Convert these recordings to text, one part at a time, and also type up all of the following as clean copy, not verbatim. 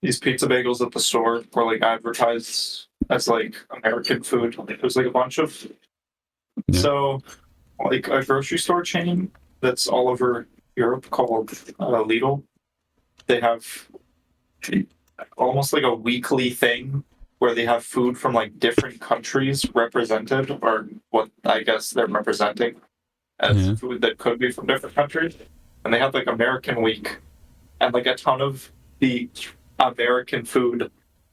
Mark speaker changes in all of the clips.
Speaker 1: these pizza bagels at the store were like advertised as like American food. Like, there's like a bunch of so like a grocery store chain that's all over Europe called Lidl. They have almost like a weekly thing where they have food from like different countries represented, or what I guess they're representing as food that could be from different countries. And they have like American Week, and like a ton of the American food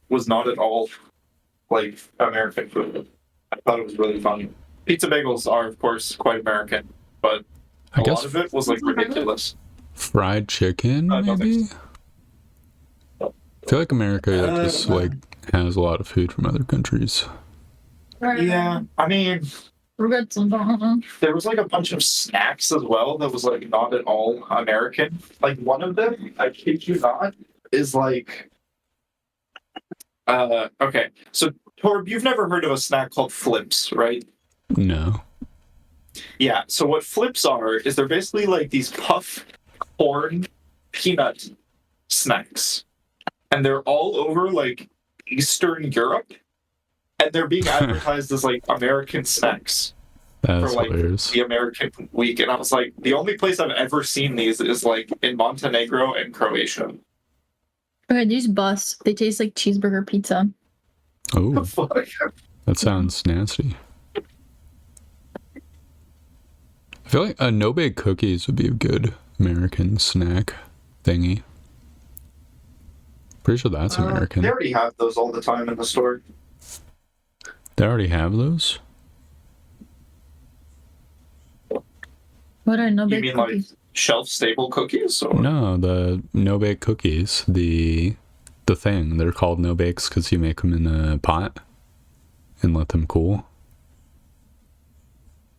Speaker 1: was not at all like American food. I thought it was really funny. Pizza bagels are, of course, quite American, but a lot of it was like ridiculous.
Speaker 2: Fried chicken, maybe? I feel like America just like has a lot of food from other countries.
Speaker 1: Yeah, I mean, there was like a bunch of snacks as well that was like not at all American. Like one of them, I kid you not, is like okay. So Torb, you've never heard of a snack called flips, right?
Speaker 2: No.
Speaker 1: Yeah, so what flips are is they're basically like these puff corn peanut snacks. And they're all over like Eastern Europe. And they're being advertised as like American snacks.
Speaker 2: That's
Speaker 1: for like
Speaker 2: hilarious.
Speaker 1: the American week. And I was like, the only place I've ever seen these is like in Montenegro and Croatia.
Speaker 3: Okay, these bus. They taste like cheeseburger pizza.
Speaker 2: Oh, that sounds nasty. I feel like no-bake cookies would be a good American snack thingy. Pretty sure that's American.
Speaker 1: They already have those all the time in the store.
Speaker 2: They already have those?
Speaker 3: What are no-bake
Speaker 1: cookies? You mean
Speaker 3: cookies?
Speaker 1: like shelf-stable cookies? Or?
Speaker 2: No, the no-bake cookies. The thing. They're called no-bakes because you make them in a pot and let them cool.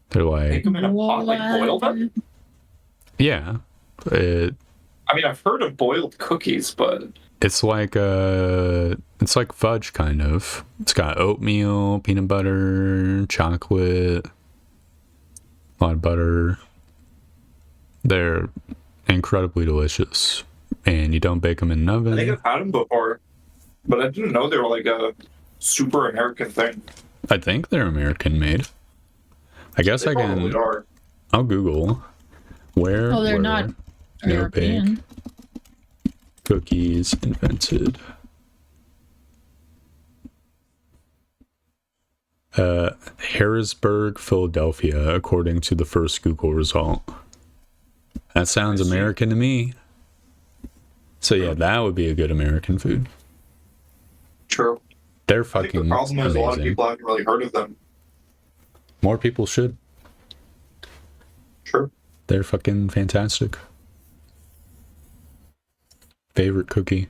Speaker 2: They're like...
Speaker 1: Make them in a pot, like boil them?
Speaker 2: Yeah.
Speaker 1: I mean, I've heard of boiled cookies, but...
Speaker 2: It's like fudge, kind of. It's got oatmeal, peanut butter, chocolate, a lot of butter. They're incredibly delicious. And you don't bake them in an oven.
Speaker 1: I think I've had them before, but I didn't know they were like a super American thing.
Speaker 2: I think they're American made. I guess
Speaker 1: they
Speaker 2: I can.
Speaker 1: Are.
Speaker 2: I'll Google where.
Speaker 3: Oh, they're not European.
Speaker 2: Cookies invented. Harrisburg, Philadelphia, according to the first Google result. That sounds American to me. So yeah, that would be a good American food.
Speaker 1: True.
Speaker 2: They're fucking
Speaker 1: the problem is
Speaker 2: amazing.
Speaker 1: A lot of people haven't really heard of them.
Speaker 2: More people should.
Speaker 1: Sure.
Speaker 2: They're fucking fantastic. Favorite cookie.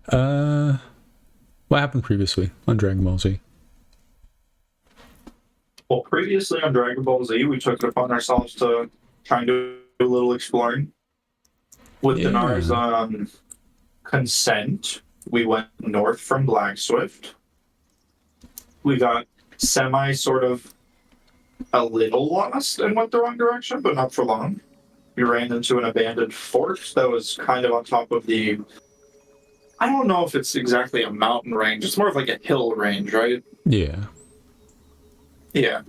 Speaker 2: What happened previously on Dragon Ball Z?
Speaker 1: Well, previously on Dragon Ball Z, we took it upon ourselves to try and do a little exploring. With Dinar's consent, we went north from Black Swift. We got sort of a little lost and went the wrong direction, but not for long. We ran into an abandoned fort that was kind of on top of the... I don't know if it's exactly a mountain range. It's more of like a hill range, right?
Speaker 2: Yeah.
Speaker 1: Yeah.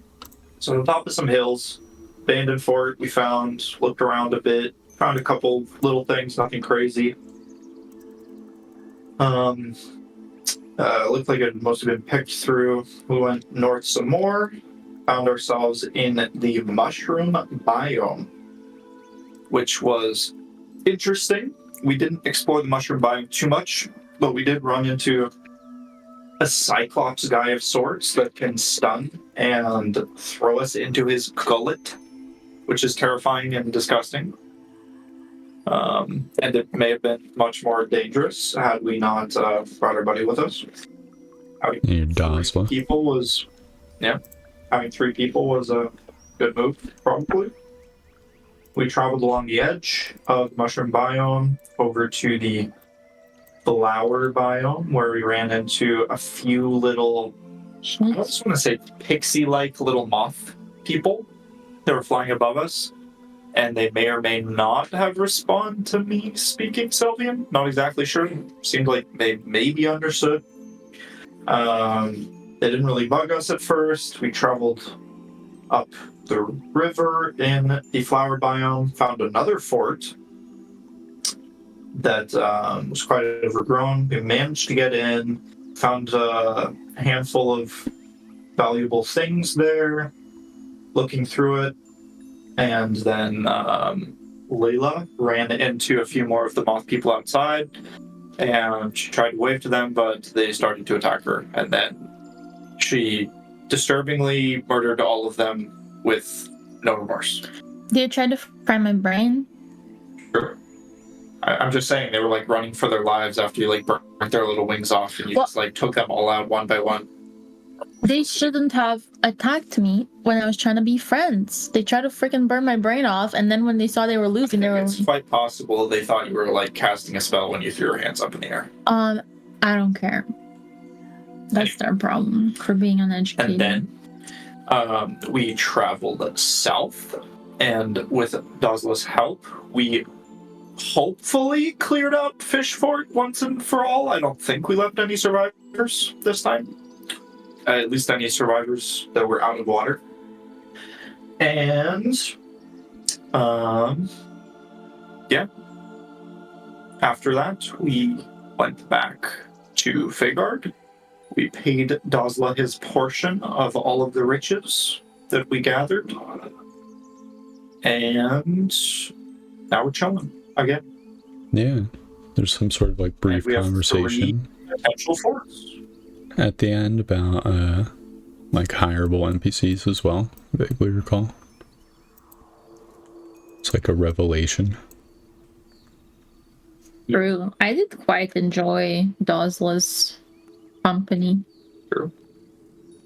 Speaker 1: So on top of some hills, abandoned fort we found, looked around a bit, found a couple little things, nothing crazy. Looked like it must have been picked through. We went north some more, found ourselves in the mushroom biome, which was interesting. We didn't explore the mushroom biome too much, but we did run into a Cyclops guy of sorts that can stun and throw us into his gullet, which is terrifying and disgusting. And it may have been much more dangerous had we not brought our buddy with us. Having three people was a good move, probably. We traveled along the edge of the mushroom biome over to the flower biome, where we ran into a few little, I just want to say pixie-like little moth people that were flying above us. and they may or may not have responded to me speaking Sylvian. Not exactly sure. Seemed like they maybe understood. They didn't really bug us at first. We traveled up the river in the flower biome, found another fort that was quite overgrown. We managed to get in, found a handful of valuable things there, looking through it, and then Layla ran into a few more of the moth people outside, and she tried to wave to them, but they started to attack her, and then she disturbingly murdered all of them with no remorse.
Speaker 3: They tried to fry my brain.
Speaker 1: Sure. I'm just saying, they were like running for their lives after you like burnt their little wings off, and you just like took them all out one by one.
Speaker 3: They shouldn't have attacked me when I was trying to be friends. They tried to freaking burn my brain off, and then when they saw they were losing, they were.
Speaker 1: It's quite possible they thought you were like casting a spell when you threw your hands up in the air.
Speaker 3: I don't care. That's their problem for being uneducated.
Speaker 1: And then we traveled south, and with Dazla's help, we hopefully cleared up Fish Fort once and for all. I don't think we left any survivors this time. At least any survivors that were out of water. And, yeah. After that, we went back to Fagard. We paid Dazla his portion of all of the riches that we gathered. And now we're chilling again.
Speaker 2: Yeah. There's some sort of like brief conversation
Speaker 1: potential forts
Speaker 2: at the end about like hireable NPCs as well, vaguely recall. It's like a revelation.
Speaker 3: True. I did quite enjoy Dazla's company.
Speaker 1: True.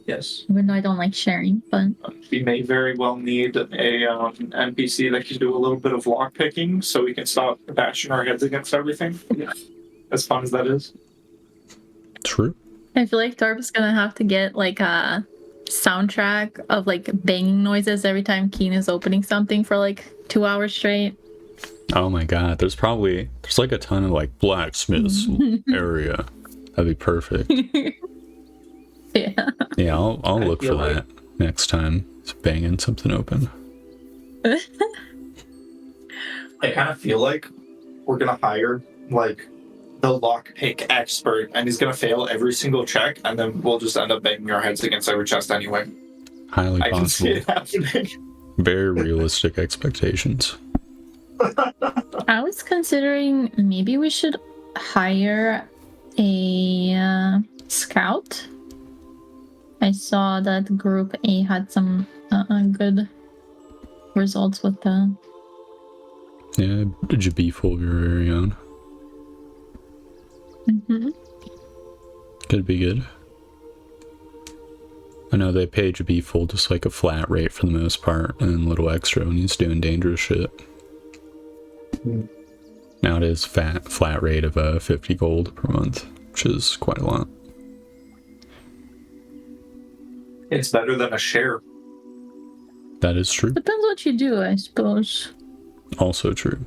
Speaker 1: Yes.
Speaker 3: Even though I don't like sharing, but
Speaker 1: we may very well need a NPC that can do a little bit of lock picking, so we can stop bashing our heads against everything. As fun as that is.
Speaker 2: True.
Speaker 3: I feel like Torp's gonna have to get like a soundtrack of like banging noises every time Keen is opening something for like 2 hours straight.
Speaker 2: Oh my god, there's like a ton of like blacksmiths area. That'd be perfect.
Speaker 3: Yeah.
Speaker 2: Yeah, I'll look for that next time. It's banging something open.
Speaker 1: I kind of feel like we're gonna hire like the lockpick expert, and he's gonna fail every single check, and then we'll just end up banging our heads against every chest anyway.
Speaker 2: Highly
Speaker 1: I can see
Speaker 2: possible.
Speaker 1: it happening.
Speaker 2: Very realistic expectations.
Speaker 3: I was considering maybe we should hire a scout. I saw that Group A had some good results with the.
Speaker 2: Yeah, Jabiful of your very own.
Speaker 3: Mm-hmm.
Speaker 2: Could be good. I know they pay Jabiful just like a flat rate for the most part, and then a little extra when he's doing dangerous shit. Now it is flat rate of 50 gold per month, which is quite a lot.
Speaker 1: It's better than a share.
Speaker 2: That is true.
Speaker 3: Depends what you do, I suppose.
Speaker 2: Also true.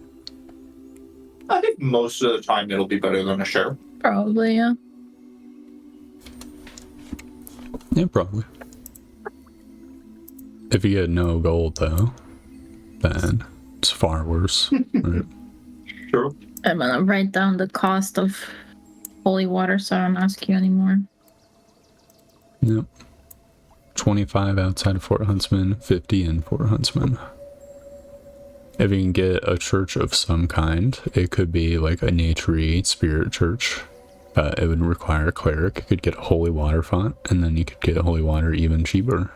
Speaker 1: I think most of the time it'll be better than a share.
Speaker 3: Probably, yeah.
Speaker 2: Yeah, probably. If you get no gold, though, then it's far worse. Right?
Speaker 1: True.
Speaker 3: I'm gonna write down the cost of holy water so I don't ask you anymore.
Speaker 2: Yep. 25 outside of Fort Huntsman, 50 in Fort Huntsman. If you can get a church of some kind, it could be like a nature-y spirit church, but it would require a cleric. You could get a holy water font, and then you could get holy water even cheaper.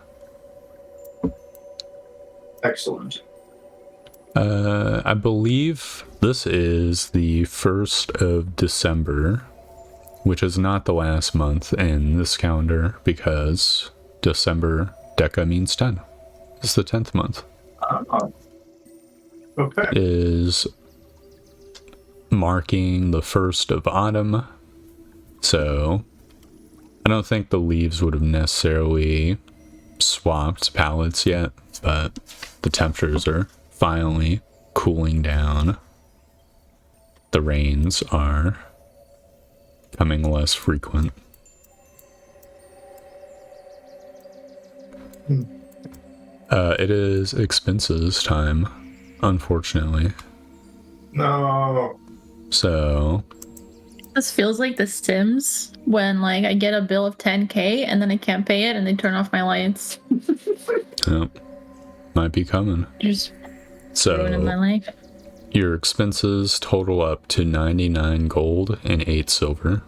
Speaker 1: Excellent.
Speaker 2: I believe this is the 1st of December, which is not the last month in this calendar, because December Deca means 10. It's the 10th month.
Speaker 1: Okay.
Speaker 2: It is marking the 1st of autumn, so I don't think the leaves would have necessarily swapped palettes yet, but the temperatures are finally cooling down. The rains are becoming less frequent. It is expenses time, unfortunately.
Speaker 1: No.
Speaker 2: So,
Speaker 3: This feels like The Sims when like I get a bill of 10K and then I can't pay it and they turn off my lights.
Speaker 2: yep, might be coming.
Speaker 3: Just ruining my
Speaker 2: So,
Speaker 3: life.
Speaker 2: your expenses total up to 99 gold and 8 silver.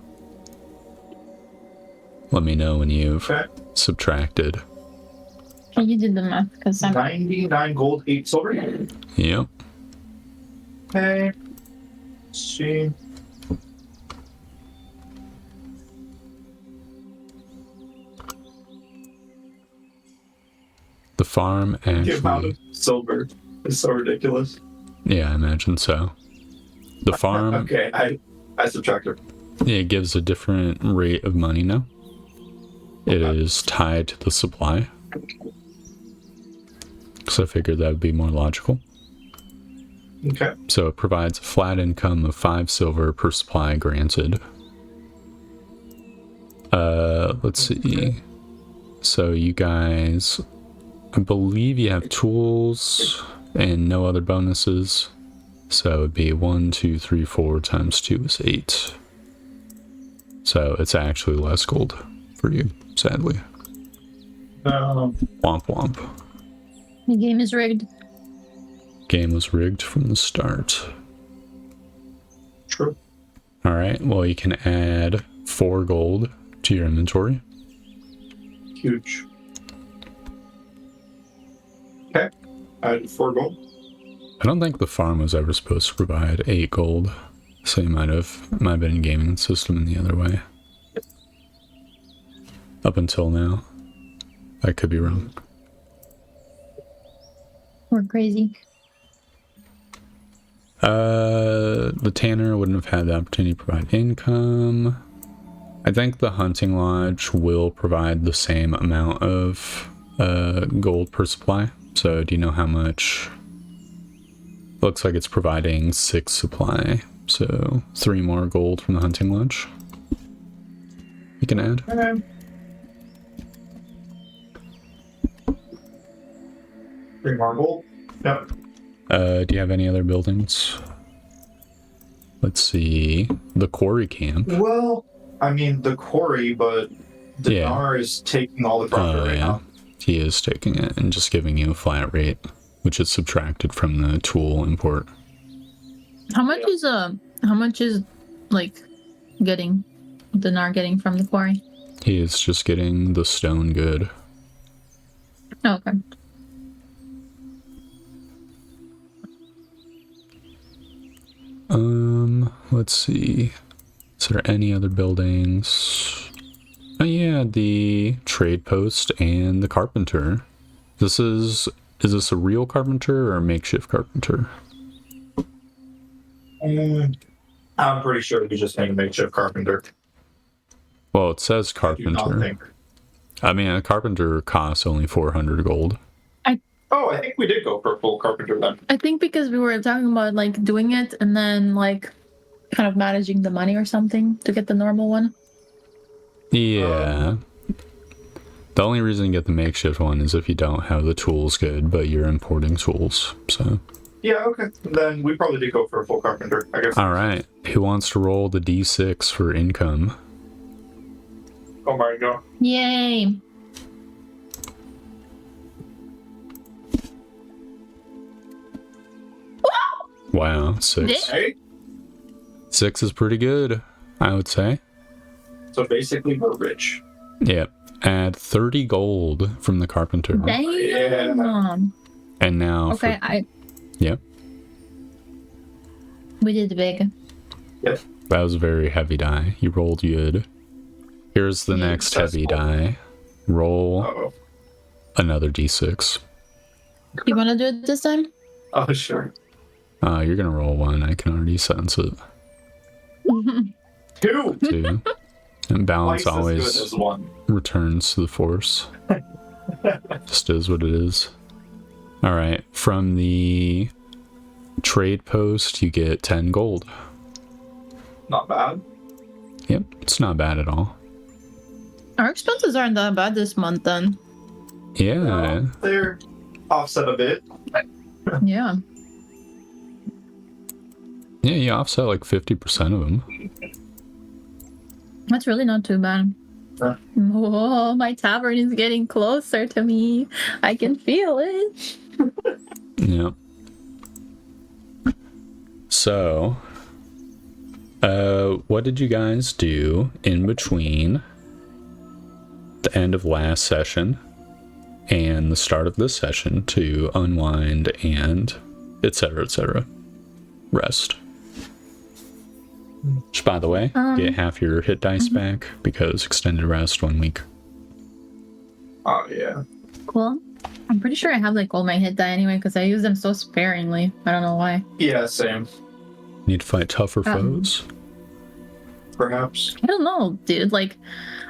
Speaker 2: Let me know when you've
Speaker 1: Okay.
Speaker 2: subtracted.
Speaker 3: Oh, you did the math because I'm
Speaker 1: 99 gold, 8 silver.
Speaker 2: Yep.
Speaker 1: Okay. Let's see.
Speaker 2: The farm
Speaker 1: The amount
Speaker 2: actually...
Speaker 1: of silver is so ridiculous.
Speaker 2: Yeah, I imagine so. The farm,
Speaker 1: Okay, I subtracted.
Speaker 2: it gives a different rate of money now. It is tied to the supply. So I figured that would be more logical.
Speaker 1: Okay.
Speaker 2: So it provides a flat income of 5 silver per supply granted. Let's see. So you guys, I believe you have tools and no other bonuses. So it'd be 1, 2, 3, 4 times 2 is 8. So it's actually less gold for you, sadly.
Speaker 1: No.
Speaker 2: Womp womp.
Speaker 3: the game is rigged.
Speaker 2: Game was rigged from the start.
Speaker 1: True.
Speaker 2: Alright, well you can add 4 gold to your inventory.
Speaker 1: Huge. Okay. I had 4 gold.
Speaker 2: I don't think the farm was ever supposed to provide 8 gold. So you might have been gaming the system in the other way. Up until now. I could be wrong.
Speaker 3: We're crazy.
Speaker 2: The tanner wouldn't have had the opportunity to provide income. I think the hunting lodge will provide the same amount of gold per supply. So do you know how much? Looks like it's providing 6 supply. So 3 more gold from the hunting lodge. You can add.
Speaker 1: Okay. Three more gold. Yep.
Speaker 2: Do you have any other buildings? Let's see. The quarry camp.
Speaker 1: Well, I mean the quarry, but Dinar is taking all the profit right now.
Speaker 2: He is taking it and just giving you a flat rate, which is subtracted from the tool import.
Speaker 3: How much is like getting Dinar getting from the quarry?
Speaker 2: He is just getting the stone good.
Speaker 3: Oh, okay.
Speaker 2: Let's see. Is there any other buildings? Oh yeah, the trade post and the carpenter. Is this a real carpenter or a makeshift carpenter?
Speaker 1: I'm pretty sure he's just a makeshift carpenter.
Speaker 2: Well, it says
Speaker 1: I do not
Speaker 2: carpenter.
Speaker 1: think.
Speaker 2: I mean, a carpenter costs only 400 gold.
Speaker 1: Oh, I think we did go for a full carpenter then.
Speaker 3: I think because we were talking about like doing it and then like kind of managing the money or something to get the normal one.
Speaker 2: Yeah. The only reason you get the makeshift one is if you don't have the tools good, but you're importing tools, so.
Speaker 1: Yeah, okay. Then we probably did go for a full carpenter, I guess.
Speaker 2: Alright, who wants to roll the d6 for income?
Speaker 1: Oh my god.
Speaker 3: Yay!
Speaker 2: Wow, 6.
Speaker 1: Hey,
Speaker 2: 6 is pretty good, I would say.
Speaker 1: so basically we're rich.
Speaker 2: Yep. Add 30 gold from the carpenter.
Speaker 3: Damn.
Speaker 1: Yeah.
Speaker 2: And now
Speaker 3: Okay,
Speaker 2: Yep.
Speaker 3: we did big.
Speaker 1: Yep.
Speaker 2: That was a very heavy die. You rolled good. Here's the next heavy die. Roll
Speaker 1: Uh-oh.
Speaker 2: another d6.
Speaker 3: You want to do it this time?
Speaker 1: Oh, sure.
Speaker 2: You're gonna roll 1. I can already sense it.
Speaker 1: 2!
Speaker 2: 2. And balance
Speaker 1: Twice as
Speaker 2: always
Speaker 1: good as 1.
Speaker 2: returns to the force. Just is what it is. All right. From the trade post, you get 10 gold.
Speaker 1: Not bad.
Speaker 2: Yep, it's not bad at all.
Speaker 3: Our expenses aren't that bad this month then.
Speaker 2: Yeah.
Speaker 1: They're offset a bit.
Speaker 3: Yeah.
Speaker 2: Yeah, you offset like 50% of them.
Speaker 3: That's really not too bad.
Speaker 1: Huh.
Speaker 3: Whoa, my tavern is getting closer to me. I can feel it.
Speaker 2: Yep. So, what did you guys do in between the end of last session and the start of this session to unwind and etc., etc.? Rest. Which, by the way, get half your hit dice back because extended rest 1 week.
Speaker 1: Oh, yeah.
Speaker 3: Cool. I'm pretty sure I have like all my hit die anyway because I use them so sparingly. I don't know why.
Speaker 1: Yeah, same.
Speaker 2: Need to fight tougher foes.
Speaker 1: Perhaps.
Speaker 3: I don't know, dude. Like,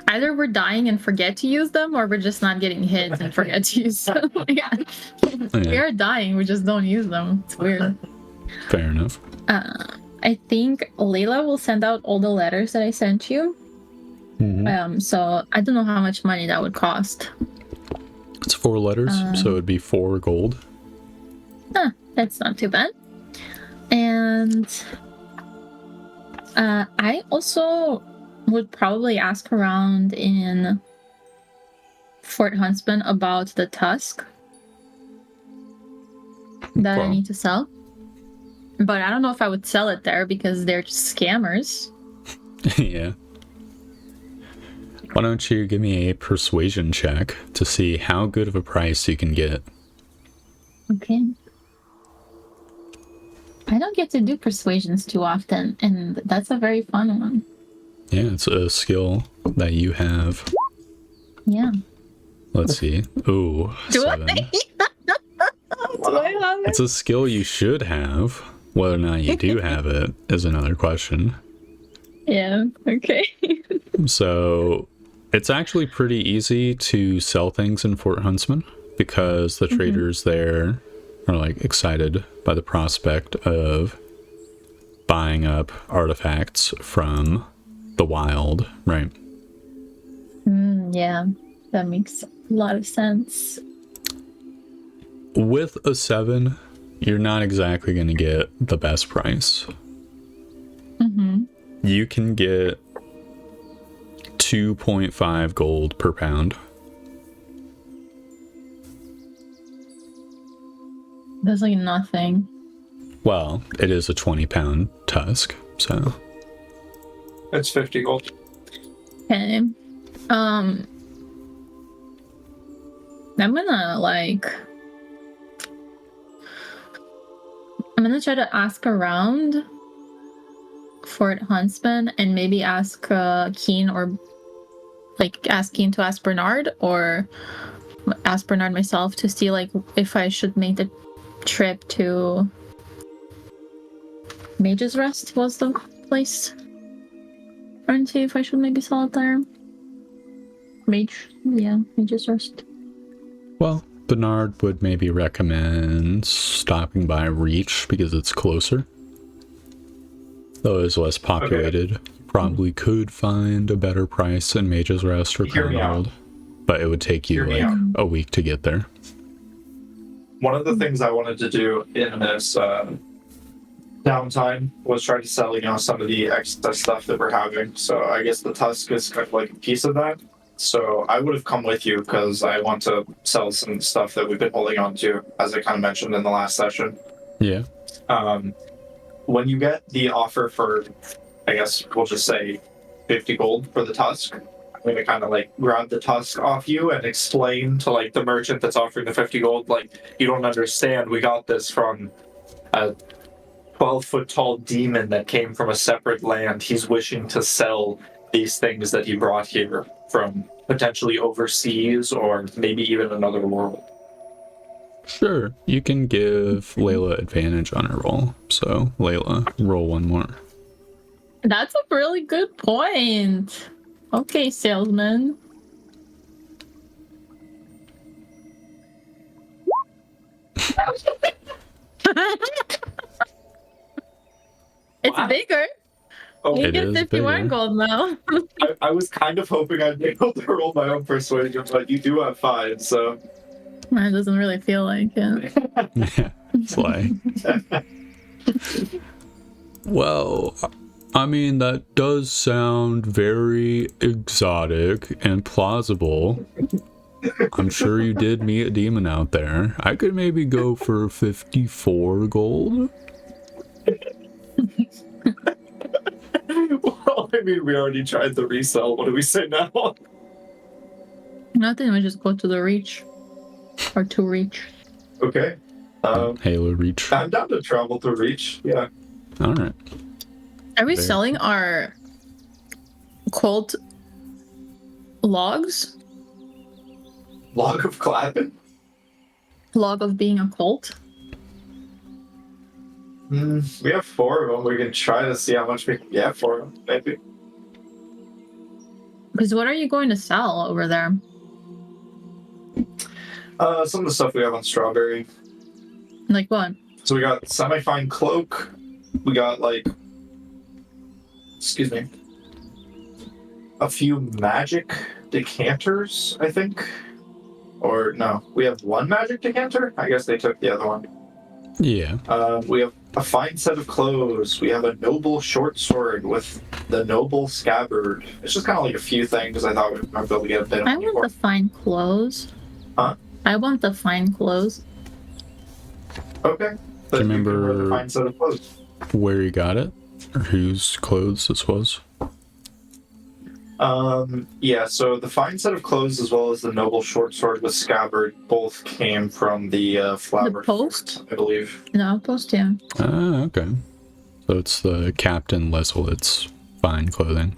Speaker 3: either we're dying and forget to use them, or we're just not getting hit and forget to use them. Yeah. We are dying, we just don't use them. It's weird.
Speaker 2: Fair enough.
Speaker 3: I think Layla will send out all the letters that I sent you.
Speaker 2: Mm-hmm.
Speaker 3: So I don't know how much money that would cost.
Speaker 2: It's 4 letters, so it'd be 4 gold.
Speaker 3: That's not too bad. And I also would probably ask around in Fort Huntsman about the tusk that I need to sell. But I don't know if I would sell it there because they're just scammers.
Speaker 2: Yeah. Why don't you give me a persuasion check to see how good of a price you can get?
Speaker 3: Okay. I don't get to do persuasions too often, and that's a very fun one.
Speaker 2: Yeah, it's a skill that you have.
Speaker 3: Yeah.
Speaker 2: Let's see. Ooh,
Speaker 3: Do
Speaker 2: 7.
Speaker 3: I? Do I have it?
Speaker 2: It's a skill you should have. Whether or not you do have it is another question.
Speaker 3: Yeah, okay.
Speaker 2: So, it's actually pretty easy to sell things in Fort Huntsman because the traders there are like excited by the prospect of buying up artifacts from the wild, right?
Speaker 3: Yeah, that makes a lot of sense.
Speaker 2: With a 7, you're not exactly going to get the best price. You can get 2.5 gold per pound.
Speaker 3: That's like nothing.
Speaker 2: Well, it is a 20-pound tusk, so...
Speaker 1: It's 50 gold.
Speaker 3: Okay. I'm gonna try to ask around Fort Huntsman and maybe ask Keen or ask Keen to ask Bernard or ask Bernard myself to see if I should make the trip to Mage's Rest was the place. And see if I should maybe sell it there. Mage's Rest.
Speaker 2: Well, Bernard would maybe recommend stopping by Reach because it's closer. Though it's less populated, probably could find a better price in Mage's Rest or
Speaker 1: Hear me out.
Speaker 2: Crownhold. But it would take you
Speaker 1: Hear me out.
Speaker 2: a week to get there.
Speaker 1: One of the things I wanted to do in this downtime was try to sell, some of the excess stuff that we're having. So I guess the tusk is kind of like a piece of that. So I would have come with you because I want to sell some stuff that we've been holding on to, as I kind of mentioned in the last session.
Speaker 2: Yeah.
Speaker 1: When you get the offer for, I guess we'll just say 50 gold for the tusk, I'm going to kind of grab the tusk off you and explain to the merchant that's offering the 50 gold, you don't understand, we got this from a 12-foot tall demon that came from a separate land. He's wishing to sell these things that he brought here from potentially overseas or maybe even another world.
Speaker 2: Sure, you can give Layla advantage on her roll. So, Layla, roll one more.
Speaker 3: That's a really good point. Okay, salesman. It's
Speaker 1: Wow.
Speaker 3: bigger.
Speaker 1: Oh,
Speaker 3: You
Speaker 2: It
Speaker 3: get
Speaker 2: is
Speaker 3: 51
Speaker 2: bigger.
Speaker 3: gold now.
Speaker 1: I was kind of hoping I'd be able to roll my own persuasion, but you do have 5, so.
Speaker 3: It doesn't really feel like it.
Speaker 2: Yeah, Sly. Well, I mean, that does sound very exotic and plausible. I'm sure you did meet a demon out there. I could maybe go for 54 gold.
Speaker 1: Well, I mean, we already tried the resell. What do we say now?
Speaker 3: Nothing, we just go to the reach. Or to reach.
Speaker 1: Okay.
Speaker 2: Halo Reach.
Speaker 1: I'm down to travel to Reach. Yeah.
Speaker 2: Alright.
Speaker 3: Are we
Speaker 2: Very
Speaker 3: selling our cult logs?
Speaker 1: Log of Clapping?
Speaker 3: Log of being a cult?
Speaker 1: We have 4 of them. We can try to see how much we can get for them, maybe.
Speaker 3: Because what are you going to sell over there?
Speaker 1: Some of the stuff we have on Strawberry.
Speaker 3: Like what?
Speaker 1: So we got semi-fine cloak. We got excuse me, a few magic decanters, I think. Or no, we have 1 magic decanter. I guess they took the other one.
Speaker 2: Yeah.
Speaker 1: We have a fine set of clothes. We have a noble short sword with the noble scabbard. It's just kind of like a few things I thought we might be able to get a bit of
Speaker 3: I
Speaker 1: money
Speaker 3: want
Speaker 1: for.
Speaker 3: the fine clothes.
Speaker 1: Huh?
Speaker 3: I want the fine clothes.
Speaker 1: Okay.
Speaker 2: Do you
Speaker 1: Then you can wear
Speaker 2: remember-
Speaker 1: the fine set of clothes?
Speaker 2: Where you got it? Or whose clothes this was?
Speaker 1: Yeah, so the fine set of clothes as well as the noble short sword with scabbard both came from the flower
Speaker 3: post?
Speaker 1: fort, I believe.
Speaker 3: No, outpost, yeah.
Speaker 2: Ah, okay. So it's the Captain Leswitz fine clothing.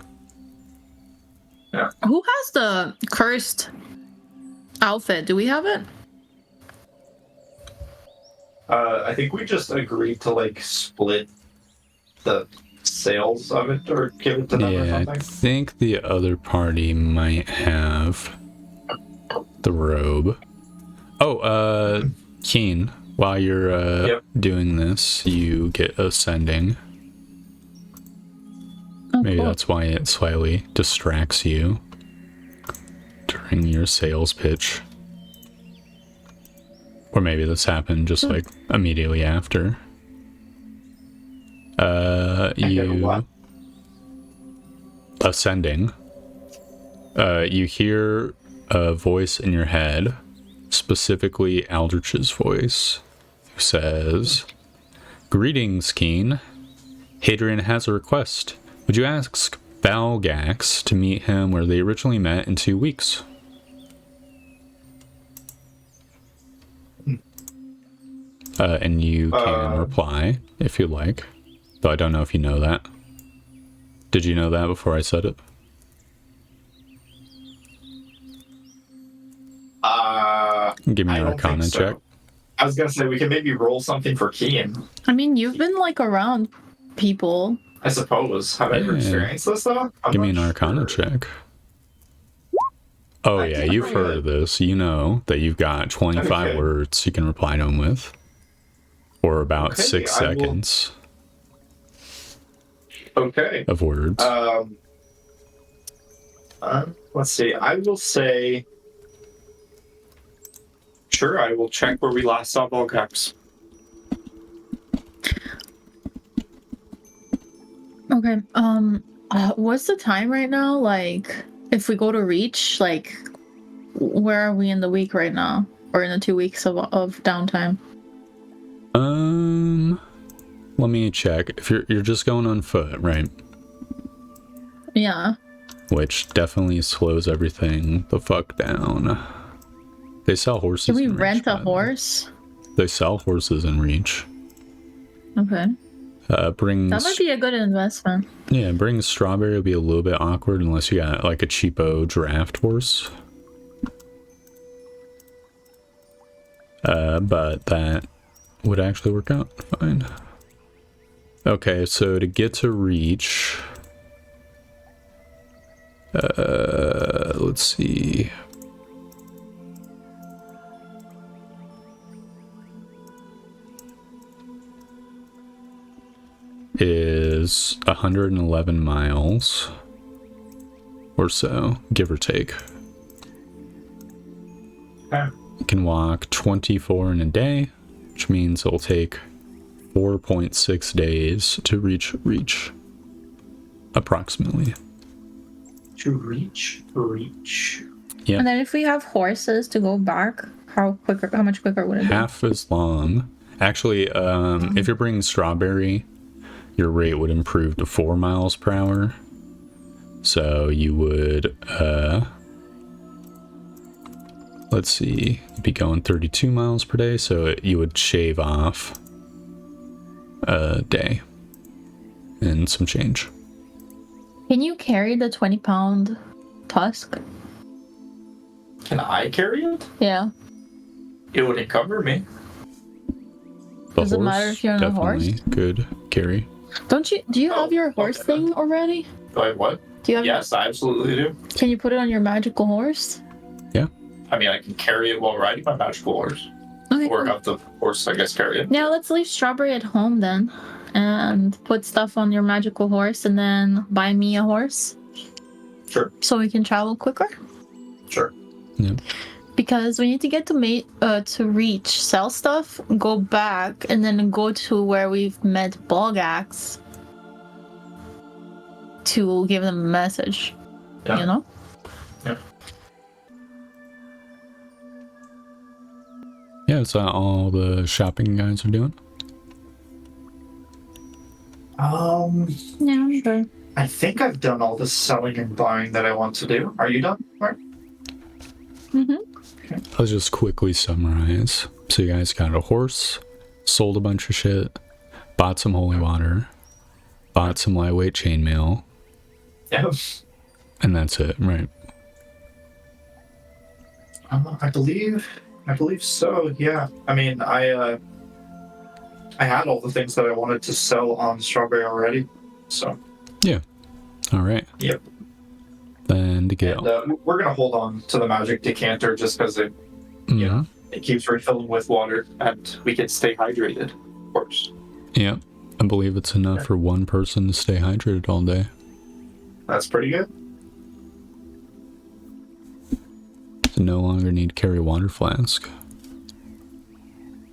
Speaker 3: Who has the cursed outfit? Do we have it?
Speaker 1: I think we just agreed to split the sales of it or give it to them or
Speaker 2: Yeah, I
Speaker 1: something.
Speaker 2: think the other party might have the robe. Oh, Keen, while you're
Speaker 1: Yep.
Speaker 2: doing this, you get ascending.
Speaker 3: Oh,
Speaker 2: Maybe
Speaker 3: cool.
Speaker 2: that's why it slightly distracts you during your sales pitch. Or maybe this happened just like immediately after. You ascending. You hear a voice in your head, specifically Aldrich's voice, who says, "Greetings, Keen. Hadrian has a request. Would you ask Valgax to meet him where they originally met in 2 weeks?" And you can reply if you like. Though I don't know if you know that. Did you know that before I said it? Give me
Speaker 1: I
Speaker 2: an
Speaker 1: don't
Speaker 2: Arcana
Speaker 1: think so.
Speaker 2: check.
Speaker 1: I was gonna say we can maybe roll something for Keen,
Speaker 3: I mean, you've been around people.
Speaker 1: I suppose. Have I ever
Speaker 2: Yeah.
Speaker 1: experienced this though?
Speaker 2: Give me an
Speaker 1: not
Speaker 2: Arcana
Speaker 1: sure.
Speaker 2: check. Oh
Speaker 1: I
Speaker 2: yeah,
Speaker 1: can't
Speaker 2: you've
Speaker 1: remember
Speaker 2: heard of this. You know that you've got 25
Speaker 1: Okay.
Speaker 2: words you can reply to him with. Or about
Speaker 1: Okay,
Speaker 2: 6
Speaker 1: I will-
Speaker 2: seconds
Speaker 1: Okay.
Speaker 2: of words.
Speaker 1: Let's see. I will say. Sure, I will check where we last saw Volcax.
Speaker 3: Okay. What's the time right now? Like, if we go to reach, like, where are we in the week right now? Or in the 2 weeks of downtime?
Speaker 2: Let me check. If you're just going on foot, right?
Speaker 3: Yeah.
Speaker 2: Which definitely slows everything the fuck down. They sell horses.
Speaker 3: Can we
Speaker 2: in Reach,
Speaker 3: rent a
Speaker 2: by the way.
Speaker 3: horse?
Speaker 2: They sell horses in Reach.
Speaker 3: Okay.
Speaker 2: Brings
Speaker 3: That might be a good investment.
Speaker 2: bring Strawberry will be a little bit awkward unless you got like a cheapo draft horse. But that would actually work out fine. Okay, so to get to Reach, let's see. is 111 miles or so, give or take.
Speaker 1: Okay.
Speaker 2: You can walk 24 in a day, which means it'll take 4.6 days to reach approximately.
Speaker 1: To reach.
Speaker 2: Yeah.
Speaker 3: And then if we have horses to go back, how much quicker would it be?
Speaker 2: Half as long. Actually, if you're bringing strawberry, your rate would improve to 4 miles per hour. So you would, let's see, you'd be going 32 miles per day, so you would shave off a day and some change.
Speaker 3: Can you carry the 20-pound tusk?
Speaker 1: Can I carry it?
Speaker 3: Yeah.
Speaker 1: It wouldn't cover me.
Speaker 3: Does it matter if you're on a horse?
Speaker 2: Definitely good carry.
Speaker 3: Do you have your horse
Speaker 1: okay.
Speaker 3: thing already?
Speaker 1: Do I have what?
Speaker 3: Do you have
Speaker 1: Yes, I absolutely do.
Speaker 3: Can you put it on your magical horse?
Speaker 2: Yeah.
Speaker 1: I mean, I can carry it while riding my magical horse.
Speaker 3: Okay.
Speaker 1: Or have the horse, I guess, carry it.
Speaker 3: Now let's leave Strawberry at home then. And put stuff on your magical horse and then buy me a horse.
Speaker 1: Sure.
Speaker 3: So we can travel quicker.
Speaker 1: Sure.
Speaker 2: Yeah.
Speaker 3: Because we need to get to reach, sell stuff, go back, and then go to where we've met Bulgax to give them a message.
Speaker 1: Yeah.
Speaker 3: You know?
Speaker 1: Yeah.
Speaker 2: Yeah, is that all the shopping guys are doing?
Speaker 3: Yeah, I'm sure.
Speaker 1: I think I've done all the selling and buying that I want to do. Are you done, Mark?
Speaker 3: Mm-hmm.
Speaker 2: I'll just quickly summarize. So you guys got a horse, sold a bunch of shit, bought some holy water, bought some lightweight chainmail,
Speaker 1: Yeah.
Speaker 2: and that's it, right?
Speaker 1: I believe so. Yeah. I mean, I had all the things that I wanted to sell on Strawberry already. So.
Speaker 2: All right.
Speaker 1: Yep.
Speaker 2: Then to get...
Speaker 1: And, we're gonna hold on to the magic decanter just because it, you know, it keeps refilling with water, and we can stay hydrated, of course.
Speaker 2: Yeah, I believe it's enough for one person to stay hydrated all day.
Speaker 1: That's pretty good.
Speaker 2: To no longer need to carry a water flask.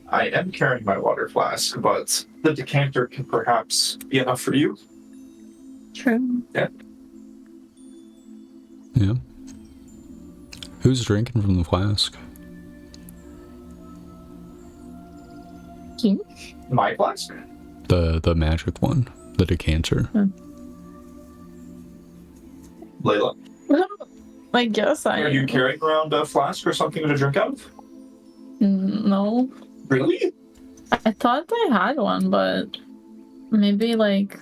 Speaker 1: I am carrying my water flask, but the decanter can perhaps be enough for you.
Speaker 3: True.
Speaker 1: Yeah.
Speaker 2: Yeah. Who's drinking from the flask?
Speaker 3: Keen?
Speaker 1: My flask?
Speaker 2: The magic one, the decanter.
Speaker 1: Layla?
Speaker 3: I guess I
Speaker 1: Are you carrying around a flask or something to drink out of?
Speaker 3: No.
Speaker 1: Really?
Speaker 3: I thought I had one, but maybe like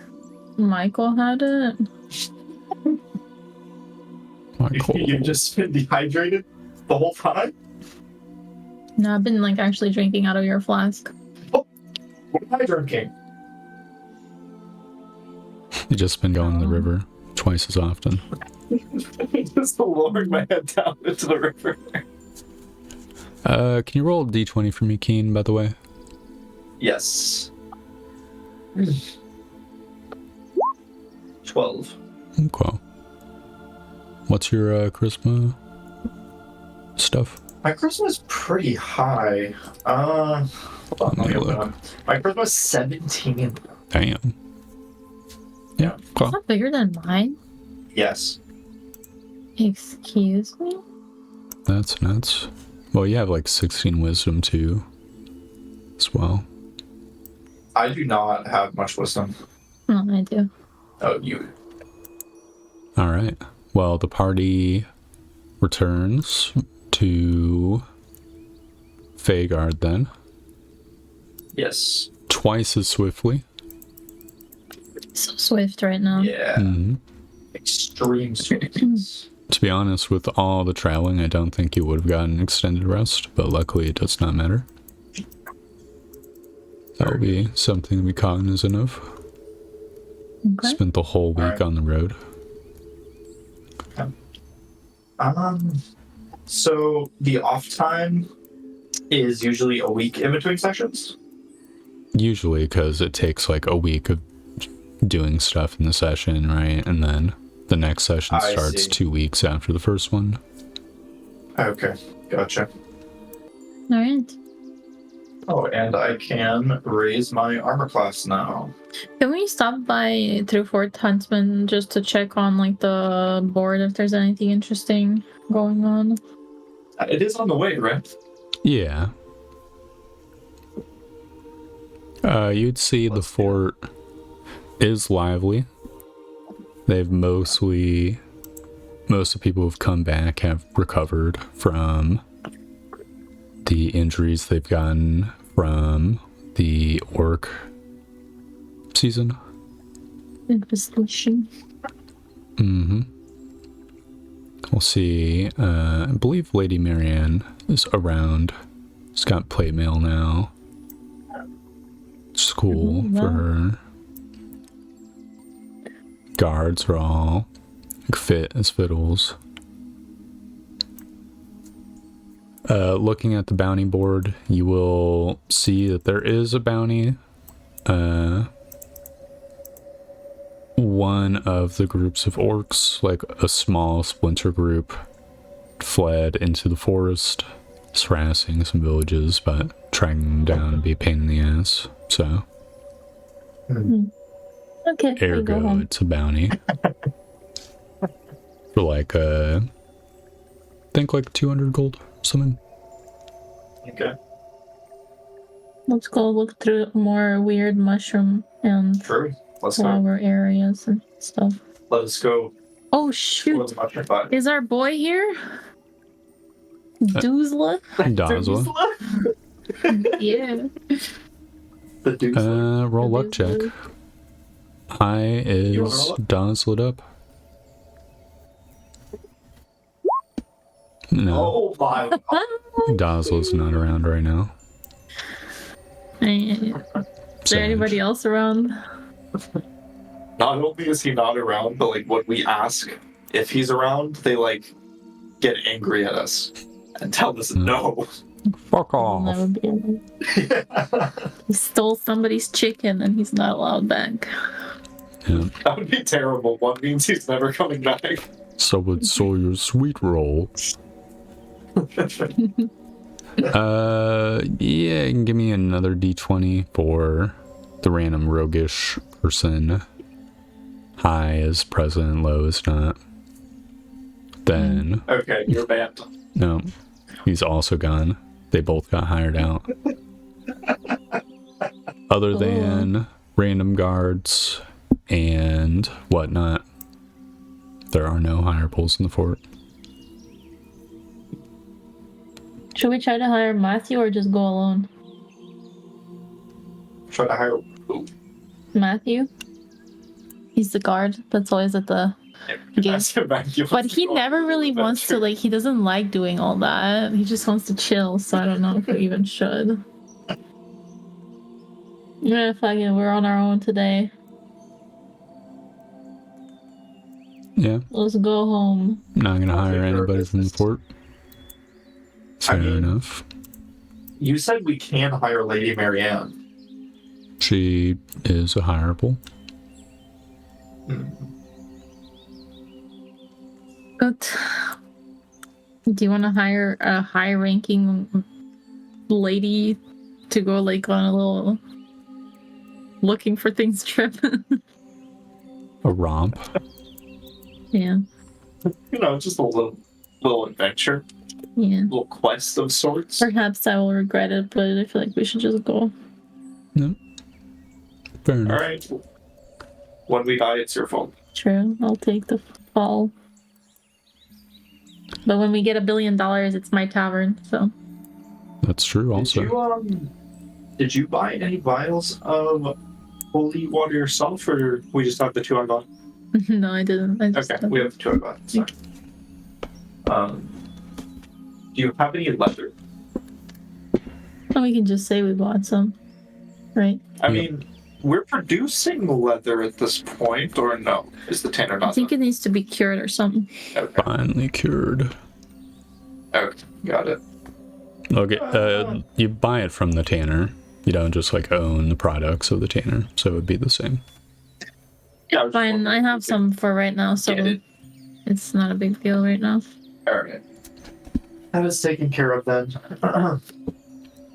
Speaker 3: Michael had it.
Speaker 1: You've just been dehydrated the whole time?
Speaker 3: No, I've been like actually drinking out of your flask.
Speaker 1: What am I drinking?
Speaker 2: You just been going to the river twice as often.
Speaker 1: Just lowering my head down into the river.
Speaker 2: Can you roll a d20 for me, Keen, by the way?
Speaker 1: Yes. 12.
Speaker 2: Okay. What's your charisma stuff?
Speaker 1: My charisma's pretty high. Hold on, let me open it up. My charisma's 17.
Speaker 2: Damn. Yeah, cool.
Speaker 3: Is that bigger than mine?
Speaker 1: Yes.
Speaker 3: Excuse me?
Speaker 2: That's nuts. Well, you have like 16 wisdom too, as well.
Speaker 1: I do not have much wisdom.
Speaker 3: No, I do.
Speaker 1: Oh, you.
Speaker 2: All right. Well, the party returns to Fagard then.
Speaker 1: Yes.
Speaker 2: Twice as swiftly.
Speaker 3: So swift right now.
Speaker 1: Yeah.
Speaker 2: Mm-hmm.
Speaker 1: Extreme swiftness.
Speaker 2: To be honest, with all the traveling, I don't think you would have gotten extended rest, but luckily it does not matter. That will be something to be cognizant of.
Speaker 3: Okay.
Speaker 2: Spent the whole week on the road.
Speaker 1: So the off time is usually a week in between sessions?
Speaker 2: Usually, because it takes like a week of doing stuff in the session, right? And then the next session
Speaker 1: I
Speaker 2: starts
Speaker 1: see.
Speaker 2: 2 weeks after the first one.
Speaker 1: Okay, gotcha.
Speaker 3: All right.
Speaker 1: Oh, and I can raise my armor class now.
Speaker 3: Can we stop by through Fort Huntsman just to check on like the board if there's anything interesting going on?
Speaker 1: It is on the way, right?
Speaker 2: Yeah. You'd see the
Speaker 1: Let's do
Speaker 2: fort is lively. They've most of the people who've come back have recovered from the injuries they've gotten from the orc season.
Speaker 3: Infestation.
Speaker 2: Mm-hmm. We'll see. I believe Lady Marianne is around. She's got plate mail now. It's cool
Speaker 3: Oh,
Speaker 2: for
Speaker 3: wow.
Speaker 2: her. Guards are all like, fit as fiddles. Looking at the bounty board, you will see that there is a bounty. One of the groups of orcs, like a small splinter group, fled into the forest, harassing some villages, but tracking them down would be a pain in the ass. So,
Speaker 3: Okay, we go
Speaker 2: ergo,
Speaker 3: home.
Speaker 2: it's a bounty. For like, think like 200 gold or something.
Speaker 1: Okay,
Speaker 3: Let's go look through more weird mushroom and
Speaker 1: true. Let's go.
Speaker 3: flower areas and stuff.
Speaker 1: Let's go.
Speaker 3: Oh
Speaker 1: Explore
Speaker 3: shoot!
Speaker 1: the mushroom body.
Speaker 3: Is our boy here? Doozla?
Speaker 2: Dazla.
Speaker 3: Yeah.
Speaker 1: The dude.
Speaker 2: Roll luck check. High
Speaker 1: You wanna
Speaker 2: is
Speaker 1: roll it?
Speaker 2: dazzled up. No,
Speaker 1: Oh my.
Speaker 2: Dazzle's not around right now.
Speaker 3: Is there anybody else around?
Speaker 1: Not only is he not around, but like when we ask if he's around, they like get angry at us and tell us no.
Speaker 2: Fuck
Speaker 3: That
Speaker 2: off.
Speaker 3: would be he stole somebody's chicken and he's not allowed back.
Speaker 2: Yeah.
Speaker 1: That would be terrible. One means he's never coming back.
Speaker 2: So would Sawyer's sweet roll. Yeah, you can give me another d20 for the random roguish person. High is present, low is not. Then,
Speaker 1: Okay, you're banned.
Speaker 2: no, he's also gone. They both got hired out. Other than random guards and whatnot, there are no hireables in the fort.
Speaker 3: Should we try to hire Matthew or just go alone?
Speaker 1: Try to hire. Ooh.
Speaker 3: Matthew? He's the guard that's always at the gate.
Speaker 1: Ask him back.
Speaker 3: But he never really wants to, like, he doesn't like doing all that. He just wants to chill, so I don't know if we even should. Yeah, fuck it, we're on our own today.
Speaker 2: Yeah,
Speaker 3: Let's go home.
Speaker 2: not gonna
Speaker 1: I'll
Speaker 2: hire
Speaker 1: take care of
Speaker 2: anybody from the
Speaker 1: business.
Speaker 2: fort. Fair
Speaker 1: mean-
Speaker 2: enough.
Speaker 1: You said we can hire Lady Marianne.
Speaker 2: She is a hireable.
Speaker 3: But do you want to hire a high-ranking lady to go like on a little looking for things trip?
Speaker 2: A romp.
Speaker 3: Yeah,
Speaker 1: You know, just a little adventure,
Speaker 3: yeah.
Speaker 1: little quest of sorts.
Speaker 3: Perhaps I will regret it, but I feel like we should just go.
Speaker 2: No. Fair
Speaker 1: All
Speaker 2: enough.
Speaker 1: right. When we die, it's your fault.
Speaker 3: True, I'll take the fall. But when we get $1 billion, it's my tavern, so.
Speaker 2: That's true also.
Speaker 1: Did you buy any vials of holy water yourself, or we just have the two I bought?
Speaker 3: No, I didn't. I just
Speaker 1: Okay, we have the two I bought. So. Do you have any leather?
Speaker 3: Oh, we can just say we bought some, right?
Speaker 1: I
Speaker 2: Yep.
Speaker 1: mean, we're producing leather at this point, or no? Is the tanner
Speaker 3: I
Speaker 1: not?
Speaker 3: think it needs to be cured or something.
Speaker 1: Okay.
Speaker 2: Finally cured.
Speaker 1: Okay, got it.
Speaker 2: Okay, you buy it from the tanner. You don't just like own the products of the tanner, so it would be the same.
Speaker 1: Yeah, I was just
Speaker 3: Fine,
Speaker 1: wondering
Speaker 3: I
Speaker 1: if
Speaker 3: have
Speaker 1: we
Speaker 3: some for right now, so
Speaker 1: get it.
Speaker 3: it's not a big deal right now.
Speaker 1: Alright. That is taken care of then.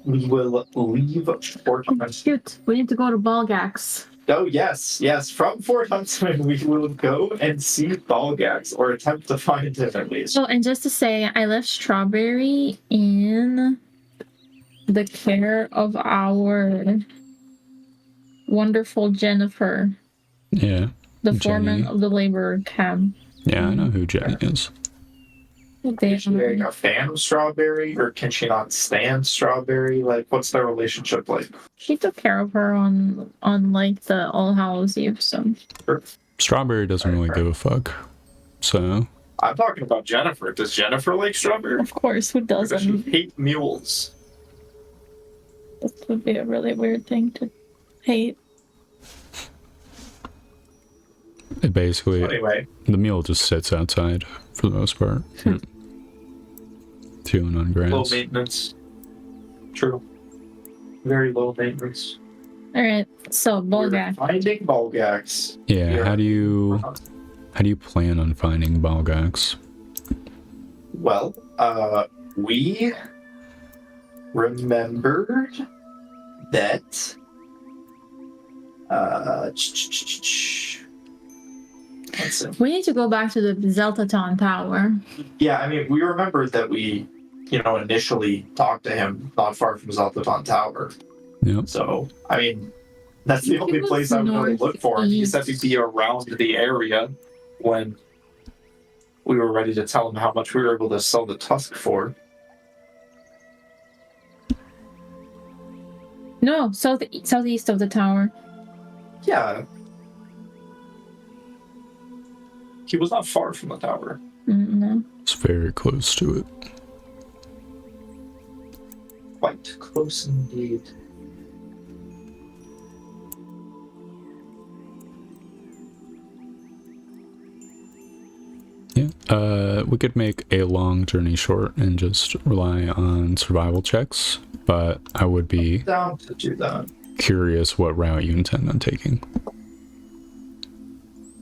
Speaker 1: We will leave Fort
Speaker 3: Oh,
Speaker 1: Huntsman.
Speaker 3: shoot, we need to go to Balgax.
Speaker 1: Oh, yes, yes. From Fort Huntsman, we will go and see Balgax, or attempt to find him at least.
Speaker 3: Oh, and just to say, I left Strawberry in the care of our wonderful Jennifer,
Speaker 2: Yeah.
Speaker 3: the
Speaker 2: Jenny.
Speaker 3: foreman of the labor camp.
Speaker 2: Yeah, I know who Jenny is.
Speaker 3: They,
Speaker 1: Is she like a fan of Strawberry, or can she not stand Strawberry? Like, what's their relationship like?
Speaker 3: she took care of her on like the All Hallows Eve, so
Speaker 2: Strawberry doesn't really give a fuck. So,
Speaker 1: I'm talking about Jennifer. Does Jennifer like Strawberry?
Speaker 3: of course, who
Speaker 1: Or does she
Speaker 3: doesn't?
Speaker 1: hate mules?
Speaker 3: This would be a really weird thing to hate.
Speaker 2: it basically,
Speaker 1: Anyway,
Speaker 2: the mule just sits outside for the most part. Chewing on
Speaker 1: low
Speaker 2: grass.
Speaker 1: maintenance. True. Very low maintenance.
Speaker 3: Alright, so
Speaker 1: We're
Speaker 3: Balgax.
Speaker 1: finding Balgax.
Speaker 2: Yeah,
Speaker 1: Here.
Speaker 2: how do you plan on finding Balgax?
Speaker 1: Well, we remembered that let's see.
Speaker 3: We need to go back to the Zeltaton Tower.
Speaker 1: Yeah, I mean, we remembered that we, initially talked to him not far from Zaltaton Tower.
Speaker 2: Yep.
Speaker 1: So, I mean, that's the
Speaker 3: He
Speaker 1: only
Speaker 3: was
Speaker 1: place I would really look for him. He said
Speaker 3: northeast.
Speaker 1: he'd be around the area when we were ready to tell him how much we were able to sell the tusk for.
Speaker 3: No, southeast of the tower.
Speaker 1: Yeah. He was not far from the tower.
Speaker 3: No.
Speaker 2: It's very close to it.
Speaker 1: Quite close indeed.
Speaker 2: Yeah. We could make a long journey short and just rely on survival checks, but I would be
Speaker 1: Down to do that.
Speaker 2: curious what route you intend on taking.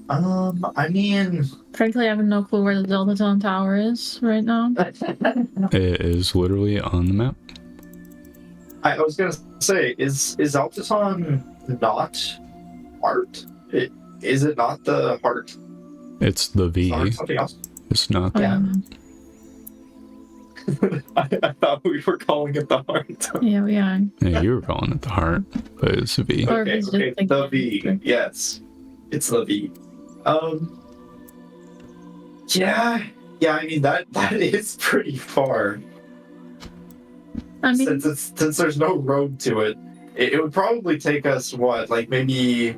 Speaker 1: I mean,
Speaker 3: Frankly, I have no clue where the Zeltaton Tower is right now.
Speaker 2: It is literally on the map.
Speaker 1: I was gonna say, is Altaton not heart? Is it not the heart?
Speaker 2: It's the V.
Speaker 1: Sorry, something else.
Speaker 2: It's not.
Speaker 1: Yeah.
Speaker 3: Um,
Speaker 1: I thought we were calling it the heart.
Speaker 3: yeah, we are.
Speaker 2: Yeah, you were calling it the heart, but it's a V.
Speaker 3: Or
Speaker 1: Okay,
Speaker 3: it's just
Speaker 1: okay,
Speaker 3: like-
Speaker 1: the V. Yes, it's the V. Yeah. I mean that is pretty far.
Speaker 3: I mean,
Speaker 1: Since there's no road to it, it would probably take us what, like maybe.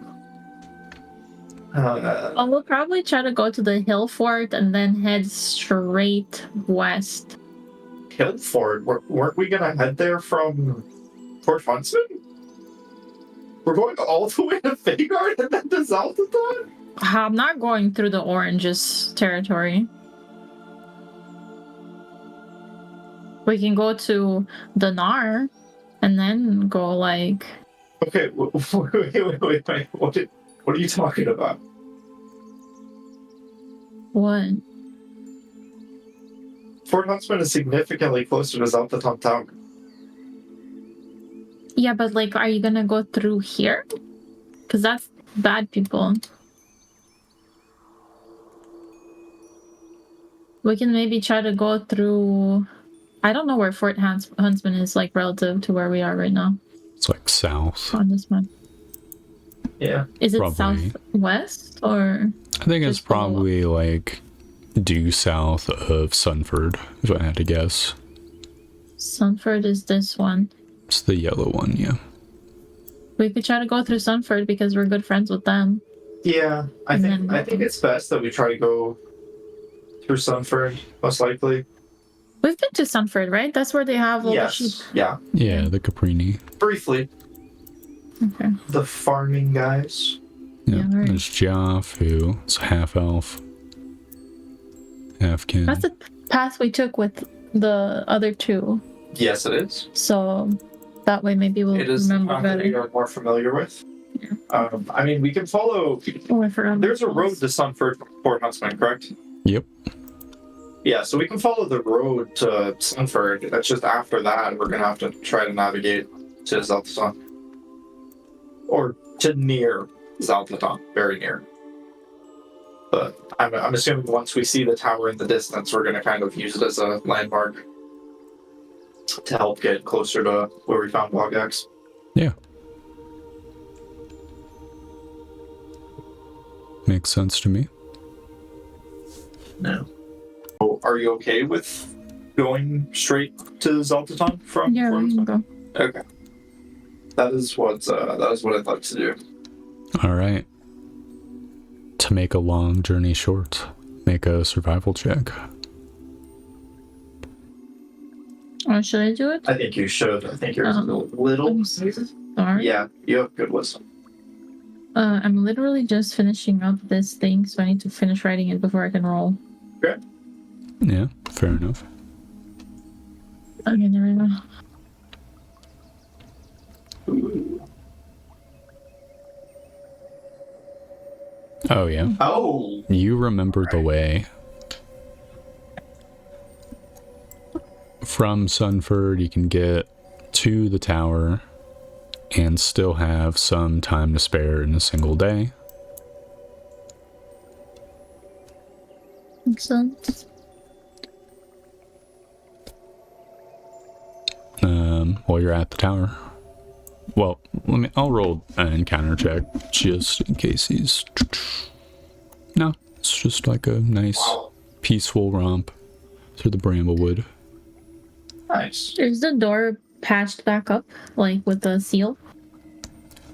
Speaker 3: we'll probably try to go to the hill fort and then head straight west.
Speaker 1: Hillfort. Weren't we gonna head there from Fort Huntsman? We're going all the way to Fagard and then to Zaltathon?
Speaker 3: I'm not going through the Oranges territory. We can go to Dinar and then go like.
Speaker 1: Okay, wait. What are you talking about?
Speaker 3: What?
Speaker 1: Fort Huntsman is significantly closer to Zaltathon Tower.
Speaker 3: Yeah, but like, are you gonna go through here? Because that's bad people. We can maybe try to go through. I don't know where Fort Huntsman is, like, relative to where we are right now
Speaker 2: It's like south.
Speaker 3: on this map.
Speaker 1: Yeah.
Speaker 3: Is it
Speaker 2: Probably.
Speaker 3: southwest or?
Speaker 2: I think it's
Speaker 3: Just below.
Speaker 2: probably like due south of Sunford, if I had to guess.
Speaker 3: Sunford is this one.
Speaker 2: It's the yellow one, yeah.
Speaker 3: We could try to go through Sunford because we're good friends with them.
Speaker 1: Yeah, I
Speaker 3: And
Speaker 1: think
Speaker 3: then-
Speaker 1: it's best that we try to go through Sunford, most likely.
Speaker 3: We've been to Sunford, right? That's where they have all the sheep.
Speaker 1: Yes. Yeah.
Speaker 2: Yeah, the Caprini.
Speaker 1: Briefly,
Speaker 3: Okay.
Speaker 1: the farming guys.
Speaker 2: Yeah,
Speaker 3: Yeah, right.
Speaker 2: there's Joff, who is half elf, half kin.
Speaker 3: That's the path we took with the other two.
Speaker 1: Yes, it is.
Speaker 3: So that way maybe we'll
Speaker 1: It is the
Speaker 3: remember
Speaker 1: path that we
Speaker 3: better.
Speaker 1: are more familiar with. I mean, we can follow.
Speaker 3: Oh, I forgot.
Speaker 1: There's a road to Sunford Fort Huntsman, correct?
Speaker 2: Yep.
Speaker 1: Yeah, so we can follow the road to Sunford. That's just after that, we're gonna have to try to navigate to Zaltaton. Or to near Zaltaton, very near. But I'm assuming once we see the tower in the distance, we're gonna kind of use it as a landmark to help get closer to where we found Bogax.
Speaker 2: Yeah. Makes sense to me.
Speaker 1: No. So are you okay with going straight to Zaltaton from?
Speaker 3: Yeah, we can go.
Speaker 1: Okay. That is what I'd like to do.
Speaker 2: All right. To make a long journey short, make a survival check.
Speaker 3: Should I do it?
Speaker 1: I think you should. I think you're a little.
Speaker 3: Sorry.
Speaker 1: Yeah, you have good wisdom.
Speaker 3: I'm literally just finishing up this thing, so I need to finish writing it before I can roll.
Speaker 1: Okay.
Speaker 2: Yeah, fair enough.
Speaker 3: Okay, there we go.
Speaker 2: Oh, yeah.
Speaker 1: Oh.
Speaker 2: You remember the way. From Sunford, you can get to the tower and still have some time to spare in a single day.
Speaker 3: Makes sense.
Speaker 2: While you're at the tower. Well, I'll roll an encounter check just in case he's... No, it's just like a nice, peaceful romp through the bramblewood.
Speaker 1: Nice.
Speaker 3: Is the door patched back up, like with the seal?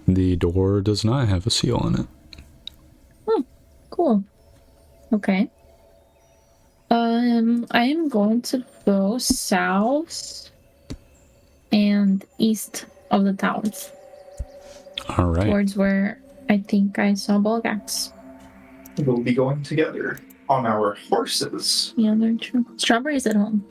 Speaker 2: The door does not have a seal on it.
Speaker 3: Oh, cool. Okay. I am going to go south and east of the towers.
Speaker 2: All right.
Speaker 3: Towards where I think I saw Bulgax.
Speaker 1: We'll be going together on our horses.
Speaker 3: Yeah, they're true. Strawberry's at home.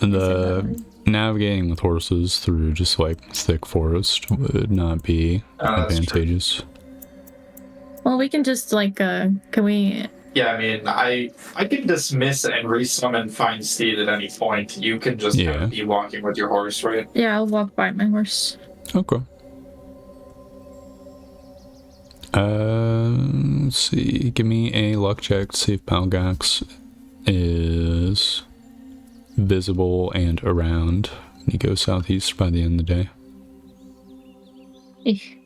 Speaker 2: The navigating with horses through just like thick forest would not be advantageous.
Speaker 3: Well, we can just like, can we...
Speaker 1: Yeah, I mean, I can dismiss and resummon Fine Steed at any point. You can just kind of be walking with your horse, right?
Speaker 3: Yeah, I'll walk by my horse.
Speaker 2: Okay. Let's see. Give me a luck check to see if Palgax is visible and around. You go southeast by the end of the day.
Speaker 3: Eesh.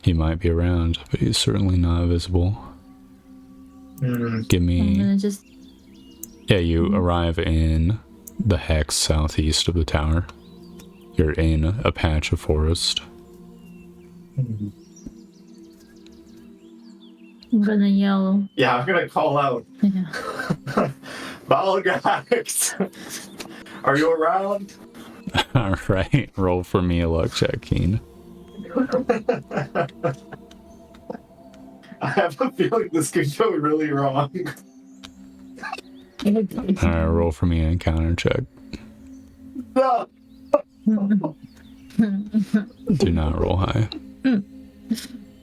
Speaker 2: He might be around, but he's certainly not visible. Give me...
Speaker 3: I'm gonna just...
Speaker 2: Yeah, you arrive in the hex southeast of the tower. You're in a patch of forest.
Speaker 3: I'm gonna yell.
Speaker 1: Yeah, I'm gonna call out.
Speaker 3: Yeah.
Speaker 1: Balgax! Are you around?
Speaker 2: Alright, roll for me a luck check, Keen.
Speaker 1: I have a feeling this could go really wrong.
Speaker 2: Alright, roll for me an encounter check.
Speaker 1: No!
Speaker 2: Do not roll high.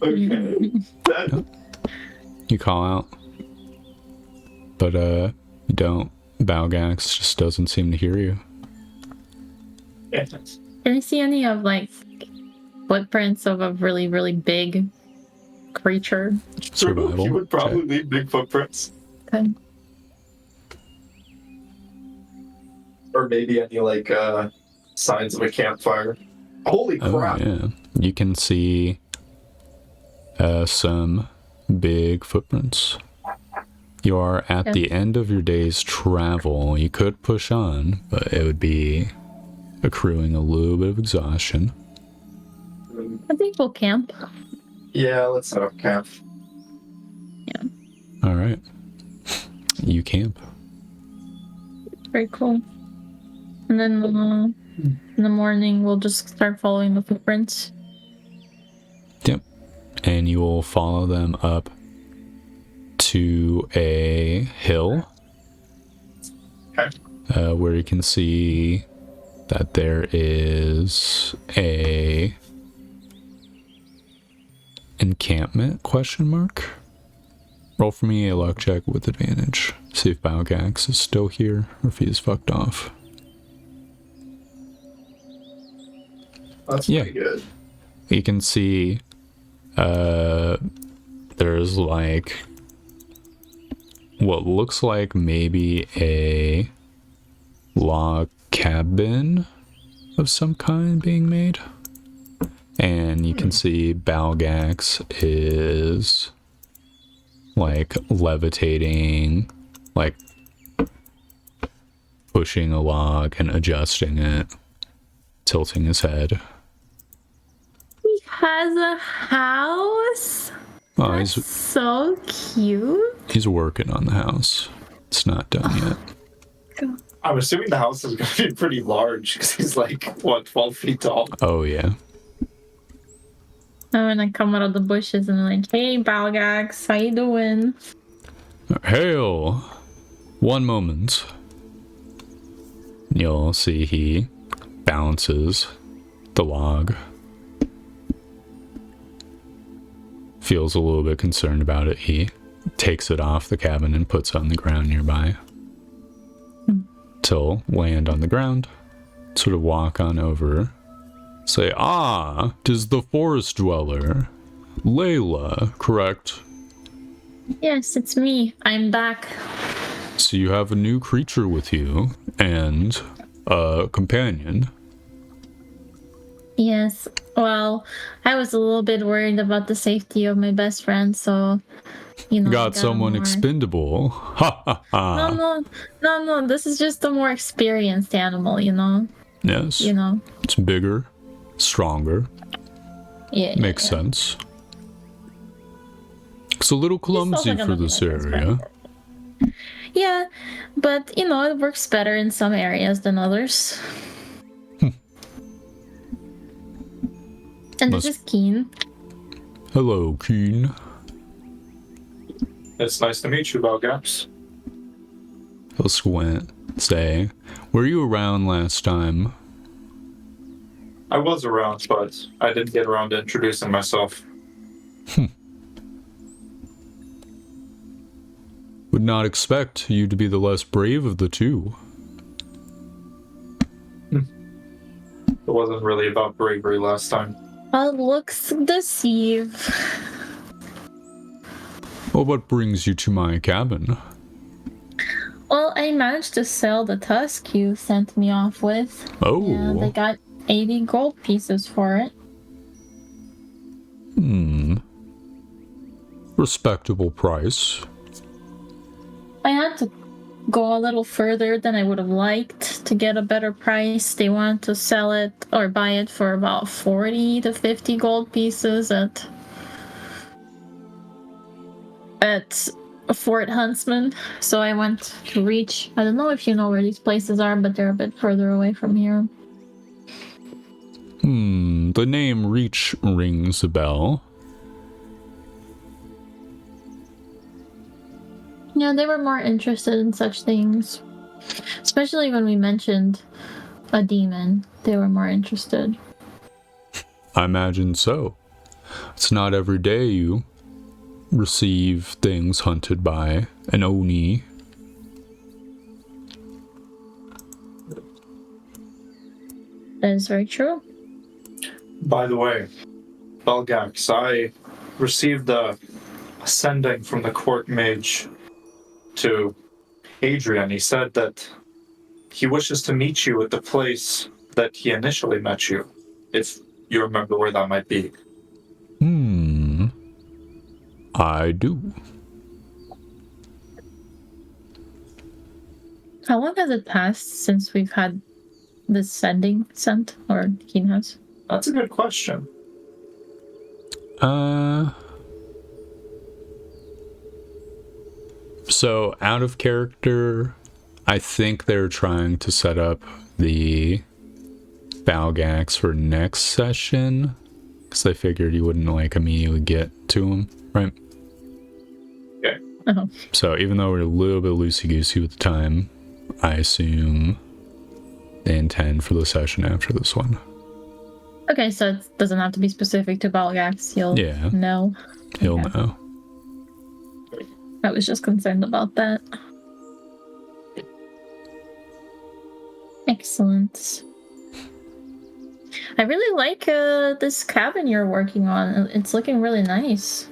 Speaker 1: Okay.
Speaker 2: You call out. But, you don't. Balgax just doesn't seem to hear you.
Speaker 3: Can I see any of, like, footprints of a really, really big creature?
Speaker 2: Survival.
Speaker 1: You would probably need big footprints.
Speaker 3: Okay.
Speaker 1: Or maybe any, like, signs of a campfire. Holy crap!
Speaker 2: Oh, yeah. You can see some big footprints. You are at the end of your day's travel. You could push on, but it would be accruing a little bit of exhaustion.
Speaker 3: I think we'll camp.
Speaker 1: Yeah, let's set up camp.
Speaker 3: Yeah.
Speaker 2: All right. You camp.
Speaker 3: Very cool. And then in the morning, we'll just start following the footprints.
Speaker 2: Yep. And you will follow them up to a hill.
Speaker 1: Okay.
Speaker 2: Where you can see that there is a encampment, question mark? Roll for me a luck check with advantage. See if Balgax is still here or if he is fucked off.
Speaker 1: That's
Speaker 2: Yeah.
Speaker 1: pretty good.
Speaker 2: You can see there's like what looks like maybe a log cabin of some kind being made. And you can see Balgax is like levitating, like pushing a log and adjusting it, tilting his head.
Speaker 3: He has a house.
Speaker 2: Oh,
Speaker 3: That's so cute.
Speaker 2: he's working on the house. It's not done yet.
Speaker 1: I'm assuming the house is going to be pretty large because he's like, what, 12 feet tall?
Speaker 2: Oh yeah.
Speaker 3: Oh, and I come out of the bushes and I'm like, hey, Balgax, how you doing?
Speaker 2: Hail! One moment. You'll see he balances the log. Feels a little bit concerned about it. He takes it off the cabin and puts it on the ground nearby. Till land on the ground. Sort of walk on over. Say, ah, 'tis the forest dweller. Layla, correct?
Speaker 3: Yes, it's me. I'm back.
Speaker 2: So you have a new creature with you, and a companion.
Speaker 3: Yes. Well, I was a little bit worried about the safety of my best friend, so I
Speaker 2: Got someone
Speaker 3: more...
Speaker 2: expendable. Ha ha ha.
Speaker 3: No. This is just a more experienced animal,
Speaker 2: Yes. It's bigger, stronger.
Speaker 3: Yeah.
Speaker 2: Makes sense. It's a little clumsy for this area.
Speaker 3: Yeah, but it works better in some areas than others. And this is Keen.
Speaker 2: Hello, Keen.
Speaker 1: It's nice to meet you, Balgax.
Speaker 2: He'll squint. Say, were you around last time?
Speaker 1: I was around, but I didn't get around to introducing myself.
Speaker 2: Would not expect you to be the less brave of the two.
Speaker 1: It wasn't really about bravery last time.
Speaker 3: Looks deceive.
Speaker 2: Well, what brings you to my cabin?
Speaker 3: Well, I managed to sell the tusk you sent me off with.
Speaker 2: Oh.
Speaker 3: And I got 80 gold pieces for it.
Speaker 2: Respectable price.
Speaker 3: I had to go a little further than I would have liked to get a better price. They want to sell it or buy it for about 40 to 50 gold pieces at Fort Huntsman. So I went to Reach. I don't know if you know where these places are, but they're a bit further away from here.
Speaker 2: The name Reach rings a bell.
Speaker 3: Yeah, they were more interested in such things. Especially when we mentioned a demon. They were more interested.
Speaker 2: I imagine so. It's not every day you receive things hunted by an Oni.
Speaker 3: That is very true.
Speaker 1: By the way, Balgax, I received a sending from the court mage to Adrian. He said that he wishes to meet you at the place that he initially met you, if you remember where that might be.
Speaker 2: I do.
Speaker 3: How long has it passed since we've had this sending sent, or Keen has?
Speaker 1: That's a good question.
Speaker 2: So out of character, I think they're trying to set up the Balgax for next session, because they figured you wouldn't immediately get to him, right?
Speaker 1: Okay.
Speaker 3: Uh-huh.
Speaker 2: So even though we're a little bit loosey-goosey with the time, I assume they intend for the session after this one.
Speaker 3: Okay, so it doesn't have to be specific to Balgax. You'll
Speaker 2: Yeah.
Speaker 3: know.
Speaker 2: He'll
Speaker 3: Okay.
Speaker 2: know.
Speaker 3: I was just concerned about that. Excellent. I really like this cabin you're working on. It's looking really nice.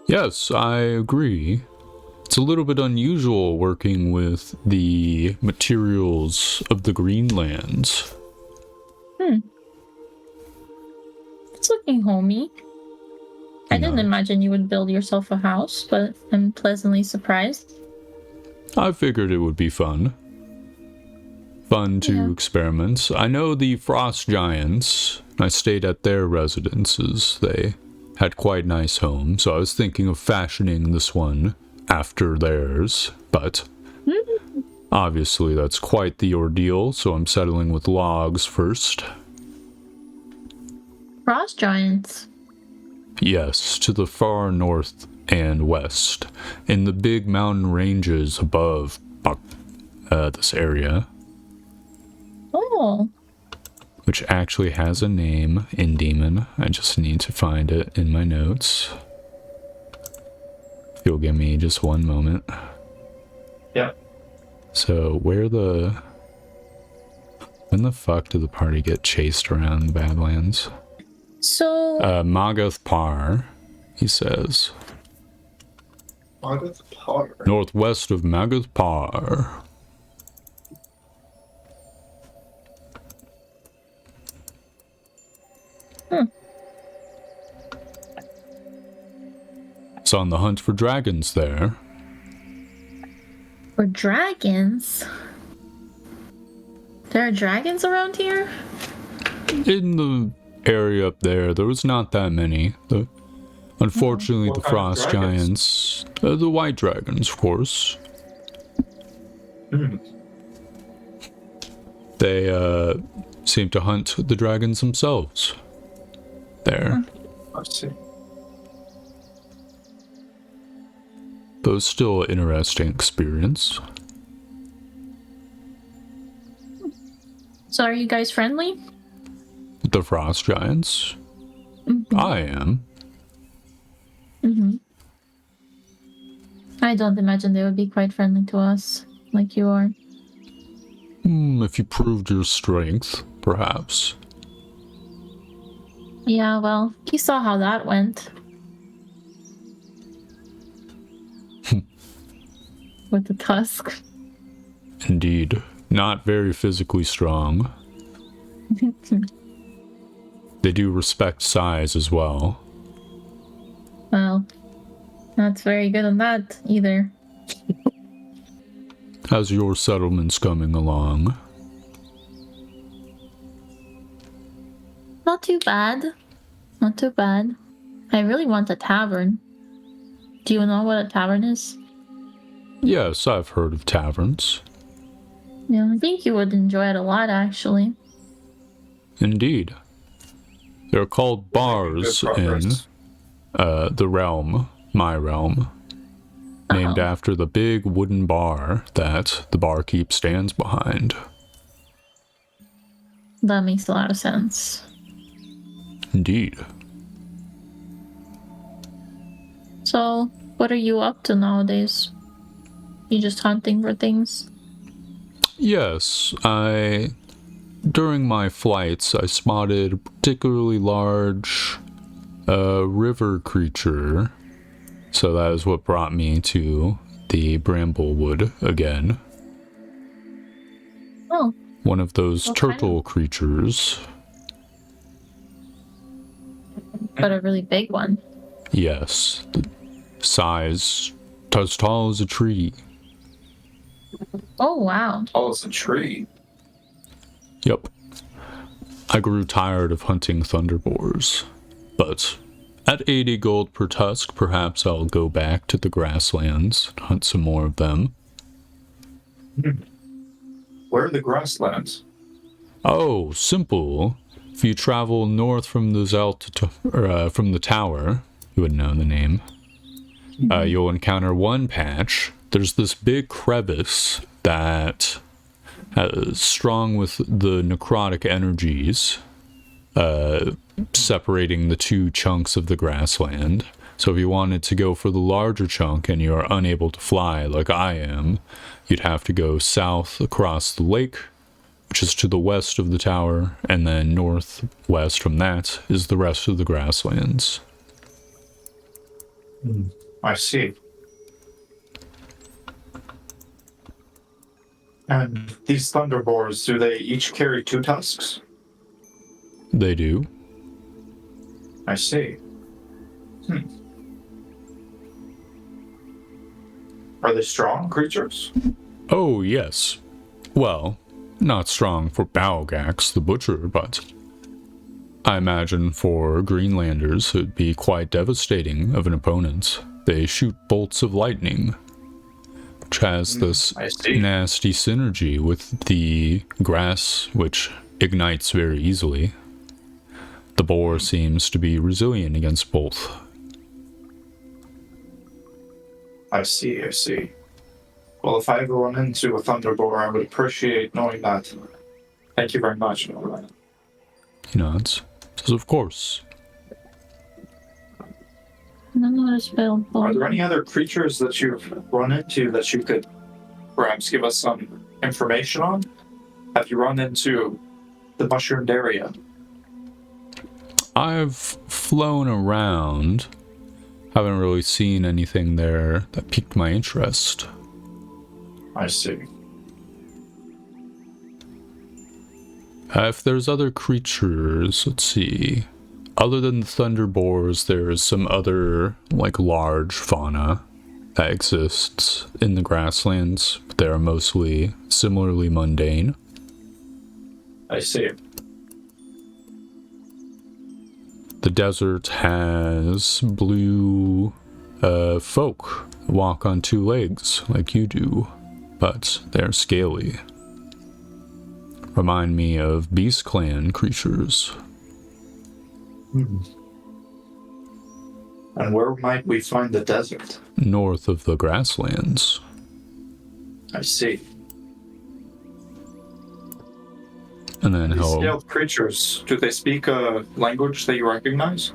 Speaker 2: Yes, I agree. It's a little bit unusual working with the materials of the Greenlands.
Speaker 3: It's looking homey. I didn't imagine you would build yourself a house, but I'm pleasantly surprised.
Speaker 2: I figured it would be fun. Fun to experiment. I know the Frost Giants. I stayed at their residences. They had quite nice homes, so I was thinking of fashioning this one after theirs, but obviously that's quite the ordeal, so I'm settling with logs first.
Speaker 3: Frost giants.
Speaker 2: Yes, to the far north and west, in the big mountain ranges above this area.
Speaker 3: Oh.
Speaker 2: Which actually has a name in Demon. I just need to find it in my notes. If you'll give me just one moment.
Speaker 1: Yep.
Speaker 2: So, when the fuck did the party get chased around the Badlands?
Speaker 3: So...
Speaker 2: Magath Par, he says.
Speaker 1: Magath Par.
Speaker 2: Northwest of Magath Par. It's on the hunt for dragons there.
Speaker 3: For dragons? There are dragons around here?
Speaker 2: In the area up there was not that many. Unfortunately, the Frost Giants, the white dragons, of course. They seem to hunt the dragons themselves. There.
Speaker 1: I see.
Speaker 2: But it was still an interesting experience.
Speaker 3: So are you guys friendly?
Speaker 2: The Frost Giants? I am.
Speaker 3: I don't imagine they would be quite friendly to us, like you are.
Speaker 2: If you proved your strength, perhaps.
Speaker 3: Yeah, well, you saw how that went. With the tusk.
Speaker 2: Indeed. Not very physically strong. They do respect size as well.
Speaker 3: Well, not very good on that either.
Speaker 2: How's your settlements coming along?
Speaker 3: Not too bad. Not too bad. I really want a tavern. Do you know what a tavern is?
Speaker 2: Yes, I've heard of taverns.
Speaker 3: Yeah, I think you would enjoy it a lot, actually.
Speaker 2: Indeed. They're called bars in the realm, my realm. Named after the big wooden bar that the barkeep stands behind.
Speaker 3: That makes a lot of sense.
Speaker 2: Indeed.
Speaker 3: So, what are you up to nowadays? You just hunting for things?
Speaker 2: Yes, during my flights, I spotted a particularly large river creature. So that is what brought me to the Bramblewood again.
Speaker 3: Oh.
Speaker 2: One of those turtle creatures.
Speaker 3: But a really big one.
Speaker 2: Yes. The size as tall as a tree.
Speaker 3: Oh, wow.
Speaker 1: Oh, it's a tree.
Speaker 2: Yep. I grew tired of hunting thunderboars, but at 80 gold per tusk, perhaps I'll go back to the grasslands and hunt some more of them.
Speaker 1: Where are the grasslands?
Speaker 2: Oh, simple. If you travel north from the from the tower, you would know the name. You'll encounter one patch. There's this big crevice that is strong with the necrotic energies separating the two chunks of the grassland. So if you wanted to go for the larger chunk and you're unable to fly like I am, you'd have to go south across the lake, which is to the west of the tower, and then northwest from that is the rest of the grasslands.
Speaker 1: I see. And these thunderboars, do they each carry 2 tusks?
Speaker 2: They do.
Speaker 1: I see. Are they strong creatures?
Speaker 2: Oh, yes. Well, not strong for Balgax the Butcher, but I imagine for Greenlanders it would be quite devastating of an opponent. They shoot bolts of lightning, which has this nasty synergy with the grass, which ignites very easily. The boar seems to be resilient against both.
Speaker 1: I see. Well, if I ever run into a thunderboar, I would appreciate knowing that. Thank you very much.
Speaker 2: He nods. Says, of course.
Speaker 1: Are there any other creatures that you've run into that you could perhaps give us some information on? Have you run into the mushroomed area?
Speaker 2: I've flown around. Haven't really seen anything there that piqued my interest.
Speaker 1: I see.
Speaker 2: If there's other creatures, let's see. Other than the thunderboars, there's some other, like, large fauna that exists in the grasslands, but they are mostly similarly mundane.
Speaker 1: I see.
Speaker 2: The desert has blue folk walk on 2 legs like you do, but they're scaly. Remind me of Beast Clan creatures.
Speaker 1: And where might we find the desert?
Speaker 2: North of the grasslands.
Speaker 1: I see.
Speaker 2: And then
Speaker 1: These scaled creatures, do they speak a language that you recognize?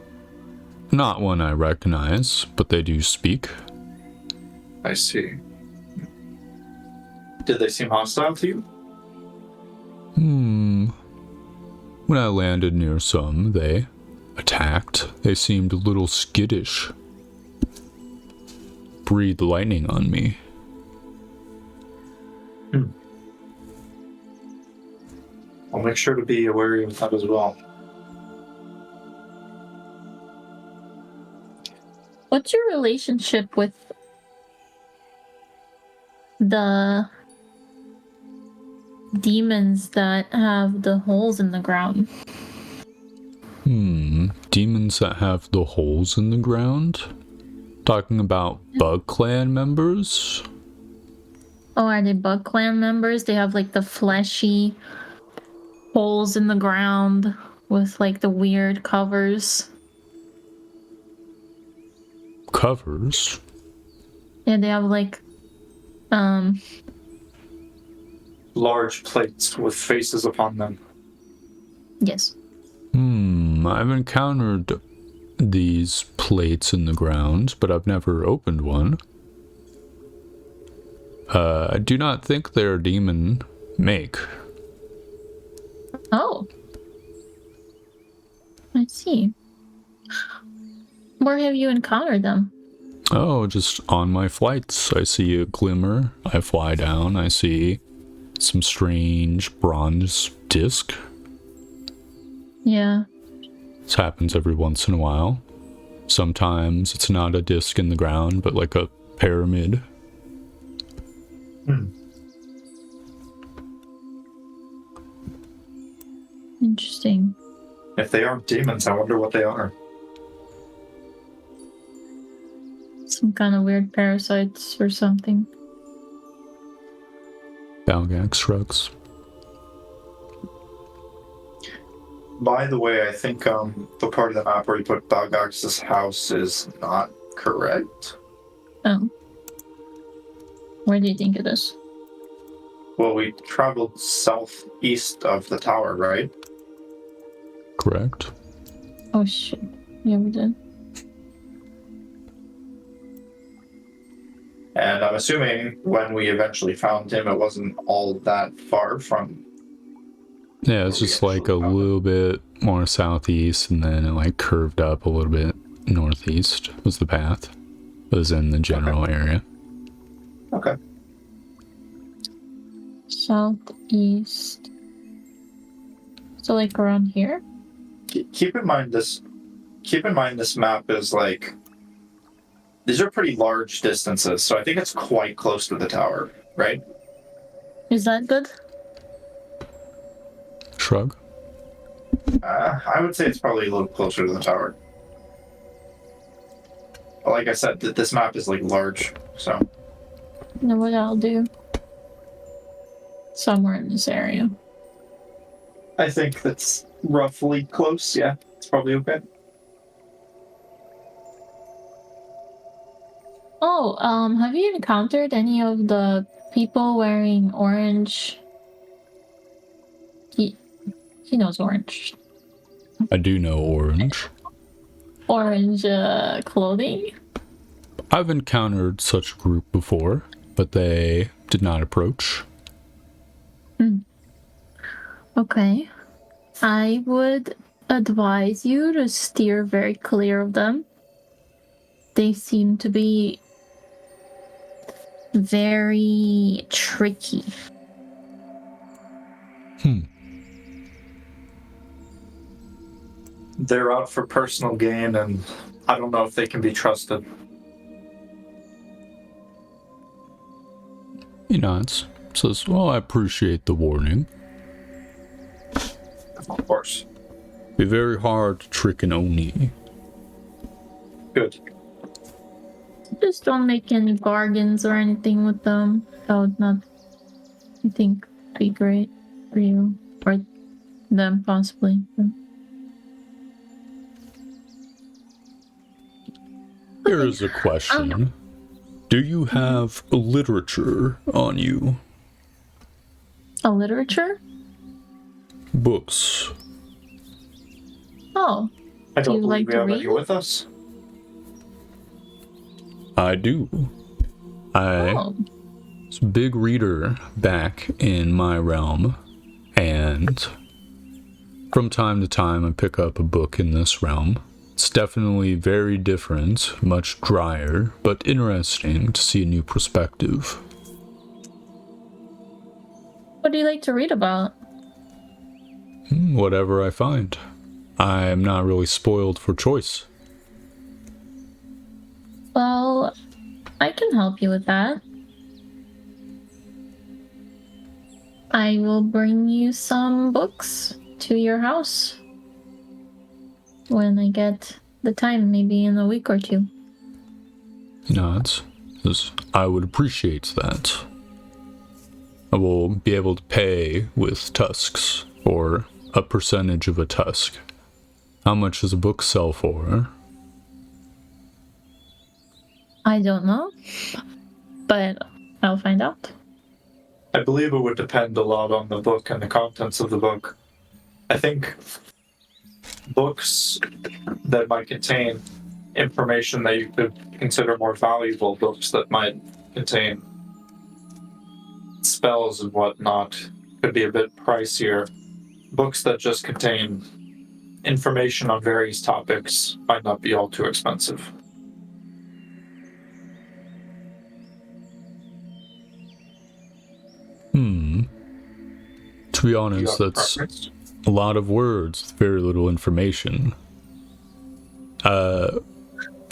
Speaker 2: Not one I recognize, but they do speak.
Speaker 1: I see. Did they seem hostile to you?
Speaker 2: When I landed near some, they attacked. They seemed a little skittish. Breathed lightning on me.
Speaker 1: I'll make sure to be wary of that as well.
Speaker 3: What's your relationship with the demons that have the holes in the ground?
Speaker 2: Demons that have the holes in the ground? Talking about Bug Clan members?
Speaker 3: Oh, are they Bug Clan members? They have like the fleshy holes in the ground with like the weird covers.
Speaker 2: Covers?
Speaker 3: Yeah, they have like
Speaker 1: Large plates with faces upon them.
Speaker 3: yes.
Speaker 2: I've encountered these plates in the ground, but I've never opened one. I do not think they're demon make.
Speaker 3: Oh. I see. Where have you encountered them?
Speaker 2: Oh, just on my flights. I see a glimmer. I fly down. I see some strange bronze disc.
Speaker 3: Yeah.
Speaker 2: This happens every once in a while. Sometimes it's not a disc in the ground, but like a pyramid.
Speaker 3: Interesting.
Speaker 1: If they aren't demons, I wonder what they are.
Speaker 3: Some kind of weird parasites or something.
Speaker 2: Balgax shrugs.
Speaker 1: By the way, I think the part of the map where you put Balgax's house is not correct.
Speaker 3: Oh. Where do you think it is?
Speaker 1: Well, we traveled southeast of the tower, right?
Speaker 2: correct?
Speaker 3: Oh shit. Yeah, we did.
Speaker 1: And I'm assuming when we eventually found him, it wasn't all that far from.
Speaker 2: Yeah, it's
Speaker 1: where we
Speaker 2: just like a
Speaker 1: actually found him.
Speaker 2: little bit more southeast, and then it like curved up a little bit northeast was the path. It was in the general area.
Speaker 1: Okay.
Speaker 3: Southeast. So like around here?
Speaker 1: Keep in mind this. Keep in mind this map is like. These are pretty large distances, so I think it's quite close to the tower, right?
Speaker 3: Is that good?
Speaker 2: Shrug.
Speaker 1: I would say it's probably a little closer to the tower. But like I said, this map is like large, so.
Speaker 3: You know what I'll do? Somewhere in this area.
Speaker 1: I think that's roughly close, yeah. It's probably okay.
Speaker 3: Oh, have you encountered any of the people wearing orange? He knows orange.
Speaker 2: I do know orange.
Speaker 3: Orange clothing?
Speaker 2: I've encountered such a group before, but they did not approach.
Speaker 3: Okay. I would advise you to steer very clear of them. They seem to be very tricky.
Speaker 1: They're out for personal gain, and I don't know if they can be trusted.
Speaker 2: He nods. Says, well, I appreciate the warning.
Speaker 1: Of course.
Speaker 2: Be very hard to trick an Oni.
Speaker 1: Good.
Speaker 3: Just don't make any bargains or anything with them. That would not, I think, be great for you. Or them, possibly.
Speaker 2: Here is a question. Do you have literature on you?
Speaker 3: A literature?
Speaker 2: Books.
Speaker 3: Oh.
Speaker 1: I
Speaker 3: Do
Speaker 1: don't
Speaker 3: you
Speaker 1: believe
Speaker 3: like
Speaker 1: we
Speaker 3: to
Speaker 1: have
Speaker 3: read?
Speaker 1: any with us.
Speaker 2: I do. I
Speaker 3: Oh.
Speaker 2: was a big reader back in my realm, and from time to time I pick up a book in this realm. It's definitely very different, much drier, but interesting to see a new perspective.
Speaker 3: What do you like to read about?
Speaker 2: Whatever I find. I am not really spoiled for choice.
Speaker 3: Well, I can help you with that. I will bring you some books to your house when I get the time, maybe in a week or two.
Speaker 2: He nods. Says, I would appreciate that. I will be able to pay with tusks, or a percentage of a tusk. How much does a book sell for?
Speaker 3: I don't know, but I'll find out.
Speaker 1: I believe it would depend a lot on the book and the contents of the book. I think books that might contain information that you could consider more valuable, books that might contain spells and whatnot, could be a bit pricier. Books that just contain information on various topics might not be all too expensive.
Speaker 2: To be
Speaker 1: Do you
Speaker 2: honest,
Speaker 1: have a
Speaker 2: that's
Speaker 1: preference?
Speaker 2: a lot of words, very little information.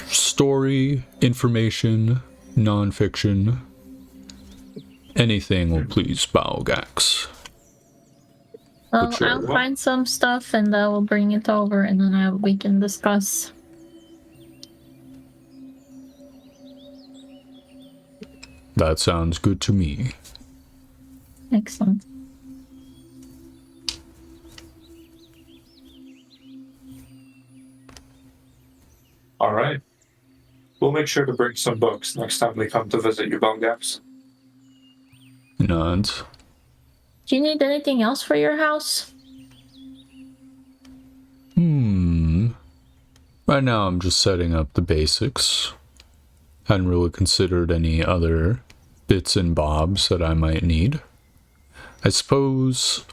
Speaker 2: Story, information, non-fiction, anything will please Balgax.
Speaker 3: Well,
Speaker 2: Sure.
Speaker 3: I'll find some stuff and I will bring it over, and then we can discuss.
Speaker 2: That sounds good to me.
Speaker 3: Excellent.
Speaker 1: All right. We'll make sure to bring some books next time we come to visit you, Belgaps.
Speaker 2: Nods.
Speaker 3: Do you need anything else for your house?
Speaker 2: Right now I'm just setting up the basics. Hadn't really considered any other bits and bobs that I might need. I suppose,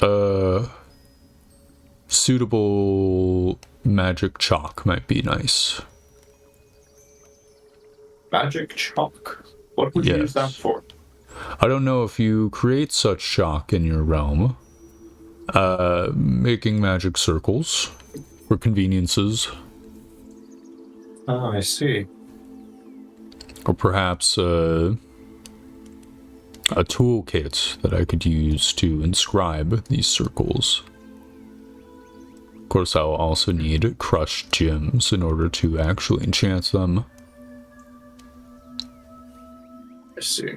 Speaker 2: suitable magic chalk might be nice.
Speaker 1: Magic chalk? What would you use that for?
Speaker 2: I don't know if you create such chalk in your realm. Making magic circles for conveniences.
Speaker 1: Oh, I see.
Speaker 2: Or perhaps a toolkit that I could use to inscribe these circles. Of course, I'll also need crushed gems in order to actually enchant them.
Speaker 1: I see.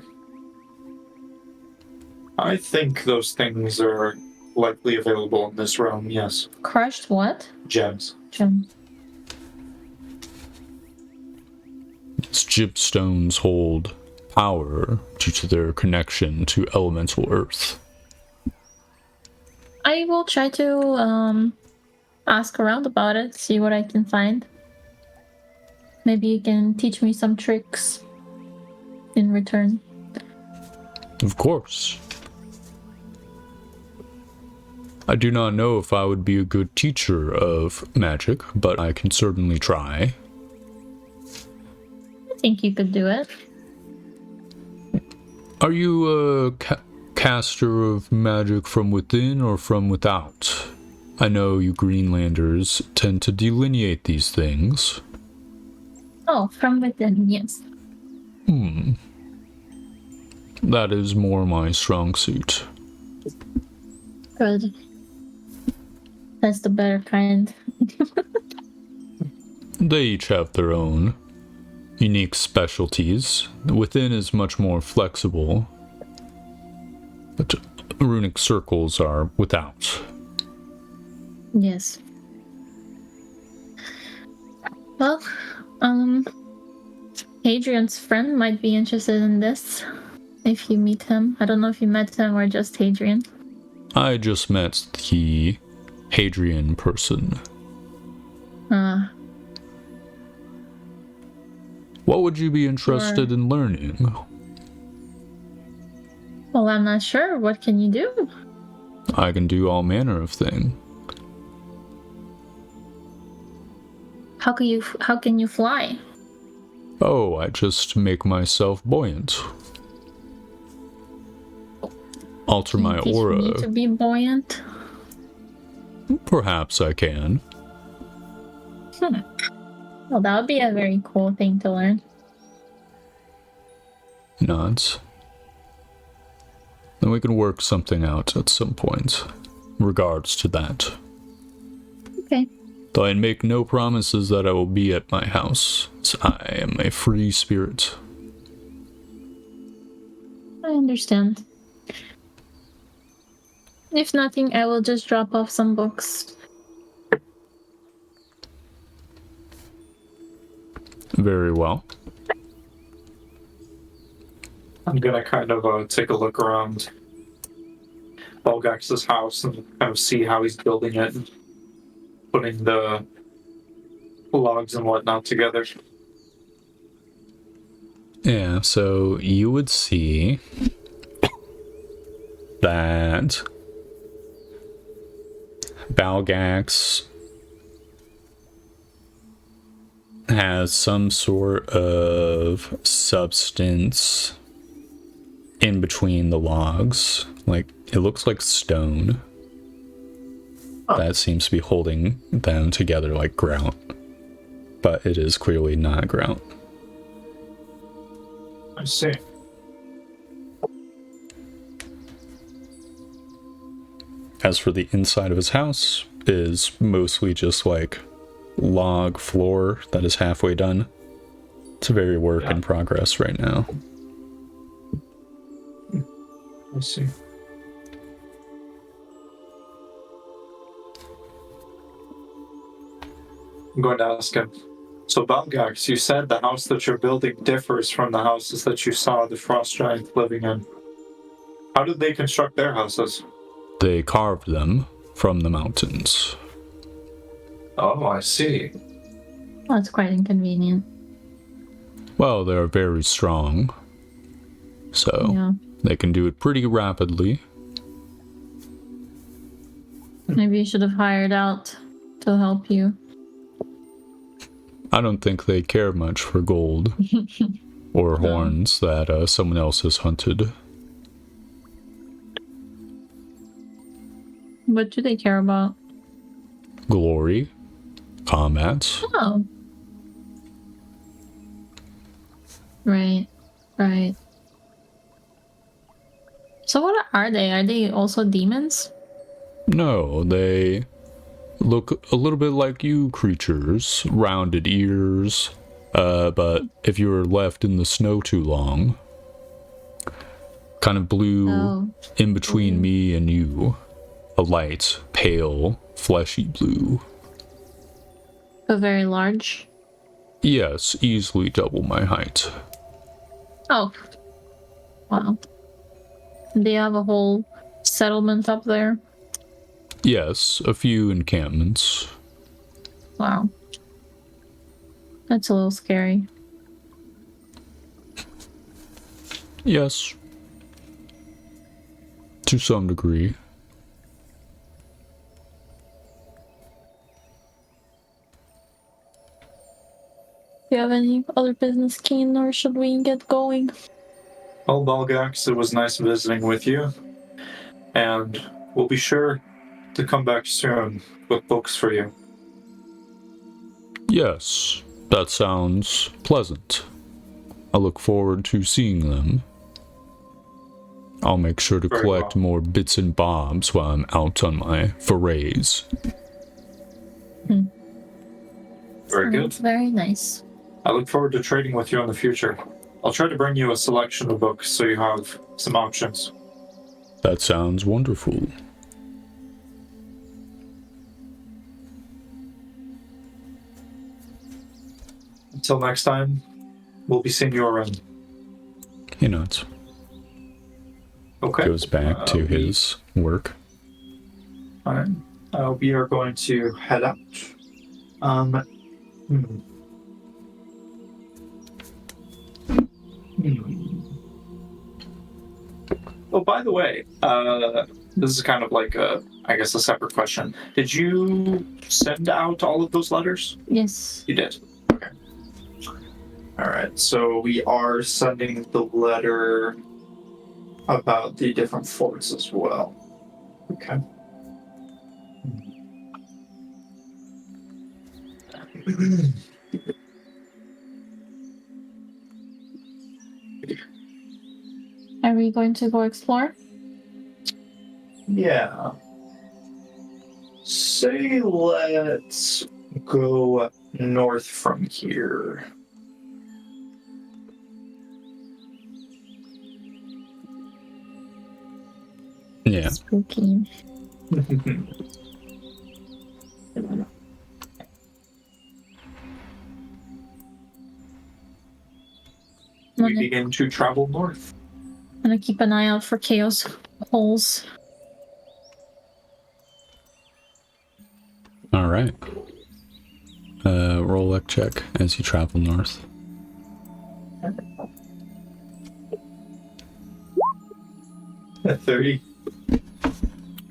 Speaker 1: I think those things are likely available in this realm, yes.
Speaker 3: Crushed what?
Speaker 1: Gems.
Speaker 3: Gem.
Speaker 2: These gemstones hold power due to their connection to elemental earth.
Speaker 3: I will try to ask around about it, see what I can find. Maybe you can teach me some tricks in return.
Speaker 2: Of course. I do not know if I would be a good teacher of magic, but I can certainly try.
Speaker 3: I think you could do it.
Speaker 2: Are you a caster of magic from within or from without? I know you Greenlanders tend to delineate these things.
Speaker 3: Oh, from within, yes.
Speaker 2: That is more my strong suit.
Speaker 3: Good. That's the better kind.
Speaker 2: They each have their own unique specialties. Within is much more flexible, but runic circles are without.
Speaker 3: Yes. Well, Hadrian's friend might be interested in this if you meet him. I don't know if you met him or just Hadrian.
Speaker 2: I just met the Hadrian person. What would you be interested in learning?
Speaker 3: Well, I'm not sure. What can you do?
Speaker 2: I can do all manner of things.
Speaker 3: How can you fly?
Speaker 2: Oh, I just make myself buoyant. Alter
Speaker 3: Can
Speaker 2: my
Speaker 3: you teach
Speaker 2: aura.
Speaker 3: me to be buoyant?
Speaker 2: Perhaps I can.
Speaker 3: Well, that would be a very cool thing to learn.
Speaker 2: Nods. Then we can work something out at some point. In regards to that.
Speaker 3: Okay.
Speaker 2: Though I make no promises that I will be at my house, as I am a free spirit.
Speaker 3: I understand. If nothing, I will just drop off some books.
Speaker 2: Very well.
Speaker 1: I'm gonna kind of take a look around Balgax's house and kind of see how he's building it and putting the logs and whatnot together.
Speaker 2: Yeah, so you would see that Balgax has some sort of substance in between the logs. Like, it looks like stone. That seems to be holding them together like grout. But it is clearly not grout.
Speaker 1: I see.
Speaker 2: As for the inside of his house, is mostly just like log floor that is halfway done. It's a very work in progress right now.
Speaker 1: I see. I'm going to ask him. So, Balgax, you said the house that you're building differs from the houses that you saw the frost giant living in. How did they construct their houses?
Speaker 2: They carved them from the mountains.
Speaker 1: Oh, I see.
Speaker 3: That's quite inconvenient.
Speaker 2: Well, they're very strong, so
Speaker 3: Yeah.
Speaker 2: they can do it pretty rapidly.
Speaker 3: Maybe you should have hired out to help you.
Speaker 2: I don't think they care much for gold or horns that someone else has hunted.
Speaker 3: What do they care about?
Speaker 2: Glory, combat.
Speaker 3: Oh. Right. Right. So what are they? Are they also demons?
Speaker 2: No, they look a little bit like you creatures, rounded ears, but if you were left in the snow too long, kind of blue in between me and you, a light, pale, fleshy blue.
Speaker 3: But very large.
Speaker 2: Yes, easily double my height.
Speaker 3: Oh. Wow. They have a whole settlement up there.
Speaker 2: Yes, a few encampments.
Speaker 3: Wow. That's a little scary.
Speaker 2: Yes. To some degree.
Speaker 3: Do you have any other business, Keen, or should we get going?
Speaker 1: Well, Balgax, it was nice visiting with you. And we'll be sure to come back soon with books for you.
Speaker 2: Yes, that sounds pleasant. I look forward to seeing them. I'll make sure to
Speaker 1: Very
Speaker 2: collect
Speaker 1: well.
Speaker 2: more bits and bobs while I'm out on my forays.
Speaker 1: Very good.
Speaker 3: That's very nice.
Speaker 1: I look forward to trading with you in the future. I'll try to bring you a selection of books so you have some options.
Speaker 2: That sounds wonderful.
Speaker 1: Until next time, we'll be seeing you around.
Speaker 2: He nods.
Speaker 1: Okay.
Speaker 2: Goes back to his work.
Speaker 1: Alright. We are going to head out. Oh, by the way, this is kind of like a separate question. Did you send out all of those letters?
Speaker 3: Yes.
Speaker 1: You did. Okay. All right. So we are sending the letter about the different forts as well. Okay.
Speaker 3: Are we going to go explore?
Speaker 1: Yeah. Say let's go north from here.
Speaker 2: Yeah.
Speaker 3: Spooky.
Speaker 1: We begin to travel north.
Speaker 3: I'm gonna keep an eye out for chaos holes.
Speaker 2: All right. Roll luck check as you travel north.
Speaker 1: At 30.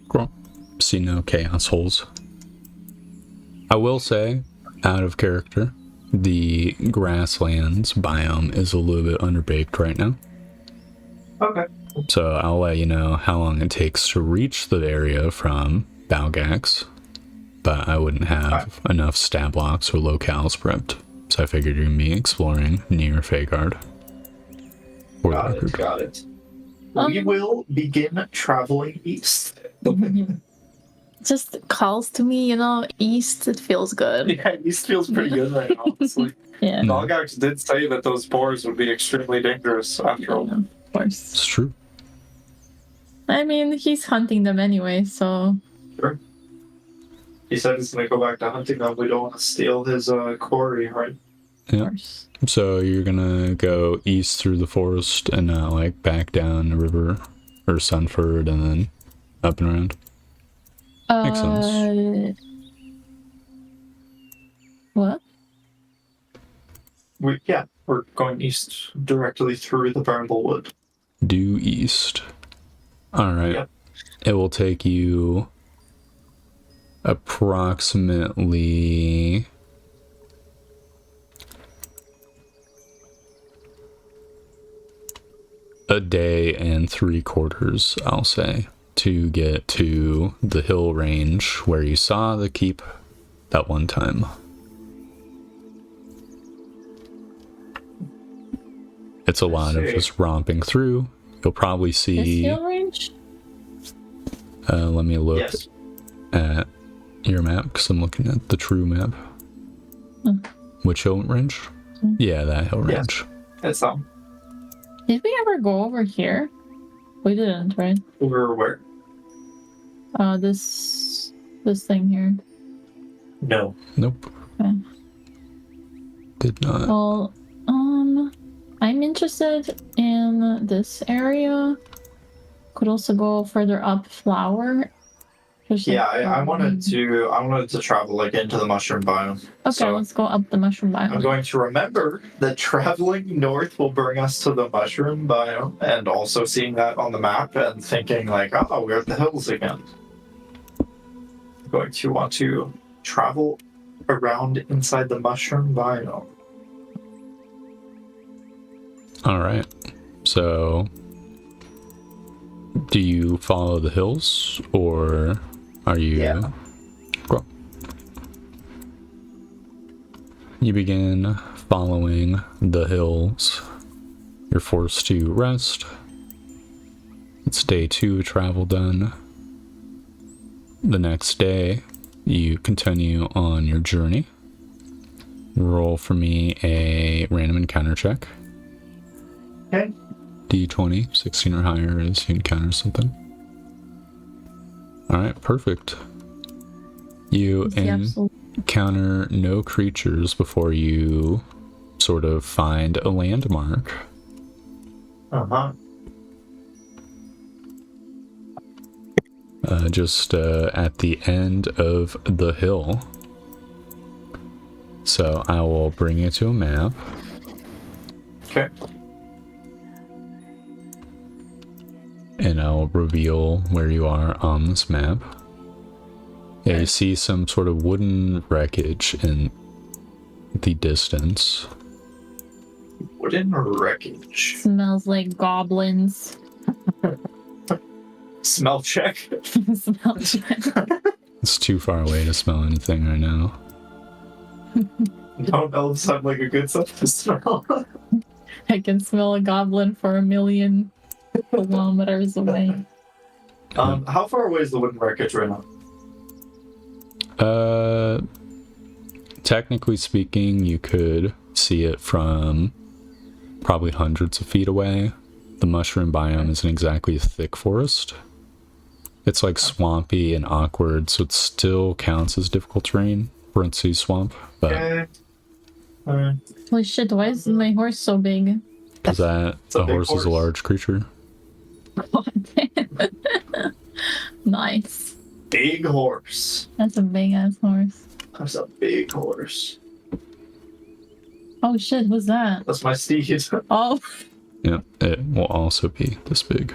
Speaker 2: Cool. See no chaos holes. I will say, out of character, the grasslands biome is a little bit underbaked right now.
Speaker 1: Okay.
Speaker 2: So I'll let you know how long it takes to reach the area from Balgax, but I wouldn't have enough stat blocks or locales prepped, so I figured you'd be exploring near Fagard.
Speaker 1: Got it. We will begin traveling east.
Speaker 3: Just calls to me, east, it feels good.
Speaker 1: Yeah, east feels pretty good right now, honestly.
Speaker 3: Yeah.
Speaker 1: Balgax did say that those boars would be extremely dangerous after all.
Speaker 3: Of course.
Speaker 2: It's true.
Speaker 3: I mean, he's hunting them anyway, so...
Speaker 1: Sure. He said he's going to go back to hunting them. We don't want to steal his quarry, right?
Speaker 2: Yeah.
Speaker 3: Of course.
Speaker 2: So you're gonna go east through the forest and not back down the river or Sunford and then up and around. Makes sense.
Speaker 3: What?
Speaker 1: We're going east directly through the Bramblewood.
Speaker 2: Due east. All right.
Speaker 1: Yep.
Speaker 2: It will take you approximately a day and 3/4, I'll say, to get to the hill range where you saw the keep that one time. It's a lot of just romping through. You'll probably
Speaker 3: This
Speaker 2: see.
Speaker 3: hill range?
Speaker 2: Let me look
Speaker 1: Yes.
Speaker 2: at your map because I'm looking at the true map. Which hill range? Yeah, that hill
Speaker 1: Yes.
Speaker 2: range.
Speaker 1: It's
Speaker 3: Did we ever go over here? We didn't, right?
Speaker 1: over where?
Speaker 3: This thing here.
Speaker 1: No.
Speaker 2: Nope.
Speaker 3: Okay.
Speaker 2: Did not.
Speaker 3: Well, I'm interested in this area. Could also go further up Flower.
Speaker 1: Yeah, I wanted to travel like into the mushroom biome.
Speaker 3: Okay,
Speaker 1: So
Speaker 3: let's go up the mushroom
Speaker 1: I'm
Speaker 3: biome.
Speaker 1: going to remember that traveling north will bring us to the mushroom biome, and also seeing that on the map and thinking like, oh, we're at the hills again. I'm going to want to travel around inside the mushroom biome.
Speaker 2: All right. So, do you follow the hills or are you?
Speaker 1: Yeah.
Speaker 2: Cool. You begin following the hills. You're forced to rest. It's day 2 travel done. The next day, you continue on your journey. Roll for me a random encounter check.
Speaker 1: Okay.
Speaker 2: D20, 16 or higher is you encounter something. Alright, perfect. You encounter no creatures before you sort of find a landmark.
Speaker 1: Uh-huh.
Speaker 2: Just at the end of the hill. So I will bring you to a map.
Speaker 1: Okay.
Speaker 2: And I'll reveal where you are on this map. Yeah, you see some sort of wooden wreckage in the distance.
Speaker 1: Wooden wreckage.
Speaker 3: Smells like goblins.
Speaker 1: Smell check.
Speaker 3: Smells like...
Speaker 2: It's too far away to smell anything right now.
Speaker 1: Don't elves have like a good sense of smell?
Speaker 3: I can smell a goblin for 1,000,000 kilometers away.
Speaker 1: How far away is the wooden wreckage right now?
Speaker 2: Technically speaking, you could see it from probably hundreds of feet away. The mushroom biome isn't exactly a thick forest. It's like swampy and awkward, so it still counts as difficult terrain, parentheses swamp, but
Speaker 1: Okay.
Speaker 3: Holy shit, why is my horse so big?
Speaker 2: because that
Speaker 1: a
Speaker 2: a
Speaker 1: big
Speaker 2: horse is a
Speaker 1: horse.
Speaker 2: large creature.
Speaker 3: Nice.
Speaker 1: Big horse.
Speaker 3: That's a big ass horse.
Speaker 1: That's a big horse.
Speaker 3: Oh shit, what's that?
Speaker 1: That's my steed.
Speaker 3: Oh,
Speaker 2: Yeah, it will also be this big.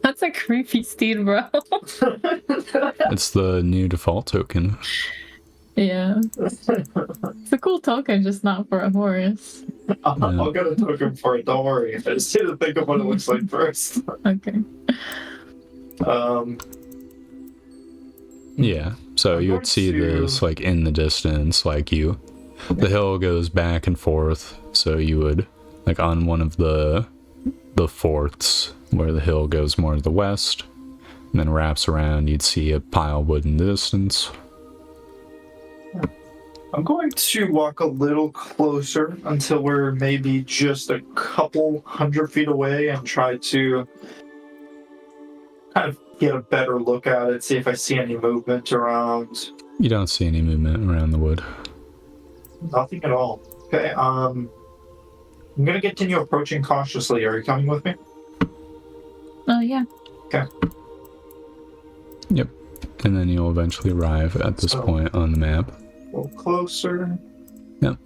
Speaker 3: that's a creepy steed, bro.
Speaker 2: It's the new default token.
Speaker 3: Yeah. It's a cool token, just not for a horse.
Speaker 1: I'll get a token for it, don't worry. I just need to think of what it looks like first.
Speaker 3: Okay.
Speaker 2: Yeah, so
Speaker 1: I'm
Speaker 2: you
Speaker 1: going
Speaker 2: would see
Speaker 1: to-
Speaker 2: this like in the distance, like the hill goes back and forth, so you would like on one of the fourths where the hill goes more to the west and then wraps around, you'd see a pile of wood in the distance.
Speaker 1: I'm going to walk a little closer until we're maybe just a couple 100 feet away and try to kind of get a better look at it, see if I see any movement around.
Speaker 2: You don't see any movement around the wood.
Speaker 1: Nothing at all. Okay, I'm going to continue approaching cautiously. Are you coming with me?
Speaker 3: Oh yeah.
Speaker 2: Yep. and then you'll eventually arrive at this point on the map.
Speaker 1: A little closer.
Speaker 2: Yep.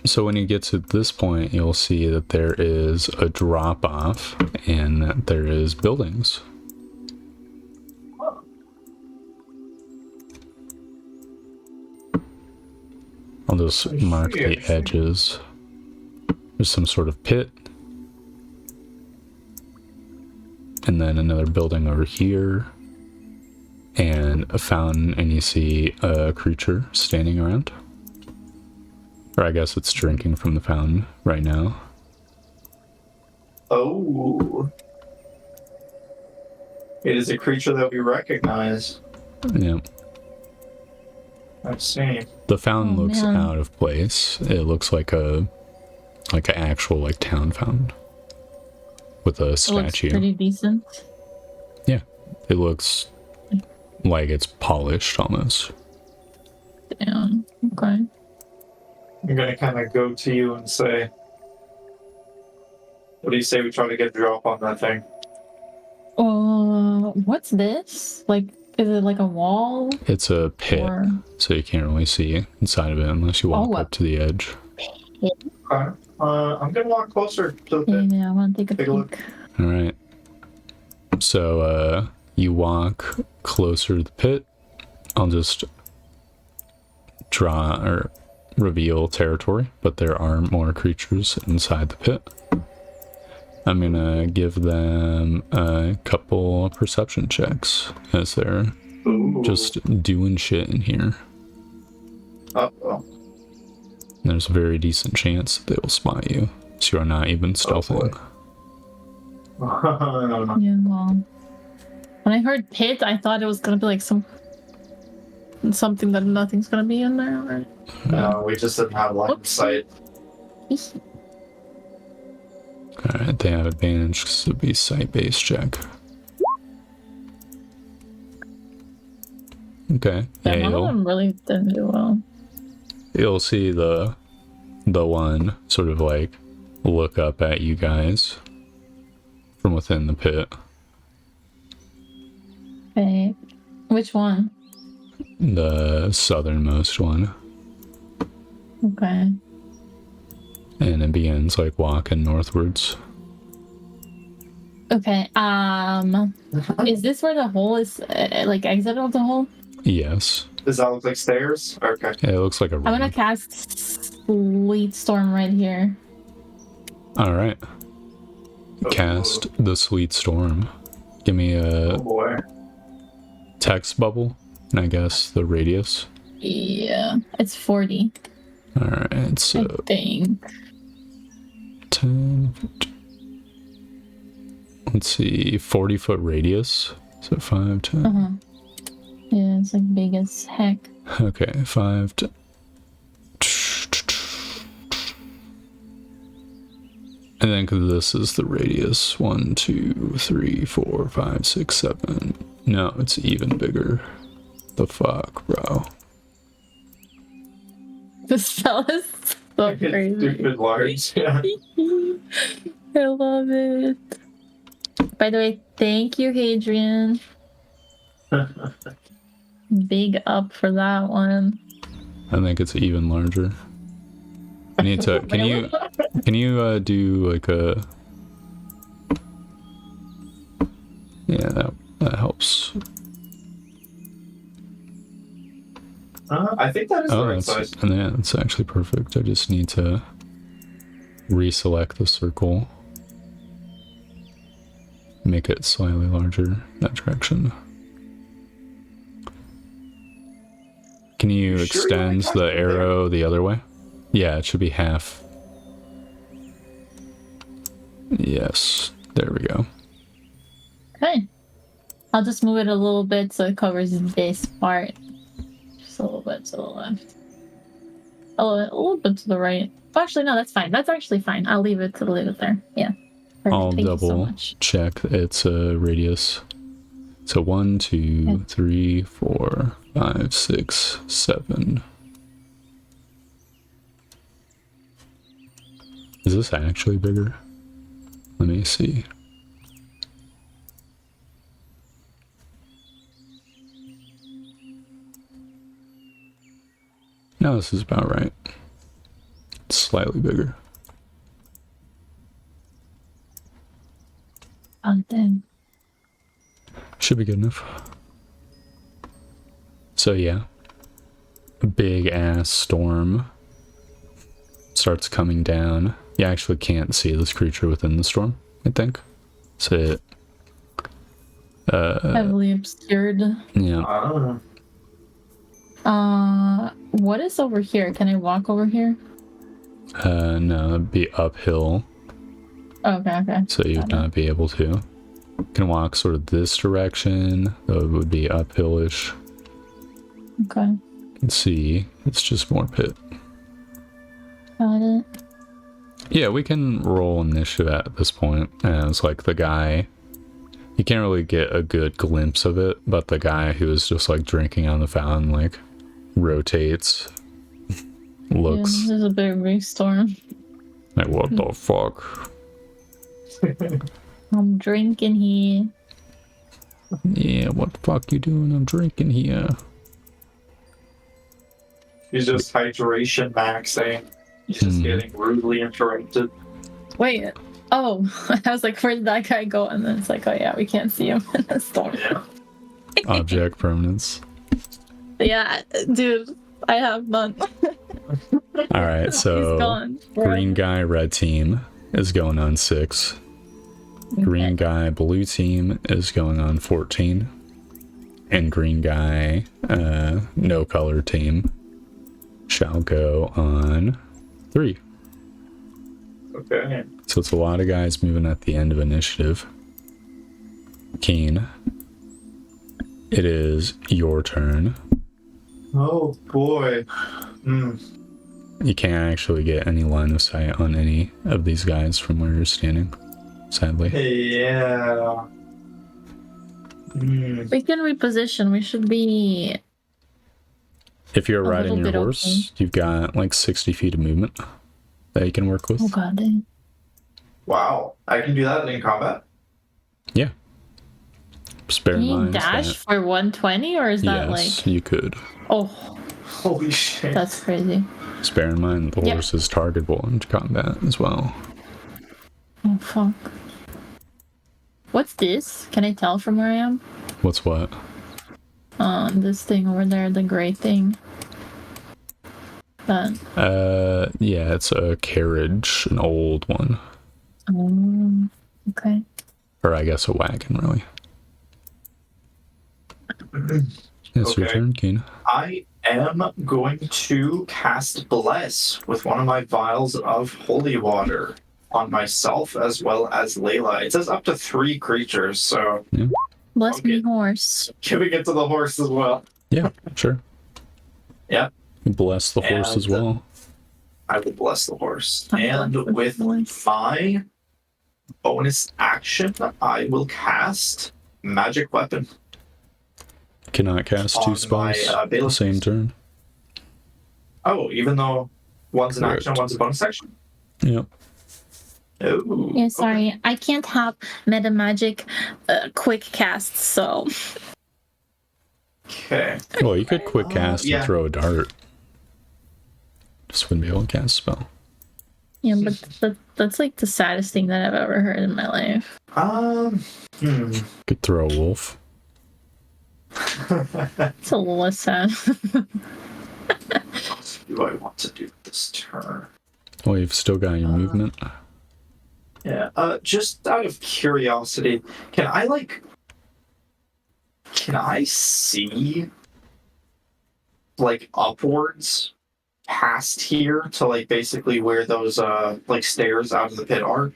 Speaker 2: So when you get to this point, you'll see that there is a drop off and that there is buildings. I'll just mark the edges. There's some sort of pit. And then another building over here. And a fountain, and you see a creature standing around. Or I guess it's drinking from the fountain right now.
Speaker 1: Oh. It is a creature that we recognize.
Speaker 2: Yeah.
Speaker 1: I've seen.
Speaker 2: The fountain looks
Speaker 3: man.
Speaker 2: out of place. It looks like an actual like town fountain with a
Speaker 3: It looks
Speaker 2: statue.
Speaker 3: pretty decent.
Speaker 2: Yeah, it looks like it's polished almost.
Speaker 3: Damn. Okay.
Speaker 1: I'm gonna kind of go to you and say, what do you say we try to get a drop on that thing?
Speaker 3: What's this? Like, is it like a wall?
Speaker 2: It's a pit,
Speaker 3: Or...
Speaker 2: so you can't really see inside of it unless you walk up to the edge.
Speaker 1: Okay. I'm gonna walk closer to the pit.
Speaker 3: Yeah, I want to take a
Speaker 1: Take a look.
Speaker 3: peek.
Speaker 2: All right. So you walk closer to the pit. I'll just draw or reveal territory, but there are more creatures inside the pit. I'm gonna give them a couple perception checks as they're
Speaker 1: Ooh.
Speaker 2: just doing shit in here.
Speaker 1: Uh-oh.
Speaker 2: There's a very decent chance that they will spot you, so you're not even stealthing.
Speaker 3: Yeah, well, when I heard pit, I thought it was gonna be like something that nothing's gonna be in there. Or...
Speaker 1: No, we just didn't have line of sight.
Speaker 2: Alright, they have advantage because it'll be sight-based check. Okay,
Speaker 3: Yeah,
Speaker 2: yeah,
Speaker 3: one of them really didn't do well.
Speaker 2: you'll see the one sort of like look up at you guys from within the pit.
Speaker 3: Okay, which one?
Speaker 2: The southernmost one.
Speaker 3: Okay.
Speaker 2: And it begins like walking northwards.
Speaker 3: Okay. Is this where the hole is? Like exit of the hole?
Speaker 2: Yes.
Speaker 1: Does that look like stairs? Okay.
Speaker 2: Yeah, it looks like a room.
Speaker 3: I'm gonna cast Sleet Storm right here.
Speaker 2: Alright. Cast the Sweet Storm. Give me a
Speaker 1: Oh boy.
Speaker 2: text bubble, and I guess the radius.
Speaker 3: Yeah, it's 40.
Speaker 2: Alright, so
Speaker 3: I think.
Speaker 2: 10. Let's see, 40-foot radius. So 5, 10.
Speaker 3: Uh-huh. Yeah, it's like big as heck.
Speaker 2: Okay, 5, 10. I think this is the radius. 1, 2, 3, 4, 5, 6, 7. No, it's even bigger. The fuck, bro.
Speaker 3: This spell is so crazy.
Speaker 1: Stupid large. Yeah.
Speaker 3: I love it. By the way, thank you, Hadrian. Big up for that one.
Speaker 2: I think it's even larger. I need to. Can you do like a? Yeah, that helps.
Speaker 1: I think that is the right size.
Speaker 2: Yeah, that's actually perfect. I just need to reselect the circle, make it slightly larger that direction. Can you extend the arrow the other way? Yeah, it should be half. Yes, there we go.
Speaker 3: Okay. I'll just move it a little bit so it covers this part. Just a little bit to the left. A little bit to the right. Oh, actually, no, that's fine. That's actually fine. I'll leave it there. Yeah. Perfect.
Speaker 2: I'll
Speaker 3: Thank you so
Speaker 2: double
Speaker 3: much.
Speaker 2: check its radius. So 1, 2, 3, 4, 5, 6, 7. Is this actually bigger? Let me see. No, this is about right. It's slightly bigger.
Speaker 3: Something.
Speaker 2: Should be good enough. So yeah, a big ass storm starts coming down. You actually can't see this creature within the storm, I think. So it
Speaker 3: Heavily obscured.
Speaker 2: yeah.
Speaker 3: What is over here? Can I walk over here?
Speaker 2: No, it'd be uphill,
Speaker 3: Okay.
Speaker 2: so you'd not be able to. You can walk sort of this direction, though it would be uphillish.
Speaker 3: Okay.
Speaker 2: You can see it's just more pit.
Speaker 3: Got it.
Speaker 2: Yeah, we can roll initiative at this point as like the guy. You can't really get a good glimpse of it, but the guy who is just like drinking on the fountain like rotates, looks
Speaker 3: Yeah, this is a big storm.
Speaker 2: like, what the fuck?
Speaker 3: I'm drinking here.
Speaker 2: Yeah, what the fuck you doing? I'm drinking here.
Speaker 1: He's just hydration maxing. He's just getting rudely interrupted.
Speaker 3: Wait. Oh, I was like, where did that guy go? And then it's like, oh yeah, we can't see him in the storm.
Speaker 1: Yeah.
Speaker 2: Object permanence.
Speaker 3: Yeah, dude, I have none.
Speaker 2: All right,
Speaker 3: He's
Speaker 2: so
Speaker 3: gone.
Speaker 2: green guy, red team is going on 6. Green guy, blue team is going on 14. And green guy, no color team shall go on 3.
Speaker 1: Okay.
Speaker 2: So it's a lot of guys moving at the end of initiative. Keen, it is your turn.
Speaker 1: Oh boy.
Speaker 2: You can't actually get any line of sight on any of these guys from where you're standing, sadly.
Speaker 1: Yeah.
Speaker 3: We can reposition. We should be.
Speaker 2: If you're
Speaker 3: A
Speaker 2: riding
Speaker 3: little
Speaker 2: your
Speaker 3: bit
Speaker 2: horse,
Speaker 3: okay.
Speaker 2: you've got like 60 feet of movement that you can work with.
Speaker 3: Oh god.
Speaker 1: Wow. I can do that in combat?
Speaker 2: Yeah. Just bear
Speaker 3: Can
Speaker 2: in
Speaker 3: you
Speaker 2: mind
Speaker 3: dash
Speaker 2: that,
Speaker 3: for 120 or is that
Speaker 2: yes,
Speaker 3: like?
Speaker 2: you could.
Speaker 3: Oh,
Speaker 1: Holy shit.
Speaker 3: that's crazy.
Speaker 2: Just bear in mind the
Speaker 3: Yeah.
Speaker 2: horse is targetable in combat as well.
Speaker 3: Oh fuck. What's this? Can I tell from where I am?
Speaker 2: What's what?
Speaker 3: This thing over there, the gray thing. That.
Speaker 2: Yeah, it's a carriage, an old one.
Speaker 3: Okay.
Speaker 2: Or I guess a wagon, really. It's your
Speaker 1: Okay.
Speaker 2: turn, Keen.
Speaker 1: I am going to cast Bless with one of my vials of holy water on myself as well as Layla. It says up to 3 creatures, so
Speaker 3: Bless
Speaker 1: Okay.
Speaker 3: me, horse.
Speaker 1: giving it to the horse as well.
Speaker 2: Yeah, sure.
Speaker 1: Yeah.
Speaker 2: Bless the horse as
Speaker 1: And,
Speaker 2: well.
Speaker 1: I will bless the horse.
Speaker 3: I'm
Speaker 1: And
Speaker 3: blessed with
Speaker 1: with
Speaker 3: bless.
Speaker 1: my bonus action, I will cast Magic Weapon.
Speaker 2: Cannot cast 2
Speaker 1: on
Speaker 2: spells
Speaker 1: my,
Speaker 2: the
Speaker 1: Bailiff.
Speaker 2: same turn.
Speaker 1: Oh, even though one's an action,
Speaker 2: Correct.
Speaker 1: one's a bonus action?
Speaker 2: Yep.
Speaker 1: Oh,
Speaker 3: Yeah, sorry. I can't have meta magic quick casts, so.
Speaker 1: Okay.
Speaker 2: Well, you could quick cast
Speaker 1: yeah.
Speaker 2: and throw a dart. Just wouldn't be able to cast a spell.
Speaker 3: Yeah, but that's like the saddest thing that I've ever heard in my life.
Speaker 2: Could throw a wolf.
Speaker 3: It's a little sad.
Speaker 1: What do I want to do this turn?
Speaker 2: Well, you've still got your movement.
Speaker 1: Yeah. Just out of curiosity, can I see like upwards past here to like basically where those like stairs out of the pit are?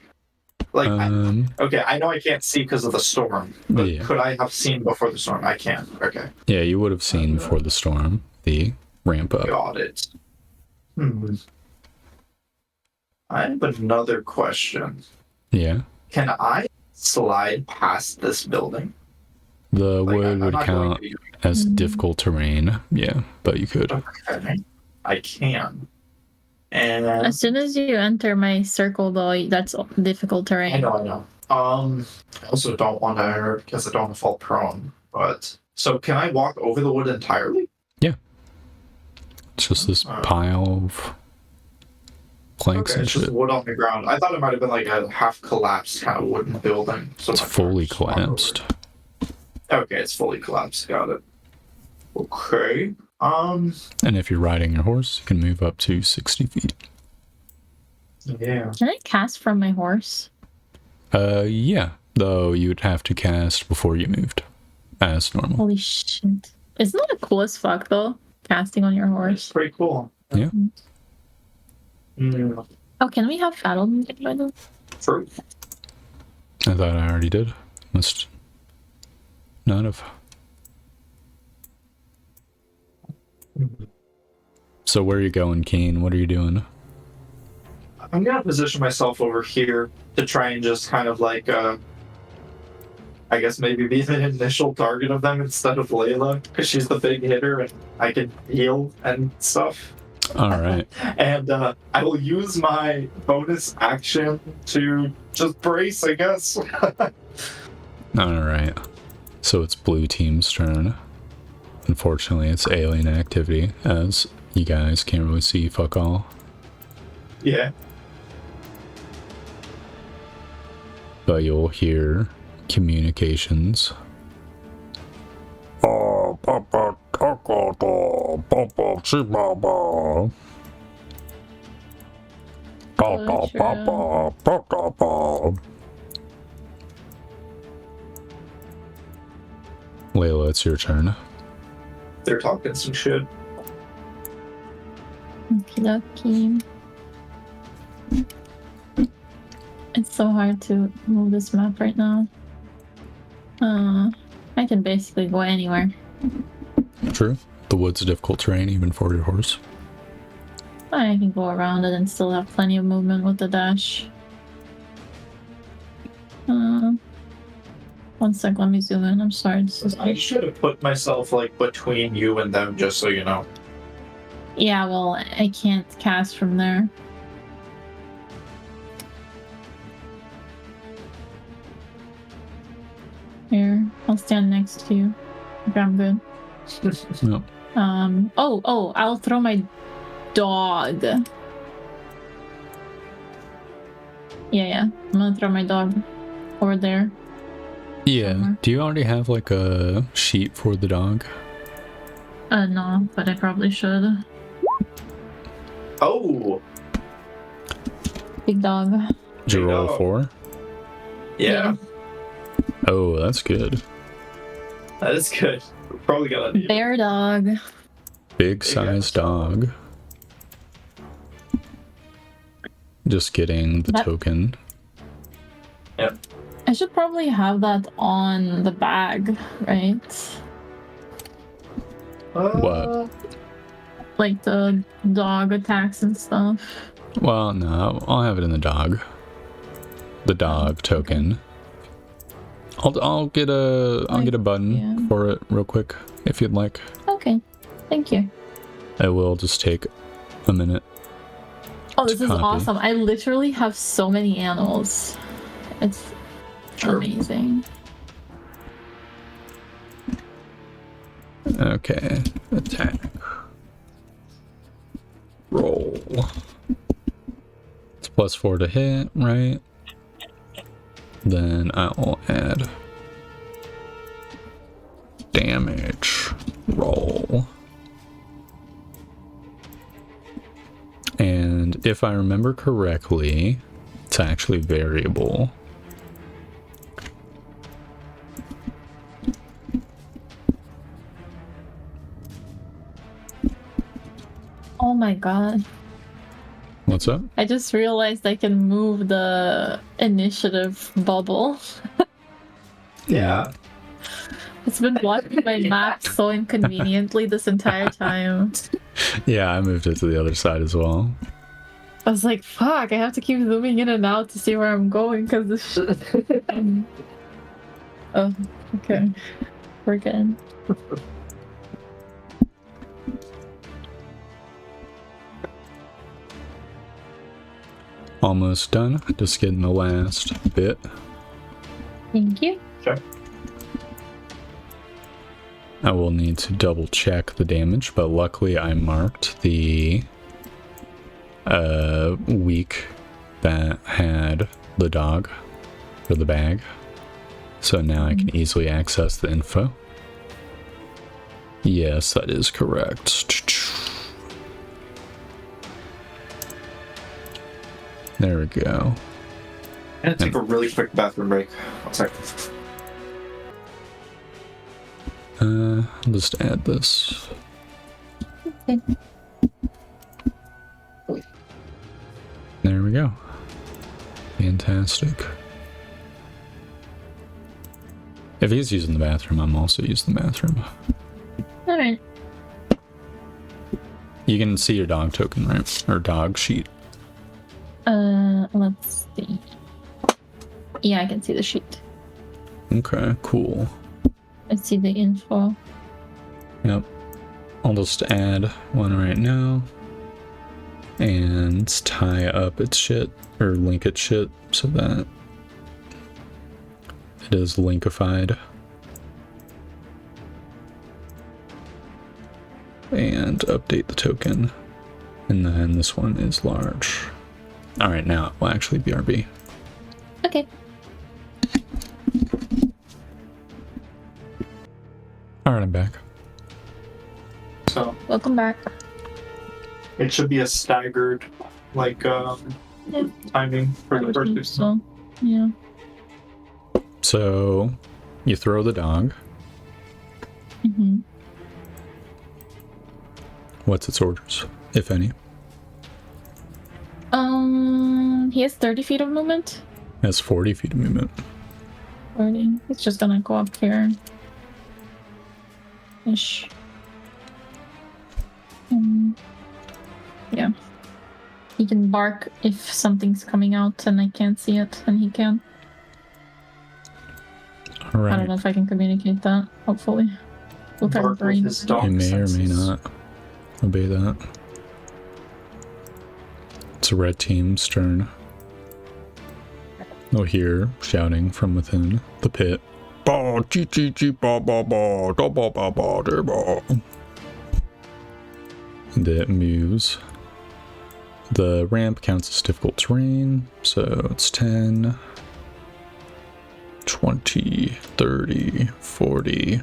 Speaker 1: Like okay, I know I can't see because of the storm, but
Speaker 2: Yeah.
Speaker 1: could I have seen before the storm? I can. Okay.
Speaker 2: Yeah, you would have seen before the storm the ramp up.
Speaker 1: Got it. I have another question.
Speaker 2: Yeah.
Speaker 1: Can I slide past this building?
Speaker 2: The
Speaker 1: Like,
Speaker 2: wood
Speaker 1: I'm
Speaker 2: would
Speaker 1: not going
Speaker 2: count
Speaker 1: to be-
Speaker 2: as difficult terrain. Yeah, but you could.
Speaker 1: Okay. I can. And
Speaker 3: As soon as you enter my circle, though, that's difficult terrain.
Speaker 1: I know. I also don't want to because I don't want to fall prone. But so can I walk over the wood entirely?
Speaker 2: It's just this
Speaker 1: Oh.
Speaker 2: pile of planks
Speaker 1: Okay,
Speaker 2: and
Speaker 1: it's just
Speaker 2: shit.
Speaker 1: wood on the ground. I thought it might have been like a half collapsed kind of wooden building. So
Speaker 2: It's
Speaker 1: my
Speaker 2: fully
Speaker 1: just walk over.
Speaker 2: collapsed.
Speaker 1: Okay, it's fully collapsed. Got it. Okay.
Speaker 2: And if you're riding your horse, you can move up to 60 feet.
Speaker 1: Yeah.
Speaker 3: Can I cast from my horse?
Speaker 2: Yeah. Though you would have to cast before you moved. As normal.
Speaker 3: Holy shit. Isn't that cool as fuck though? Casting on your
Speaker 1: It's
Speaker 3: horse.
Speaker 1: pretty cool.
Speaker 2: Yeah.
Speaker 3: Oh, can we have battle music by the way?
Speaker 1: True.
Speaker 2: I thought I already did. Must not have. So where are you going, Keen? What are you doing?
Speaker 1: I'm gonna position myself over here to try and just kind of like I guess maybe be the initial target of them instead of Layla, because she's the big hitter and I can heal and stuff.
Speaker 2: Alright.
Speaker 1: And I will use my bonus action to just brace, I guess.
Speaker 2: Alright. So it's blue team's turn. Unfortunately, it's alien activity, as you guys can't really see fuck all.
Speaker 1: Yeah.
Speaker 2: But you'll hear communications. Layla, it's your turn.
Speaker 1: They're talking some shit.
Speaker 3: Okie dokie. It's so hard to move this map right now. I can basically go anywhere.
Speaker 2: True. The wood's a difficult terrain, even for your horse.
Speaker 3: I can go around it and still have plenty of movement with the dash. One sec, let me zoom in. I'm sorry. This is
Speaker 1: I should have put myself like between you and them, just so you know.
Speaker 3: Yeah, well, I can't cast from there. Here, I'll stand next to you. Okay, I'm good.
Speaker 2: Yep.
Speaker 3: I'll throw my dog. Yeah. I'm gonna throw my dog over there.
Speaker 2: Yeah.
Speaker 3: Somewhere.
Speaker 2: Do you already have like a sheet for the dog?
Speaker 3: No, but I probably should.
Speaker 1: Oh,
Speaker 3: Big dog.
Speaker 2: Did you
Speaker 1: Big
Speaker 2: roll a
Speaker 1: dog.
Speaker 2: 4?
Speaker 1: yeah,
Speaker 2: Oh, that's good.
Speaker 1: that is good. We're probably gonna need it.
Speaker 3: Bear dog.
Speaker 2: Big size dog. Just getting the
Speaker 3: That-
Speaker 2: token.
Speaker 3: I should probably have that on the bag, right?
Speaker 2: What?
Speaker 3: Like the dog attacks and stuff.
Speaker 2: Well, no, I'll have it in the dog. The dog token. I'll get a button
Speaker 3: Yeah.
Speaker 2: for it real quick if you'd like.
Speaker 3: Okay, thank you.
Speaker 2: It will just take a minute.
Speaker 3: Oh, this is
Speaker 2: Copy.
Speaker 3: awesome. I literally have so many animals. It's
Speaker 1: Sure.
Speaker 3: amazing.
Speaker 2: Okay, attack. Roll. It's +4 to hit, right? Then I'll add damage. Roll. And if I remember correctly, it's actually variable.
Speaker 3: Oh my god.
Speaker 2: What's up?
Speaker 3: I just realized I can move the initiative bubble.
Speaker 1: Yeah.
Speaker 3: It's been blocking my map so inconveniently this entire time.
Speaker 2: Yeah, I moved it to the other side as well.
Speaker 3: I was like, fuck, I have to keep zooming in and out to see where I'm going because this shit. Oh, okay. We're good.
Speaker 2: Almost done. Just getting the last bit.
Speaker 3: Thank you.
Speaker 1: Sure.
Speaker 2: I will need to double check the damage, but luckily I marked the week that had the dog or the bag. So now I can easily access the info. Yes, that is correct. There we go.
Speaker 1: I'm gonna take a really quick bathroom break. One sec.
Speaker 2: I'll just add this.
Speaker 3: Okay.
Speaker 2: There we go. Fantastic. If he's using the bathroom, I'm also using the bathroom.
Speaker 3: Alright.
Speaker 2: You can see your dog token, right? Or dog sheet.
Speaker 3: Let's see. Yeah, I can see the sheet.
Speaker 2: Okay, cool.
Speaker 3: I see the info.
Speaker 2: Yep. I'll just add one right now. And tie up its shit, or link its shit, so that it is linkified. And update the token. And then this one is large. Alright, now it will actually be RB.
Speaker 3: Okay.
Speaker 2: Alright, I'm back.
Speaker 1: So
Speaker 3: Welcome back.
Speaker 1: it should be a staggered, like, timing for
Speaker 3: I
Speaker 1: the
Speaker 3: would
Speaker 1: first
Speaker 3: think
Speaker 1: two.
Speaker 3: so. Yeah.
Speaker 2: So, you throw the dog.
Speaker 3: Mm-hmm.
Speaker 2: What's its orders, if any?
Speaker 3: He has 30 feet of movement.
Speaker 2: It has 40 feet of movement.
Speaker 3: 40. He's just gonna go up here. Ish. Yeah. He can bark if something's coming out and I can't see it, and he can. I don't
Speaker 2: Alright.
Speaker 3: know if I can communicate that, hopefully. With our
Speaker 1: Bark with
Speaker 3: brains.
Speaker 1: his dog
Speaker 2: You may or may
Speaker 1: senses.
Speaker 2: not obey that. It's a red team's turn. You'll hear shouting from within the pit. Ba, chi, chi, chi, ba, ba, ba, da, ba, ba, ba, da, ba. And it moves. The ramp counts as difficult terrain, so it's 10, 20, 30, 40.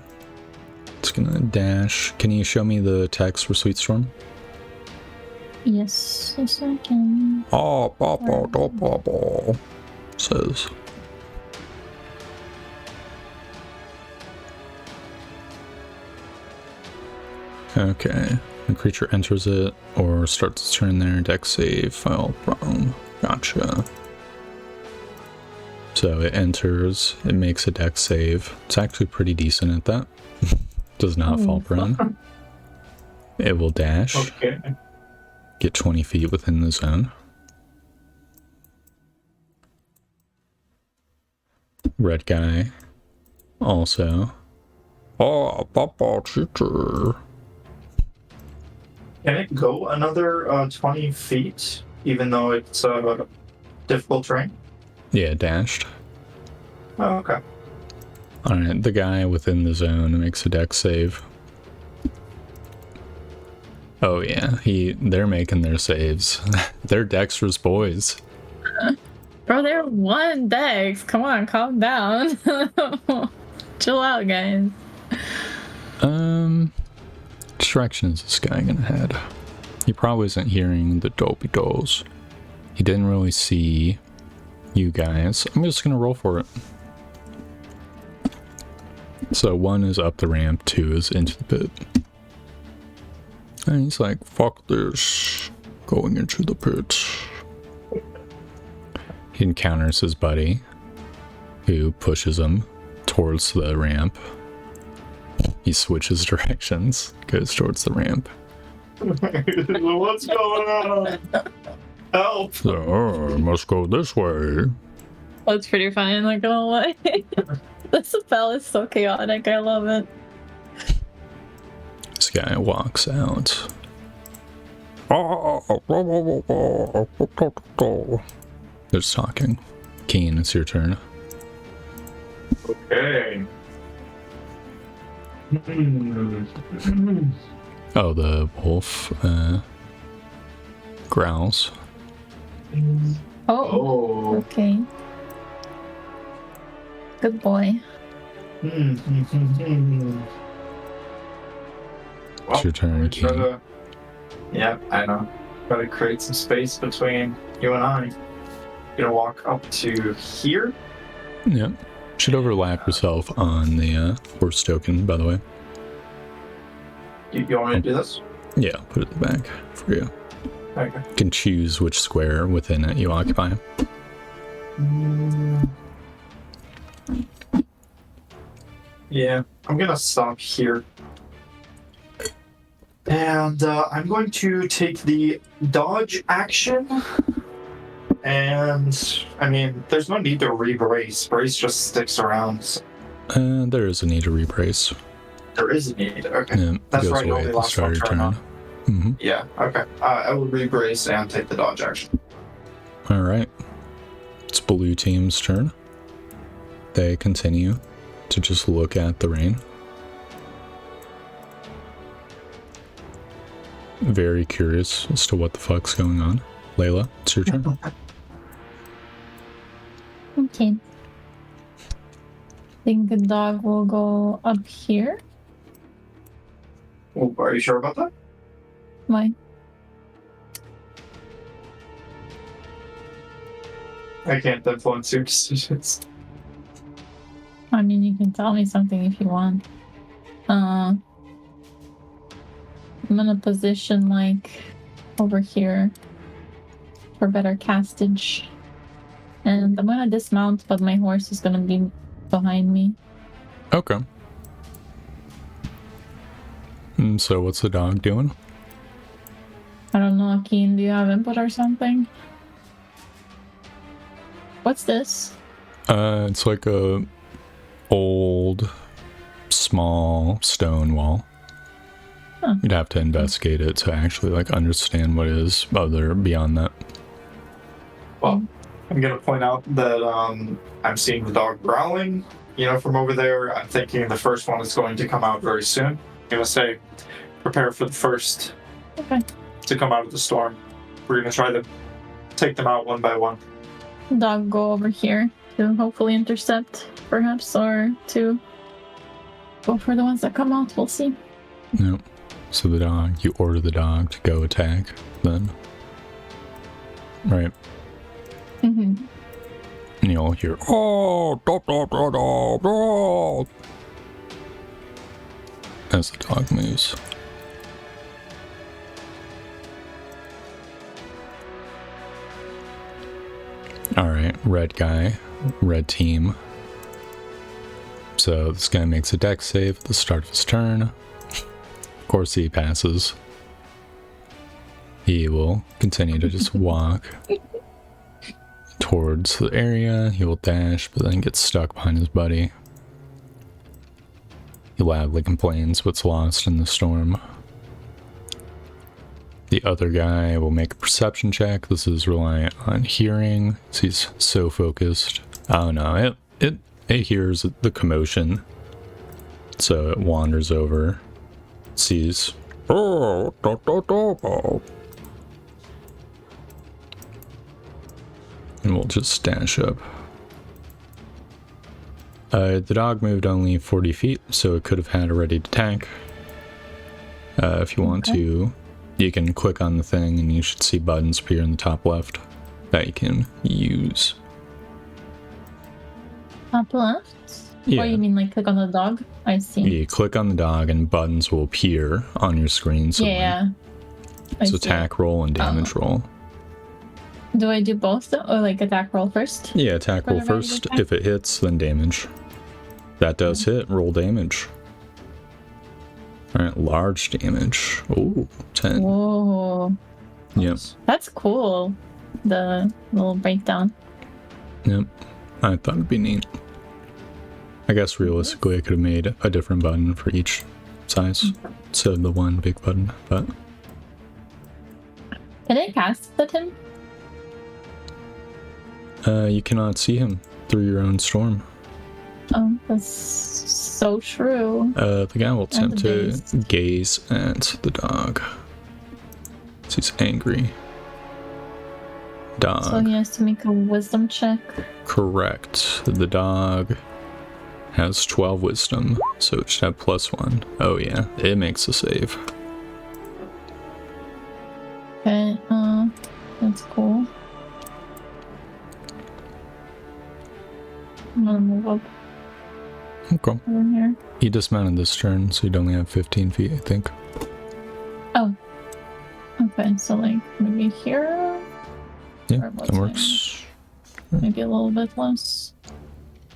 Speaker 2: It's gonna dash. Can you show me the text for Sweet Storm?
Speaker 3: Yes, I can.
Speaker 2: Ah, ba, ba, da, ba, ba, says. Okay. The creature enters it or starts its turn there. Dex save, file problem. Gotcha. So it enters, it makes a dex save. It's actually pretty decent at that. Does not fall prone. It will dash,
Speaker 1: Okay.
Speaker 2: get 20 feet within the zone. Red guy also. Oh, papa cheater.
Speaker 1: Can it go another 20 feet, even though it's difficult terrain?
Speaker 2: Yeah, dashed.
Speaker 1: Oh, okay.
Speaker 2: Alright, the guy within the zone makes a dex save. Oh yeah, they're making their saves. They're dexterous boys.
Speaker 3: Bro, they're one dex. Come on, calm down. Chill out, guys.
Speaker 2: Which direction is this guy gonna head? He probably isn't hearing the dopey does. He didn't really see you guys. I'm just gonna roll for it. So 1 is up the ramp, 2 is into the pit. And he's like, fuck this. Going into the pit. He encounters his buddy, who pushes him towards the ramp. He switches directions, goes towards the ramp.
Speaker 1: What's going on? Help!
Speaker 2: So, oh, must go this way.
Speaker 3: That's pretty funny, I'm not gonna lie. This spell is so chaotic, I love it.
Speaker 2: This guy walks out. They're just talking. Keen, it's your turn.
Speaker 1: Okay.
Speaker 2: Oh, the wolf growls.
Speaker 3: Oh,
Speaker 1: Oh.
Speaker 3: okay. Good boy.
Speaker 2: It's your turn,
Speaker 1: we
Speaker 2: King.
Speaker 1: Yeah, I know. Gotta create some space between you and I. Gonna walk up to here.
Speaker 2: Yep. Should overlap yourself on the horse token, by the way.
Speaker 1: You want me to do this?
Speaker 2: Yeah, put it in the back for you.
Speaker 1: Okay.
Speaker 2: You can choose which square within it you occupy.
Speaker 1: Yeah, I'm gonna stop here. And I'm going to take the dodge action. And, I mean, there's no need to re-brace. Brace just sticks around. So
Speaker 2: There is a need to rebrace.
Speaker 1: there is a need. Okay.
Speaker 2: Yeah,
Speaker 1: That's
Speaker 2: goes
Speaker 1: right,
Speaker 2: away
Speaker 1: only
Speaker 2: at the
Speaker 1: lasts
Speaker 2: start
Speaker 1: one
Speaker 2: of your
Speaker 1: turn,
Speaker 2: turn.
Speaker 1: huh?
Speaker 2: Mm-hmm.
Speaker 1: Yeah, okay. I will re-brace and take the dodge action.
Speaker 2: Alright. It's blue team's turn. They continue to just look at the rain. Very curious as to what the fuck's going on. Layla, it's your turn.
Speaker 3: Okay. Think the dog will go up here.
Speaker 1: Oh, are you sure about that?
Speaker 3: Why?
Speaker 1: I can't influence your decisions.
Speaker 3: I mean, you can tell me something if you want. I'm gonna position like over here for better castage. And I'm gonna dismount, but my horse is gonna be behind me.
Speaker 2: Okay. So what's the dog doing?
Speaker 3: I don't know, Keen, do you have input or something? What's this?
Speaker 2: It's like a old, small stone wall.
Speaker 3: Huh.
Speaker 2: You'd have to investigate it to actually like understand what it is other beyond that.
Speaker 1: Well, I'm gonna point out that I'm seeing the dog growling, from over there. I'm thinking the first one is going to come out very soon. I'm gonna say, prepare for the first to come out of the storm. We're gonna try to take them out one by one.
Speaker 3: Dog go over here to hopefully intercept, perhaps, or to go for the ones that come out. We'll see.
Speaker 2: Yep. So the dog, you order the dog to go attack, then. Right.
Speaker 3: Mm-hmm.
Speaker 2: And you'll hear, oh, da, da, da, da, da, as the dog moves. Alright, red guy, red team. So this guy makes a dex save at the start of his turn. Of course he passes. He will continue to just walk towards the area. He will dash, but then gets stuck behind his buddy. He loudly complains what's lost in the storm. The other guy will make a perception check. This is reliant on hearing. He's so focused. Oh no, it hears the commotion. So it wanders over, sees, oh, da, da, da, da. And we'll just dash up. The dog moved only 40 feet, so it could have had a ready to attack. If you want to, you can click on the thing and you should see buttons appear in the top left that you can use.
Speaker 3: Top left?
Speaker 2: Yeah.
Speaker 3: Or you mean like click on the dog? I see.
Speaker 2: You click on the dog and buttons will appear on your screen.
Speaker 3: Yeah.
Speaker 2: It's attack roll and damage roll.
Speaker 3: Do I do both or like attack roll first?
Speaker 2: Yeah, attack roll first. If it hits, then damage. That does hit. Roll damage. Alright, large damage. Oh, 10.
Speaker 3: Whoa.
Speaker 2: Yep.
Speaker 3: That's cool. The little breakdown.
Speaker 2: Yep. I thought it'd be neat. I guess realistically I could have made a different button for each size instead of the one big button, but...
Speaker 3: Can I cast at him?
Speaker 2: You cannot see him through your own storm.
Speaker 3: Oh, that's So true.
Speaker 2: The guy will attempt to
Speaker 3: beast.
Speaker 2: gaze at the dog. So he's angry. Dog.
Speaker 3: So he has to make a wisdom check.
Speaker 2: Correct. The dog has 12 wisdom, so it should have +1. Oh yeah, it makes a save.
Speaker 3: Okay, that's cool. I'm gonna move up
Speaker 2: Okay.
Speaker 3: over here.
Speaker 2: He dismounted this turn, so he'd only have 15 feet, I think.
Speaker 3: Oh. Okay, so like maybe here?
Speaker 2: Yeah,
Speaker 3: Or
Speaker 2: that works.
Speaker 3: maybe a little bit less.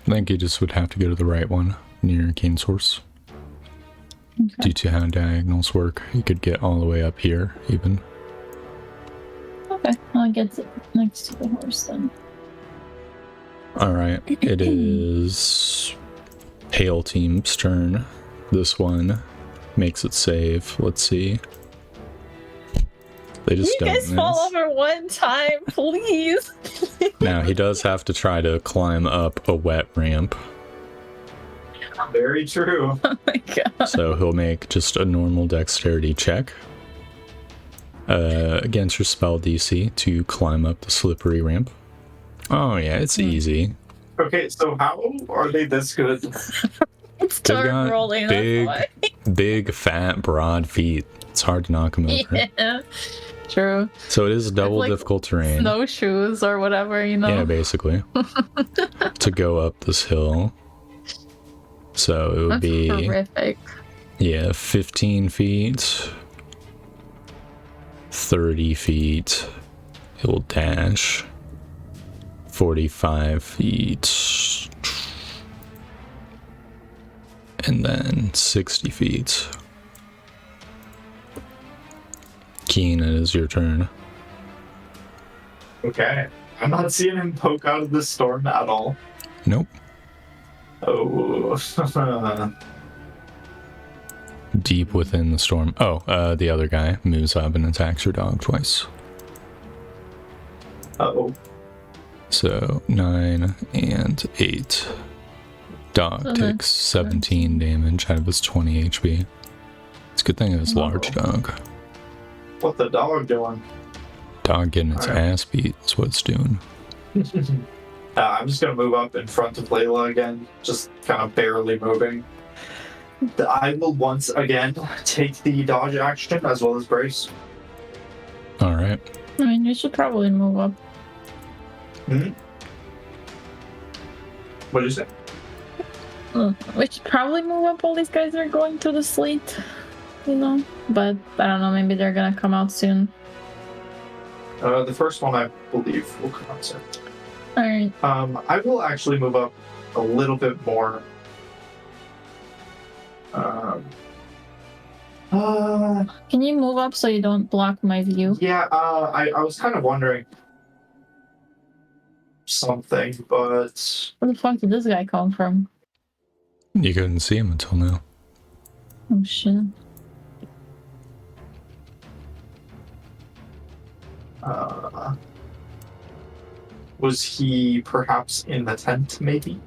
Speaker 2: I think you just would have to go to the right one, near Keen Source.
Speaker 3: Okay.
Speaker 2: Due to how diagonals work, you could get all the way up here, even.
Speaker 3: Okay, I'll get next to the horse then.
Speaker 2: Alright, it is Pale Team's turn. This one makes it save. Let's see. They just
Speaker 3: You
Speaker 2: don't
Speaker 3: guys
Speaker 2: miss.
Speaker 3: fall over one time, please.
Speaker 2: Now, he does have to try to climb up a wet ramp.
Speaker 1: Very true.
Speaker 3: Oh my god.
Speaker 2: So he'll make just a normal dexterity check against your spell DC to climb up the slippery ramp. Oh yeah, it's easy.
Speaker 1: Okay, so how are they this good?
Speaker 3: It's
Speaker 2: They've
Speaker 3: dark
Speaker 2: got
Speaker 3: rolling. That's
Speaker 2: big, fat, broad feet. It's hard to knock them over.
Speaker 3: why. Yeah. True.
Speaker 2: So it is double
Speaker 3: like
Speaker 2: difficult terrain.
Speaker 3: Snowshoes or whatever, you know?
Speaker 2: Yeah, basically. To go up this hill. So it would
Speaker 3: That's
Speaker 2: be
Speaker 3: horrific.
Speaker 2: yeah, 15 feet, 30 feet. It will dash. 45 feet. And then 60 feet. Keen, it is your turn.
Speaker 1: Okay. I'm not seeing him poke out of the storm at all.
Speaker 2: Nope.
Speaker 1: Oh.
Speaker 2: Deep within the storm. Oh, the other guy moves up and attacks your dog twice.
Speaker 1: Uh-oh.
Speaker 2: So 9 and 8. Dog
Speaker 3: So
Speaker 2: takes 17 damage out of his 20 HP. It's a good thing it was large dog.
Speaker 1: What the dog doing?
Speaker 2: Dog getting its
Speaker 1: Alright.
Speaker 2: ass beat is what it's doing.
Speaker 1: I'm just gonna move up in front of Layla again, just kind of barely moving. I will once again take the dodge action as well as brace.
Speaker 2: Alright.
Speaker 3: I mean, you should probably move up.
Speaker 1: What did you say?
Speaker 3: We should probably move up while these guys are going to the sleet, you know? But I don't know, maybe they're gonna come out soon.
Speaker 1: The first one, I believe, will come out soon.
Speaker 3: Alright.
Speaker 1: I will actually move up a little bit more.
Speaker 3: Can you move up so you don't block my view?
Speaker 1: Yeah, I was kind of wondering something, but
Speaker 3: Where the fuck did this guy come from?
Speaker 2: You couldn't see him until now.
Speaker 3: Oh shit.
Speaker 1: was he perhaps in the tent, maybe?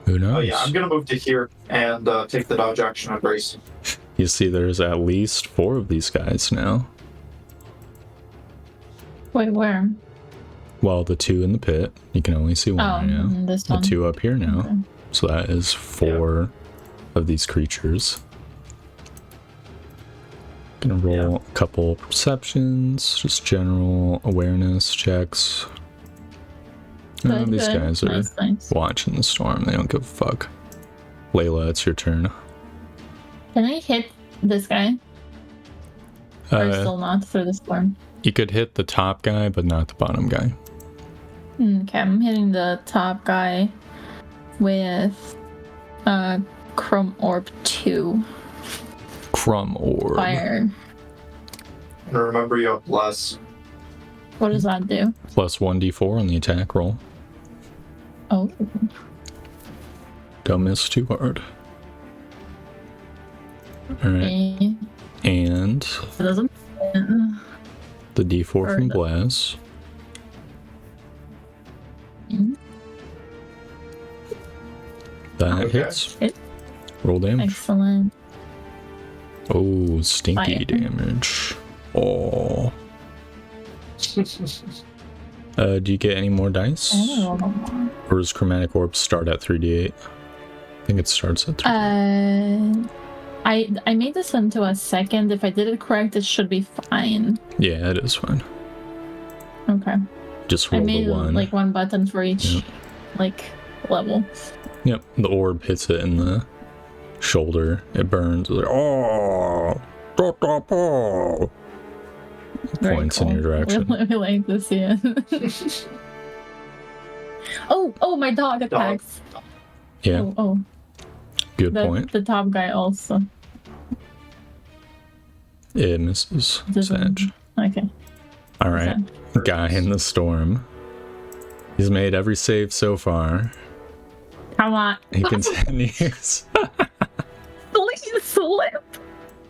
Speaker 2: Who knows?
Speaker 1: Oh yeah, I'm gonna move to here and take the dodge action on brace.
Speaker 2: You see, there's at least 4 of these guys now.
Speaker 3: Wait, where?
Speaker 2: Well, the 2 in the pit. You can only see 1
Speaker 3: Oh,
Speaker 2: right now.
Speaker 3: this
Speaker 2: The
Speaker 3: one.
Speaker 2: 2 up here now.
Speaker 3: Okay.
Speaker 2: So that is 4 of these creatures. Gonna roll a couple perceptions, just general awareness checks.
Speaker 3: Good,
Speaker 2: These
Speaker 3: good.
Speaker 2: guys are
Speaker 3: Nice.
Speaker 2: watching the storm. They don't give a fuck. Layla, it's your turn.
Speaker 3: Can I hit this guy? Or still not through the storm?
Speaker 2: You could hit the top guy, but not the bottom guy.
Speaker 3: Okay, I'm hitting the top guy with Chrome Orb 2.
Speaker 2: Crumb orb.
Speaker 3: Fire.
Speaker 1: And remember, you have plus.
Speaker 3: What does that do?
Speaker 2: Plus 1d4 on the attack roll.
Speaker 3: Oh.
Speaker 2: Don't miss too hard. Alright.
Speaker 3: Okay.
Speaker 2: And
Speaker 3: It doesn't.
Speaker 2: the d4 from Blaz. That
Speaker 1: Okay.
Speaker 2: hits.
Speaker 3: Hit.
Speaker 2: Roll damage.
Speaker 3: Excellent.
Speaker 2: Oh, stinky
Speaker 3: Fire.
Speaker 2: damage. Oh. Do you get any more dice?
Speaker 3: Oh.
Speaker 2: Or does Chromatic Orb start at 3d8? I think it starts at 3d8.
Speaker 3: I made this into a second. If I did it correct, it should be fine.
Speaker 2: Yeah, it is fine.
Speaker 3: Okay.
Speaker 2: Just
Speaker 3: I
Speaker 2: roll
Speaker 3: made
Speaker 2: the one.
Speaker 3: like one button for each
Speaker 2: Yep.
Speaker 3: like level.
Speaker 2: Yep, the orb hits it in the shoulder. It burns. Like, oh, da, da, da.
Speaker 3: Very
Speaker 2: Points in
Speaker 3: cool.
Speaker 2: your direction.
Speaker 3: We like to see it. oh, my dog attacks.
Speaker 2: Yeah,
Speaker 3: Oh,
Speaker 2: good point.
Speaker 3: the top guy also.
Speaker 2: It misses.
Speaker 3: Doesn't-
Speaker 2: Sag.
Speaker 3: Okay.
Speaker 2: All right, guy in the storm. He's made every save so far.
Speaker 3: Come on.
Speaker 2: He continues.
Speaker 3: Please slip.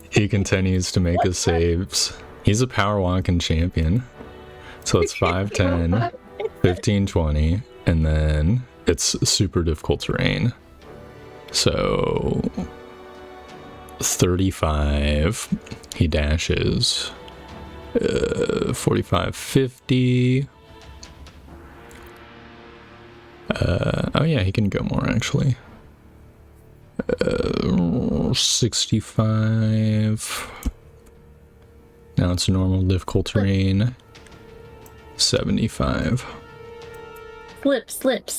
Speaker 2: He continues to make his saves. He's a power walking champion. So it's 5, 10, 15, 20, and then it's super difficult terrain. So 35, he dashes. 45, 50. Oh yeah, he can go more actually. 65. Now it's normal difficult terrain. 75.
Speaker 3: Slip.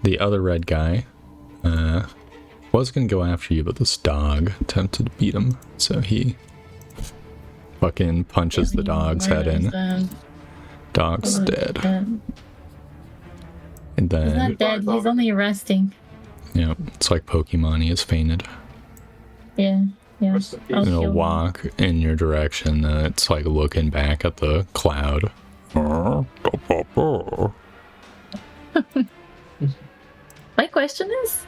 Speaker 2: The other red guy was gonna go after you, but this dog attempted to beat him, so he fucking punches the dog's head in. Dog's dead. And
Speaker 3: He's
Speaker 2: then,
Speaker 3: not dead. He's only resting.
Speaker 2: yeah, it's like Pokemon, he has fainted.
Speaker 3: Yeah.
Speaker 1: Rest in peace.
Speaker 3: I'll
Speaker 2: And he'll
Speaker 3: kill him.
Speaker 2: walk in your direction, it's like looking back at the cloud.
Speaker 3: My question is,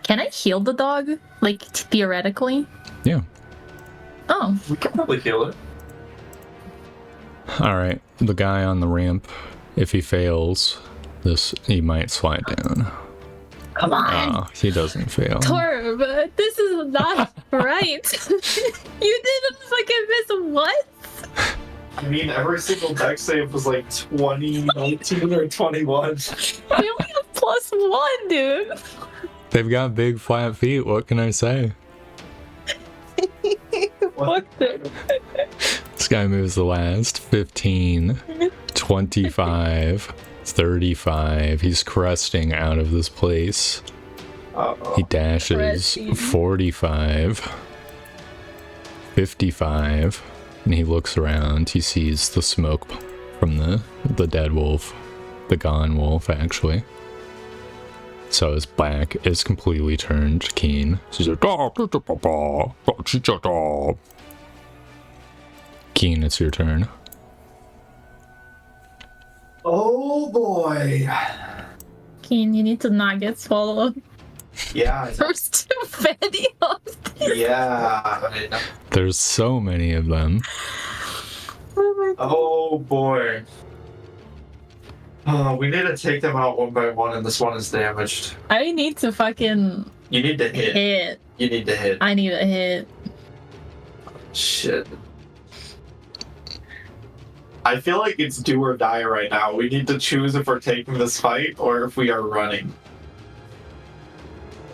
Speaker 3: can I heal the dog? Like, theoretically?
Speaker 2: Yeah.
Speaker 3: Oh,
Speaker 1: We can probably heal it.
Speaker 2: Alright, the guy on the ramp, if he fails, he might slide down.
Speaker 3: come on.
Speaker 2: Oh, he doesn't fail.
Speaker 3: Torb, this is not right. You didn't fucking miss what?
Speaker 1: I mean, every single deck save was like 20, 19, or 21.
Speaker 3: I only have +1, dude.
Speaker 2: They've got big flat feet, what can I say?
Speaker 3: Fuck it.
Speaker 2: This guy moves the last. 15, 25, 35. He's cresting out of this place.
Speaker 1: Uh-oh.
Speaker 2: He dashes.
Speaker 3: Cresting.
Speaker 2: 45, 55, and he looks around. He sees the smoke from the dead wolf, the gone wolf, actually. So his back is completely turned keen. So he's like, Keen, it's your turn.
Speaker 1: Oh boy.
Speaker 3: Keen, you need to not get swallowed.
Speaker 1: Yeah.
Speaker 3: There's too many of these.
Speaker 1: Yeah. I know.
Speaker 2: There's so many of them.
Speaker 3: Oh my god.
Speaker 1: Oh boy. Oh, we need to take them out one by one, and this one is damaged.
Speaker 3: I need to fucking
Speaker 1: You need to hit.
Speaker 3: hit.
Speaker 1: You need to hit.
Speaker 3: I need a hit.
Speaker 1: Shit. I feel like it's do or die right now. We need to choose if we're taking this fight or if we are running.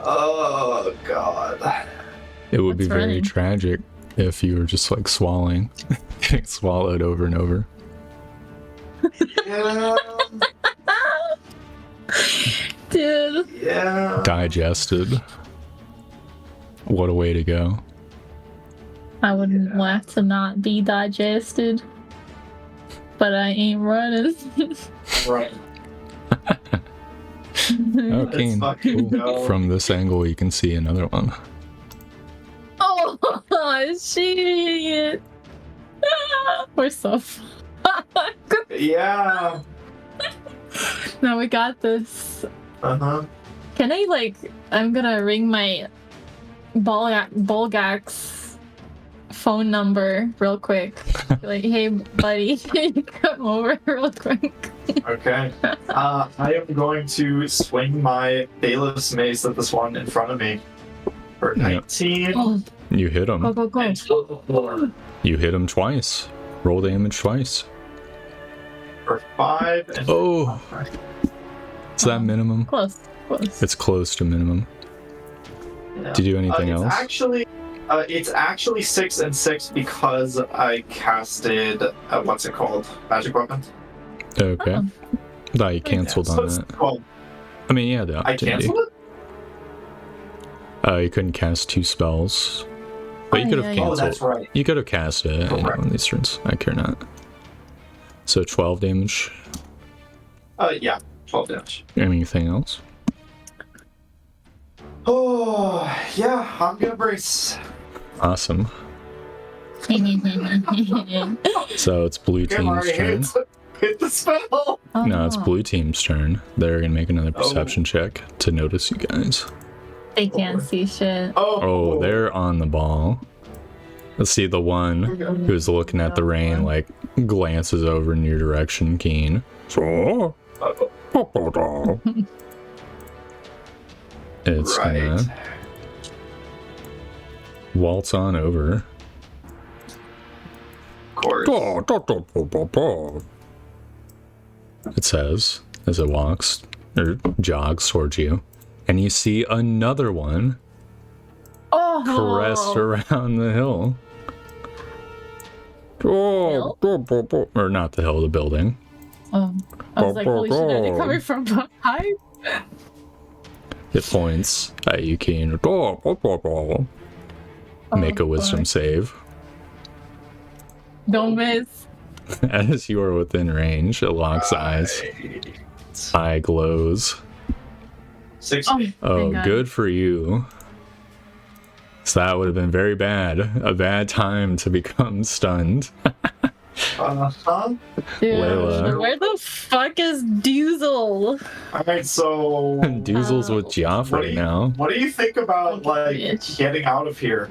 Speaker 1: Oh god.
Speaker 2: It would be
Speaker 3: What's
Speaker 2: very
Speaker 3: running?
Speaker 2: tragic if you were just like swallowing, getting swallowed over and over.
Speaker 1: Yeah.
Speaker 3: Dude.
Speaker 1: Yeah.
Speaker 2: Digested. What a way to go.
Speaker 3: I would want to not be digested. But I ain't running.
Speaker 1: Right.
Speaker 2: Oh,
Speaker 1: Let's
Speaker 2: Keen.
Speaker 1: fucking go.
Speaker 2: From this angle, you can see another one.
Speaker 3: Oh, shit. We're so fucked.
Speaker 1: Yeah.
Speaker 3: No, we got this.
Speaker 1: Uh-huh.
Speaker 3: Can I, like, I'm gonna ring my Bolgax phone number real quick. Like, hey, buddy, can you come over real quick?
Speaker 1: Okay. I am going to swing my Bailiff's mace at this one in front of me. For 19.
Speaker 3: Oh,
Speaker 2: You hit him.
Speaker 3: go, go, go.
Speaker 1: And 4
Speaker 2: You hit him twice. Roll damage twice.
Speaker 1: for 5. And
Speaker 2: Oh. Is that minimum?
Speaker 3: Close, close.
Speaker 2: It's close to minimum.
Speaker 1: Yeah.
Speaker 2: Do you do anything
Speaker 1: it's
Speaker 2: else?
Speaker 1: It's actually 6 and 6 because I casted what's it called? Magic weapon.
Speaker 2: Okay.
Speaker 3: Oh.
Speaker 2: Thought you canceled
Speaker 1: So
Speaker 2: on
Speaker 1: it's
Speaker 2: that.
Speaker 1: called-
Speaker 2: I mean, yeah, the
Speaker 1: I
Speaker 2: opportunity.
Speaker 1: canceled it.
Speaker 2: You couldn't cast 2 spells, but you
Speaker 3: Oh,
Speaker 2: could
Speaker 3: yeah,
Speaker 2: have
Speaker 3: yeah.
Speaker 1: Oh,
Speaker 2: canceled.
Speaker 1: that's right.
Speaker 2: You could have cast it in
Speaker 1: Correct.
Speaker 2: one of these turns. I care not. So 12 damage.
Speaker 1: Yeah, 12 damage.
Speaker 2: Anything else?
Speaker 1: Oh, yeah, I'm gonna brace.
Speaker 2: Awesome. So it's blue
Speaker 1: Okay,
Speaker 2: team's
Speaker 1: Mari,
Speaker 2: turn.
Speaker 1: hit the spell.
Speaker 2: No, it's
Speaker 3: Oh,
Speaker 2: blue team's turn. They're gonna make another perception check to notice you guys.
Speaker 3: They can't see shit.
Speaker 2: Oh, they're on the ball. Let's see, the one who's looking at the rain, like, glances over in your direction, Keen. So, it's
Speaker 1: Right.
Speaker 2: gonna waltz on over.
Speaker 1: Of course.
Speaker 2: It says, as it walks, or jogs towards you. And you see another one
Speaker 3: Oh,
Speaker 2: crest around the hill.
Speaker 3: Hill?
Speaker 2: Or not the hill, the building.
Speaker 3: Oh, I was like, holy shit, are they coming from behind?
Speaker 2: It points at you, Keen. Make a wisdom
Speaker 3: fuck.
Speaker 2: save.
Speaker 3: Don't miss.
Speaker 2: As you are within range, it locks eyes. Eye glows.
Speaker 1: 60.
Speaker 2: Oh,
Speaker 3: thank God.
Speaker 2: good for you. So that would have been very bad. A bad time to become stunned.
Speaker 1: Uh-huh.
Speaker 3: Dude,
Speaker 2: Layla.
Speaker 3: where the fuck is Diesel?
Speaker 1: Alright, so
Speaker 2: Diesel's with Geoff
Speaker 1: what
Speaker 2: right
Speaker 1: do you-
Speaker 2: now.
Speaker 1: what do you think about like
Speaker 3: Bitch.
Speaker 1: getting out of here?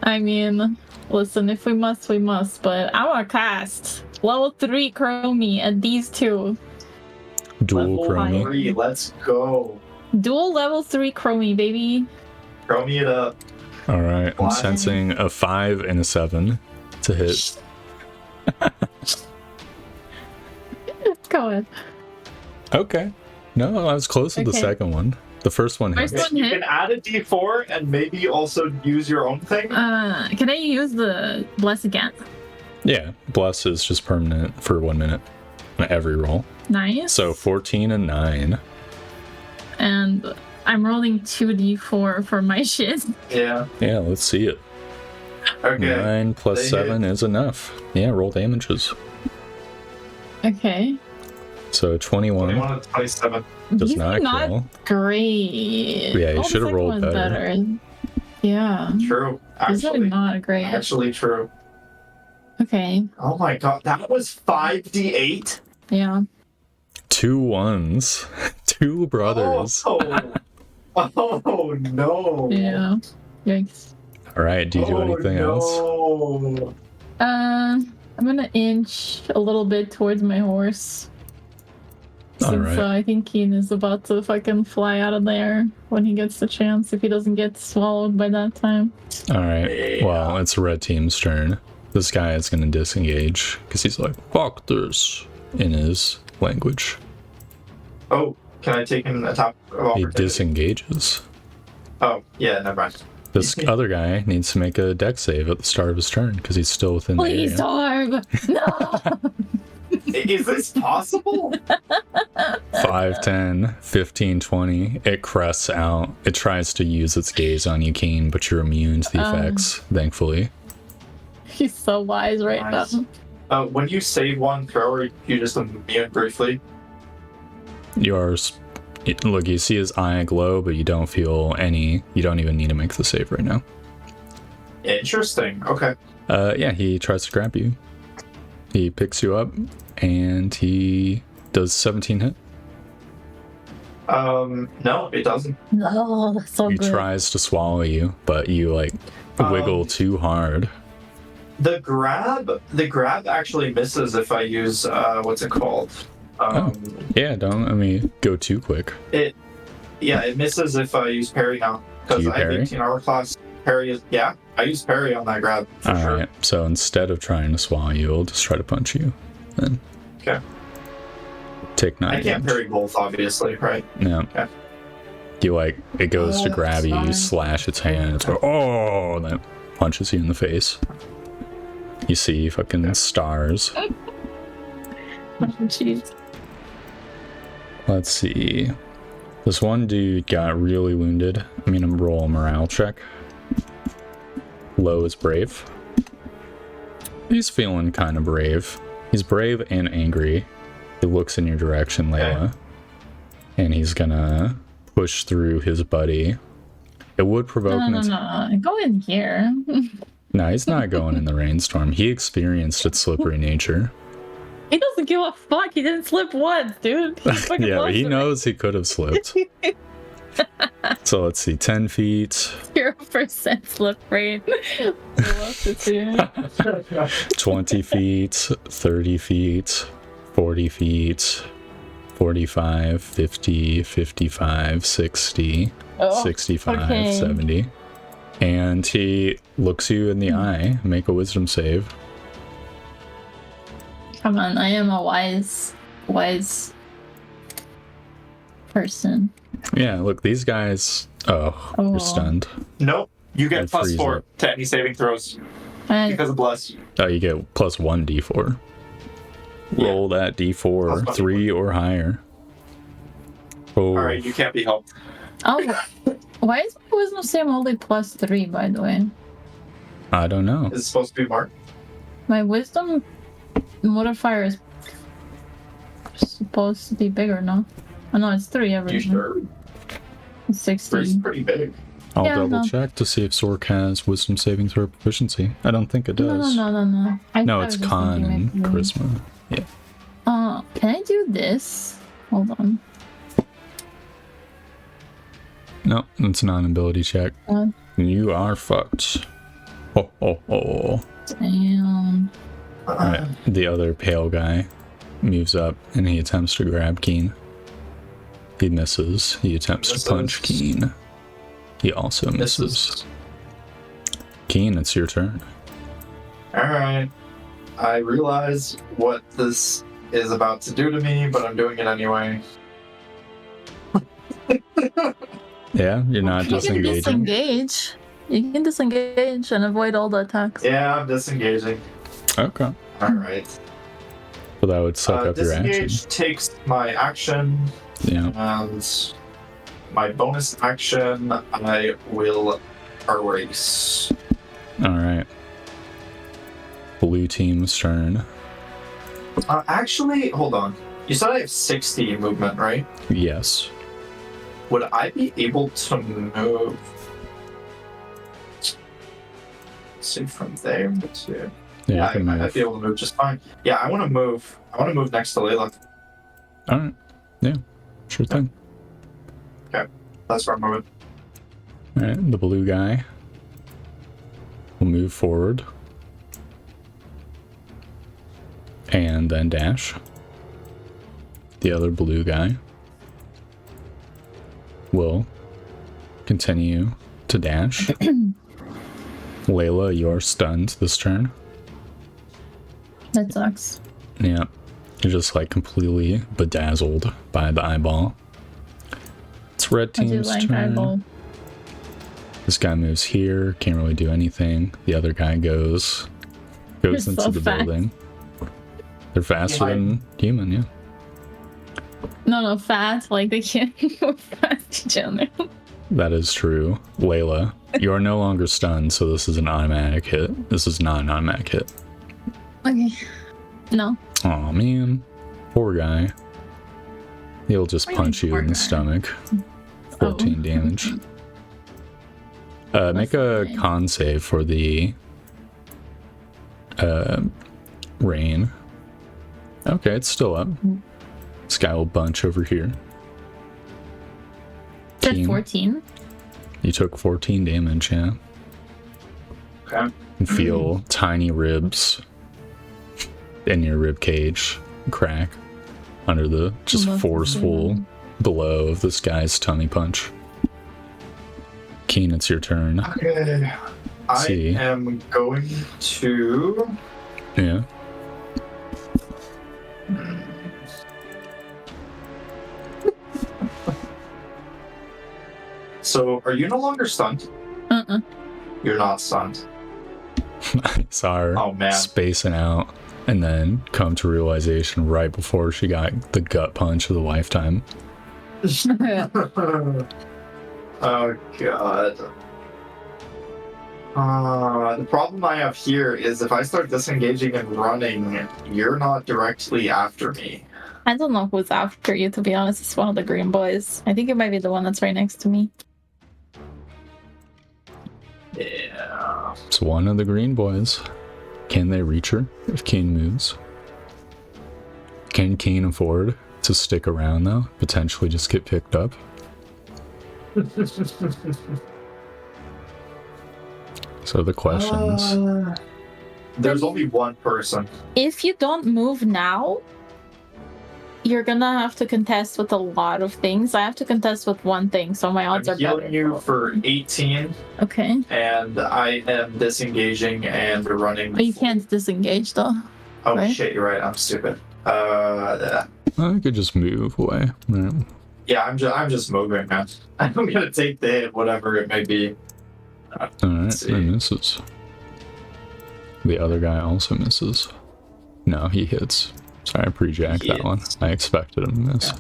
Speaker 3: I mean, listen, if we must, we must, but I want to cast level 3 Chromie at these two.
Speaker 2: Dual
Speaker 1: Level
Speaker 2: Chromie.
Speaker 1: 3, let's go.
Speaker 3: Dual level 3 Chromie, baby.
Speaker 1: Throw me it up.
Speaker 2: Alright, I'm
Speaker 1: Why?
Speaker 2: sensing a 5 and a 7 to hit.
Speaker 3: Go ahead.
Speaker 2: Okay. No, I was close to the
Speaker 3: Okay.
Speaker 2: second one. The first one hit.
Speaker 3: First one
Speaker 1: You
Speaker 3: hit.
Speaker 1: can add a d4 and maybe also use your own thing.
Speaker 3: Can I use the bless again?
Speaker 2: Yeah, bless is just permanent for 1 minute on every roll.
Speaker 3: Nice.
Speaker 2: So 14 and 9.
Speaker 3: And I'm rolling 2d4 for my shit.
Speaker 1: Yeah.
Speaker 2: Yeah, let's see it.
Speaker 1: Okay.
Speaker 2: 9 plus
Speaker 1: They
Speaker 2: 7 is enough. Yeah, roll damages.
Speaker 3: Okay.
Speaker 2: So 21
Speaker 1: 21 and 27.
Speaker 2: does
Speaker 3: These
Speaker 2: not
Speaker 3: are not
Speaker 2: kill.
Speaker 3: great.
Speaker 2: Yeah, you
Speaker 3: Oh, the
Speaker 2: should've
Speaker 3: second
Speaker 2: rolled
Speaker 3: one's
Speaker 2: better.
Speaker 3: Yeah.
Speaker 1: True.
Speaker 3: These are
Speaker 1: Actually.
Speaker 3: not great.
Speaker 1: Actually true.
Speaker 3: Okay.
Speaker 1: Oh my god, that was 5d8?
Speaker 3: Yeah.
Speaker 2: 2 1s. 2 brothers.
Speaker 1: Oh, oh no.
Speaker 3: Yeah. Yikes.
Speaker 2: All right, do you do anything else?
Speaker 1: else?
Speaker 3: I'm gonna inch a little bit towards my horse. Since
Speaker 2: Alright.
Speaker 3: I think Keen is about to fucking fly out of there when he gets the chance, if he doesn't get swallowed by that time.
Speaker 2: All right.
Speaker 1: Yeah.
Speaker 2: Well, it's red team's turn. This guy is going to disengage because he's like, fuck this, in his language.
Speaker 1: Oh, can I take an attack of
Speaker 2: He
Speaker 1: opportunity?
Speaker 2: disengages.
Speaker 1: Oh, yeah, never mind.
Speaker 2: This other guy needs to make a dex save at the start of his turn because he's still within
Speaker 3: Please,
Speaker 2: the area.
Speaker 3: Darb! No!
Speaker 1: Is this possible?
Speaker 2: 5, 10, 15, 20. It crests out. It tries to use its gaze on you, Keen, but you're immune to the effects, thankfully.
Speaker 3: He's so wise right
Speaker 1: Nice.
Speaker 3: now.
Speaker 1: When you save one throw, or you just immune briefly?
Speaker 2: Look, you see his eye glow, but you don't feel any. You don't even need to make the save right now.
Speaker 1: Interesting. Okay.
Speaker 2: Yeah, he tries to grab you. He picks you up, and he does 17 hit.
Speaker 1: No, it doesn't.
Speaker 3: Oh, that's so
Speaker 2: He
Speaker 3: good.
Speaker 2: tries to swallow you, but you like wiggle too hard.
Speaker 1: The grab actually misses if I use what's it called?
Speaker 2: Yeah, don't go too quick.
Speaker 1: It misses if I use parry now because
Speaker 2: Do you
Speaker 1: I have
Speaker 2: parry?
Speaker 1: 18 armor class. Parry is I use parry on that grab for
Speaker 2: All
Speaker 1: sure.
Speaker 2: right. So instead of trying to swallow you, I'll just try to punch you. Then
Speaker 1: Okay.
Speaker 2: take 9
Speaker 1: I can't
Speaker 2: damage.
Speaker 1: parry both, obviously, right?
Speaker 2: Yeah.
Speaker 1: Okay.
Speaker 2: You it goes to grab you, you
Speaker 3: sorry.
Speaker 2: slash its hand, it's like, oh, and then it punches you in the face. You see fucking stars.
Speaker 3: Oh, jeez.
Speaker 2: Let's see. This one dude got really wounded. I'm gonna roll a morale check. Low is brave. He's feeling kind of brave. He's brave and angry. He looks in your direction, Layla. And he's gonna push through his buddy. It would provoke an attack.
Speaker 3: No. Go in here.
Speaker 2: No, he's not going in the rainstorm. He experienced its slippery nature.
Speaker 3: He doesn't give a fuck. He didn't slip once, dude. He fucking
Speaker 2: Yeah, but
Speaker 3: loves
Speaker 2: he
Speaker 3: it.
Speaker 2: knows he could have slipped. So let's see, 10 feet,
Speaker 3: 0% slip rate. Love to see.
Speaker 2: 20 feet, 30 feet, 40 feet, 45, 50, 55, 60,
Speaker 3: Oh,
Speaker 2: 65,
Speaker 3: okay.
Speaker 2: 70. And he looks you in the eye. Make a wisdom save.
Speaker 3: come on, I am a wise person.
Speaker 2: Yeah, look, these guys... Oh,
Speaker 3: Oh.
Speaker 2: you're stunned.
Speaker 1: Nope. You get
Speaker 2: I'd
Speaker 1: plus
Speaker 2: freeze
Speaker 1: 4
Speaker 2: it.
Speaker 1: to any saving throws
Speaker 3: And
Speaker 1: because of bless.
Speaker 2: Oh, you get plus 1 d4.
Speaker 1: Yeah.
Speaker 2: Roll that d4,
Speaker 1: Plus
Speaker 2: 3 or higher. Oh,
Speaker 1: All right, you can't be helped.
Speaker 3: oh, why is my wisdom save only +3? By the way,
Speaker 2: I don't know.
Speaker 1: Is it supposed to be marked?
Speaker 3: my wisdom modifier is supposed to be bigger, no? Oh no, it's 3
Speaker 1: You
Speaker 3: everything.
Speaker 1: sure?
Speaker 3: It's
Speaker 1: Three's
Speaker 3: 16.
Speaker 1: pretty big.
Speaker 2: I'll
Speaker 3: Yeah,
Speaker 2: double
Speaker 3: no.
Speaker 2: check to see if Sork has wisdom saving throw proficiency. I don't think it does.
Speaker 3: No.
Speaker 2: No,
Speaker 3: I
Speaker 2: it's
Speaker 3: was just
Speaker 2: con
Speaker 3: thinking
Speaker 2: and
Speaker 3: maybe-
Speaker 2: charisma. Yeah.
Speaker 3: Can I do this? Hold on.
Speaker 2: No, it's not an ability check.
Speaker 3: What?
Speaker 2: You are fucked. Oh.
Speaker 3: Damn.
Speaker 2: Alright, the other pale guy moves up and he attempts to grab Keen. He misses. He attempts to punch
Speaker 1: Misses.
Speaker 2: Keen. He also misses. Keen, it's your turn.
Speaker 1: All right. I realize what this is about to do to me, but I'm doing it anyway.
Speaker 2: Yeah, you're not
Speaker 3: You can
Speaker 2: disengaging.
Speaker 3: disengage. You can disengage and avoid all the attacks.
Speaker 1: Yeah, I'm disengaging.
Speaker 2: Okay.
Speaker 1: All right.
Speaker 2: So that would suck up your action.
Speaker 1: Disengage takes my action,
Speaker 2: Yeah.
Speaker 1: and my bonus action, I will erase.
Speaker 2: Alright. Blue team's turn.
Speaker 1: Actually, hold on. You said I have 60 movement, right?
Speaker 2: Yes.
Speaker 1: Would I be able to move? Let's see, from there to...
Speaker 2: Yeah, you
Speaker 1: I
Speaker 2: can
Speaker 1: might
Speaker 2: move.
Speaker 1: be able to move just fine. Yeah, I want to move. I want to move next to Layla.
Speaker 2: Alright. Yeah. Sure thing.
Speaker 1: That's where I'm moving.
Speaker 2: Alright, the blue guy will move forward. And then dash. The other blue guy will continue to dash. Layla, you're stunned this turn.
Speaker 3: That sucks.
Speaker 2: Yeah. You're just like completely bedazzled by the eyeball. It's red
Speaker 3: I do
Speaker 2: team's
Speaker 3: like
Speaker 2: turn.
Speaker 3: eyeball.
Speaker 2: This guy moves here, can't really do anything. The other guy goes
Speaker 3: They're
Speaker 2: into
Speaker 3: so
Speaker 2: the
Speaker 3: fast.
Speaker 2: building. They're faster
Speaker 1: Yeah.
Speaker 2: than human, yeah.
Speaker 3: No, fat. Like they can't move fast each other.
Speaker 2: That is true. Layla, you are no longer stunned, so this is an automatic hit. This is not an automatic hit.
Speaker 3: Okay. No.
Speaker 2: Aw, man. Poor guy. He'll just
Speaker 3: What do you
Speaker 2: punch
Speaker 3: mean,
Speaker 2: you in
Speaker 3: poor
Speaker 2: the
Speaker 3: guy?
Speaker 2: stomach. 14
Speaker 3: Oh.
Speaker 2: damage. Make a
Speaker 3: fine.
Speaker 2: con save for the rain. Okay, it's still up. This guy will bunch over here.
Speaker 3: Said
Speaker 2: Keen,
Speaker 3: 14.
Speaker 2: you took 14 damage, yeah.
Speaker 1: Okay.
Speaker 2: You feel tiny ribs in your rib cage crack under the just
Speaker 3: Love to see
Speaker 2: forceful
Speaker 3: that.
Speaker 2: blow of this guy's tummy punch. Keen, it's your turn.
Speaker 1: Okay. I
Speaker 2: See.
Speaker 1: am going to.
Speaker 2: Yeah.
Speaker 1: So, are you no longer stunned?
Speaker 3: Uh-uh.
Speaker 1: You're not stunned.
Speaker 2: I saw her
Speaker 1: Oh, man.
Speaker 2: spacing out and then come to realization right before she got the gut punch of the lifetime.
Speaker 1: Oh, God. The problem I have here is if I start disengaging and running, you're not directly after me.
Speaker 3: I don't know who's after you, to be honest. It's one of the green boys. I think it might be the one that's right next to me.
Speaker 1: Yeah.
Speaker 2: It's one of the green boys. Can they reach her if Keen moves? Can Keen afford to stick around though? Potentially just get picked up? So the questions.
Speaker 1: There's only one person.
Speaker 3: If you don't move now, you're gonna have to contest with a lot of things. I have to contest with one thing, so my odds
Speaker 1: I'm
Speaker 3: are better.
Speaker 1: healing you for 18,
Speaker 3: Okay.
Speaker 1: and I am disengaging and running.
Speaker 3: But you can't disengage though.
Speaker 1: Oh
Speaker 3: right?
Speaker 1: shit, you're right. I'm stupid.
Speaker 2: I could just move away. Right.
Speaker 1: Yeah, I'm just moving, man. I'm gonna take the hit, whatever it may be.
Speaker 2: Alright,
Speaker 1: see.
Speaker 2: it misses. The other guy also misses. No, he hits. Sorry, I pre-jacked that one.
Speaker 1: Hits.
Speaker 2: I expected him to miss.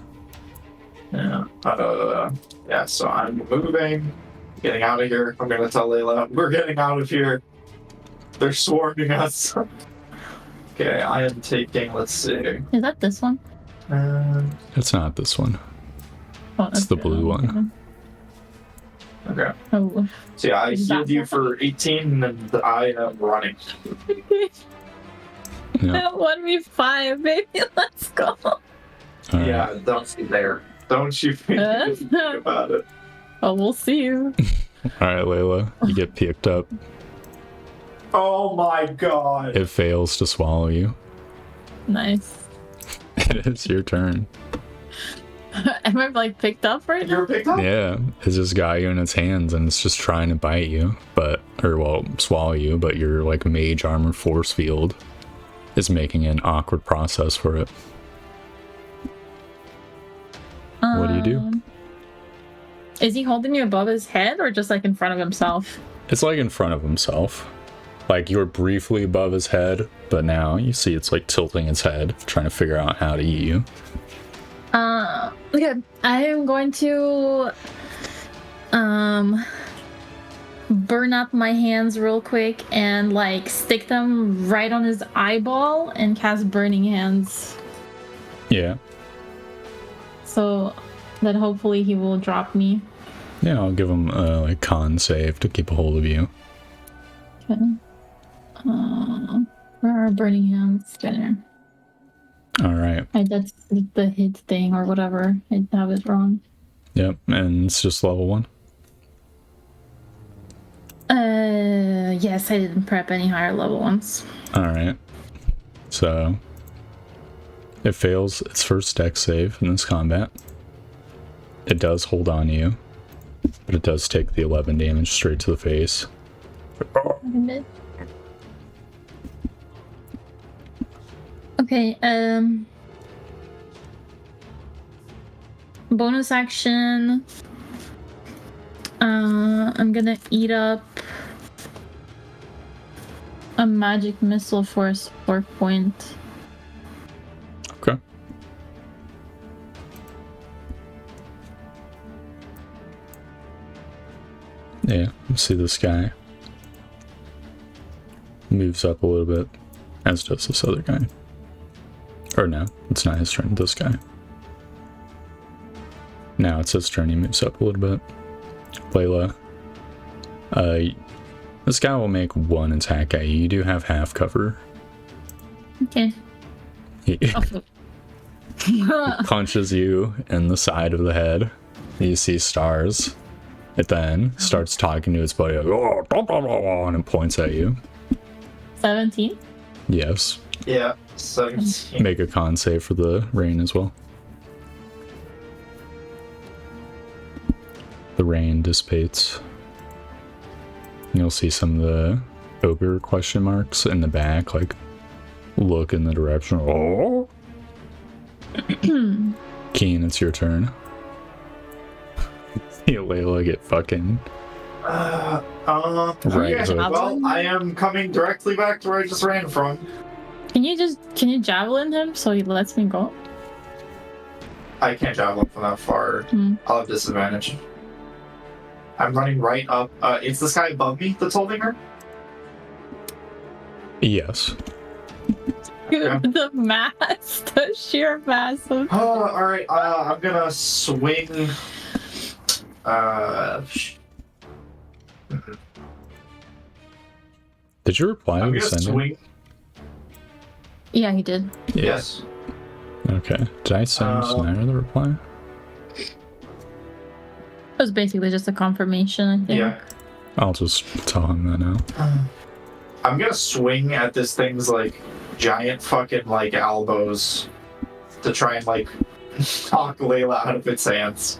Speaker 1: Yeah. Yeah. So I'm moving, getting out of here. I'm gonna tell Layla we're getting out of here. They're swarming us. Okay, I am taking. Let's see.
Speaker 3: Is that this one?
Speaker 2: It's not this one.
Speaker 3: Oh,
Speaker 2: It's the blue one.
Speaker 1: Okay.
Speaker 3: Oh.
Speaker 1: So yeah, I
Speaker 3: Is that
Speaker 1: healed you
Speaker 3: one?
Speaker 1: for 18, and I am running.
Speaker 2: Yeah.
Speaker 3: 1v5, baby. Let's go.
Speaker 2: Alright.
Speaker 1: Yeah, don't you there. Don't you think about it.
Speaker 3: Oh, we'll see you.
Speaker 2: Alright, Layla, you get picked up.
Speaker 1: Oh my god.
Speaker 2: It fails to swallow you.
Speaker 3: Nice.
Speaker 2: It is your turn.
Speaker 3: Am I like picked up right now?
Speaker 1: You're picked up?
Speaker 2: Yeah, it's just got you in its hands and it's just trying to bite you, swallow you, but your like mage armor force field is making an awkward process for it. What do you do?
Speaker 3: Is he holding you above his head or just like in front of himself?
Speaker 2: It's like in front of himself. Like you're briefly above his head, but now you see it's like tilting its head, trying to figure out how to eat you.
Speaker 3: Okay. I am going to burn up my hands real quick and like stick them right on his eyeball and cast burning hands
Speaker 2: Yeah.
Speaker 3: so that hopefully he will drop me.
Speaker 2: Yeah, I'll give him a like con save to keep a hold of you.
Speaker 3: Okay. Where are burning hands? There.
Speaker 2: Alright.
Speaker 3: That's the hit thing or whatever. I have it wrong.
Speaker 2: Yep, and it's just level 1.
Speaker 3: Yes, I didn't prep any higher level ones.
Speaker 2: Alright. So it fails its first dex save in this combat. It does hold on to you, but it does take the 11 damage straight to the face.
Speaker 3: Okay, bonus action. I'm gonna eat up a magic missile for a support point.
Speaker 2: Okay. Yeah, you see this guy moves up a little bit, as does this other guy. Or no, it's not his turn, this guy. Now it's his turn, he moves up a little bit. Layla, this guy will make one attack at you. You do have half cover.
Speaker 3: Okay.
Speaker 2: He punches you in the side of the head You see stars. It then starts talking to its buddy, like, "Oh, blah, blah, blah, blah," and it points at you.
Speaker 3: 17.
Speaker 2: Yes.
Speaker 1: Yeah, 17.
Speaker 2: Make a con save for the rain as well. The rain dissipates. You'll see some of the ogre question marks in the back, like, look in the direction. Oh. Keen, it's your turn. You Layla get fucking
Speaker 1: Right.
Speaker 2: Right.
Speaker 1: Well, I am coming directly back to where I just ran from.
Speaker 3: Can you javelin him so he lets me go?
Speaker 1: I can't javelin from that far. I'll have disadvantage. I'm running right up. It's this guy above me that's holding her?
Speaker 2: Yes.
Speaker 3: The mass, the sheer mass of...
Speaker 1: Alright, I'm gonna swing.
Speaker 2: Did you reply
Speaker 1: I'm
Speaker 2: to
Speaker 1: gonna
Speaker 2: the sending?
Speaker 1: swing.
Speaker 3: Yeah, he did.
Speaker 1: Yes.
Speaker 2: Okay. Did I send Snyder the reply?
Speaker 3: It was basically just a confirmation, I think.
Speaker 1: Yeah.
Speaker 2: I'll just tell him that now.
Speaker 1: I'm gonna swing at this thing's like giant fucking like elbows to try and like knock Layla out of its hands.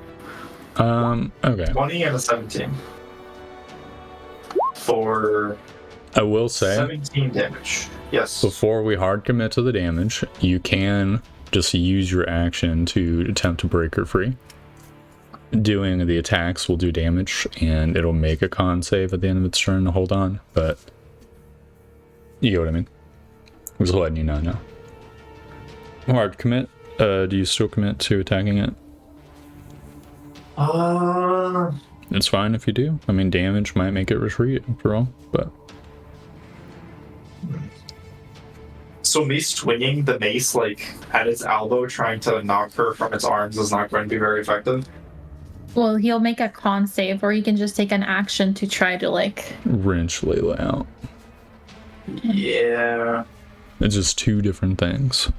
Speaker 2: Okay.
Speaker 1: 20 and a 17. For
Speaker 2: I will say,
Speaker 1: 17 damage. Yes.
Speaker 2: before we hard commit to the damage, you can just use your action to attempt to break her free. Doing the attacks will do damage, and it'll make a con save at the end of its turn to hold on, but you get what I mean. I'm just letting you know now. Hard commit. Do you still commit to attacking it? It's fine if you do. I mean, damage might make it retreat after all, but...
Speaker 1: So me swinging the mace like at its elbow, trying to knock her from its arms, is not going to be very effective.
Speaker 3: Well, he'll make a con save, or he can just take an action to try to like...
Speaker 2: wrench Layla out.
Speaker 1: Yeah.
Speaker 2: It's just two different things.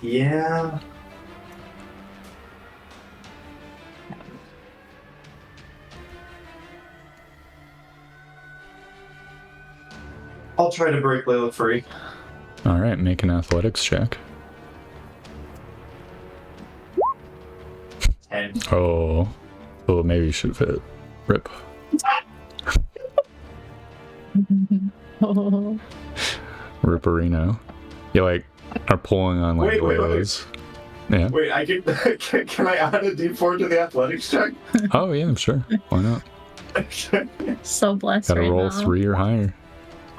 Speaker 1: Yeah. I'll try to break Layla free.
Speaker 2: Alright, make an athletics check.
Speaker 1: 10.
Speaker 2: Oh. Well, maybe you should fit. Rip.
Speaker 3: Oh.
Speaker 2: Ripperino. You like are pulling on like
Speaker 1: Wait.
Speaker 2: Layla's. Yeah.
Speaker 1: Wait, I can I add a d4 to the athletics check?
Speaker 2: Oh yeah, I'm sure. Why not?
Speaker 3: So blessed
Speaker 2: Gotta
Speaker 3: right
Speaker 2: roll
Speaker 3: now.
Speaker 2: 3 or higher.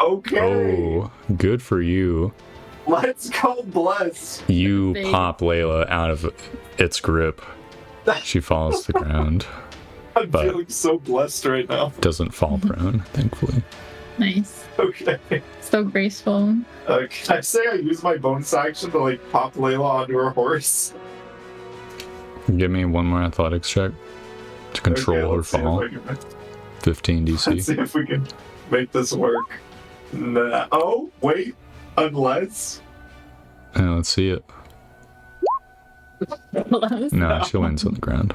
Speaker 1: Okay.
Speaker 2: Oh, good for you.
Speaker 1: Let's go, bless.
Speaker 2: You
Speaker 3: Big.
Speaker 2: pop Layla out of its grip. She falls to the ground.
Speaker 1: I'm
Speaker 2: But-
Speaker 1: feeling so blessed right now.
Speaker 2: Doesn't fall prone, thankfully.
Speaker 3: Nice.
Speaker 1: Okay.
Speaker 3: So graceful.
Speaker 1: Can I say I use my bonus action to like pop Layla onto her horse?
Speaker 2: Give me one more athletics check to control her
Speaker 1: let's see if
Speaker 2: fall.
Speaker 1: I can-
Speaker 2: 15
Speaker 1: Let's
Speaker 2: DC.
Speaker 1: see if we can make this work. Nah. Oh, wait. Unless.
Speaker 2: Yeah, let's see it. No, she lands on the ground.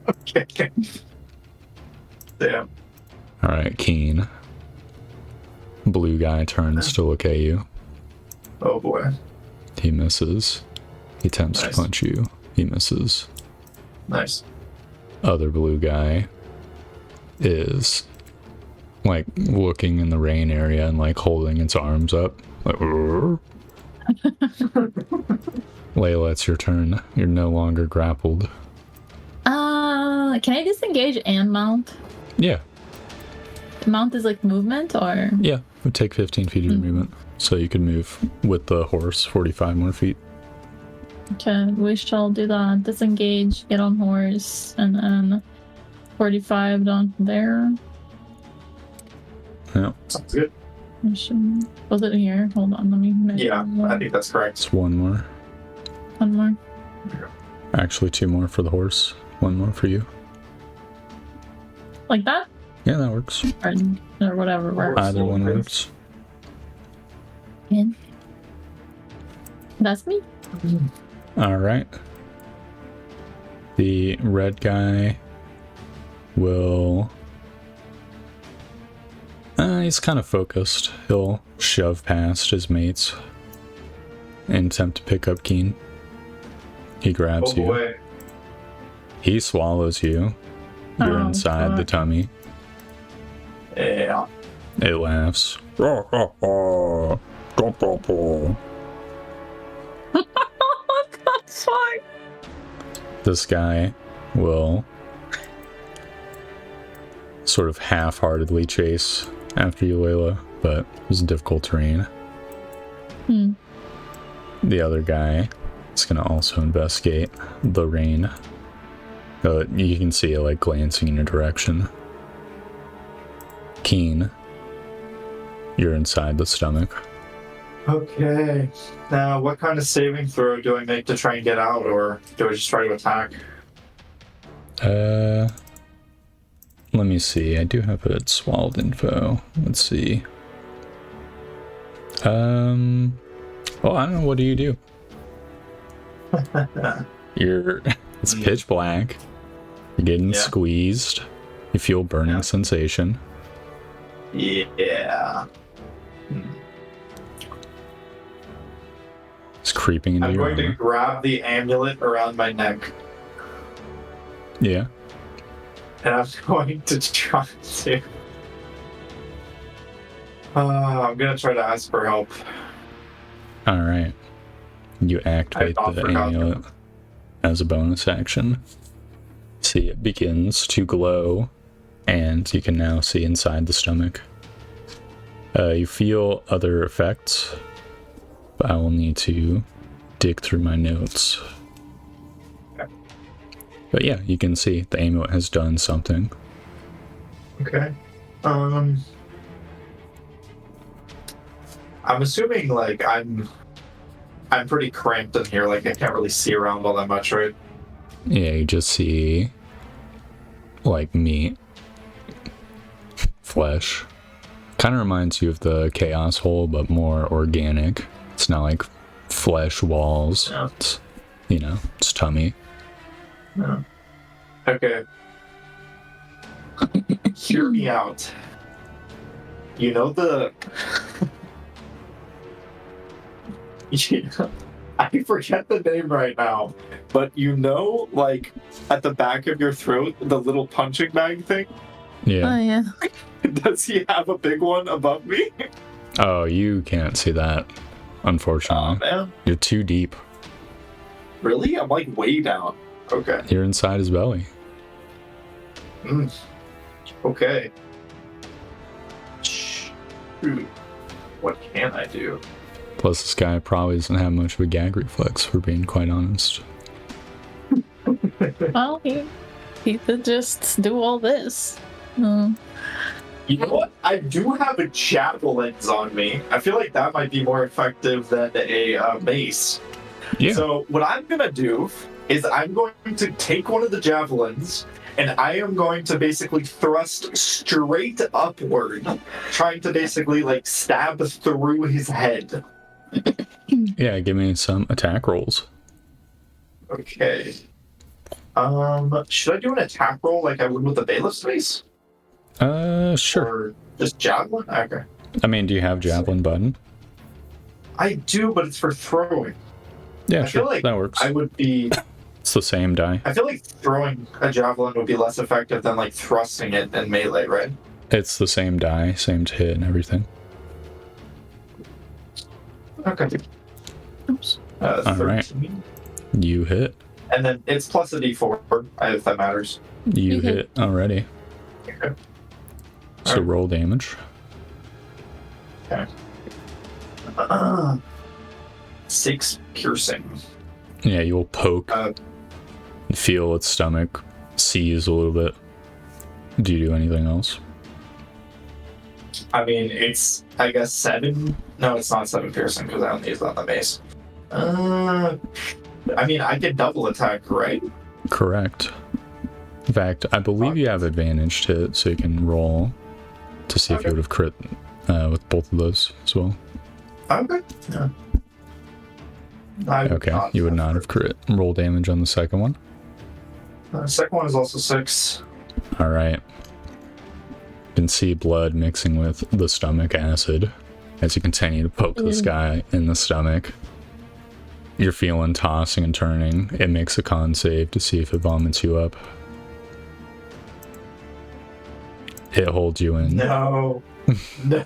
Speaker 1: Okay. Damn.
Speaker 2: Alright, Keen. Blue guy turns to look at you.
Speaker 1: Oh boy.
Speaker 2: He misses. He attempts
Speaker 1: Nice.
Speaker 2: to punch you. He misses.
Speaker 1: Nice.
Speaker 2: Other blue guy is like looking in the rain area and like holding its arms up. Like, "Rrr." Layla, it's your turn. You're no longer grappled.
Speaker 3: Can I disengage and mount?
Speaker 2: Yeah,
Speaker 3: Mount is like movement, or...
Speaker 2: yeah. It would take 15 feet of your movement. So you could move with the horse 45 more feet.
Speaker 3: Okay, we shall do that. Disengage, get on horse, and then 45 down there.
Speaker 2: Yeah,
Speaker 1: Sounds good.
Speaker 3: Was it here? Hold on, let me measure.
Speaker 1: Yeah, I think that's correct.
Speaker 2: it's one more.
Speaker 3: One more.
Speaker 2: Actually, 2 more for the horse. 1 more for you.
Speaker 3: Like that?
Speaker 2: Yeah, that works.
Speaker 3: Or whatever works.
Speaker 2: Either one works.
Speaker 3: In. That's me.
Speaker 2: All right. The red guy will... he's kind of focused. He'll shove past his mates and attempt to pick up Keen. He grabs you.
Speaker 1: Boy.
Speaker 2: He swallows you. You're
Speaker 3: Oh,
Speaker 2: inside the
Speaker 3: God.
Speaker 2: tummy.
Speaker 1: Yeah.
Speaker 2: It laughs.
Speaker 3: That's fine.
Speaker 2: This guy will sort of half-heartedly chase after you, Layla, but it's difficult terrain.
Speaker 3: Hmm.
Speaker 2: The other guy is going to also investigate the rain. You can see it like glancing in your direction. Keen, you're inside the stomach.
Speaker 1: Okay. Now, what kind of saving throw do I make to try and get out, or do I just try to attack?
Speaker 2: Let me see. I do have it swallowed info. Let's see. Well, I don't know. What do you do? It's pitch black. You're getting squeezed. You feel burning sensation.
Speaker 1: Yeah.
Speaker 2: It's creeping into
Speaker 1: I'm
Speaker 2: your
Speaker 1: going to
Speaker 2: armor.
Speaker 1: grab the amulet around my neck,
Speaker 2: Yeah.
Speaker 1: and I'm going to try to. I'm going to try to ask for help.
Speaker 2: All right. You activate
Speaker 1: not
Speaker 2: the
Speaker 1: forgotten.
Speaker 2: amulet as a bonus action. See, it begins to glow, and you can now see inside the stomach. You feel other effects, but I will need to dig through my notes.
Speaker 1: Okay.
Speaker 2: But yeah, you can see the amulet has done something.
Speaker 1: Okay. I'm assuming like I'm pretty cramped in here. Like I can't really see around all that much, right?
Speaker 2: Yeah, you just see like meat, flesh. Kind of reminds you of the chaos hole, but more organic. It's not like flesh walls.
Speaker 1: Yeah.
Speaker 2: It's, it's tummy.
Speaker 1: No. Okay. Hear me out. You know the. I forget the name right now, but like at the back of your throat, the little punching bag thing.
Speaker 2: Yeah.
Speaker 3: Oh, yeah.
Speaker 1: Does he have a big one above me?
Speaker 2: Oh, you can't see that,
Speaker 1: Oh
Speaker 2: unfortunately.
Speaker 1: man,
Speaker 2: You're too deep.
Speaker 1: really? I'm like way down. Okay.
Speaker 2: You're inside his belly.
Speaker 1: Okay. Shoot. What can I do?
Speaker 2: Plus, this guy probably doesn't have much of a gag reflex, for being quite honest.
Speaker 3: Well, he could just do all this.
Speaker 1: You know what? I do have a javelins on me. I feel like that might be more effective than a mace.
Speaker 2: Yeah.
Speaker 1: So what I'm gonna do is I'm going to take one of the javelins and I am going to basically thrust straight upward, trying to basically like stab through his head.
Speaker 2: Yeah, give me some attack rolls.
Speaker 1: Okay. Should I do an attack roll like I would with the Bailiff's mace?
Speaker 2: Sure.
Speaker 1: Or just javelin? Okay.
Speaker 2: I mean, do you have javelin button?
Speaker 1: I do, but it's for throwing.
Speaker 2: Yeah,
Speaker 1: I
Speaker 2: sure.
Speaker 1: feel like
Speaker 2: That works.
Speaker 1: I would be.
Speaker 2: It's the same die.
Speaker 1: I feel like throwing a javelin would be less effective than like thrusting it in melee, right?
Speaker 2: It's the same die, same to hit and everything.
Speaker 1: Okay.
Speaker 3: Oops.
Speaker 2: All
Speaker 1: 13.
Speaker 2: right. You hit.
Speaker 1: And then it's plus a d4, if that matters.
Speaker 2: You
Speaker 3: Okay.
Speaker 2: hit already.
Speaker 1: Okay.
Speaker 2: So
Speaker 1: Alright.
Speaker 2: roll damage.
Speaker 1: Okay. 6 piercing.
Speaker 2: Yeah, you'll poke.
Speaker 1: Uh,
Speaker 2: Feel its stomach seize a little bit. Do you do anything else?
Speaker 1: I mean, it's, I guess, 7. No, it's not 7 piercing because I only use it on the mace. I mean, I can double attack, right?
Speaker 2: Correct. In fact, I believe you have advantage to it, so you can roll to see if you
Speaker 1: Okay.
Speaker 2: would have crit with both of those as well.
Speaker 1: Okay. Yeah. I would
Speaker 2: Okay, you would not have crit. Roll damage on the second one.
Speaker 1: The second one is also 6.
Speaker 2: All right. You can see blood mixing with the stomach acid as you continue to poke this guy in the stomach. You're feeling tossing and turning. It makes a con save to see if it vomits you up. It holds you in.
Speaker 1: No. No.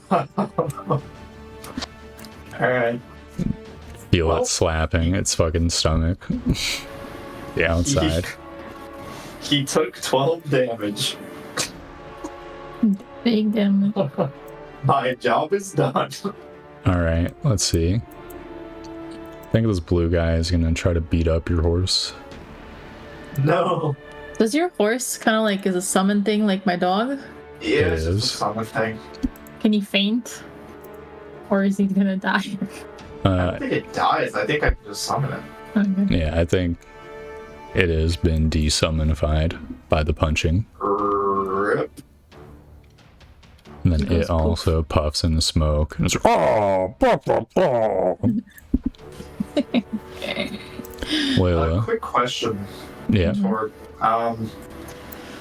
Speaker 1: Alright.
Speaker 2: Feel it slapping its fucking stomach. The outside.
Speaker 1: He took 12 damage.
Speaker 3: Big damage.
Speaker 1: My job is done.
Speaker 2: Alright, let's see. I think this blue guy is gonna try to beat up your horse.
Speaker 1: No.
Speaker 3: Does your horse kind of like is a summon thing like my dog?
Speaker 1: Yeah,
Speaker 2: It
Speaker 1: it's
Speaker 2: is.
Speaker 1: just a summon thing.
Speaker 3: Can he faint? Or is he gonna die?
Speaker 1: I don't think it dies. I think I can just summon it.
Speaker 3: Okay.
Speaker 2: Yeah, I think it has been desummonified by the punching.
Speaker 1: Rip.
Speaker 2: And then
Speaker 3: It goes
Speaker 2: it also puffs in the smoke. And it's oh, bah, bah, bah. Layla.
Speaker 1: Quick question.
Speaker 2: Yeah.
Speaker 1: Tor.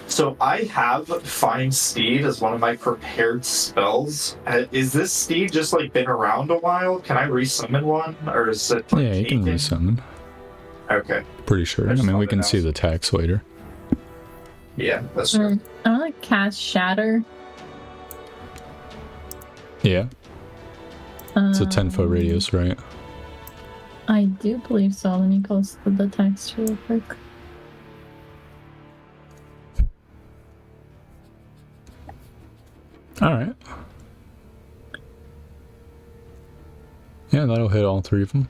Speaker 1: So I have Find Steed as one of my prepared spells. Is this steed just like been around a while? Can I resummon one, or is it? Like,
Speaker 2: Yeah, you can
Speaker 1: taken?
Speaker 2: resummon.
Speaker 1: Okay.
Speaker 2: Pretty sure.
Speaker 1: I
Speaker 2: I
Speaker 1: just
Speaker 2: mean, we
Speaker 1: thought
Speaker 2: can
Speaker 1: it
Speaker 2: see
Speaker 1: was-
Speaker 2: the text later.
Speaker 1: Yeah, that's true.
Speaker 3: I want to cast Shatter.
Speaker 2: Yeah, it's a 10-foot radius, right?
Speaker 3: I do believe so. Let me go to the text real quick.
Speaker 2: Alright. Yeah, that'll hit all 3 of them.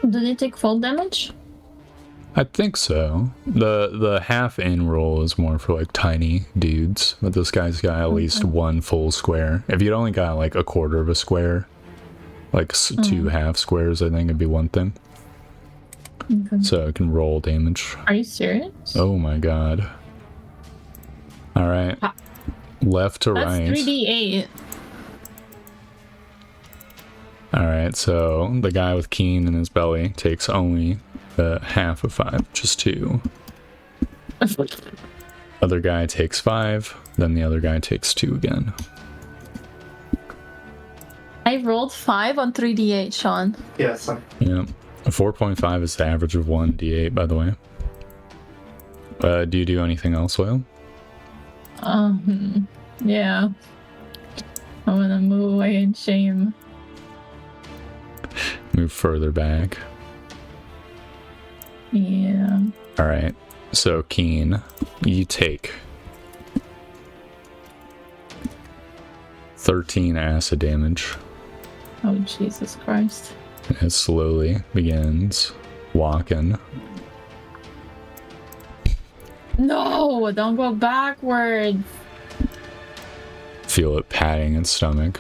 Speaker 3: Do they take full damage?
Speaker 2: I think so. The half in roll is more for like tiny dudes, but this guy's got at least one full square. If you'd only got like a quarter of a square, like 2 half squares, I think it'd be one thing.
Speaker 3: Okay.
Speaker 2: So it can roll damage.
Speaker 3: Are you serious?
Speaker 2: Oh my god. Alright.
Speaker 3: Ah.
Speaker 2: Left to
Speaker 3: That's
Speaker 2: right.
Speaker 3: 3d8.
Speaker 2: Alright, so the guy with Keen in his belly takes only half of 5, just 2. Other guy takes 5, then the other guy takes 2 again.
Speaker 3: I rolled 5 on 3d8, Sean.
Speaker 1: Yes.
Speaker 2: Yeah. 4.5 is the average of 1d8, by the way. Do you do anything else, Whale?
Speaker 3: Yeah. I'm gonna move away in shame.
Speaker 2: Move further back.
Speaker 3: Yeah.
Speaker 2: Alright, so Keen, you take 13 acid damage.
Speaker 3: Oh, Jesus Christ.
Speaker 2: It slowly begins walking.
Speaker 3: No, don't go backwards.
Speaker 2: Feel it patting its stomach.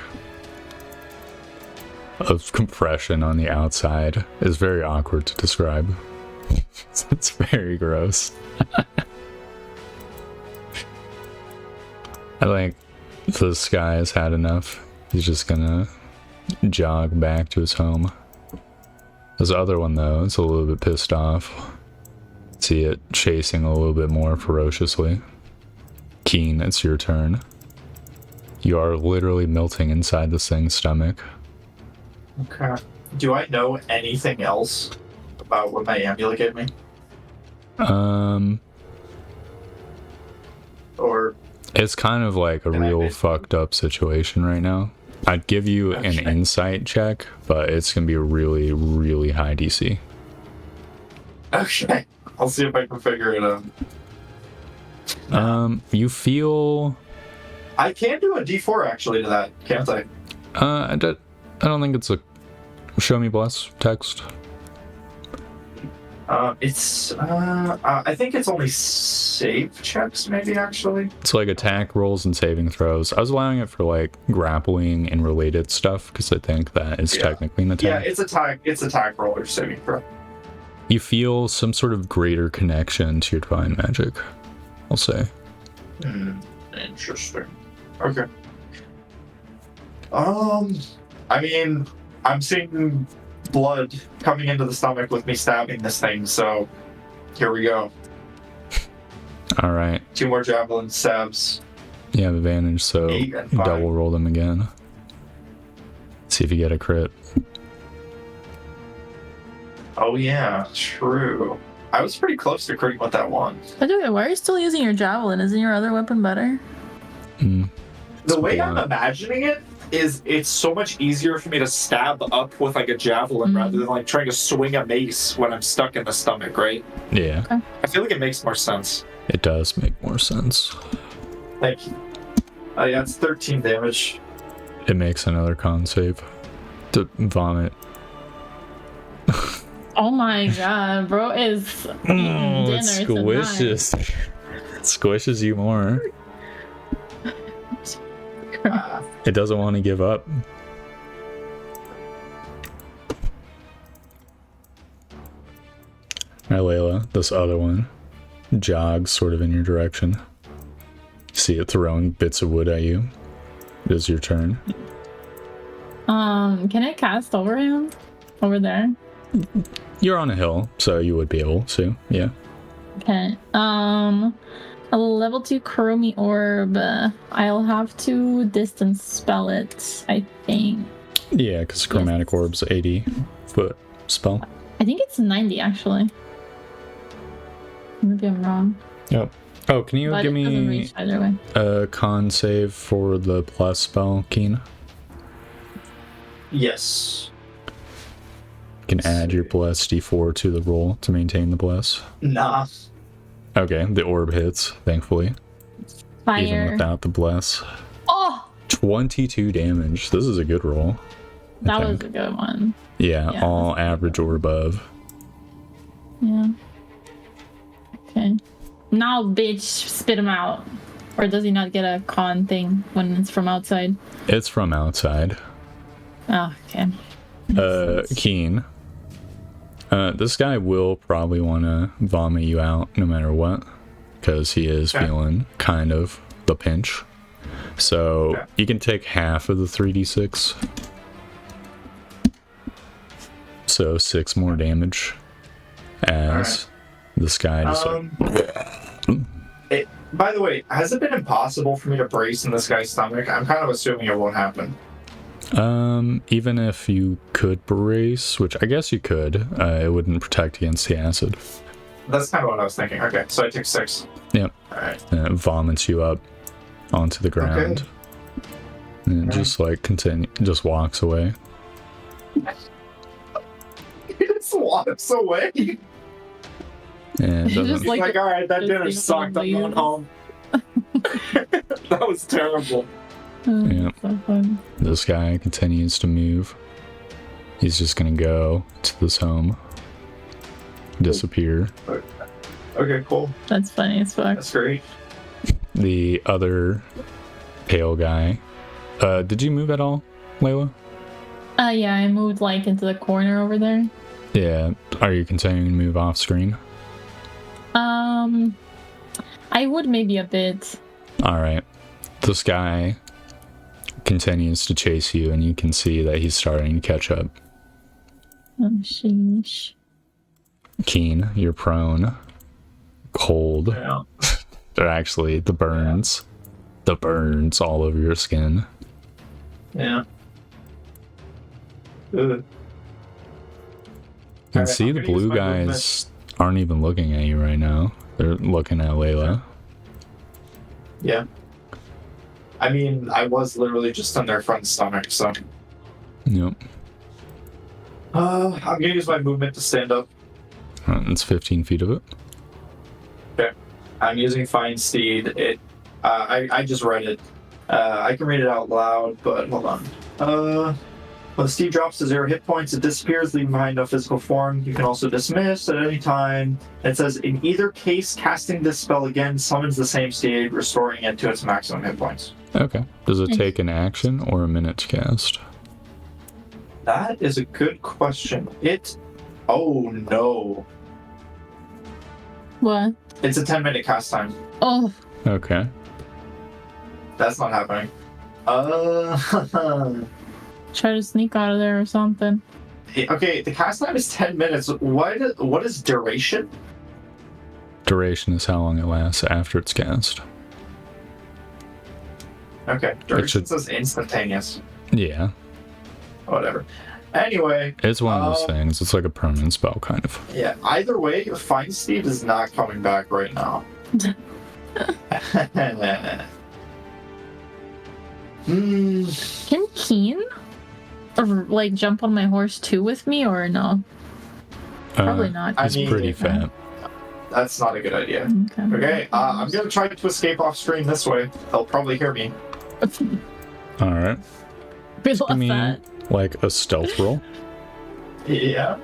Speaker 2: Of compression on the outside is very awkward to describe. It's very gross. I think this guy has had enough. He's just gonna jog back to his home. This other one, though, is a little bit pissed off. See it chasing a little bit more ferociously. Keen, it's your turn. You are literally melting inside this thing's stomach.
Speaker 1: Okay. Do I know anything else about what my amulet gave me? Or
Speaker 2: It's kind of like a
Speaker 1: Can I
Speaker 2: real
Speaker 1: make-
Speaker 2: fucked up situation right now. I'd give you an
Speaker 1: Okay.
Speaker 2: insight check, but it's gonna be a really, really high DC.
Speaker 1: okay, I'll see if I can figure it out.
Speaker 2: You feel
Speaker 1: I can do a D4 actually to that, can't I?
Speaker 2: I don't think it's a show me bless text.
Speaker 1: I think it's only save checks, maybe actually.
Speaker 2: It's like attack rolls and saving throws. I was allowing it for like grappling and related stuff because I think that is
Speaker 1: Yeah.
Speaker 2: technically an
Speaker 1: Yeah,
Speaker 2: attack.
Speaker 1: it's attack roll or saving throw.
Speaker 2: You feel some sort of greater connection to your divine magic, I'll say.
Speaker 1: Interesting. Okay. I mean, I'm seeing blood coming into the stomach with me stabbing this thing, so Here we go.
Speaker 2: All right.
Speaker 1: 2 more javelin stabs.
Speaker 2: You have advantage, so
Speaker 1: 8 and 5.
Speaker 2: double roll them again. See if you get a crit.
Speaker 1: Oh yeah, true. I was pretty close to critting with that one.
Speaker 3: By the way, why are you still using your javelin? Isn't your other weapon better?
Speaker 1: The way I'm imagining it is it's so much easier for me to stab up with like a javelin rather than like trying to swing a mace when I'm stuck in the stomach, right?
Speaker 2: Yeah,
Speaker 1: I feel like it makes more sense.
Speaker 2: it does make more sense.
Speaker 1: Thank you. Yeah, it's 13 damage.
Speaker 2: It makes another con save. To vomit.
Speaker 3: Oh my god, bro is eating dinner
Speaker 2: It squishes. It squishes you more. It doesn't want to give up. Alright, Layla, this other one jogs sort of in your direction. See it throwing bits of wood at you. It is your turn.
Speaker 3: Can I cast over him? Over there?
Speaker 2: You're on a hill, so you would be able to, yeah.
Speaker 3: Okay. A level 2 Chromie Orb. I'll have to distance spell it, I think.
Speaker 2: Yeah, because Chromatic Orb's 80-foot spell.
Speaker 3: I think it's 90 actually. Maybe I'm wrong.
Speaker 2: Yep. Oh, can you
Speaker 3: But
Speaker 2: give
Speaker 3: it doesn't
Speaker 2: me
Speaker 3: reach either way.
Speaker 2: a con save for the plus spell, Keen?
Speaker 1: Yes.
Speaker 2: You can add your bless d4 to the roll to maintain the bless.
Speaker 1: Nah.
Speaker 2: Okay, the orb hits, thankfully. Even
Speaker 3: Fire.
Speaker 2: without the bless.
Speaker 3: Oh!
Speaker 2: 22 damage. This is a good roll.
Speaker 3: That was a good one.
Speaker 2: Yeah,
Speaker 3: Yeah,
Speaker 2: all average or above.
Speaker 3: Yeah. Okay. Now, bitch, spit him out. Or does he not get a con thing when it's from outside?
Speaker 2: It's from outside.
Speaker 3: Oh, okay.
Speaker 2: Keen. This guy will probably want to vomit you out no matter what, because he is feeling kind of the pinch. So you can take half of the 3d6. So 6 more damage as this guy just
Speaker 1: By the way, has it been impossible for me to brace in this guy's stomach? I'm kind of assuming it won't happen.
Speaker 2: even if you could brace, which I guess you could, it wouldn't protect against the acid.
Speaker 1: That's kind of what I was thinking. Okay, so I take 6.
Speaker 2: Yep.
Speaker 1: Alright.
Speaker 2: And it vomits you up onto the ground. And it just like just walks away.
Speaker 1: He just walks away.
Speaker 2: And it
Speaker 3: Just
Speaker 2: doesn't,
Speaker 1: Like, alright, that dinner sucked. I'm going home. That was terrible.
Speaker 2: Yeah.
Speaker 3: So fun.
Speaker 2: this guy continues to move. He's just gonna go to this home. Disappear.
Speaker 1: Okay, cool.
Speaker 3: That's funny as fuck.
Speaker 1: That's great.
Speaker 2: The other pale guy. Did you move at all, Layla?
Speaker 3: Yeah, I moved like into the corner over there.
Speaker 2: Yeah. Are you continuing to move off screen?
Speaker 3: I would maybe a bit.
Speaker 2: Alright. This guy continues to chase you, and you can see that he's starting to catch up.
Speaker 3: Oh, sheesh.
Speaker 2: Keen, you're prone. Cold.
Speaker 1: Yeah.
Speaker 2: Or actually, the burns. The burns all over your skin.
Speaker 1: Yeah. Ugh.
Speaker 2: You can
Speaker 1: Alright,
Speaker 2: see
Speaker 1: I'm
Speaker 2: the
Speaker 1: gonna use
Speaker 2: blue
Speaker 1: my movement.
Speaker 2: guys aren't even looking at you right now. They're looking at Layla.
Speaker 1: Yeah. I mean, I was literally just on their front stomach, so.
Speaker 2: Yep.
Speaker 1: I'm gonna use my movement to stand up.
Speaker 2: It's 15 feet of it.
Speaker 1: I'm using Find Steed. I just read it. I can read it out loud, but hold on. When the steed drops to 0 hit points, it disappears, leaving behind no physical form. You can also dismiss at any time. It says, in either case, casting this spell again summons the same steed, restoring it to its maximum hit points.
Speaker 2: Okay. Does it
Speaker 3: Nice.
Speaker 2: take an action or a minute to cast?
Speaker 1: That is a good question. Oh no.
Speaker 3: What?
Speaker 1: It's a 10-minute cast time.
Speaker 3: Oh,
Speaker 2: Okay.
Speaker 1: That's not happening.
Speaker 3: try to sneak out of there or something.
Speaker 1: Okay, the cast time is 10 minutes. What is duration?
Speaker 2: Duration is how long it lasts after it's cast.
Speaker 1: Okay. Duration
Speaker 2: should-
Speaker 1: says instantaneous.
Speaker 2: Yeah,
Speaker 1: Whatever. Anyway,
Speaker 2: it's one of those things. It's like a permanent spell, kind of.
Speaker 1: yeah. Either way, Fine Steve is not coming back right now.
Speaker 3: Can Keen like jump on my horse too with me or no? Probably not.
Speaker 1: I
Speaker 2: It's
Speaker 1: mean,
Speaker 2: pretty fat.
Speaker 1: That's not a good idea.
Speaker 3: Okay.
Speaker 1: Okay, I'm gonna try to escape off screen this way. They'll probably hear me.
Speaker 2: All right.
Speaker 3: We
Speaker 2: Give
Speaker 3: love
Speaker 2: me
Speaker 3: that.
Speaker 2: like a stealth roll.
Speaker 1: Yeah.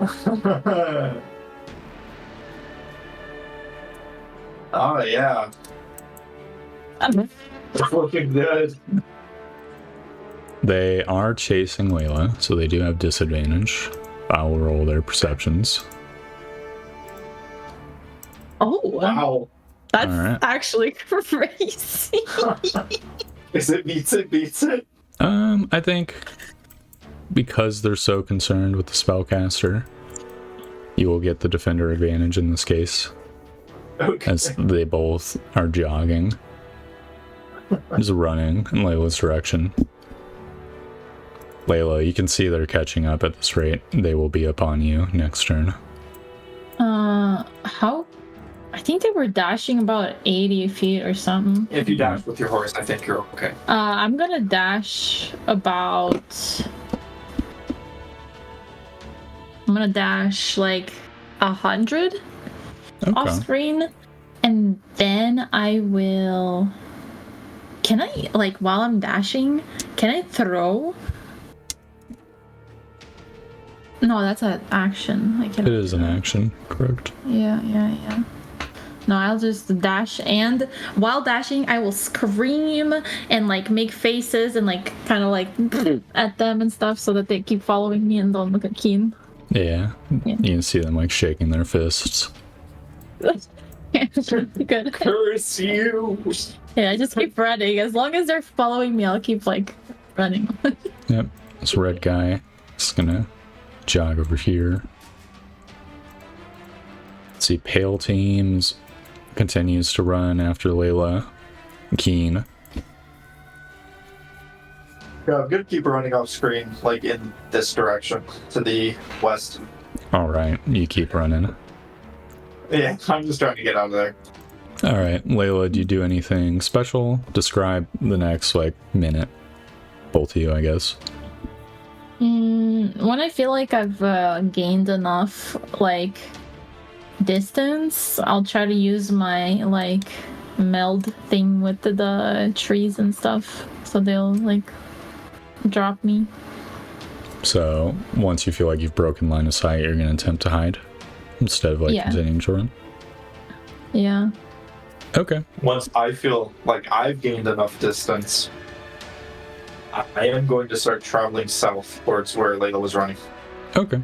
Speaker 1: Oh yeah, it's looking good.
Speaker 2: They are chasing Layla, so they do have disadvantage. I'll roll their perceptions.
Speaker 3: Oh,
Speaker 1: Wow.
Speaker 3: that's
Speaker 2: Alright.
Speaker 3: actually crazy.
Speaker 1: Is it beats it?
Speaker 2: I think because they're so concerned with the spellcaster, you will get the defender advantage in this case,
Speaker 1: Okay.
Speaker 2: as they both are jogging. Just running in Layla's direction. Layla, you can see they're catching up at this rate. They will be upon you next turn.
Speaker 3: How? I think they were dashing about 80 feet or something.
Speaker 1: If you dash with your horse, I think you're okay.
Speaker 3: I'm gonna dash about. I'm gonna dash like 100 off
Speaker 2: Okay.
Speaker 3: screen, and then I will. Can I like while I'm dashing? Can I throw? No, that's an action. I
Speaker 2: It
Speaker 3: cannot
Speaker 2: is
Speaker 3: do
Speaker 2: an
Speaker 3: that.
Speaker 2: action, correct?
Speaker 3: Yeah. No, I'll just dash, and while dashing, I will scream and like make faces and like kind of like at them and stuff so that they keep following me and don't look at Keen.
Speaker 2: Yeah.
Speaker 3: Yeah.
Speaker 2: You can see them like shaking their fists.
Speaker 3: Good.
Speaker 1: Curse you!
Speaker 3: Yeah, I just keep running. As long as they're following me, I'll keep like running.
Speaker 2: Yep. This red guy is gonna jog over here. Let's see, Pale Teams continues to run after Layla. Keen.
Speaker 1: Yeah, I'm gonna keep running off screen, like in this direction, to the west.
Speaker 2: Alright, you keep running.
Speaker 1: Yeah, I'm just trying to get out of there.
Speaker 2: Alright, Layla, do you do anything special? Describe the next, like, minute. Both of you, I guess.
Speaker 3: When I feel like I've gained enough like distance, I'll try to use my like meld thing with the trees and stuff, so they'll like drop me.
Speaker 2: So, once you feel like you've broken line of sight, you're gonna attempt to hide instead of, like,
Speaker 3: Yeah.
Speaker 2: continuing to run?
Speaker 3: Yeah.
Speaker 2: Okay.
Speaker 1: Once I feel like I've gained enough distance, I am going to start traveling south towards where Layla was running.
Speaker 2: Okay.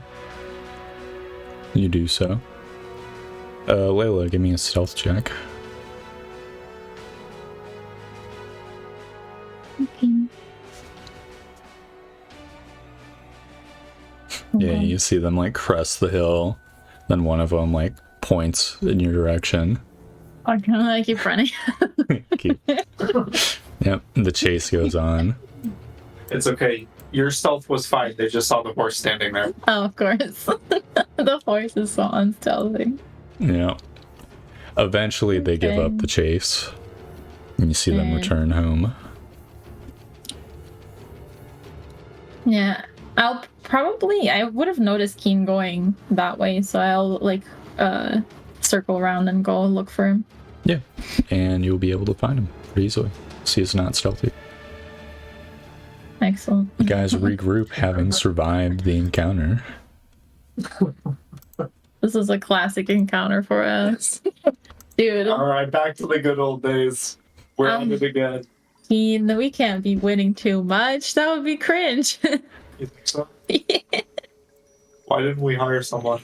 Speaker 2: You do so. Layla, give me a stealth check.
Speaker 3: Okay.
Speaker 2: Yeah, you see them like crest the hill, then one of them like points in your direction.
Speaker 3: I keep running.
Speaker 2: Keep- Yep, the chase goes on.
Speaker 1: It's okay. Your stealth was fine. They just saw the horse standing there.
Speaker 3: Oh, of course. The horse is so unstealthy.
Speaker 2: Yeah. Eventually, they give up
Speaker 3: Okay.
Speaker 2: the chase, and you see them
Speaker 3: Okay.
Speaker 2: return home.
Speaker 3: Yeah, I would have noticed Keen going that way, so I'll like circle around and go look for him.
Speaker 2: Yeah, and you'll be able to find him pretty easily. See, it's not stealthy.
Speaker 3: Excellent.
Speaker 2: You guys regroup, having survived the encounter.
Speaker 3: This is a classic encounter for us. Dude,
Speaker 1: All right, back to the good old days. We're on it again.
Speaker 3: Keen, we can't be winning too much. That would be cringe.
Speaker 1: You think so? Why didn't we hire someone?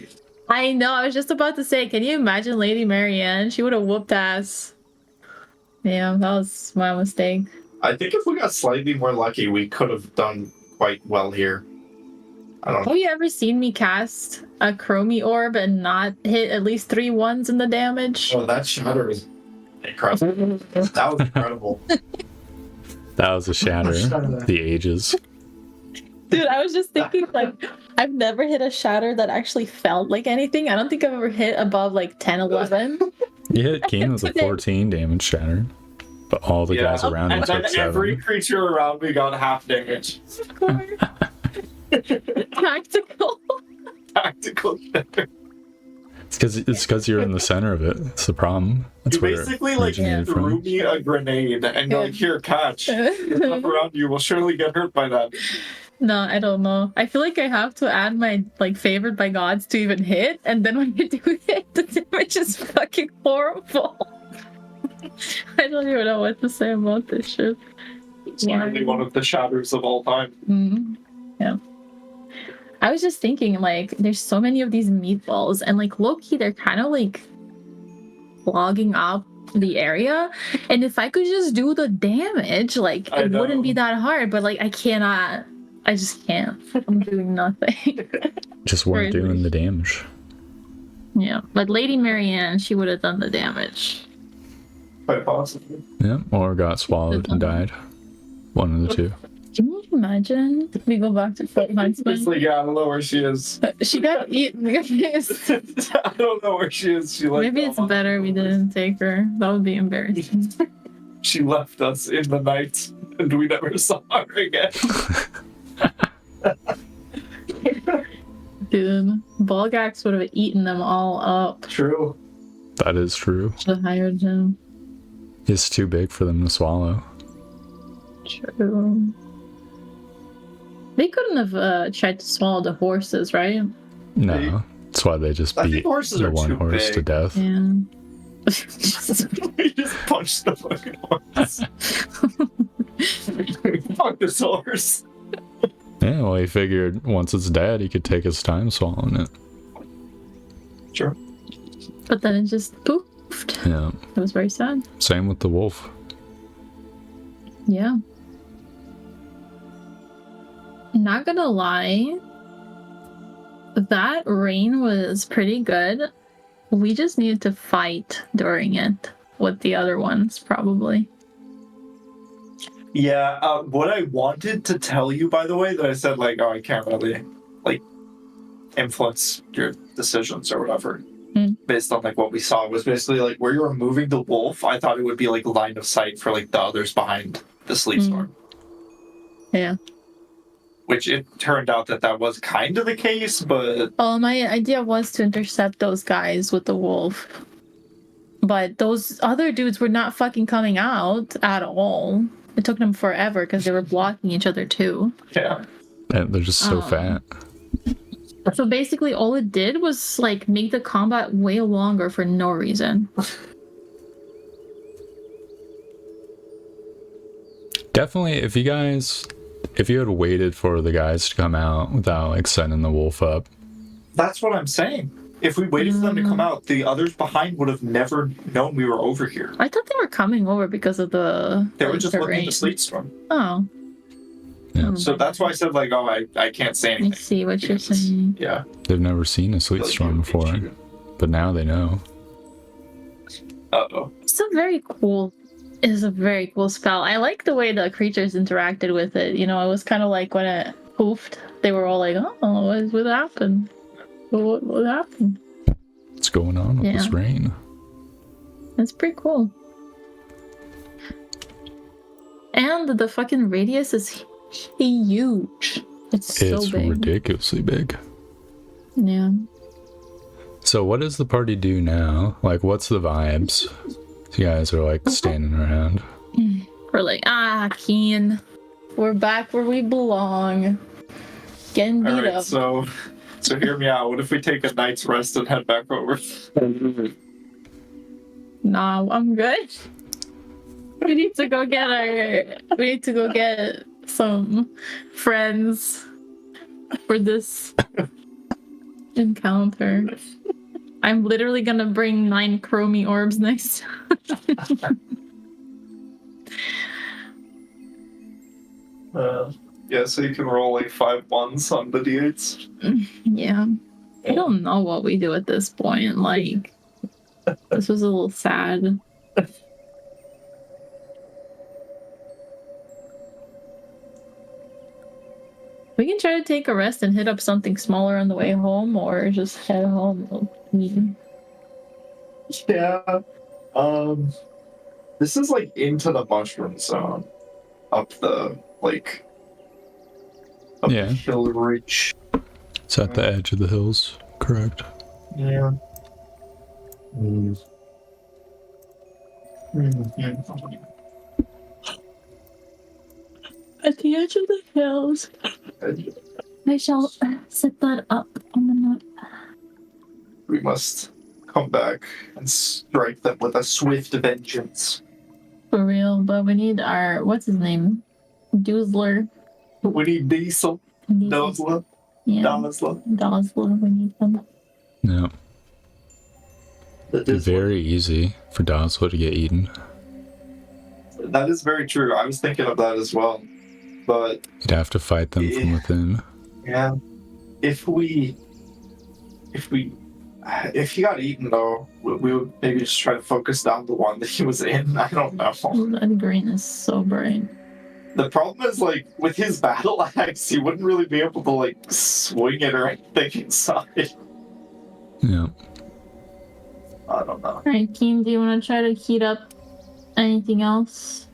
Speaker 3: I know, I was just about to say, can you imagine Lady Marianne? She would have whooped ass. Yeah, that was my mistake.
Speaker 1: I think if we got slightly more lucky, we could have done quite well here. I don't
Speaker 3: Have you ever seen me cast a chromie orb and not hit at least 3 1s in the damage?
Speaker 1: know. That shatter is incredible. That was incredible.
Speaker 2: That was a shatter. The ages.
Speaker 3: Dude, I was just thinking, like, I've never hit a shatter that actually felt like anything. I don't think I've ever hit above, like, 10, 11.
Speaker 2: You hit Keen with a 14 damage shatter. But all the guys around him
Speaker 1: and then
Speaker 2: took
Speaker 1: every
Speaker 2: 7.
Speaker 1: creature around me got half damage.
Speaker 3: Tactical.
Speaker 1: Tactical shatter.
Speaker 2: It's because you're in the center of it. It's the problem. That's
Speaker 1: You
Speaker 2: where
Speaker 1: basically
Speaker 2: it
Speaker 1: like
Speaker 2: originated
Speaker 1: threw
Speaker 2: from.
Speaker 1: me a grenade and you're like, here, catch. The stuff around you will surely get hurt by that.
Speaker 3: No, I don't know. I feel like I have to add my, like, favored by gods to even hit, and then when you do it, the damage is fucking horrible. I don't even know what to say about this shit.
Speaker 1: It's literally one of the shatters of all time.
Speaker 3: Mm-hmm. Yeah. I was just thinking, like, there's so many of these meatballs, and, like, low-key, they're kind of, like, clogging up the area. And if I could just do the damage, like, it wouldn't be that hard, but, like, I cannot. I just can't. I'm doing nothing.
Speaker 2: Just weren't
Speaker 3: Crazy.
Speaker 2: doing the damage.
Speaker 3: Yeah. But Lady Marianne, she would have done the damage.
Speaker 1: Quite possibly.
Speaker 2: Yeah, or got swallowed and died. One of the two.
Speaker 3: Can you imagine? We go back to Fort Huntsman.
Speaker 1: It's like, yeah, I don't know where she is.
Speaker 3: She got eaten.
Speaker 1: I don't know where she is. She like
Speaker 3: Maybe it's better we didn't take her. That would be embarrassing.
Speaker 1: She left us in the night and we never saw her again.
Speaker 3: Dude, Balgax would have eaten them all up.
Speaker 1: True.
Speaker 2: That is true.
Speaker 3: Should have hired him.
Speaker 2: It's too big for them to swallow.
Speaker 3: True. They couldn't have tried to swallow the horses, right?
Speaker 2: No. That's why they just
Speaker 1: I
Speaker 2: beat
Speaker 1: think horses
Speaker 2: the
Speaker 1: are
Speaker 2: one
Speaker 1: too
Speaker 2: horse
Speaker 1: big.
Speaker 2: to death.
Speaker 3: Yeah.
Speaker 1: We just punched the fucking horse. Fuck this horse.
Speaker 2: Yeah, well, he figured once it's dead, he could take his time swallowing it.
Speaker 1: Sure.
Speaker 3: But then it just poofed.
Speaker 2: Yeah.
Speaker 3: It was very sad.
Speaker 2: Same with the wolf.
Speaker 3: Yeah. Not gonna lie, that rain was pretty good. We just needed to fight during it with the other ones, probably.
Speaker 1: Yeah, what I wanted to tell you, by the way, that I said, like, oh, I can't really, like, influence your decisions or whatever, based on, like, what we saw, was basically, like, where you were moving the wolf, I thought it would be, like, line of sight for, like, the others behind the sleep storm.
Speaker 3: Yeah.
Speaker 1: Which it turned out that was kind of the case, but...
Speaker 3: Oh, my idea was to intercept those guys with the wolf. But those other dudes were not fucking coming out at all. It took them forever because they were blocking each other too.
Speaker 1: Yeah.
Speaker 2: And they're just so fat.
Speaker 3: So basically all it did was like make the combat way longer for no reason.
Speaker 2: Definitely, if you had waited for the guys to come out without like sending the wolf up.
Speaker 1: That's what I'm saying. If we waited for them to come out, the others behind would have never known we were over here.
Speaker 3: I thought they were coming over because of the
Speaker 1: They were just looking
Speaker 3: rain.
Speaker 1: at the sleet storm.
Speaker 3: Oh.
Speaker 2: Yeah.
Speaker 1: So that's why I said, like, oh, I can't say
Speaker 3: I
Speaker 1: anything.
Speaker 3: see what you're saying.
Speaker 1: Yeah.
Speaker 2: They've never seen a sleet storm before, but now they know.
Speaker 1: Uh-oh.
Speaker 3: It's a very cool spell. I like the way the creatures interacted with it. You know, it was kind of like when it poofed, they were all like, oh, what happened? What happened?
Speaker 2: What's going on with this rain?
Speaker 3: That's pretty cool. And the fucking radius is huge. It's so big.
Speaker 2: Ridiculously big.
Speaker 3: Yeah.
Speaker 2: So what does the party do now? Like, what's the vibes? You guys are like standing around.
Speaker 3: We're like, Keen. We're back where we belong. Getting beat up.
Speaker 1: So hear me out. What if we take a night's rest and head back over?
Speaker 3: Nah, I'm good. We need to go get some friends for this encounter. I'm literally gonna bring 9 chromie orbs next time.
Speaker 1: Yeah, so you can roll like 5 ones on the d8s.
Speaker 3: Yeah. I don't know what we do at this point. Like, this was a little sad. We can try to take a rest and hit up something smaller on the way home, or just head home.
Speaker 1: Yeah. This is like into the mushroom zone. Up the
Speaker 2: Yeah.
Speaker 1: the hill ridge.
Speaker 2: It's at the edge of the hills, correct?
Speaker 1: Yeah.
Speaker 3: At the edge of the hills. I shall set that up on the map.
Speaker 1: We must come back and strike them with a swift vengeance.
Speaker 3: For real, but we need our, what's his name? Doozler.
Speaker 1: We need Diesel. Dozla.
Speaker 3: Yeah.
Speaker 1: Dozla.
Speaker 3: Dozler, we need them.
Speaker 2: No.
Speaker 1: That is
Speaker 2: Very easy for Dosla to get eaten.
Speaker 1: That is very true. I was thinking of that as well. But
Speaker 2: You'd have to fight them from within.
Speaker 1: yeah, if he got eaten though, we would maybe just try to focus down the one that he was in. I don't know.
Speaker 3: That green is so bright.
Speaker 1: The problem is, like, with his battle axe, he wouldn't really be able to, like, swing it or anything inside.
Speaker 2: Yeah.
Speaker 1: I don't know.
Speaker 3: Alright, Keen, do you want to try to heat up anything else?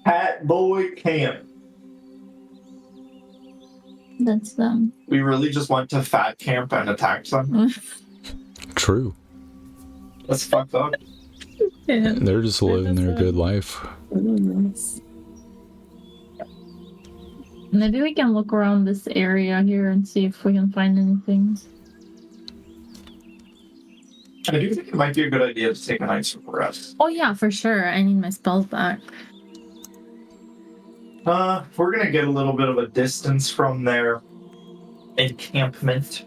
Speaker 1: Hat Boy Camp.
Speaker 3: That's them.
Speaker 1: We really just went to Fat Camp and attacked them.
Speaker 2: True.
Speaker 1: That's fucked up.
Speaker 3: Yeah.
Speaker 2: They're just living their good life.
Speaker 3: Maybe we can look around this area here and see if we can find anything.
Speaker 1: I do think it might be a good idea to take a night's rest.
Speaker 3: Oh yeah, for sure. I need my spells back.
Speaker 1: We're gonna get a little bit of a distance from their encampment.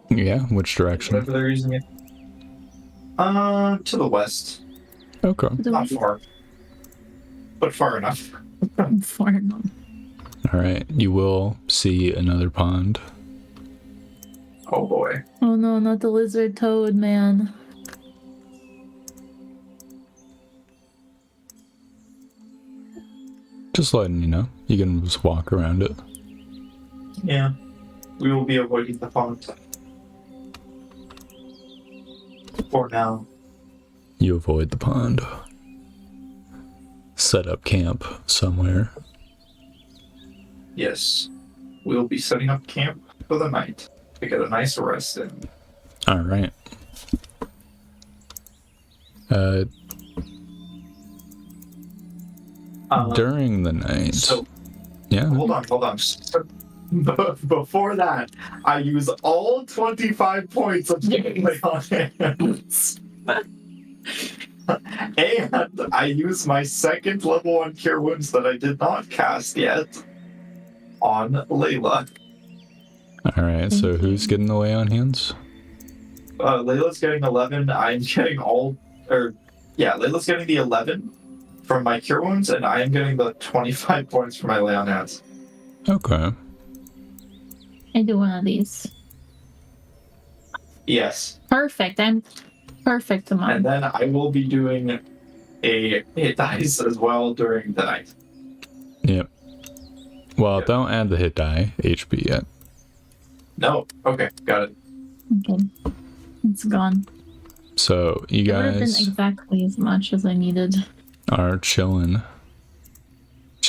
Speaker 2: Yeah, which direction?
Speaker 1: Whatever they're using it. To the west.
Speaker 2: Okay.
Speaker 1: Not far. But far enough.
Speaker 3: Far enough.
Speaker 2: Alright, you will see another pond.
Speaker 1: Oh boy.
Speaker 3: Oh no, not the lizard toad, man.
Speaker 2: Just letting you know. You can just walk around it.
Speaker 1: Yeah. We will be avoiding the pond. For now.
Speaker 2: You avoid the pond. Set up camp somewhere.
Speaker 1: Yes. We'll be setting up camp for the night to get a nice rest in.
Speaker 2: Alright. During the night.
Speaker 1: So,
Speaker 2: yeah.
Speaker 1: hold on. Before that, I use all 25 points of gameplay on hands. And I use my second level 1 Cure Wounds that I did not cast yet on Layla.
Speaker 2: Alright, so who's getting the lay on hands?
Speaker 1: Layla's getting 11. I'm getting Layla's getting the 11 from my Cure Wounds, and I am getting the 25 points for my Lay on Hands.
Speaker 2: Okay.
Speaker 3: I do one of these.
Speaker 1: Yes.
Speaker 3: Perfect. I'm perfect to mine.
Speaker 1: And then I will be doing a hit dice as well during the night.
Speaker 2: Yep. Well,
Speaker 1: Yep.
Speaker 2: don't add the hit die HP yet.
Speaker 1: No. Okay. Got it.
Speaker 3: Okay. It's gone.
Speaker 2: So you
Speaker 3: It would have been
Speaker 2: guys
Speaker 3: exactly as much as I needed.
Speaker 2: are chilling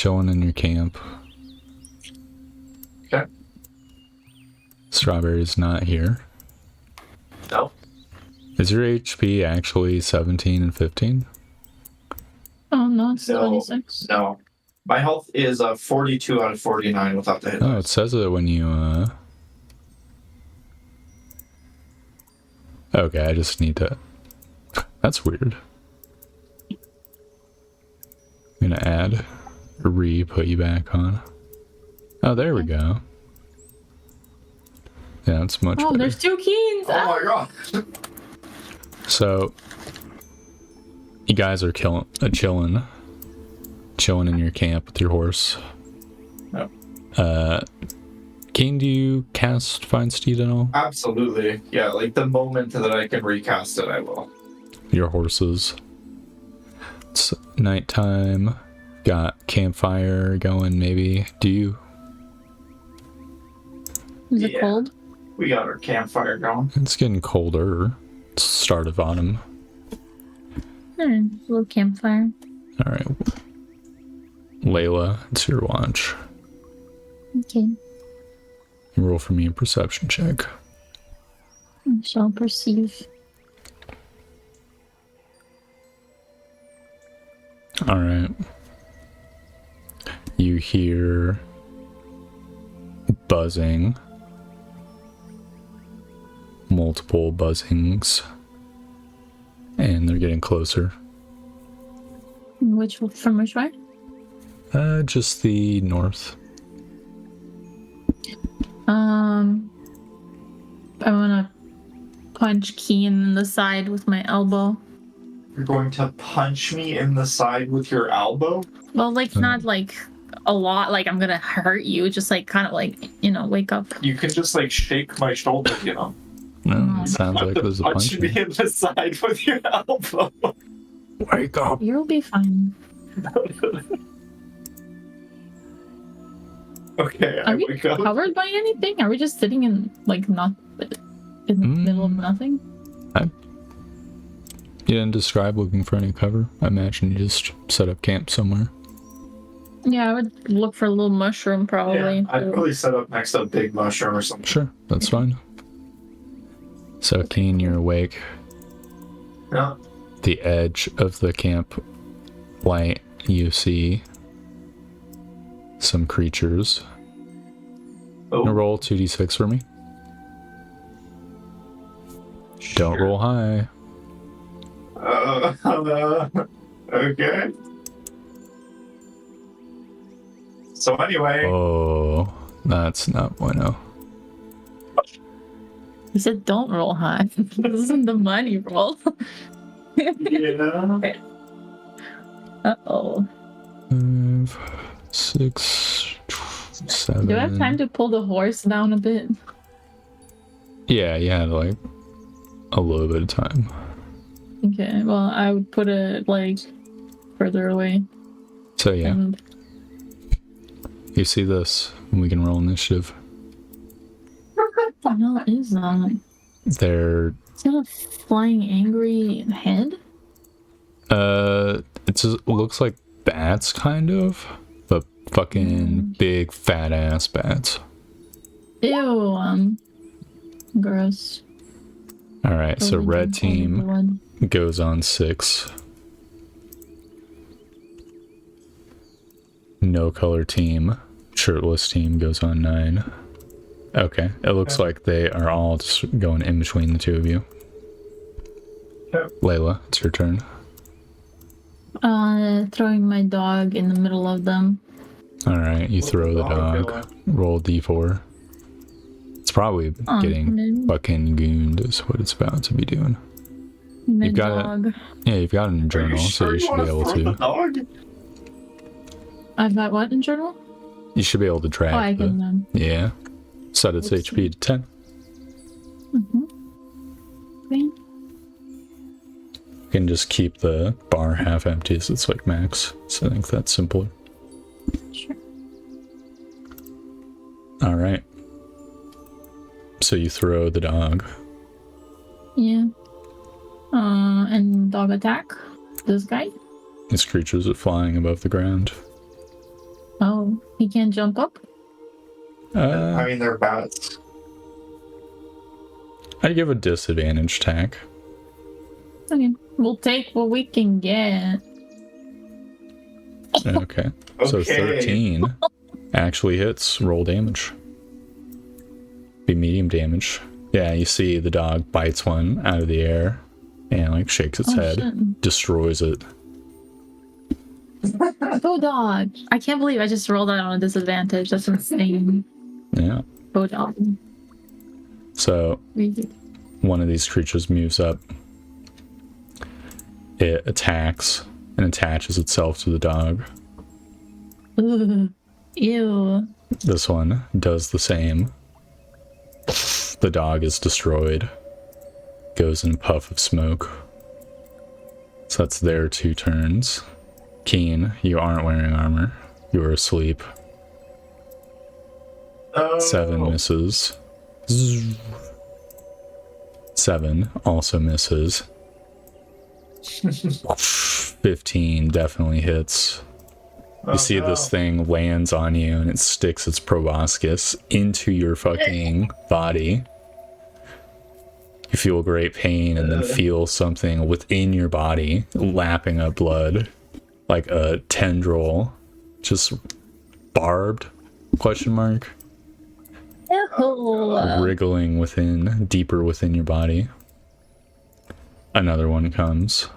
Speaker 2: in your camp.
Speaker 1: Okay.
Speaker 2: Strawberry's not here.
Speaker 1: No.
Speaker 2: Is your HP actually 17 and 15?
Speaker 3: Oh no, it's
Speaker 1: No.
Speaker 3: 26.
Speaker 1: No. My health is 42 out of 49 without the hit
Speaker 2: Oh,
Speaker 1: dice.
Speaker 2: it says it when you Okay, I just need to... That's weird. I'm gonna add put you back on. Oh, there we go. Yeah, that's much
Speaker 3: Oh,
Speaker 2: better.
Speaker 3: there's 2 keens!
Speaker 1: Oh my god.
Speaker 2: So you guys are chilling in your camp with your horse.
Speaker 1: Yep.
Speaker 2: Keen, do you cast Find Steed at all?
Speaker 1: Absolutely. Yeah, like the moment that I can recast it, I will.
Speaker 2: Your horses. It's nighttime. Got campfire going, maybe. Do you?
Speaker 3: Is it
Speaker 1: Yeah.
Speaker 3: cold?
Speaker 1: We got our campfire going.
Speaker 2: It's getting colder. It's the start of autumn.
Speaker 3: A little campfire.
Speaker 2: All right. Layla, it's your watch.
Speaker 3: Okay.
Speaker 2: Roll for me a perception check.
Speaker 3: I shall perceive.
Speaker 2: All right. You hear buzzing. Multiple buzzings. And they're getting closer.
Speaker 3: From which way?
Speaker 2: Just the north.
Speaker 3: I wanna punch Keen in the side with my elbow.
Speaker 1: You're going to punch me in the side with your elbow?
Speaker 3: Well, like not like a lot, like I'm gonna hurt you, just like kind of like, wake up.
Speaker 1: You can just like shake my shoulder, you know.
Speaker 2: No, it sounds like
Speaker 1: To
Speaker 2: there's a
Speaker 1: punch
Speaker 2: punch.
Speaker 1: me in the side with your elbow.
Speaker 2: Wake up!
Speaker 3: You'll be fine.
Speaker 1: Okay, I
Speaker 3: Are we
Speaker 1: wake up.
Speaker 3: covered by anything? Are we just sitting in like not in the middle of nothing?
Speaker 2: You didn't describe looking for any cover? I imagine you just set up camp somewhere.
Speaker 3: Yeah, I would look for a little mushroom probably.
Speaker 1: Yeah, I'd probably set up next to a big mushroom or something.
Speaker 2: Sure, that's fine. So, Keen, you're awake.
Speaker 1: Yeah.
Speaker 2: The edge of the camp light, you see some creatures.
Speaker 1: Oh,
Speaker 2: Now roll 2d6 for me. Don't
Speaker 1: sure.
Speaker 2: roll high.
Speaker 1: Okay. So anyway,
Speaker 2: Oh, that's not bueno.
Speaker 3: He said don't roll high. This isn't the money roll.
Speaker 1: yeah.
Speaker 3: Uh-oh.
Speaker 2: 5, 6, 7.
Speaker 3: Do I have time to pull the horse down a bit?
Speaker 2: Yeah, you had like a little bit of time.
Speaker 3: Okay, well, I would put it like further away.
Speaker 2: So yeah,
Speaker 3: And
Speaker 2: you see this, and we can roll initiative.
Speaker 3: what the hell is that?
Speaker 2: They're
Speaker 3: Is that a flying angry head?
Speaker 2: it looks like bats kind of, but fucking big fat ass bats.
Speaker 3: Ew, gross.
Speaker 2: All right, so
Speaker 3: Totally
Speaker 2: red
Speaker 3: drink all the
Speaker 2: team
Speaker 3: blood.
Speaker 2: goes on 6. No color team, shirtless team goes on 9. Okay, it looks like they are all just going in between the two of you.
Speaker 1: Okay.
Speaker 2: Layla, it's your turn.
Speaker 3: Throwing my dog in the middle of them.
Speaker 2: All right, you throw the dog. Roll d4. It's probably getting
Speaker 3: mid-
Speaker 2: fucking gooned is what it's about to be doing.
Speaker 3: Mid
Speaker 2: got it.
Speaker 3: dog.
Speaker 2: Yeah, you've got it in
Speaker 1: Are
Speaker 2: journal,
Speaker 1: you
Speaker 2: so
Speaker 1: sure
Speaker 2: you should
Speaker 1: wanna
Speaker 2: be able
Speaker 1: throw the
Speaker 2: to.
Speaker 1: dog?
Speaker 3: I've got what in journal?
Speaker 2: You should be able to drag
Speaker 3: Oh, I
Speaker 2: the.
Speaker 3: can.
Speaker 2: Yeah. Set its
Speaker 3: Let's
Speaker 2: HP to 10.
Speaker 3: Okay.
Speaker 2: You can just keep the bar half empty as it's like max. So I think that's simpler.
Speaker 3: Sure.
Speaker 2: Alright. So you throw the dog.
Speaker 3: Yeah. And dog attack. This guy.
Speaker 2: These creatures are flying above the ground.
Speaker 3: Oh, he can't jump up.
Speaker 1: I mean, they're bats.
Speaker 2: I'd give a disadvantage attack.
Speaker 3: Okay, we'll take what we can get.
Speaker 2: Okay. So
Speaker 1: Okay.
Speaker 2: 13 actually hits. Roll damage. Be medium damage. Yeah, you see the dog bites one out of the air and like shakes its
Speaker 3: Oh,
Speaker 2: head,
Speaker 3: shit.
Speaker 2: destroys it.
Speaker 3: Go dog! I can't believe I just rolled out on a disadvantage. That's insane.
Speaker 2: Yeah.
Speaker 3: Go dog.
Speaker 2: So
Speaker 3: Really.
Speaker 2: one of these creatures moves up It attacks and attaches itself to the dog.
Speaker 3: Ooh. Ew.
Speaker 2: This one does the same. The dog is destroyed. Goes in a puff of smoke. So that's their 2 turns. Keen, you aren't wearing armor. You are asleep.
Speaker 1: Oh.
Speaker 2: 7 misses. 7 also misses. 15 definitely hits. You see this thing lands on you and it sticks its proboscis into your fucking body. You feel great pain and then feel something within your body lapping up blood. Like a tendril. Just barbed? Question mark.
Speaker 3: Ew.
Speaker 2: Wriggling within, deeper within your body. Another one comes.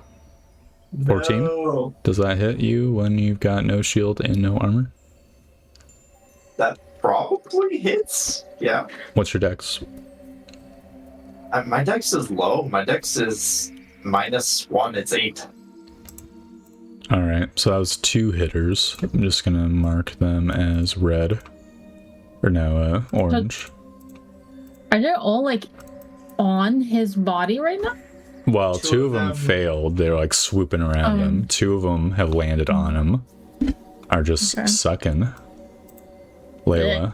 Speaker 2: 14?
Speaker 1: No.
Speaker 2: Does that hit you when you've got no shield and no armor?
Speaker 1: That probably hits. Yeah.
Speaker 2: What's your dex?
Speaker 1: My dex is low. My dex is -1. It's 8.
Speaker 2: Alright, so that was 2 hitters. I'm just gonna mark them as red. Or no, orange.
Speaker 3: Are they all like on his body right now?
Speaker 2: Well,
Speaker 1: 2
Speaker 2: two
Speaker 1: of
Speaker 2: of them
Speaker 1: them-
Speaker 2: failed. They're like swooping around him. 2 of them have landed on him. Are just
Speaker 3: Okay.
Speaker 2: sucking. Layla.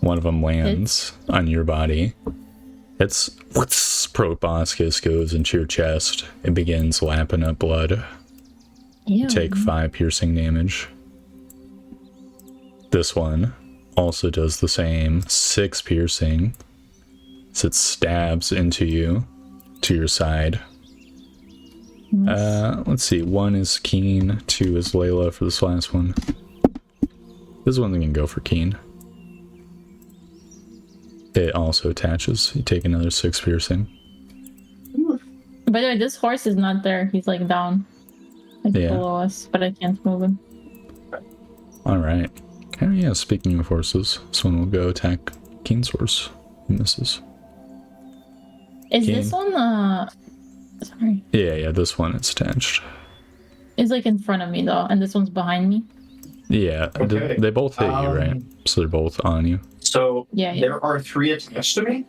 Speaker 2: One of them lands on your body. Its proboscis goes into your chest and begins lapping up blood.
Speaker 3: Ew.
Speaker 2: Take 5 piercing damage. This one also does the same. 6 piercing. So it stabs into you, to your side. Let's see. 1 is Keen, 2 is Layla for this last one. This one can go for Keen. It also attaches. You take another 6 piercing.
Speaker 3: By the way, this horse is not there. He's like down. Like
Speaker 2: Yeah.
Speaker 3: below us, but I can't move him.
Speaker 2: Alright. Oh yeah, speaking of horses, this one will go attack Keen's horse. He misses.
Speaker 3: Is
Speaker 2: Keen.
Speaker 3: this one sorry.
Speaker 2: Yeah, this one it's attached.
Speaker 3: It's like in front of me though, and this one's behind me.
Speaker 2: Yeah,
Speaker 1: Okay.
Speaker 2: they both hit you, right? So they're both on you.
Speaker 1: So
Speaker 3: Yeah.
Speaker 1: there are 3 attached to me.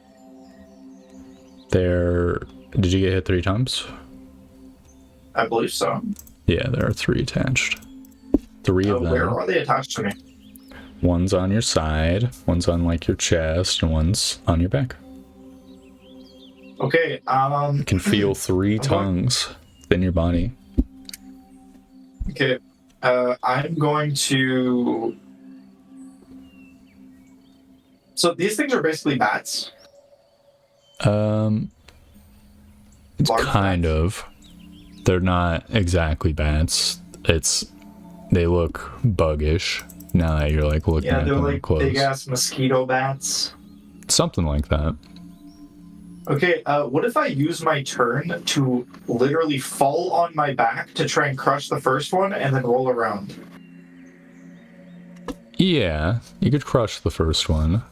Speaker 2: Did you get hit 3 times?
Speaker 1: I believe so.
Speaker 2: Yeah, there are 3 attached. 3 of them.
Speaker 1: Where are they attached to me?
Speaker 2: One's on your side, one's on like your chest, and one's on your back.
Speaker 1: Okay.
Speaker 2: You can feel 3 tongues within your body.
Speaker 1: Okay. I'm going to. So these things are basically bats.
Speaker 2: It's
Speaker 1: Large
Speaker 2: kind
Speaker 1: bats.
Speaker 2: of. They're not exactly bats. They look buggish now that you're like looking
Speaker 1: Yeah,
Speaker 2: at
Speaker 1: they're
Speaker 2: them
Speaker 1: like
Speaker 2: close.
Speaker 1: big ass mosquito bats.
Speaker 2: Something like that.
Speaker 1: Okay, what if I use my turn to literally fall on my back to try and crush the first one and then roll around?
Speaker 2: Yeah, you could crush the first one.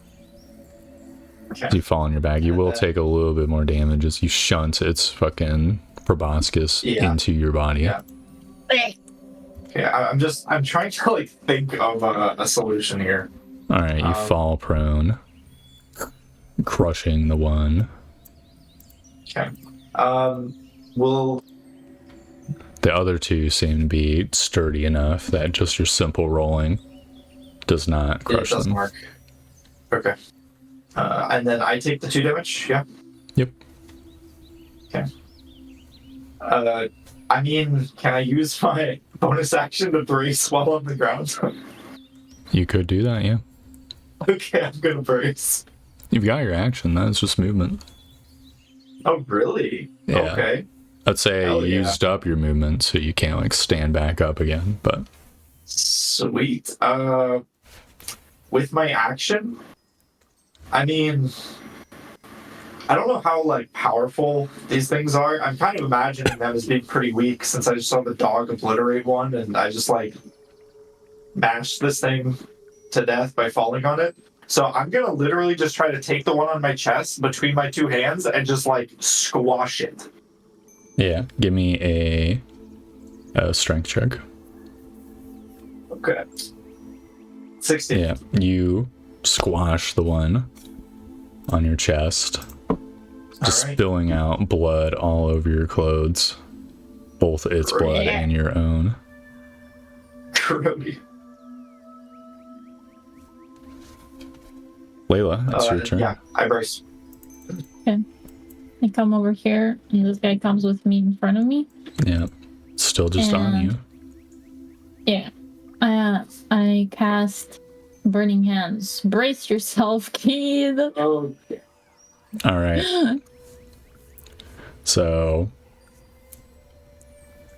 Speaker 1: Okay.
Speaker 2: As you fall on your back, you will take a little bit more damage as you shunt its fucking proboscis
Speaker 1: Yeah.
Speaker 2: into your body.
Speaker 1: Yeah. Okay, I'm trying to like think of a solution here.
Speaker 2: All right, you fall prone, crushing the one.
Speaker 1: Okay. Will
Speaker 2: The other 2 seem to be sturdy enough that just your simple rolling does not
Speaker 1: it
Speaker 2: crush
Speaker 1: doesn't
Speaker 2: them.
Speaker 1: work. Okay. And then I take the 2 damage. Yeah.
Speaker 2: Yep.
Speaker 1: Okay. I mean, can I use my bonus action to brace while on the ground?
Speaker 2: You could do that, yeah.
Speaker 1: Okay, I'm gonna brace.
Speaker 2: You've got your action. That's just movement.
Speaker 1: Oh, really?
Speaker 2: Yeah.
Speaker 1: Okay.
Speaker 2: I'd say
Speaker 1: Hell
Speaker 2: you
Speaker 1: yeah.
Speaker 2: used up your movement, so you can't like stand back up again. But
Speaker 1: Sweet. With my action, I mean, I don't know how like powerful these things are. I'm kind of imagining them as being pretty weak since I just saw the dog obliterate one and I just like mashed this thing to death by falling on it. So I'm gonna literally just try to take the one on my chest between my 2 hands and just like squash it.
Speaker 2: Yeah, give me a strength check.
Speaker 1: Okay. 16.
Speaker 2: Yeah, you squash the one on your chest, just
Speaker 1: Alright.
Speaker 2: spilling out blood all over your clothes, both its blood and your own.
Speaker 1: Grody.
Speaker 2: Layla, it's your turn.
Speaker 1: Yeah, I brace.
Speaker 3: I come over here, and this guy comes with me in front of me.
Speaker 2: Yeah, still just on you.
Speaker 3: Yeah. I cast Burning Hands. Brace yourself, kid.
Speaker 1: Oh,
Speaker 2: All right. So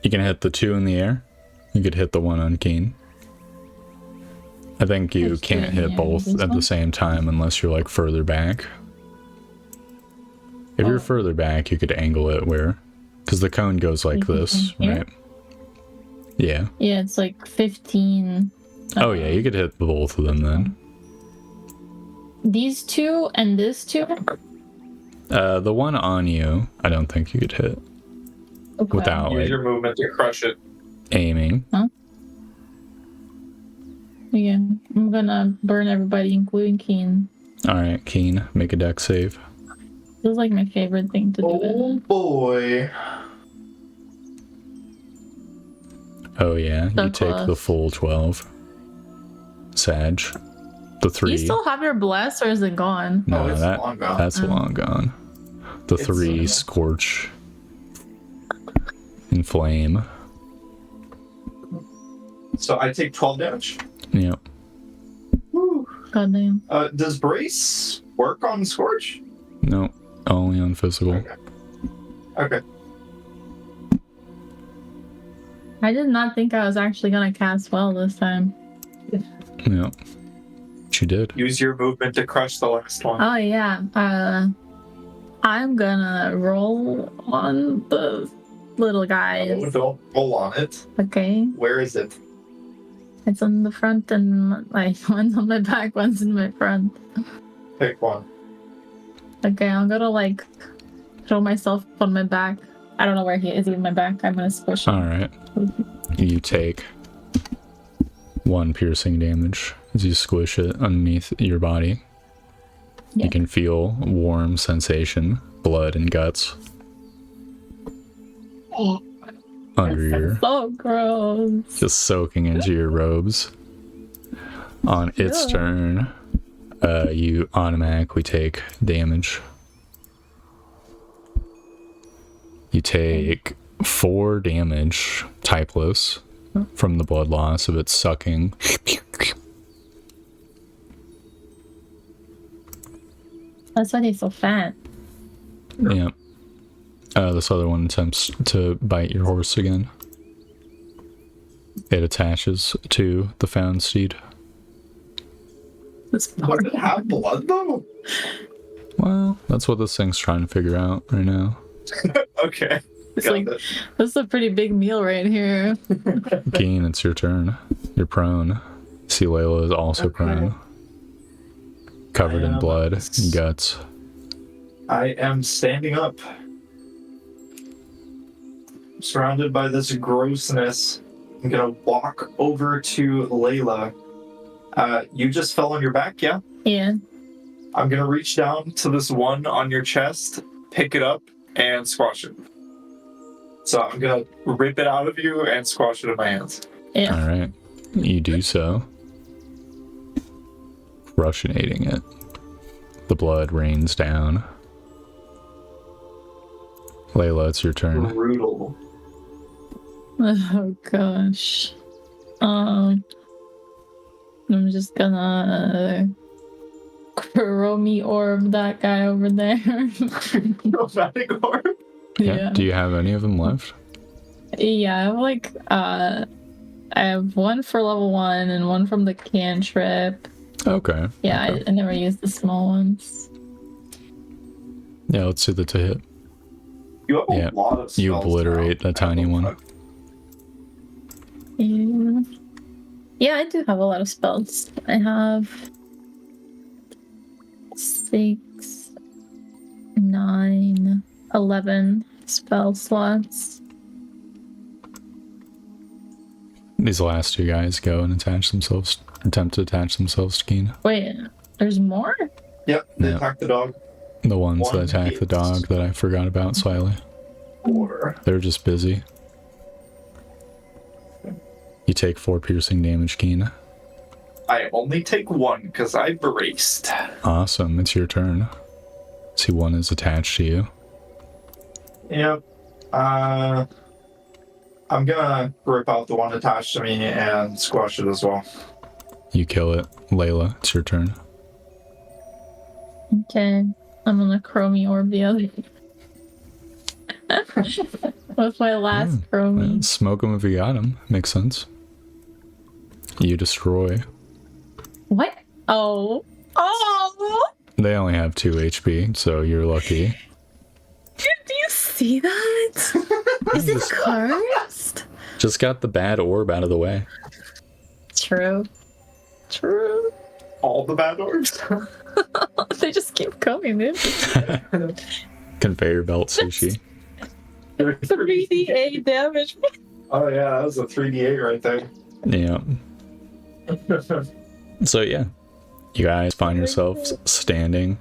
Speaker 2: you can hit the 2 in the air. You could hit the 1 on Keen. I think you
Speaker 3: There's
Speaker 2: can't
Speaker 3: 2 in the
Speaker 2: hit
Speaker 3: air.
Speaker 2: both
Speaker 3: This
Speaker 2: at the
Speaker 3: one?
Speaker 2: same time unless you're like further back. If you're further back, you could angle it where, because the cone goes like
Speaker 3: Like
Speaker 2: this,
Speaker 3: in here?
Speaker 2: right? Yeah.
Speaker 3: Yeah, it's like 15.
Speaker 2: Oh yeah, you could hit both of them then.
Speaker 3: These 2 and this 2?
Speaker 2: The one on you, I don't think you could hit
Speaker 3: Okay.
Speaker 2: without
Speaker 1: use
Speaker 2: like
Speaker 1: your movement to crush it.
Speaker 2: aiming.
Speaker 3: Yeah, I'm gonna burn everybody, including Keen.
Speaker 2: All right, Keen, make a dex save.
Speaker 3: This is like my favorite thing to do.
Speaker 1: Oh boy.
Speaker 2: Oh yeah,
Speaker 3: So
Speaker 2: you take the
Speaker 3: close.
Speaker 2: full 12. Sag. The 3.
Speaker 3: You still have your bless, or is it gone?
Speaker 2: No,
Speaker 1: Oh, it's long gone.
Speaker 2: that's
Speaker 3: Oh.
Speaker 2: long gone. The
Speaker 1: It's
Speaker 2: 3 scorch and flame.
Speaker 1: So I take 12 damage.
Speaker 2: Yep.
Speaker 1: Woo.
Speaker 3: Goddamn.
Speaker 1: Does brace work on Scorch?
Speaker 2: No, only on physical.
Speaker 1: Okay.
Speaker 3: I did not think I was actually gonna cast well this time.
Speaker 2: Yep. She did.
Speaker 1: Use your movement to crush the last one.
Speaker 3: Oh yeah. I'm gonna roll on the little
Speaker 1: Oh,
Speaker 3: guys.
Speaker 1: don't roll on it.
Speaker 3: Okay.
Speaker 1: Where is it?
Speaker 3: It's on the front and like one's on my back, one's in my front.
Speaker 1: Pick one.
Speaker 3: Okay, I'm gonna like throw myself on my back. I don't know where he is in my back. I'm gonna squish him.
Speaker 2: All right. You take 1 piercing damage as you squish it underneath your body.
Speaker 3: Yeah.
Speaker 2: You can feel warm sensation, blood and guts under your,
Speaker 3: So gross.
Speaker 2: just soaking into your robes. On its
Speaker 3: Yeah.
Speaker 2: turn, you automatically take damage. You take 4 damage, typeless, from the blood loss of its sucking.
Speaker 3: That's why he's so fat.
Speaker 2: Yeah. This other one attempts to bite your horse again. It attaches to the found steed.
Speaker 3: This
Speaker 1: Does it have blood though?
Speaker 2: Well, that's what this thing's trying to figure out right now.
Speaker 1: Okay.
Speaker 3: It's
Speaker 1: Got
Speaker 3: like
Speaker 1: it.
Speaker 3: this is a pretty big meal right here.
Speaker 2: Keen, it's your turn. You're prone. See, Layla is also
Speaker 1: Okay.
Speaker 2: prone. Covered
Speaker 1: I
Speaker 2: in
Speaker 1: am
Speaker 2: blood and guts.
Speaker 1: I am standing up. Surrounded by this grossness. I'm gonna walk over to Layla. You just fell on your back, yeah?
Speaker 3: Yeah.
Speaker 1: I'm gonna reach down to this one on your chest, pick it up, and squash it. So I'm gonna rip it out of you and squash it in my hands.
Speaker 3: Yeah.
Speaker 2: All right. You do so. Crushinating it. The blood rains down. Layla, it's your turn.
Speaker 1: Brutal.
Speaker 3: Oh gosh. I'm just gonna chromie orb that guy over there.
Speaker 1: Chromatic orb.
Speaker 3: Yeah.
Speaker 2: Do you have any of them left?
Speaker 3: Yeah, I have like I have one for level 1 and one from the cantrip.
Speaker 2: Okay.
Speaker 3: Yeah,
Speaker 2: Okay.
Speaker 3: I never used the small ones.
Speaker 2: Yeah, let's see the to hit.
Speaker 1: You have a
Speaker 2: Yeah,
Speaker 1: lot of spells
Speaker 2: you obliterate
Speaker 1: now.
Speaker 2: a tiny one.
Speaker 3: Yeah. Yeah, I do have a lot of spells. I have 6, 9, 11, spell slots.
Speaker 2: These last two guys go and attempt to attach themselves to Keen.
Speaker 3: Wait, there's more?
Speaker 1: Yep, they
Speaker 2: Yep.
Speaker 1: attack the dog.
Speaker 2: The ones
Speaker 1: One
Speaker 2: that attack the
Speaker 1: hit.
Speaker 2: dog that I forgot about slightly.
Speaker 1: 4.
Speaker 2: They're just busy. You take 4 piercing damage, Keen.
Speaker 1: I only take 1 because I braced.
Speaker 2: Awesome, it's your turn. See, one is attached to you.
Speaker 1: Yep. I'm gonna rip out the one attached to me and squash it as well.
Speaker 2: You kill it. Layla, it's your turn.
Speaker 3: Okay. I'm gonna chromie orb the other. With my last chromie.
Speaker 2: Smoke him if you got him. Makes sense. You destroy.
Speaker 3: What? Oh. Oh!
Speaker 2: They only have 2 HP, so you're lucky.
Speaker 3: Dude, do you see that? Is it cursed?
Speaker 2: Just got the bad orb out of the way.
Speaker 3: True. True.
Speaker 1: All the bad orbs.
Speaker 3: They just keep coming, dude.
Speaker 2: Conveyor belt sushi.
Speaker 3: 3d8 damage.
Speaker 1: Oh yeah, that was a 3d8 right there.
Speaker 2: Yeah. So yeah, you guys find yourselves standing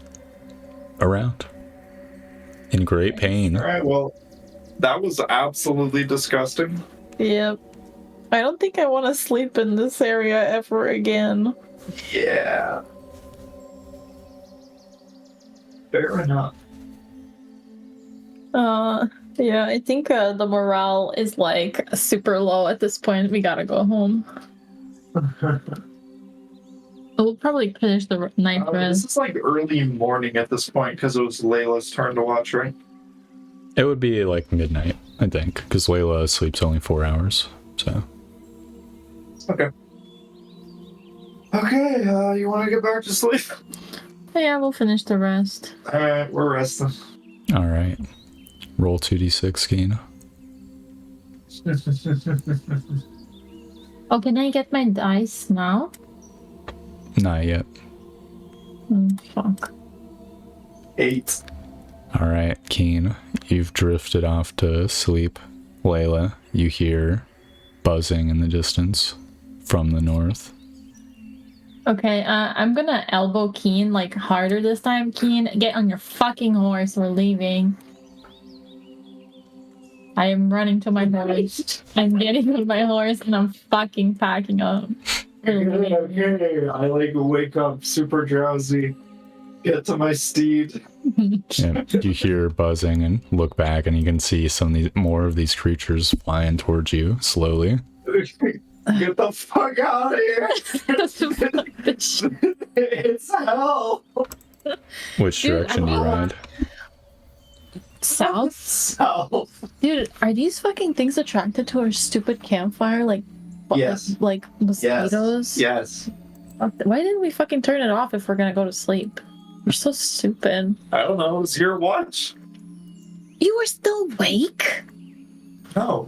Speaker 2: around in great pain.
Speaker 1: Alright, well, that was absolutely disgusting.
Speaker 3: Yep. I don't think I want to sleep in this area ever again.
Speaker 1: Yeah. Fair enough.
Speaker 3: Yeah, I think the morale is like super low at this point. We gotta go home. We'll probably finish the night
Speaker 1: This
Speaker 3: rest.
Speaker 1: is like early morning at this point because it was Layla's turn to watch, right?
Speaker 2: It would be like midnight, I think, because Layla sleeps only 4 hours. So
Speaker 1: Okay. Okay, you want to get back to sleep?
Speaker 3: Yeah, we'll finish the rest.
Speaker 1: Alright, we're resting.
Speaker 2: all right, roll 2d6, Keen.
Speaker 3: Oh, can I get my dice now?
Speaker 2: Not yet.
Speaker 3: Fuck.
Speaker 1: 8.
Speaker 2: All right, Keen, you've drifted off to sleep. Layla, you hear buzzing in the distance from the north.
Speaker 3: Okay, I'm gonna elbow Keen like harder this time. Keen, get on your fucking horse. We're leaving. I am running to my horse. I'm getting on my horse and I'm fucking packing up. We're leaving.
Speaker 1: Okay, I like wake up super drowsy. Get to my steed.
Speaker 2: And you hear buzzing and look back, and you can see more of these creatures flying towards you slowly.
Speaker 1: Get the fuck out of here!
Speaker 3: Fuck this shit.
Speaker 1: It's hell!
Speaker 2: Which
Speaker 3: Dude,
Speaker 2: direction do you ride?
Speaker 3: South?
Speaker 1: South.
Speaker 3: Dude, are these fucking things attracted to our stupid campfire? Like,
Speaker 1: Yes.
Speaker 3: like mosquitoes?
Speaker 1: Yes.
Speaker 3: Why didn't we fucking turn it off if we're gonna go to sleep? We're so stupid.
Speaker 1: I don't know, it's your watch.
Speaker 3: You were still awake?
Speaker 1: No.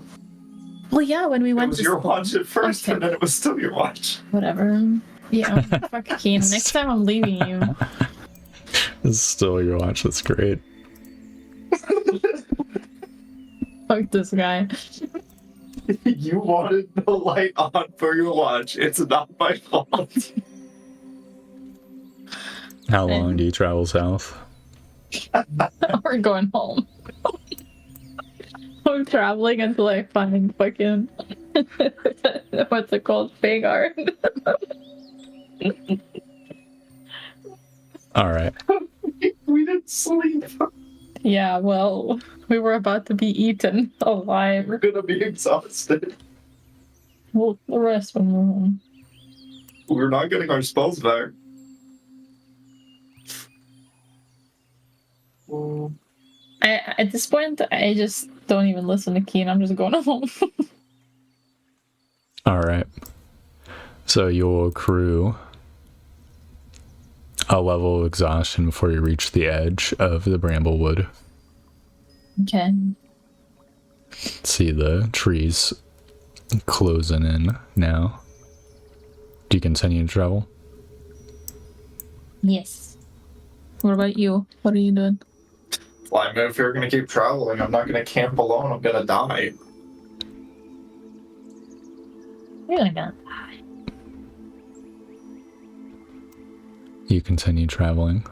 Speaker 3: Well, yeah, when we
Speaker 1: It
Speaker 3: went
Speaker 1: was
Speaker 3: to
Speaker 1: your
Speaker 3: school.
Speaker 1: watch at first,
Speaker 3: Okay.
Speaker 1: and then it was still your watch.
Speaker 3: Whatever. Yeah, fucking next time I'm leaving you.
Speaker 2: This is still your watch. That's great.
Speaker 3: Fuck this guy.
Speaker 1: You wanted the light on for your watch. It's not my fault.
Speaker 2: How long do you travel south?
Speaker 3: We're going home. I'm traveling until I find fucking what's it called? Fagard.
Speaker 2: All right.
Speaker 1: We didn't sleep.
Speaker 3: Yeah, well, we were about to be eaten alive.
Speaker 1: We're gonna be exhausted.
Speaker 3: We'll rest when we're home.
Speaker 1: We're not getting our spells back.
Speaker 3: At this point, I just don't even listen to Keen. I'm just going home.
Speaker 2: All right. So you'll accrue a level of exhaustion before you reach the edge of the Bramblewood.
Speaker 3: Okay.
Speaker 2: See the trees closing in now. Do you continue to travel?
Speaker 3: Yes. What about you? What are you doing?
Speaker 1: Well, I mean, if you're gonna keep traveling, I'm not gonna camp alone. I'm gonna die.
Speaker 3: You're gonna
Speaker 2: You continue traveling,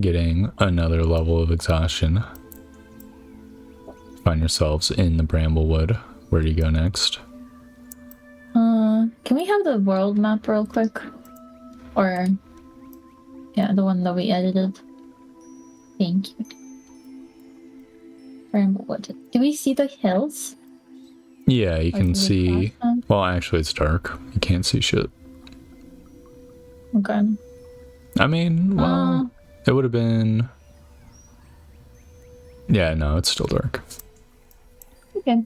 Speaker 2: getting another level of exhaustion. Find yourselves in the Bramblewood. Where do you go next?
Speaker 3: Can we have the world map real quick? Or yeah, the one that we edited. Thank you. Bramblewood. Do we see the hills?
Speaker 2: Yeah, you
Speaker 3: Or
Speaker 2: can
Speaker 3: do we
Speaker 2: see.
Speaker 3: cross them?
Speaker 2: Well, actually, it's dark. You can't see shit.
Speaker 3: Okay.
Speaker 2: I mean, well, it would have been. Yeah, no, it's still dark.
Speaker 3: Okay.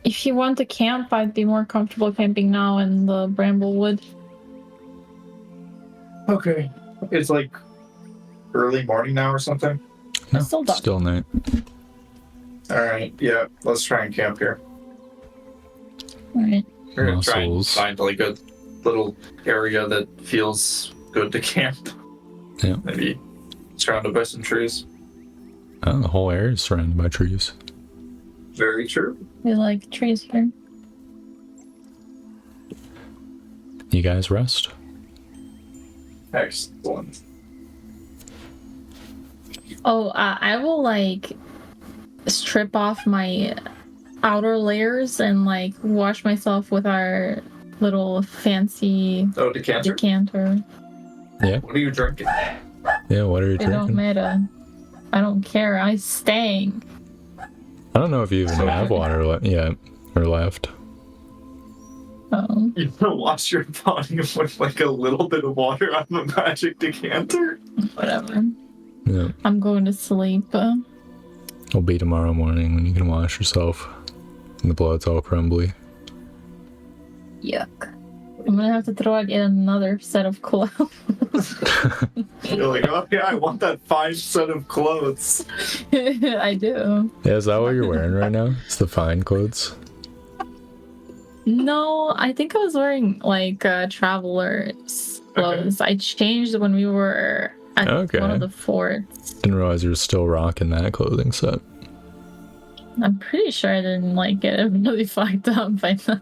Speaker 3: If you want to camp, I'd be more comfortable camping now in the Bramblewood.
Speaker 1: Okay. It's like early morning now or something.
Speaker 2: No,
Speaker 3: It's still dark.
Speaker 2: still night.
Speaker 1: Alright, yeah, let's try and camp here.
Speaker 3: Alright.
Speaker 1: We're gonna try and
Speaker 2: Muscles.
Speaker 1: find like a little area that feels good to camp.
Speaker 2: Yeah.
Speaker 1: Maybe surrounded by some trees.
Speaker 2: Oh, the whole area is surrounded by trees.
Speaker 1: Very true.
Speaker 3: We like trees here.
Speaker 2: You guys rest.
Speaker 1: Excellent.
Speaker 3: Oh, I will like strip off my outer layers and like wash myself with our little fancy
Speaker 1: Oh, decanter.
Speaker 3: decanter.
Speaker 2: Yeah.
Speaker 1: What are you drinking?
Speaker 2: Yeah, what are you
Speaker 3: It don't
Speaker 2: drinking?
Speaker 3: matter. I don't care. I staying.
Speaker 2: I don't know if you even have water yet or left.
Speaker 3: Oh,
Speaker 1: You gonna wash your body with like a little bit of water on the magic decanter?
Speaker 3: whatever.
Speaker 2: Yeah.
Speaker 3: I'm going to sleep.
Speaker 2: It'll be tomorrow morning when you can wash yourself. And the blood's all crumbly.
Speaker 3: Yuck. I'm gonna have to throw out yet another set of clothes.
Speaker 1: You're like, oh yeah, I want that fine set of clothes.
Speaker 3: I do.
Speaker 2: Yeah, is that what you're wearing right now? It's the fine clothes?
Speaker 3: No, I think I was wearing like traveler's clothes. I changed when we were at
Speaker 2: Okay.
Speaker 3: one of the forts.
Speaker 2: Didn't realize you were still rocking that clothing set.
Speaker 3: I'm pretty sure I didn't like get it really fucked up by now.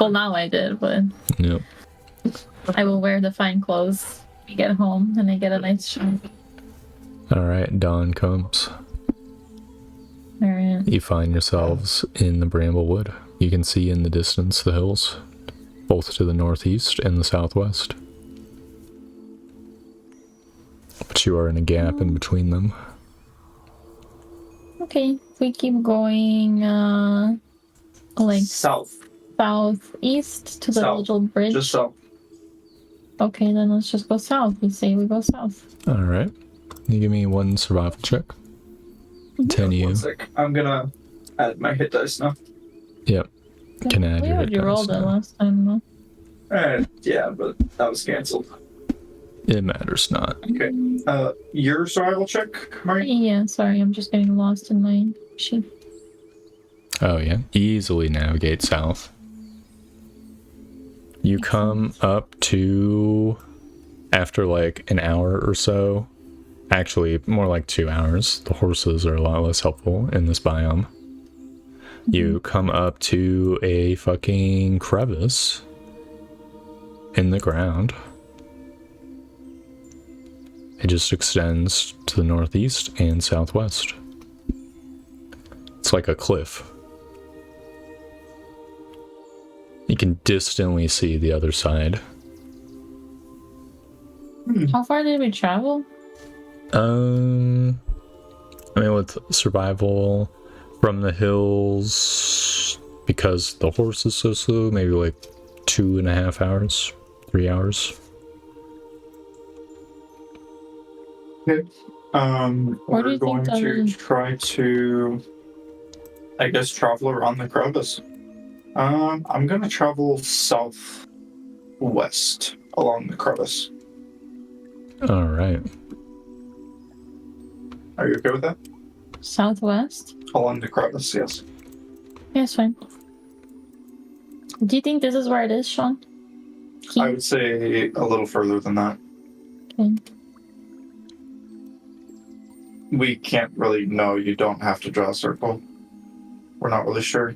Speaker 3: Well, now I did, but
Speaker 2: Yep.
Speaker 3: I will wear the fine clothes when we get home and I get a nice shower.
Speaker 2: Alright, dawn comes.
Speaker 3: Alright.
Speaker 2: You find yourselves in the Bramblewood. You can see in the distance the hills, both to the northeast and the southwest. But you are in a gap in between them.
Speaker 3: Okay, if we keep going, like
Speaker 1: South.
Speaker 3: southeast to the
Speaker 1: South.
Speaker 3: little bridge.
Speaker 1: Just south.
Speaker 3: Okay, then let's just go south. We say we go south.
Speaker 2: Alright. You give me one survival check. Continue.
Speaker 1: 1 sec. I'm gonna add my hit dice now.
Speaker 2: Yep. Can add
Speaker 3: we
Speaker 2: your
Speaker 3: already
Speaker 2: hit dice
Speaker 3: rolled it
Speaker 2: now.
Speaker 3: last time, though.
Speaker 1: Yeah, but that was canceled.
Speaker 2: It matters not.
Speaker 1: Okay. Your survival check, Mari?
Speaker 3: Yeah, sorry, I'm just getting lost in my sheet.
Speaker 2: Oh yeah. Easily navigate south. You come up to, after like an hour or so, actually more like 2 hours, the horses are a lot less helpful in this biome. You come up to a fucking crevice in the ground. It just extends to the northeast and southwest. It's like a cliff. You can distantly see the other side.
Speaker 3: How far did we travel?
Speaker 2: I mean, with survival from the hills, because the horse is so slow, maybe like 2.5 hours, 3 hours.
Speaker 1: Okay.
Speaker 3: Where do
Speaker 1: We're
Speaker 3: you
Speaker 1: going
Speaker 3: think
Speaker 1: to
Speaker 3: that-
Speaker 1: try to, I guess, travel around the crevice. I'm gonna travel southwest along the crevice.
Speaker 2: All right.
Speaker 1: Are you okay with that?
Speaker 3: Southwest?
Speaker 1: Along the crevice, yes.
Speaker 3: Yeah, it's fine. Do you think this is where it is, Sean?
Speaker 1: I would say a little further than that.
Speaker 3: Okay.
Speaker 1: we can't really know. You don't have to draw a circle. We're not really sure.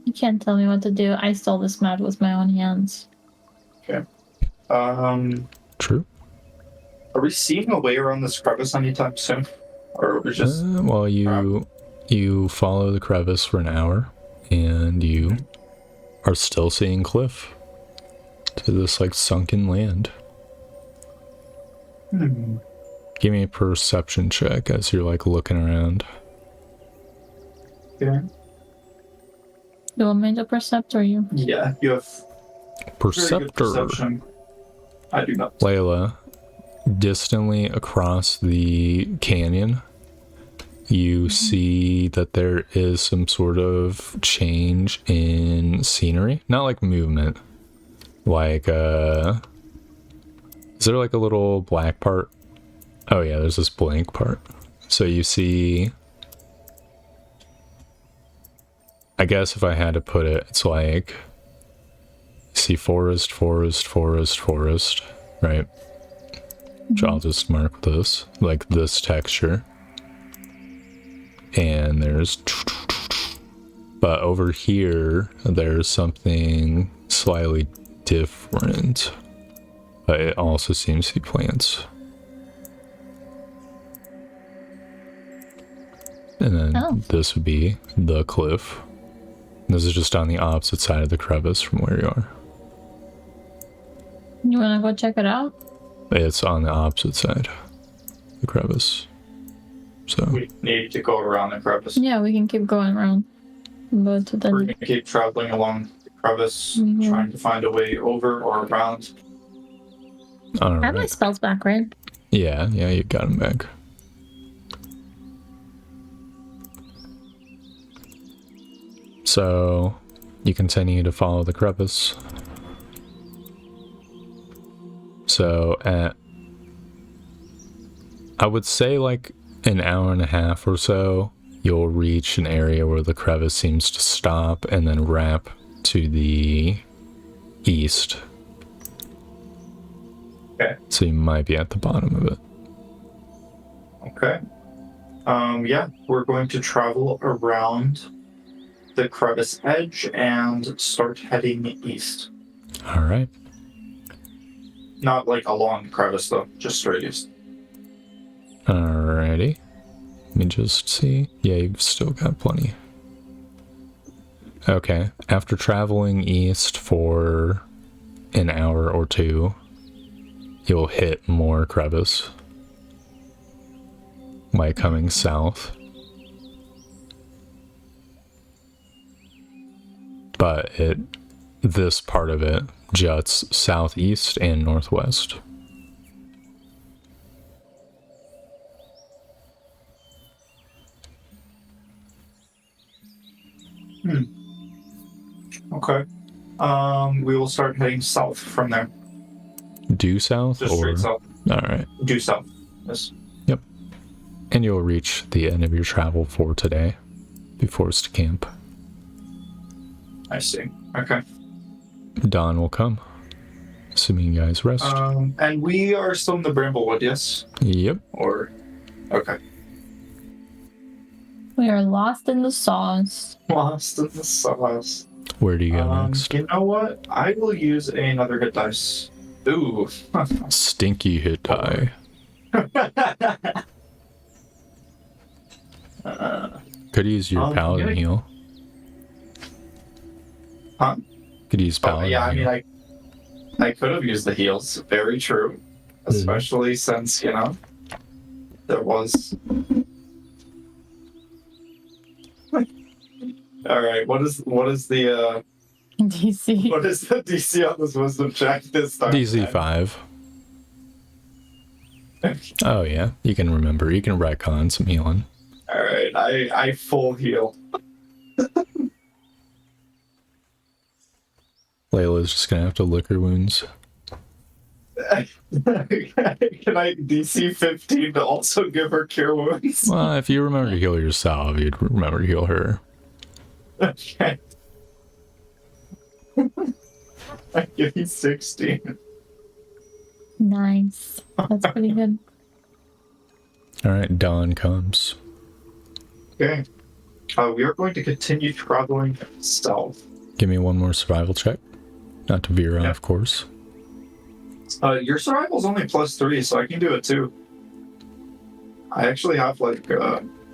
Speaker 3: You can't tell me what to do. I stole this map with my own hands.
Speaker 1: Okay.
Speaker 2: True.
Speaker 1: Are we seeing a way around this crevice anytime soon? Or are we just...
Speaker 2: Well, you follow the crevice for an hour, and you are still seeing cliff to this like sunken land. Give me a perception check as you're like looking around.
Speaker 1: Yeah.
Speaker 3: You want me to percept or you?
Speaker 1: Yeah, you have very good
Speaker 2: Perceptor.
Speaker 1: perception. I do not.
Speaker 2: Layla, distantly across the canyon, you see that there is some sort of change in scenery. Not like movement. Like, is there like a little black part? Oh yeah, there's this blank part. So you see, I guess if I had to put it, it's like, you see forest, forest, forest, forest, right? Which I'll just mark this, like this texture. And there's, but over here, there's something slightly different. But it also seems to be plants. And then this would be the cliff. This is just on the opposite side of the crevice from where you are.
Speaker 3: You wanna go check it out?
Speaker 2: It's on the opposite side of the crevice. So
Speaker 1: We need to go around the crevice.
Speaker 3: Yeah, we can keep going around. Go to
Speaker 1: We're
Speaker 3: the.
Speaker 1: going to keep traveling along the crevice,
Speaker 3: Mhm.
Speaker 1: trying to find a way over or around.
Speaker 2: all
Speaker 3: I have my
Speaker 2: right.
Speaker 3: spells back, right?
Speaker 2: Yeah, you got him back. So you continue to follow the crevice. So at, I would say like an hour and a half or so, you'll reach an area where the crevice seems to stop and then wrap to the east.
Speaker 1: Okay.
Speaker 2: So you might be at the bottom of it.
Speaker 1: Okay. Yeah, we're going to travel around the crevice edge and start heading east.
Speaker 2: All right.
Speaker 1: Not like along the crevice though, just straight east.
Speaker 2: Alrighty. Let me just see. Yeah, you've still got plenty. Okay. After traveling east for an hour or two, you'll hit more crevice. Like coming south. But this part of it juts southeast and northwest.
Speaker 1: Okay. We will start heading south from there.
Speaker 2: Due south
Speaker 1: Just
Speaker 2: or
Speaker 1: straight south.
Speaker 2: alright.
Speaker 1: Due south. Yes.
Speaker 2: Yep. And you'll reach the end of your travel for today. Be forced to camp.
Speaker 1: I see. Okay.
Speaker 2: Dawn will come. Assuming you guys rest.
Speaker 1: And we are still in the Bramblewood, yes?
Speaker 2: Yep.
Speaker 1: Or okay.
Speaker 3: We are lost in the sauce.
Speaker 1: Lost in the sauce.
Speaker 2: Where do you go next?
Speaker 1: You know what? I will use another hit dice. Ooh.
Speaker 2: Stinky hit die. Could use your paladin
Speaker 1: okay.
Speaker 2: heal.
Speaker 1: Huh?
Speaker 2: Could use paladin
Speaker 1: yeah,
Speaker 2: heal.
Speaker 1: I mean, I could have used the heals. Very true. Especially since, there was... All right, what is the
Speaker 3: DC.
Speaker 1: what is the DC on this wisdom check this time?
Speaker 2: DC 5. Oh yeah, you can remember. You can retcon some healing.
Speaker 1: All right, I full heal.
Speaker 2: Layla's just gonna have to lick her wounds.
Speaker 1: Can I DC 15 to also give her cure wounds?
Speaker 2: Well, if you remember to heal yourself, you'd remember to heal her.
Speaker 1: Okay. I give you 16.
Speaker 3: Nice. That's pretty good.
Speaker 2: All right, dawn comes.
Speaker 1: Okay. We are going to continue traveling south.
Speaker 2: Give me one more survival check. Not to veer
Speaker 1: Yeah.
Speaker 2: off course.
Speaker 1: Your survival's only +3, so I can do it too. I actually have like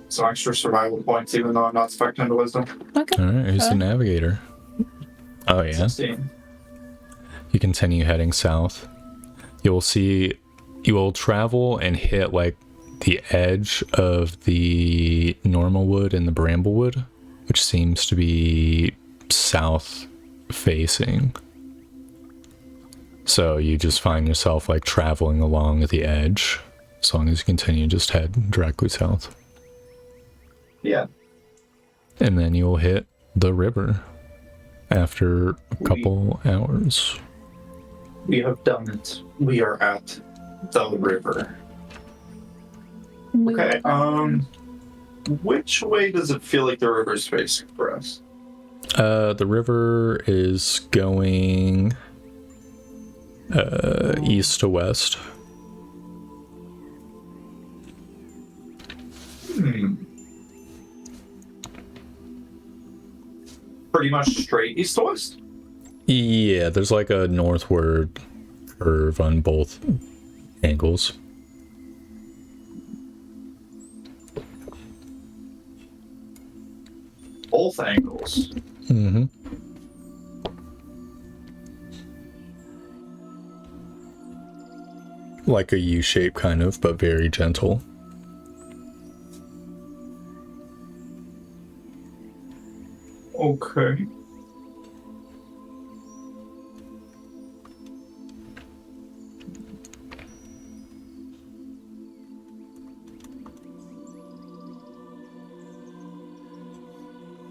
Speaker 1: some extra survival points, even though I'm not spec'd into wisdom.
Speaker 3: Okay.
Speaker 2: All right, who's the navigator? Oh, yeah.
Speaker 1: 16.
Speaker 2: You continue heading south. You will travel and hit like the edge of the normal wood and the bramblewood, which seems to be south facing. So you just find yourself like traveling along the edge. As long as you continue, just head directly south.
Speaker 1: Yeah.
Speaker 2: And then you'll hit the river after a couple hours.
Speaker 1: We have done it. We are at the river. Okay, which way does it feel like the river's facing for us?
Speaker 2: The river is going east to west.
Speaker 1: Pretty much straight east to west?
Speaker 2: Yeah, there's like a northward curve on both angles.
Speaker 1: Both angles.
Speaker 2: Mm-hmm. Like a U shape kind of, but very gentle.
Speaker 1: Okay.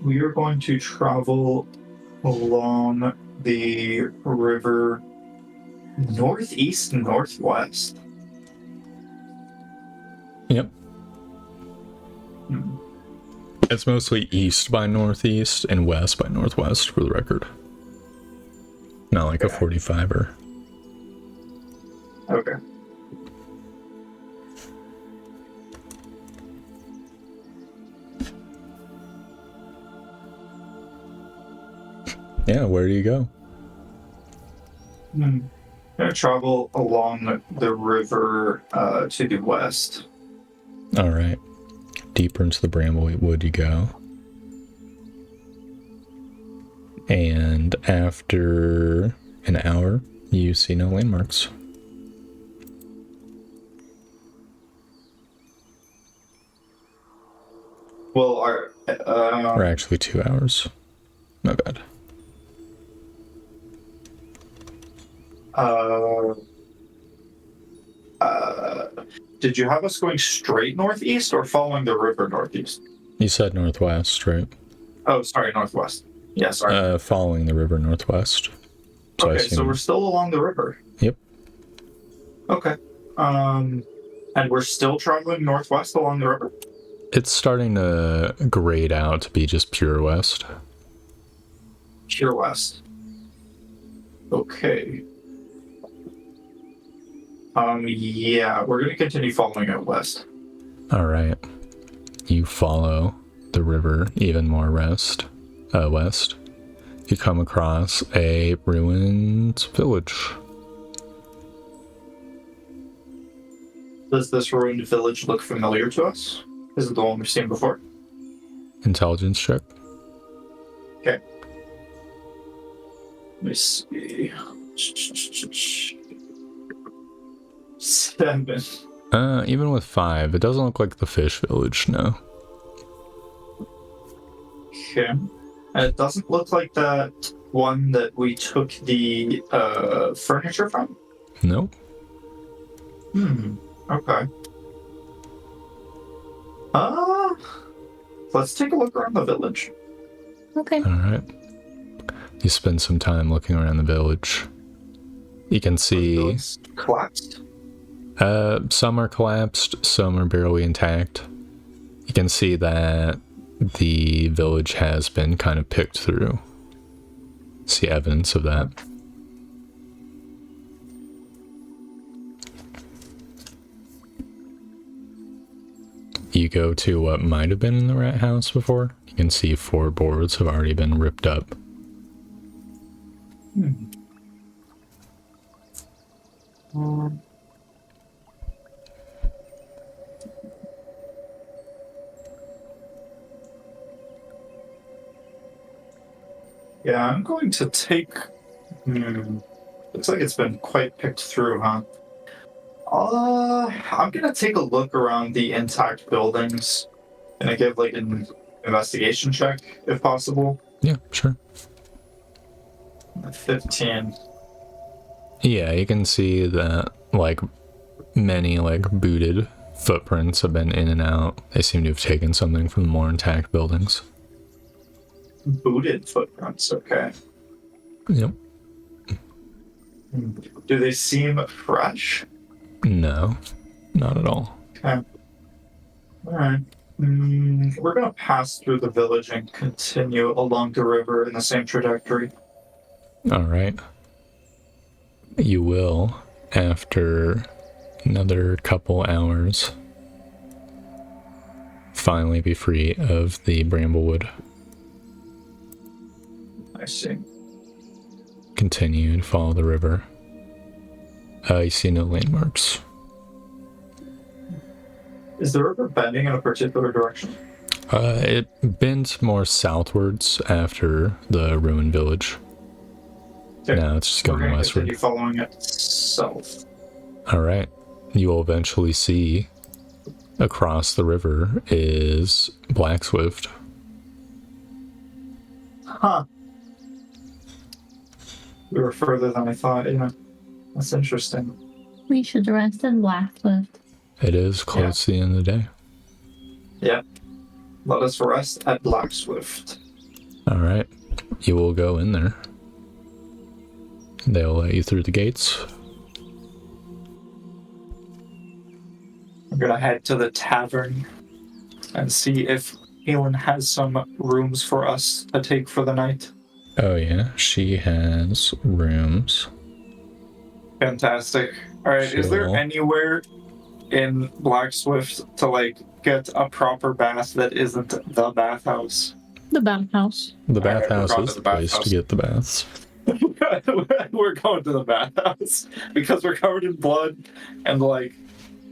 Speaker 1: We are going to travel along the river northeast, northwest.
Speaker 2: Yep. It's mostly east by northeast and west by northwest, for the record. Not like a 45er.
Speaker 1: Okay.
Speaker 2: Yeah, where do you go?
Speaker 1: I'm going to travel along the river to the west.
Speaker 2: All right. Deeper into the bramblewood you go. And after an hour, you see no landmarks.
Speaker 1: Well,
Speaker 2: Or actually 2 hours. My bad.
Speaker 1: Did you have us going straight northeast or following the river northeast?
Speaker 2: You said northwest, right?
Speaker 1: Oh, sorry, northwest. Yeah, sorry.
Speaker 2: Following the river northwest. So
Speaker 1: Okay, so we're still along the river.
Speaker 2: Yep.
Speaker 1: Okay. And we're still traveling northwest along the river?
Speaker 2: It's starting to grade out to be just pure west.
Speaker 1: Pure west. Okay. Yeah, we're going to continue following it west.
Speaker 2: All right. You follow the river even more west. You come across a ruined village.
Speaker 1: Does this ruined village look familiar to us? Is it the one we've seen before?
Speaker 2: Intelligence check.
Speaker 1: Okay. Let me see. 7.
Speaker 2: Even with 5, it doesn't look like the fish village, no.
Speaker 1: Okay. And it doesn't look like that one that we took the furniture from?
Speaker 2: Nope.
Speaker 1: Okay. Let's take a look around the village.
Speaker 3: Okay.
Speaker 2: All right. You spend some time looking around the village. You can see
Speaker 1: Collapsed?
Speaker 2: some are collapsed, some are barely intact. You can see that the village has been kind of picked through. See evidence of that. you go to what might have been in the rat house before. You can see 4 boards have already been ripped up.
Speaker 1: Yeah, I'm going to take. Looks like it's been quite picked through, huh? I'm gonna take a look around the intact buildings. Gonna give like an investigation check if possible.
Speaker 2: Yeah, sure.
Speaker 1: 15.
Speaker 2: Yeah, you can see that like many like booted footprints have been in and out. They seem to have taken something from the more intact buildings.
Speaker 1: Booted footprints, okay.
Speaker 2: Yep.
Speaker 1: Do they seem fresh?
Speaker 2: No, not at all.
Speaker 1: Okay. Alright. We're gonna pass through the village and continue along the river in the same trajectory.
Speaker 2: All right. You will, after another couple hours, finally be free of the bramblewood.
Speaker 1: I see.
Speaker 2: Continue to follow the river. You see no landmarks.
Speaker 1: Is the river bending in a particular direction?
Speaker 2: It bends more southwards after the ruined village.
Speaker 1: Okay.
Speaker 2: Now it's just
Speaker 1: We're
Speaker 2: going
Speaker 1: gonna
Speaker 2: westward.
Speaker 1: continue following it south.
Speaker 2: All right. You will eventually see across the river is Black Swift.
Speaker 1: Huh. We were further than I thought, yeah. That's interesting.
Speaker 3: We should rest in Blackcliff.
Speaker 2: It is close to the end of the day.
Speaker 1: Yep. Let us rest at Black Swift.
Speaker 2: All right. You will go in there. They'll let you through the gates.
Speaker 1: I'm gonna head to the tavern and see if Helen has some rooms for us to take for the night.
Speaker 2: Oh yeah, she has rooms.
Speaker 1: Fantastic. Alright, is there
Speaker 2: Sure.
Speaker 1: anywhere in Black Swift to like get a proper bath that isn't the bathhouse?
Speaker 3: The bathhouse.
Speaker 2: The
Speaker 1: All right,
Speaker 2: bathhouse
Speaker 1: we're going
Speaker 2: is
Speaker 1: to
Speaker 2: the
Speaker 1: the
Speaker 2: place
Speaker 1: bathhouse.
Speaker 2: to get the baths.
Speaker 1: We're going to the bathhouse because we're covered in blood and like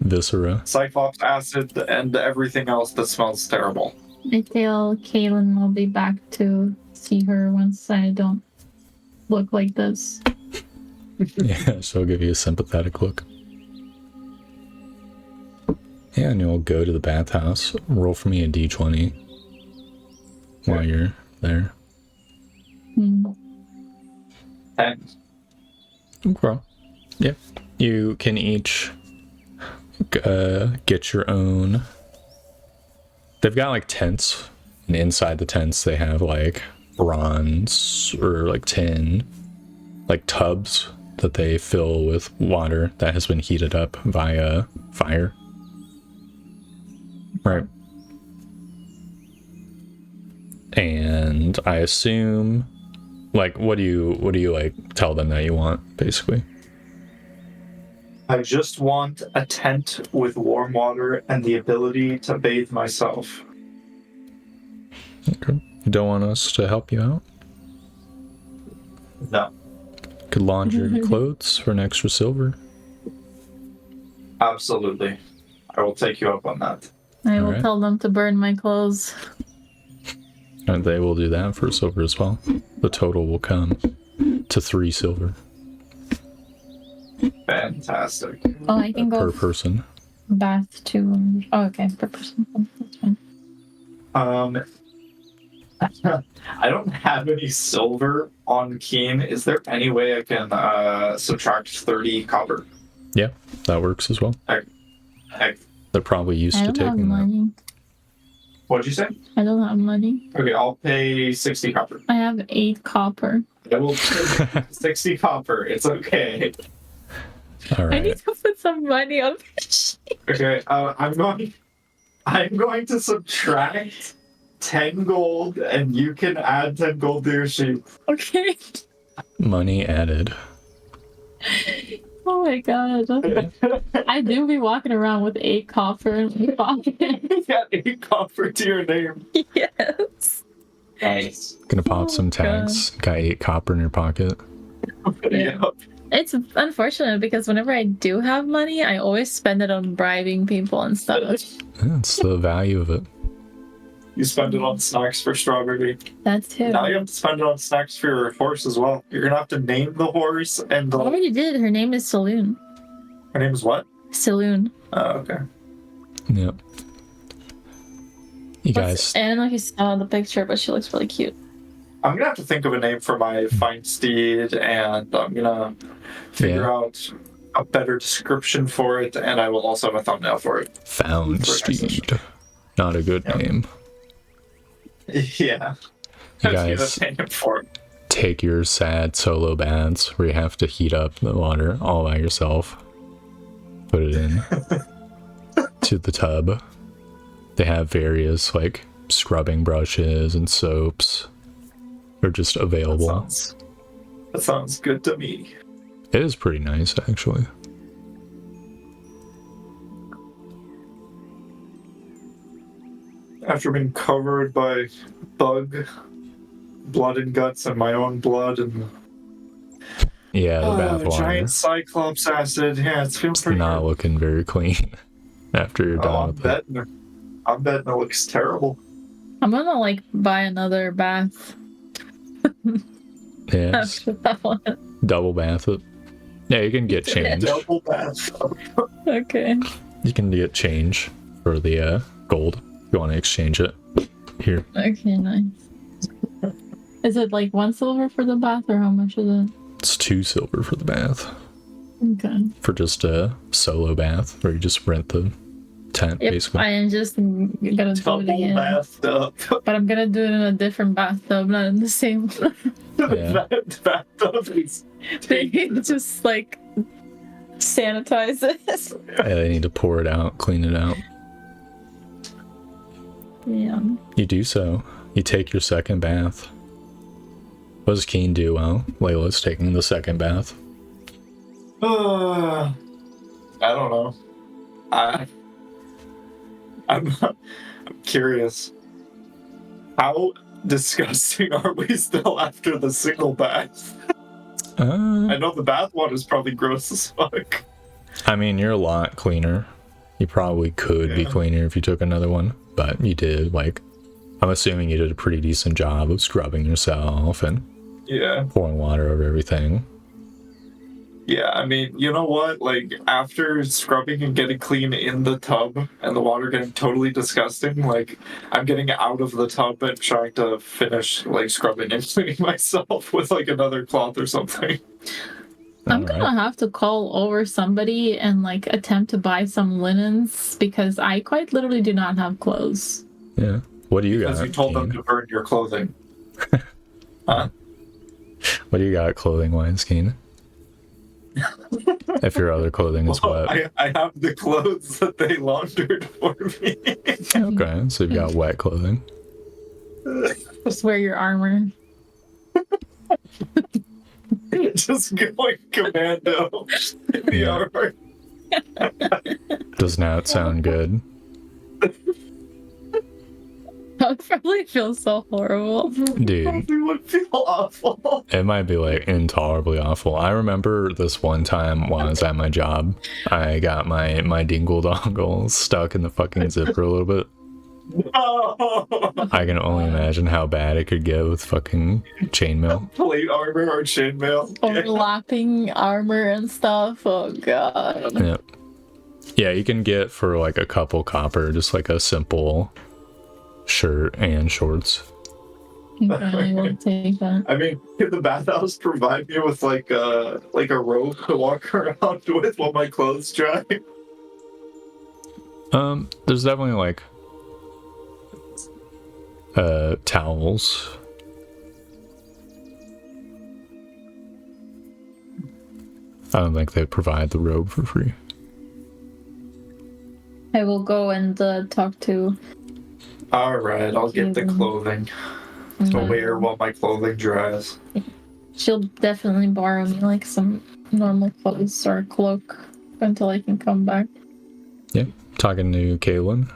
Speaker 2: Viscera.
Speaker 1: Cyclops acid and everything else that smells terrible.
Speaker 3: I tell Kaylin I'll be back to see her once I don't look like this.
Speaker 2: Yeah, she'll give you a sympathetic look. Yeah, and you'll go to the bathhouse. Roll for me a d20 while you're there.
Speaker 3: Hmm.
Speaker 1: And
Speaker 2: Okay. Yeah. You can each get your own. They've got like tents, and inside the tents they have like bronze or like tin, like tubs that they fill with water that has been heated up via fire. Right. And I assume, like, what do you like tell them that you want, basically?
Speaker 1: I just want a tent with warm water and the ability to bathe myself.
Speaker 2: Okay. You don't want us to help you out?
Speaker 1: No,
Speaker 2: Could launder your clothes for an extra silver.
Speaker 1: absolutely. I will take you up on that.
Speaker 3: I will
Speaker 2: Alright.
Speaker 3: tell them to burn my clothes.
Speaker 2: And they will do that for silver as well. The total will come to 3 silver
Speaker 1: Fantastic.
Speaker 3: Oh, I can
Speaker 2: per
Speaker 3: go
Speaker 2: person.
Speaker 3: bath too. Oh, okay, per person. That's fine.
Speaker 1: I don't have any silver on Keen. Is there any way I can subtract 30 copper?
Speaker 2: Yeah, that works as well.
Speaker 1: Heck,
Speaker 2: They're probably used
Speaker 3: I
Speaker 2: to
Speaker 3: don't have
Speaker 2: taking that.
Speaker 3: money.
Speaker 1: what'd you say?
Speaker 3: I don't have money.
Speaker 1: Okay, I'll pay 60 copper.
Speaker 3: I have 8 copper.
Speaker 1: I will pay 60 copper. It's okay.
Speaker 2: All
Speaker 3: I
Speaker 2: right.
Speaker 3: need to put some money on this.
Speaker 1: Okay, I'm going to subtract 10 gold, and you can add 10 gold to your sheet.
Speaker 3: Okay.
Speaker 2: Money added.
Speaker 3: Oh my god. I do be walking around with 8 copper in my pocket.
Speaker 1: You got 8 copper to your name.
Speaker 3: Yes.
Speaker 1: Nice.
Speaker 2: Gonna pop
Speaker 3: Oh
Speaker 2: some tags. Got 8 copper in your pocket.
Speaker 1: Yeah.
Speaker 3: It's unfortunate because whenever I do have money, I always spend it on bribing people and stuff.
Speaker 2: That's the value of it.
Speaker 1: You spend it on snacks for Strawberry.
Speaker 3: That's too.
Speaker 1: Now you have to spend it on snacks for your horse as well. You're gonna have to name the horse and
Speaker 3: I already did. Her name is Saloon.
Speaker 1: Her name is what?
Speaker 3: Saloon.
Speaker 1: Oh, okay.
Speaker 2: Yep. You guys.
Speaker 3: I don't know if you saw the picture, but she looks really cute.
Speaker 1: I'm gonna have to think of a name for my fine steed, and I'm gonna figure out a better description for it, and I will also have a thumbnail for it.
Speaker 2: Found Steed. Not a good name.
Speaker 1: Yeah.
Speaker 2: You
Speaker 1: That's
Speaker 2: guys
Speaker 1: a name for it.
Speaker 2: take your sad solo baths where you have to heat up the water all by yourself. Put it in to the tub. They have various like scrubbing brushes and soaps. They're just available.
Speaker 1: That sounds good to me.
Speaker 2: It is pretty nice, actually.
Speaker 1: After being covered by bug, blood and guts, and my own blood, and
Speaker 2: Yeah, the bath water.
Speaker 1: giant Cyclops acid. Yeah, it's feeling
Speaker 2: It's
Speaker 1: pretty
Speaker 2: not
Speaker 1: good.
Speaker 2: looking very clean after you're done with it.
Speaker 1: I'm betting it looks terrible.
Speaker 3: I'm gonna like buy another bath
Speaker 2: Yeah,
Speaker 3: after that one.
Speaker 2: double bath it. Yeah, you can get change.
Speaker 1: Double bath.
Speaker 3: Okay.
Speaker 2: You can get change for the gold. If you want to exchange it. Here.
Speaker 3: Okay, nice. Is it like 1 silver for the bath, or how much is it?
Speaker 2: It's 2 silver for the bath.
Speaker 3: Okay.
Speaker 2: For just a solo bath, where you just rent the tent,
Speaker 3: Yep,
Speaker 2: basically.
Speaker 3: I am just gonna do it
Speaker 1: Double
Speaker 3: again.
Speaker 1: bathed up.
Speaker 3: But I'm gonna do it in a different bathtub, not in the same one.
Speaker 2: Yeah.
Speaker 1: Bathtub is
Speaker 3: They just like sanitize it.
Speaker 2: Yeah, they need to pour it out, clean it out.
Speaker 3: Yeah.
Speaker 2: You do so. You take your second bath. What does Keen do while Layla's taking the second bath?
Speaker 1: I don't know. I'm curious. How disgusting are we still after the single bath? I know the bath water is probably gross as fuck.
Speaker 2: I mean, you're a lot cleaner. You probably could be cleaner if you took another one, but you did, like, I'm assuming you did a pretty decent job of scrubbing yourself and
Speaker 1: Yeah.
Speaker 2: pouring water over everything.
Speaker 1: Yeah, I mean, you know what? Like, after scrubbing and getting clean in the tub and the water getting totally disgusting, like, I'm getting out of the tub and trying to finish, like, scrubbing and cleaning myself with, like, another cloth or something.
Speaker 3: I'm
Speaker 2: Alright.
Speaker 3: gonna have to call over somebody and like attempt to buy some linens because I quite literally do not have clothes.
Speaker 2: Yeah. What do you
Speaker 1: Because
Speaker 2: got?
Speaker 1: you told them
Speaker 2: Keen?
Speaker 1: to burn your clothing. Huh?
Speaker 2: What do you got clothing wise, Keen? If your other clothing is
Speaker 1: Well,
Speaker 2: wet.
Speaker 1: I have the clothes that they laundered for me.
Speaker 2: Okay, so you've got wet clothing.
Speaker 3: Just wear your armor.
Speaker 1: Just going commando in the
Speaker 2: Yeah.
Speaker 1: armor.
Speaker 2: Does not sound good.
Speaker 3: I would probably feel so horrible.
Speaker 2: Dude,
Speaker 1: Probably would feel awful.
Speaker 2: it might be like intolerably awful. I remember this one time while I was at my job, I got my dingle dongle stuck in the fucking zipper a little bit.
Speaker 1: No.
Speaker 2: I can only imagine how bad it could get with fucking chainmail.
Speaker 1: Plate armor or chainmail.
Speaker 3: Overlapping armor and stuff. Oh god.
Speaker 2: Yep. Yeah, you can get for like a couple copper, just like a simple shirt and shorts.
Speaker 3: Okay, we'll take that.
Speaker 1: I mean, can the bathhouse provide me with like a rope to walk around with while my clothes dry?
Speaker 2: There's definitely like towels. I don't think they provide the robe for free.
Speaker 3: I will go and talk to
Speaker 1: All right, I'll get the clothing to
Speaker 3: Mhm.
Speaker 1: wear while my clothing dries.
Speaker 3: She'll definitely borrow me like some normal clothes or cloak until I can come back.
Speaker 2: Yeah, talking to Kaylin.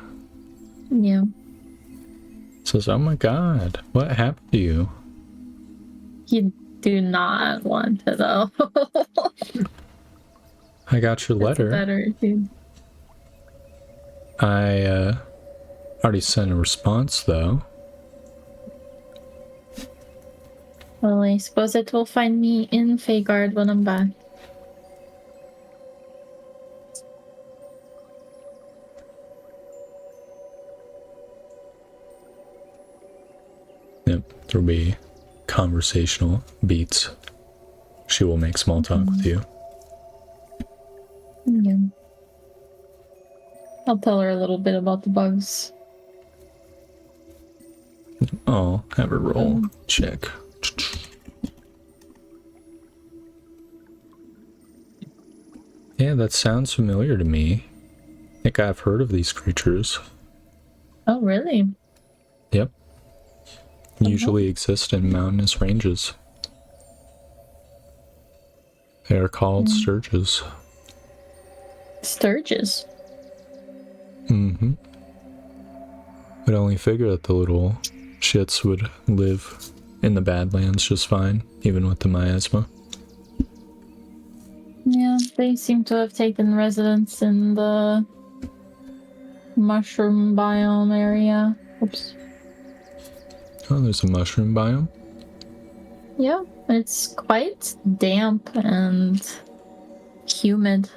Speaker 3: Yeah.
Speaker 2: Says, oh my god, what happened to you?
Speaker 3: You do not want to know.
Speaker 2: I got your
Speaker 3: It's
Speaker 2: letter.
Speaker 3: better if you...
Speaker 2: I already sent a response though.
Speaker 3: Well, I suppose it will find me in Fagard when I'm back.
Speaker 2: Yep, there'll be conversational beats. She will make small talk with you.
Speaker 3: Yeah. I'll tell her a little bit about the bugs.
Speaker 2: Oh, have her roll. Check. Yeah, that sounds familiar to me. I think I've heard of these creatures.
Speaker 3: Oh, really?
Speaker 2: Yep. Usually exist in mountainous ranges. They are called sturges.
Speaker 3: Sturges?
Speaker 2: Mm-hmm. I'd only figure that the little shits would live in the badlands just fine, even with the miasma.
Speaker 3: Yeah, they seem to have taken residence in the mushroom biome area. Oops.
Speaker 2: Oh, there's a mushroom biome?
Speaker 3: Yeah, it's quite damp and humid.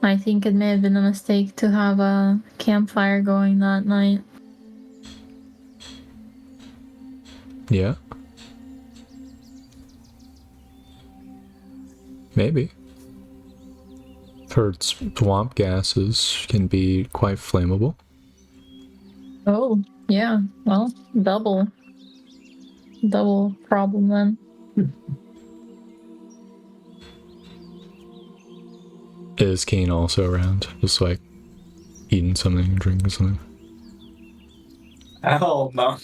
Speaker 3: I think it may have been a mistake to have a campfire going that night.
Speaker 2: Yeah. Maybe. I've heard swamp gases can be quite flammable.
Speaker 3: Oh, yeah. Well, double problem then.
Speaker 2: Is Kane also around? Just like eating something, drinking something?
Speaker 1: Hell no.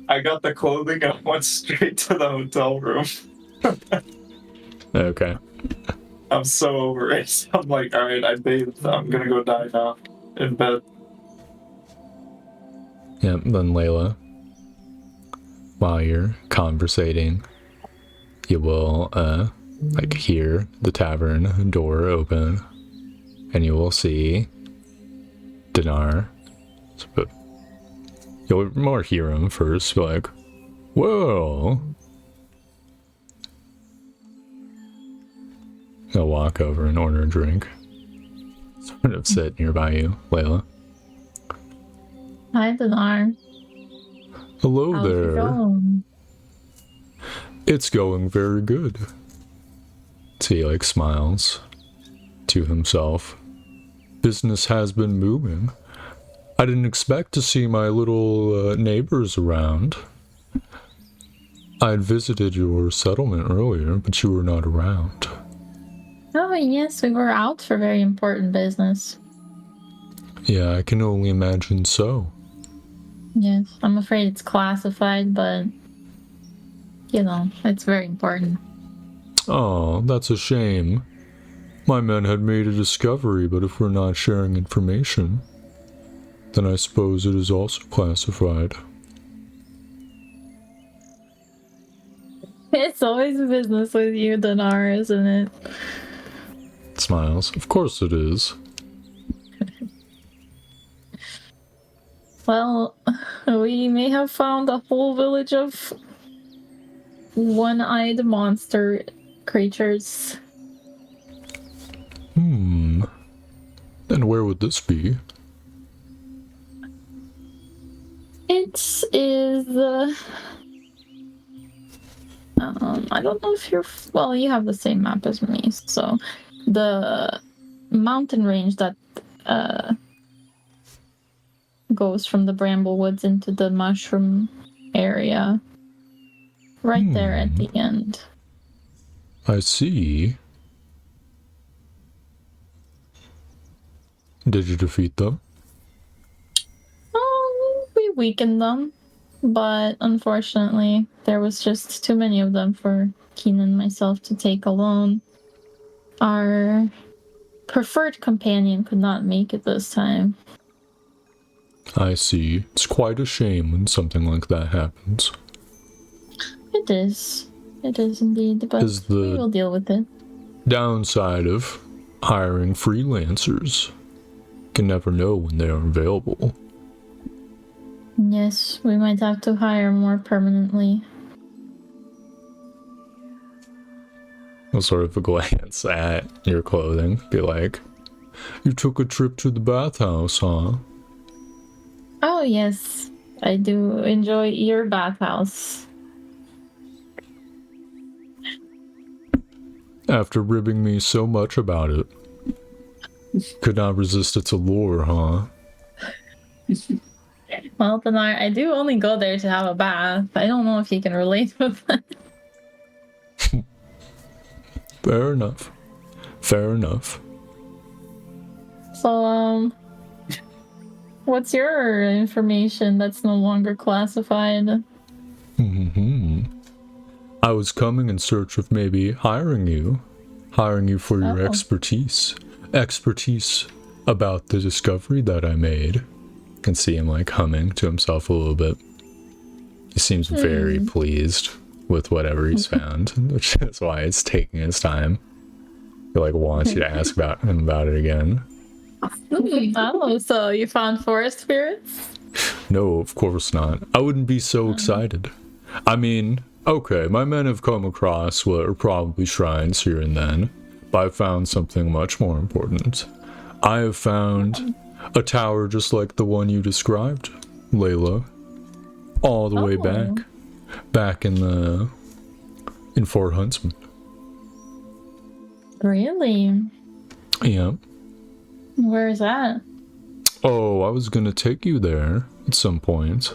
Speaker 1: I got the clothing and went straight to the hotel room.
Speaker 2: Okay.
Speaker 1: I'm so over it. I'm like, alright, I bathed. I'm gonna go die now. In bed.
Speaker 2: Yep, then Layla, while you're conversating, you will, like, hear the tavern door open, and you will see Dinar. But you'll more hear him first, like, whoa! He'll walk over and order a drink. Sort of sit nearby you, Layla.
Speaker 3: Hi, Dinar.
Speaker 2: Hello
Speaker 3: How's it
Speaker 2: there.
Speaker 3: going?
Speaker 2: It's going very good. So he, like, smiles to himself. Business has been moving. I didn't expect to see my little neighbors around. I had visited your settlement earlier, but you were not around.
Speaker 3: Oh, yes, we were out for very important business.
Speaker 2: Yeah, I can only imagine so.
Speaker 3: Yes, I'm afraid it's classified, but, you know, it's very important.
Speaker 2: Oh, that's a shame. My men had made a discovery, but if we're not sharing information, then I suppose it is also classified.
Speaker 3: It's always business with you, Dinar, isn't it?
Speaker 2: Smiles. Of course it is.
Speaker 3: Well, we may have found a whole village of one-eyed monster creatures.
Speaker 2: And where would this be?
Speaker 3: It is. I don't know if you're. Well, you have the same map as me, so the mountain range that goes from the Bramblewoods into the mushroom area, right there at the end.
Speaker 2: I see. Did you defeat them?
Speaker 3: We weakened them. but unfortunately, there was just too many of them for Keen and myself to take alone. Our preferred companion could not make it this time.
Speaker 2: I see. It's quite a shame when something like that happens.
Speaker 3: It is. It is indeed, but
Speaker 2: Is the
Speaker 3: we will deal with it.
Speaker 2: downside of hiring freelancers. Can never know when they are available.
Speaker 3: Yes, we might have to hire more permanently.
Speaker 2: I'll sort of glance at your clothing, be like, you took a trip to the bathhouse, huh?
Speaker 3: Oh, yes. I do enjoy your bathhouse.
Speaker 2: After ribbing me so much about it. Could not resist its allure, huh?
Speaker 3: Well, then I do only go there to have a bath. I don't know if you can relate with that.
Speaker 2: Fair enough. Fair enough.
Speaker 3: So, what's your information that's no longer classified?
Speaker 2: I was coming in search of maybe hiring you for your expertise about the discovery that I made. Can see him like humming to himself a little bit. He seems very pleased with whatever he's found, which is why it's taking his time. He like wants you to ask him about it again.
Speaker 3: Oh, so you found forest spirits?
Speaker 2: No, of course not. I wouldn't be so excited. I mean, okay, my men have come across what are probably shrines here and then, but I found something much more important. I have found a tower just like the one you described, Layla. All the way back in Fort Huntsman.
Speaker 3: Really?
Speaker 2: Yeah.
Speaker 3: Where is that?
Speaker 2: Oh, I was gonna take you there at some point.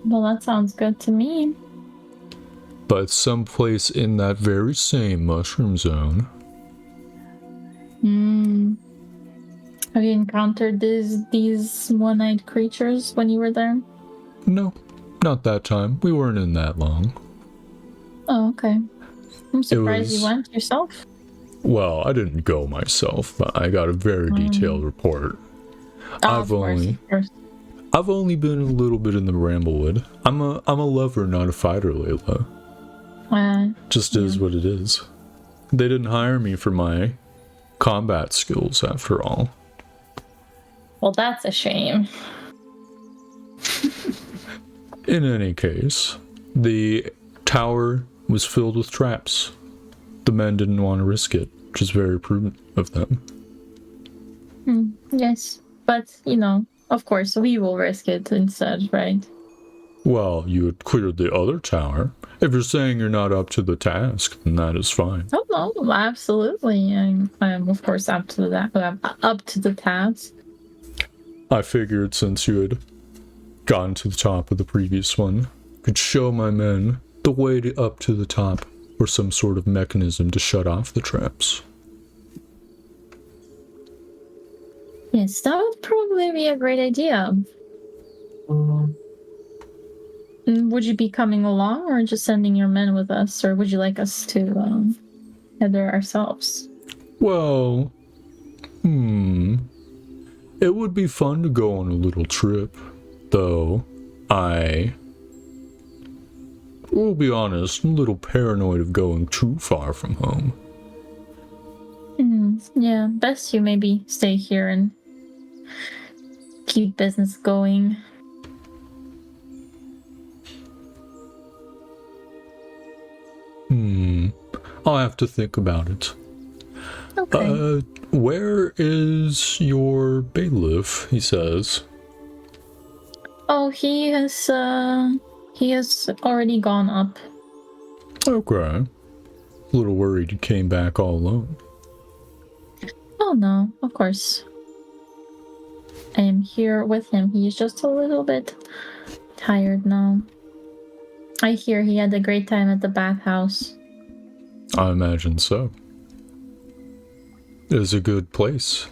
Speaker 3: Well, that sounds good to me.
Speaker 2: But someplace in that very same mushroom zone.
Speaker 3: Have you encountered these one-eyed creatures when you were there?
Speaker 2: No, not that time. We weren't in that long.
Speaker 3: Oh, okay. I'm surprised you went yourself.
Speaker 2: Well, I didn't go myself, but I got a very detailed report. I've only been a little bit in the Bramblewood. I'm a lover, not a fighter, Layla. Just is what it is. They didn't hire me for my combat skills, after all.
Speaker 3: Well, that's a shame.
Speaker 2: In any case, the tower was filled with traps. The men didn't want to risk it, which is very prudent of them.
Speaker 3: Yes, but, you know, of course, we will risk it instead, right?
Speaker 2: Well, you had cleared the other tower. If you're saying you're not up to the task, then that is fine.
Speaker 3: Oh, no, absolutely. I'm of course, up to the task.
Speaker 2: I figured since you had gotten to the top of the previous one, could show my men the way up to the top, or some sort of mechanism to shut off the traps.
Speaker 3: Yes, that would probably be a great idea. Would you be coming along, or just sending your men with us, or would you like us to head there ourselves?
Speaker 2: Well, it would be fun to go on a little trip, though I will be honest, I'm a little paranoid of going too far from home.
Speaker 3: Yeah, best you maybe stay here and keep business going.
Speaker 2: I'll have to think about it.
Speaker 3: Okay.
Speaker 2: Where is your bailiff? He says.
Speaker 3: Oh, he has already gone up.
Speaker 2: Okay. A little worried you came back all alone.
Speaker 3: Oh no, of course. I am here with him. He is just a little bit tired now. I hear he had a great time at the bathhouse.
Speaker 2: I imagine so. It is a good place.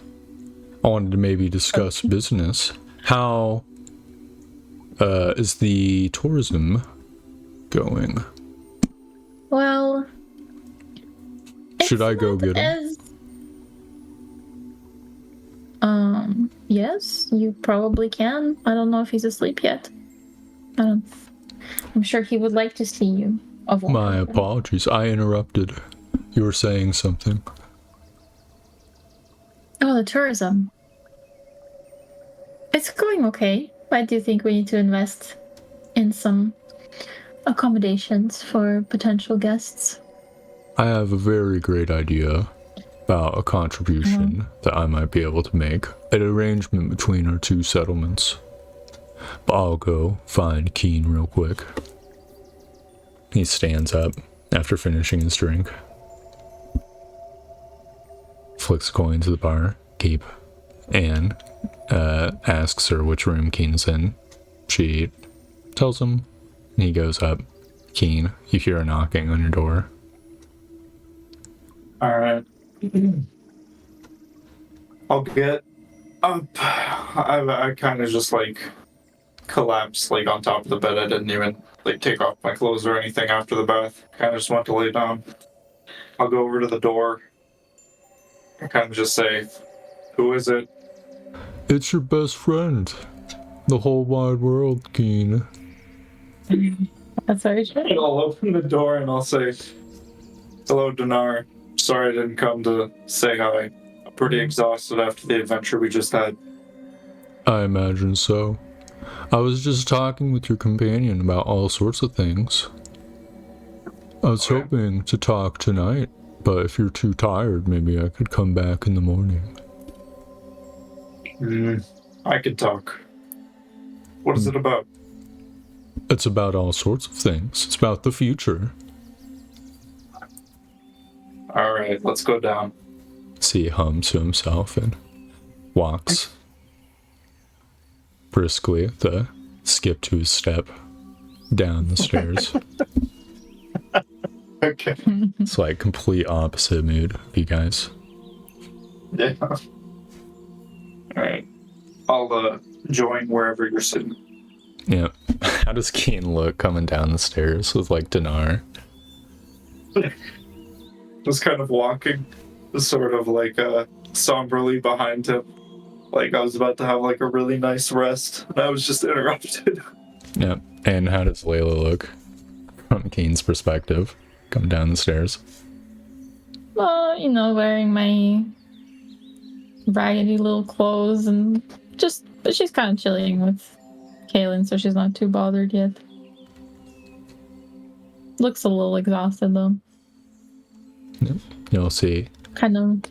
Speaker 2: I wanted to maybe discuss business. How is the tourism going?
Speaker 3: Well,
Speaker 2: Should I go get him?
Speaker 3: Yes, you probably can. I don't know if he's asleep yet. I'm sure he would like to see you.
Speaker 2: My apologies. I interrupted. You were saying something.
Speaker 3: Oh, the tourism. It's going okay. I do think we need to invest in some accommodations for potential guests.
Speaker 2: I have a very great idea about a contribution that I might be able to make. An arrangement between our two settlements. But I'll go find Keen real quick. He stands up after finishing his drink. Flicks a coin to the bar, keep, and asks her which room Keen's in. She tells him, and he goes up. Keen, you hear a knocking on your door.
Speaker 1: Alright. I'll get up. I kind of just like collapsed like on top of the bed. I didn't even like take off my clothes or anything after the bath. Kind of just went to lay down. I'll go over to the door. I kind of just say, "Who is it?"
Speaker 2: It's your best friend. The whole wide world, Keen.
Speaker 3: That's very true.
Speaker 1: And I'll open the door and I'll say, "Hello, Dinar. Sorry I didn't come to say hi. I'm pretty exhausted after the adventure we just had."
Speaker 2: I imagine so. I was just talking with your companion about all sorts of things. I was hoping to talk tonight, but if you're too tired, maybe I could come back in the morning.
Speaker 1: I could talk. What is it about?
Speaker 2: It's about all sorts of things. It's about the future.
Speaker 1: Alright, let's go down.
Speaker 2: See, he hums to himself and walks briskly, the skip to his step down the stairs.
Speaker 1: Okay.
Speaker 2: It's like complete opposite mood of you guys.
Speaker 1: Yeah. Alright. I'll join wherever you're sitting.
Speaker 2: Yeah. How does Keen look coming down the stairs with like Dinar?
Speaker 1: Just kind of walking, sort of like somberly behind him. Like I was about to have like a really nice rest, and I was just interrupted.
Speaker 2: Yeah. And how does Layla look from Keen's perspective coming down the stairs?
Speaker 3: Well, wearing my raggedy little clothes and but she's kind of chilling with Kaylin, so she's not too bothered yet. Looks a little exhausted though.
Speaker 2: Yeah. You'll see.
Speaker 3: Kind of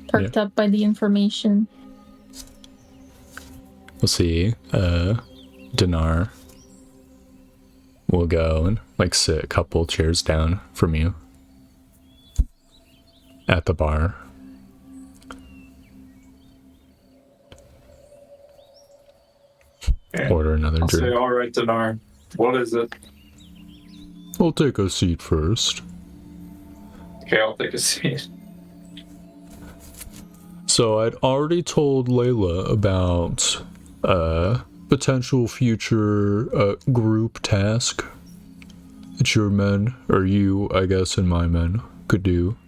Speaker 3: perked up by the information.
Speaker 2: We'll see. Dinar will go and like sit a couple chairs down from you at the bar.
Speaker 1: Okay.
Speaker 2: Order another
Speaker 1: I'll
Speaker 2: drink.
Speaker 1: say, "Alright, Dinar. What is it?"
Speaker 2: We'll take a seat first.
Speaker 1: Okay, I'll take a seat.
Speaker 2: So I'd already told Layla about potential future group task that your men, or you, I guess, and my men could do.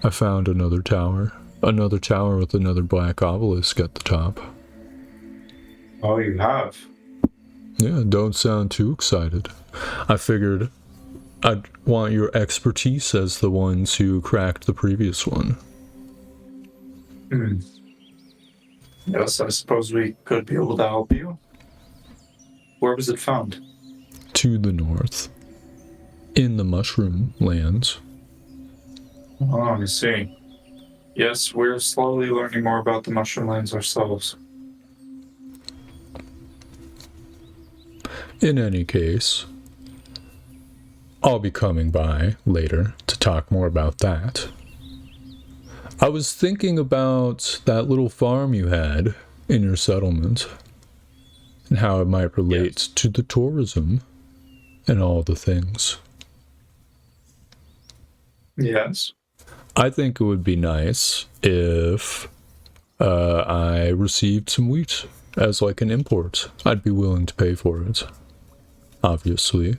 Speaker 2: I found another tower with another black obelisk at the top.
Speaker 1: Oh, you have?
Speaker 2: Yeah, don't sound too excited. I figured I'd want your expertise as the ones who cracked the previous one.
Speaker 1: Yes, I suppose we could be able to help you. Where was it found?
Speaker 2: To the north. In the mushroom lands.
Speaker 1: Oh, I see. Yes, we're slowly learning more about the mushroom lands ourselves.
Speaker 2: In any case, I'll be coming by later to talk more about that. I was thinking about that little farm you had in your settlement and how it might relate to the tourism and all the things.
Speaker 1: Yes.
Speaker 2: I think it would be nice if I received some wheat as like an import. I'd be willing to pay for it. Obviously.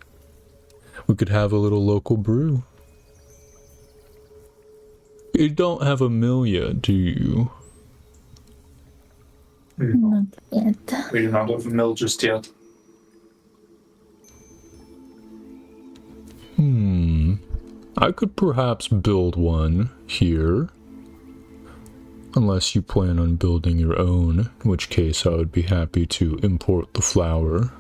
Speaker 2: We could have a little local brew. You don't have a mill yet, do you?
Speaker 3: Not yet.
Speaker 1: We do not have a mill just yet.
Speaker 2: I could perhaps build one here. Unless you plan on building your own, in which case I would be happy to import the flour.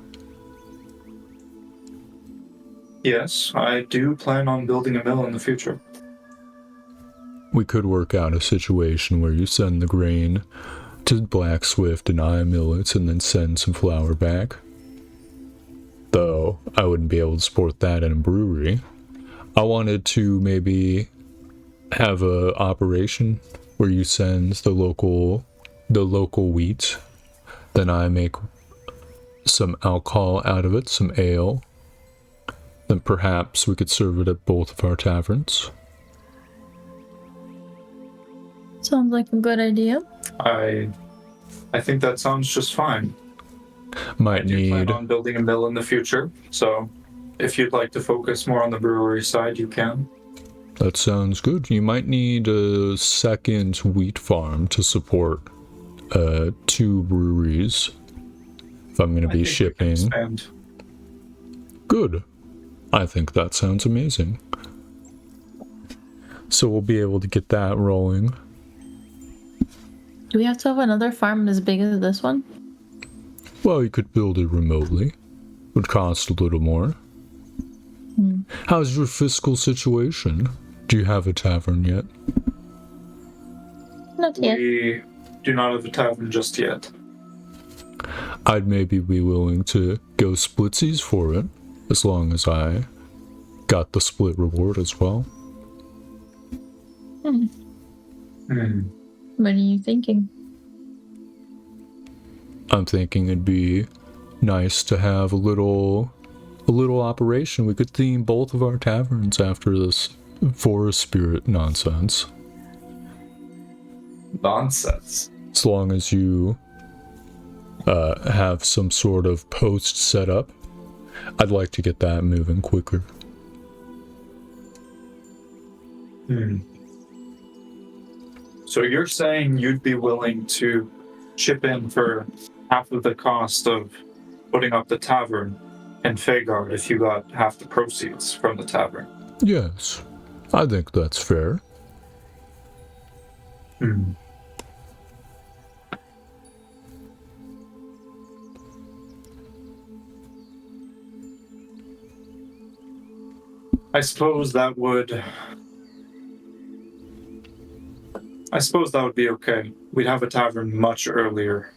Speaker 1: Yes, I do plan on building a mill in the future.
Speaker 2: We could work out a situation where you send the grain to Black Swift and I mill it and then send some flour back. Though I wouldn't be able to support that in a brewery. I wanted to maybe have a operation where you send the local wheat, then I make some alcohol out of it, some ale. Then perhaps we could serve it at both of our taverns.
Speaker 3: Sounds like a good idea.
Speaker 1: I think that sounds just fine.
Speaker 2: Might
Speaker 1: I do
Speaker 2: need
Speaker 1: plan on building a mill in the future, so if you'd like to focus more on the brewery side, you can.
Speaker 2: That sounds good. You might need a second wheat farm to support 2 breweries if I'm going to be shipping. Good. I think that sounds amazing. So we'll be able to get that rolling.
Speaker 3: Do we have to have another farm as big as this one?
Speaker 2: Well, you could build it remotely. Would cost a little more. How's your fiscal situation? Do you have a tavern yet?
Speaker 3: Not yet.
Speaker 1: We do not have a tavern just yet.
Speaker 2: I'd maybe be willing to go splitsies for it, as long as I got the split reward as well.
Speaker 3: What are you thinking?
Speaker 2: I'm thinking it'd be nice to have a little operation. We could theme both of our taverns after this forest spirit nonsense.
Speaker 1: Nonsense.
Speaker 2: As long as you have some sort of post set up, I'd like to get that moving quicker.
Speaker 1: So you're saying you'd be willing to chip in for half of the cost of putting up the tavern in Fagard if you got half the proceeds from the tavern?
Speaker 2: Yes, I think that's fair.
Speaker 1: I suppose that would be okay. We'd have a tavern much earlier.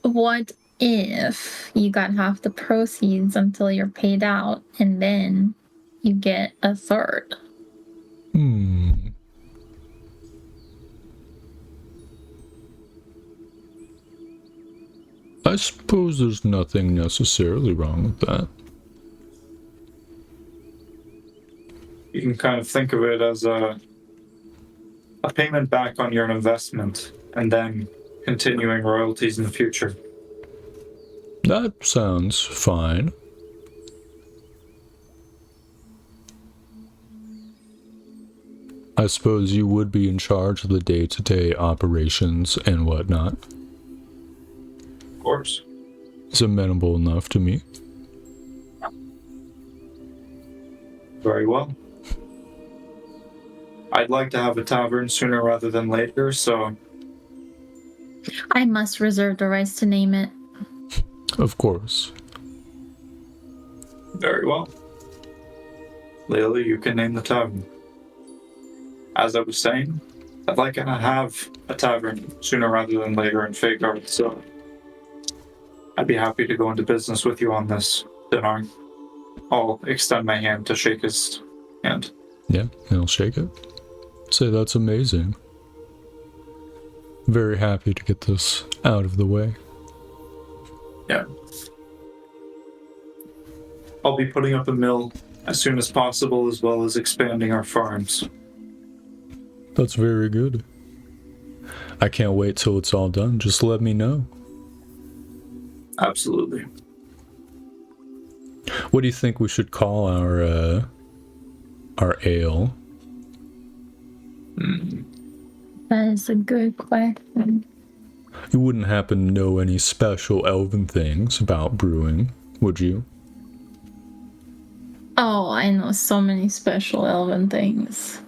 Speaker 3: What if you got half the proceeds until you're paid out and then you get a third?
Speaker 2: I suppose there's nothing necessarily wrong with that.
Speaker 1: You can kind of think of it as a payment back on your investment and then continuing royalties in the future.
Speaker 2: That sounds fine. I suppose you would be in charge of the day-to-day operations and whatnot.
Speaker 1: Of course.
Speaker 2: It's amenable enough to me.
Speaker 1: Very well. I'd like to have a tavern sooner rather than later, so
Speaker 3: I must reserve the rights to name it.
Speaker 2: Of course.
Speaker 1: very well. Layla, you can name the tavern. As I was saying, I'd like to have a tavern sooner rather than later in Fagard, so I'd be happy to go into business with you on this, Dinar. I'll extend my hand to shake his hand.
Speaker 2: Yeah, he'll shake it. Say that's amazing. Very happy to get this out of the way.
Speaker 1: Yeah. I'll be putting up a mill as soon as possible, as well as expanding our farms.
Speaker 2: That's very good. I can't wait till it's all done. Just let me know.
Speaker 1: Absolutely.
Speaker 2: What do you think we should call our ale?
Speaker 3: That is a good question.
Speaker 2: You wouldn't happen to know any special elven things about brewing, would you?
Speaker 3: Oh, I know so many special elven things.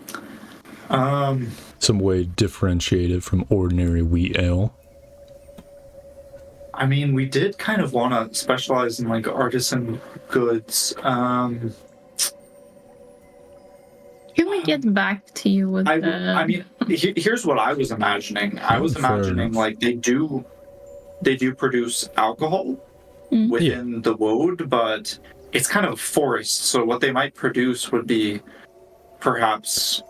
Speaker 2: Some way differentiated from ordinary wheat ale?
Speaker 1: I mean, we did kind of want to specialize in like artisan goods.
Speaker 3: Can we get back to you with
Speaker 1: I mean, here's what I was imagining. I was
Speaker 2: Fair
Speaker 1: imagining
Speaker 2: enough.
Speaker 1: like they do produce alcohol within the woad, but it's kind of a forest. So what they might produce would be perhaps,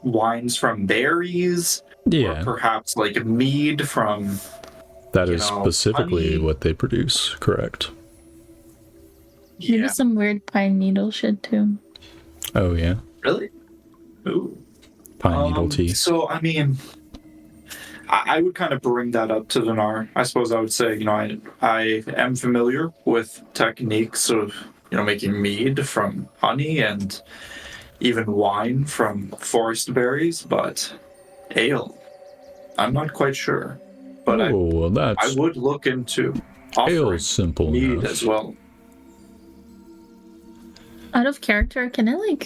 Speaker 1: wines from berries, or perhaps like mead from.
Speaker 2: That is specifically
Speaker 1: honey.
Speaker 2: what they produce, correct?
Speaker 3: maybe some weird pine needle shit too.
Speaker 2: Oh, yeah.
Speaker 1: Really? Ooh.
Speaker 2: Pine needle tea.
Speaker 1: So, I mean, I would kind of bring that up to Dinar. I suppose I would say, I am familiar with techniques of, making mead from honey and even wine from forest berries, but ale, I'm not quite sure. But I would look into offering
Speaker 2: ale's simple
Speaker 1: mead
Speaker 2: enough
Speaker 1: as well.
Speaker 3: Out of character, can I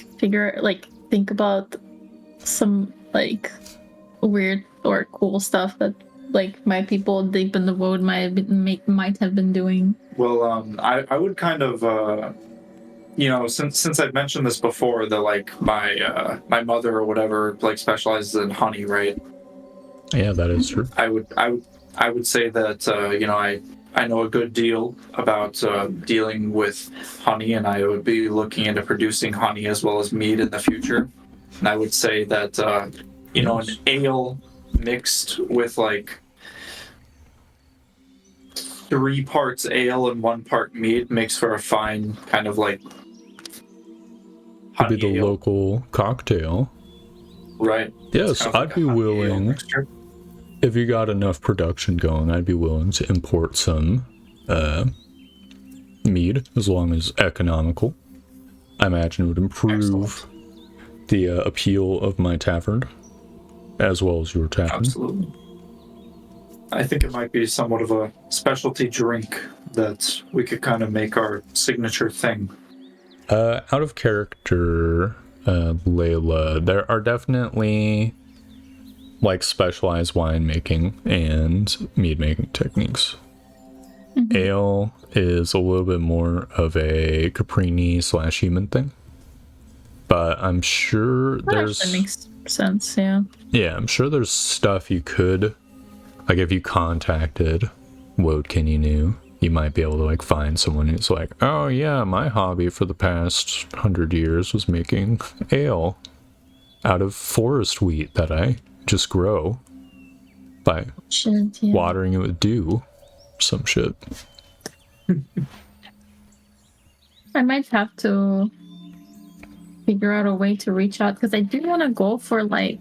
Speaker 3: think about some weird or cool stuff that my people deep in the wood might have been doing?
Speaker 1: Well, I would kind of since I've mentioned this before, that my mother or whatever specializes in honey, right?
Speaker 2: Yeah, that is true.
Speaker 1: I would say that I know a good deal about dealing with honey, and I would be looking into producing honey as well as mead in the future. And I would say that an ale mixed with 3 parts ale and 1 part mead makes for a fine kind of
Speaker 2: Could be the local cocktail.
Speaker 1: Right.
Speaker 2: Yes,
Speaker 1: kind of
Speaker 2: I'd be willing. If you got enough production going, I'd be willing to import some mead, as long as economical. I imagine it would improve the appeal of my tavern, as well as your tavern.
Speaker 1: Absolutely. I think it might be somewhat of a specialty drink that we could kind of make our signature thing.
Speaker 2: Out of character, Layla, there are definitely specialized winemaking and mead making techniques. Mm-hmm. Ale is a little bit more of a Caprini/human thing, but I'm sure
Speaker 3: That makes sense.
Speaker 2: Yeah, I'm sure there's stuff you could, if you contacted Woadkin, you might be able to find someone who's oh yeah, my hobby for the past 100 years was making ale out of forest wheat that I just grow by watering it with dew. Some shit.
Speaker 3: I might have to figure out a way to reach out, because I do want to go for a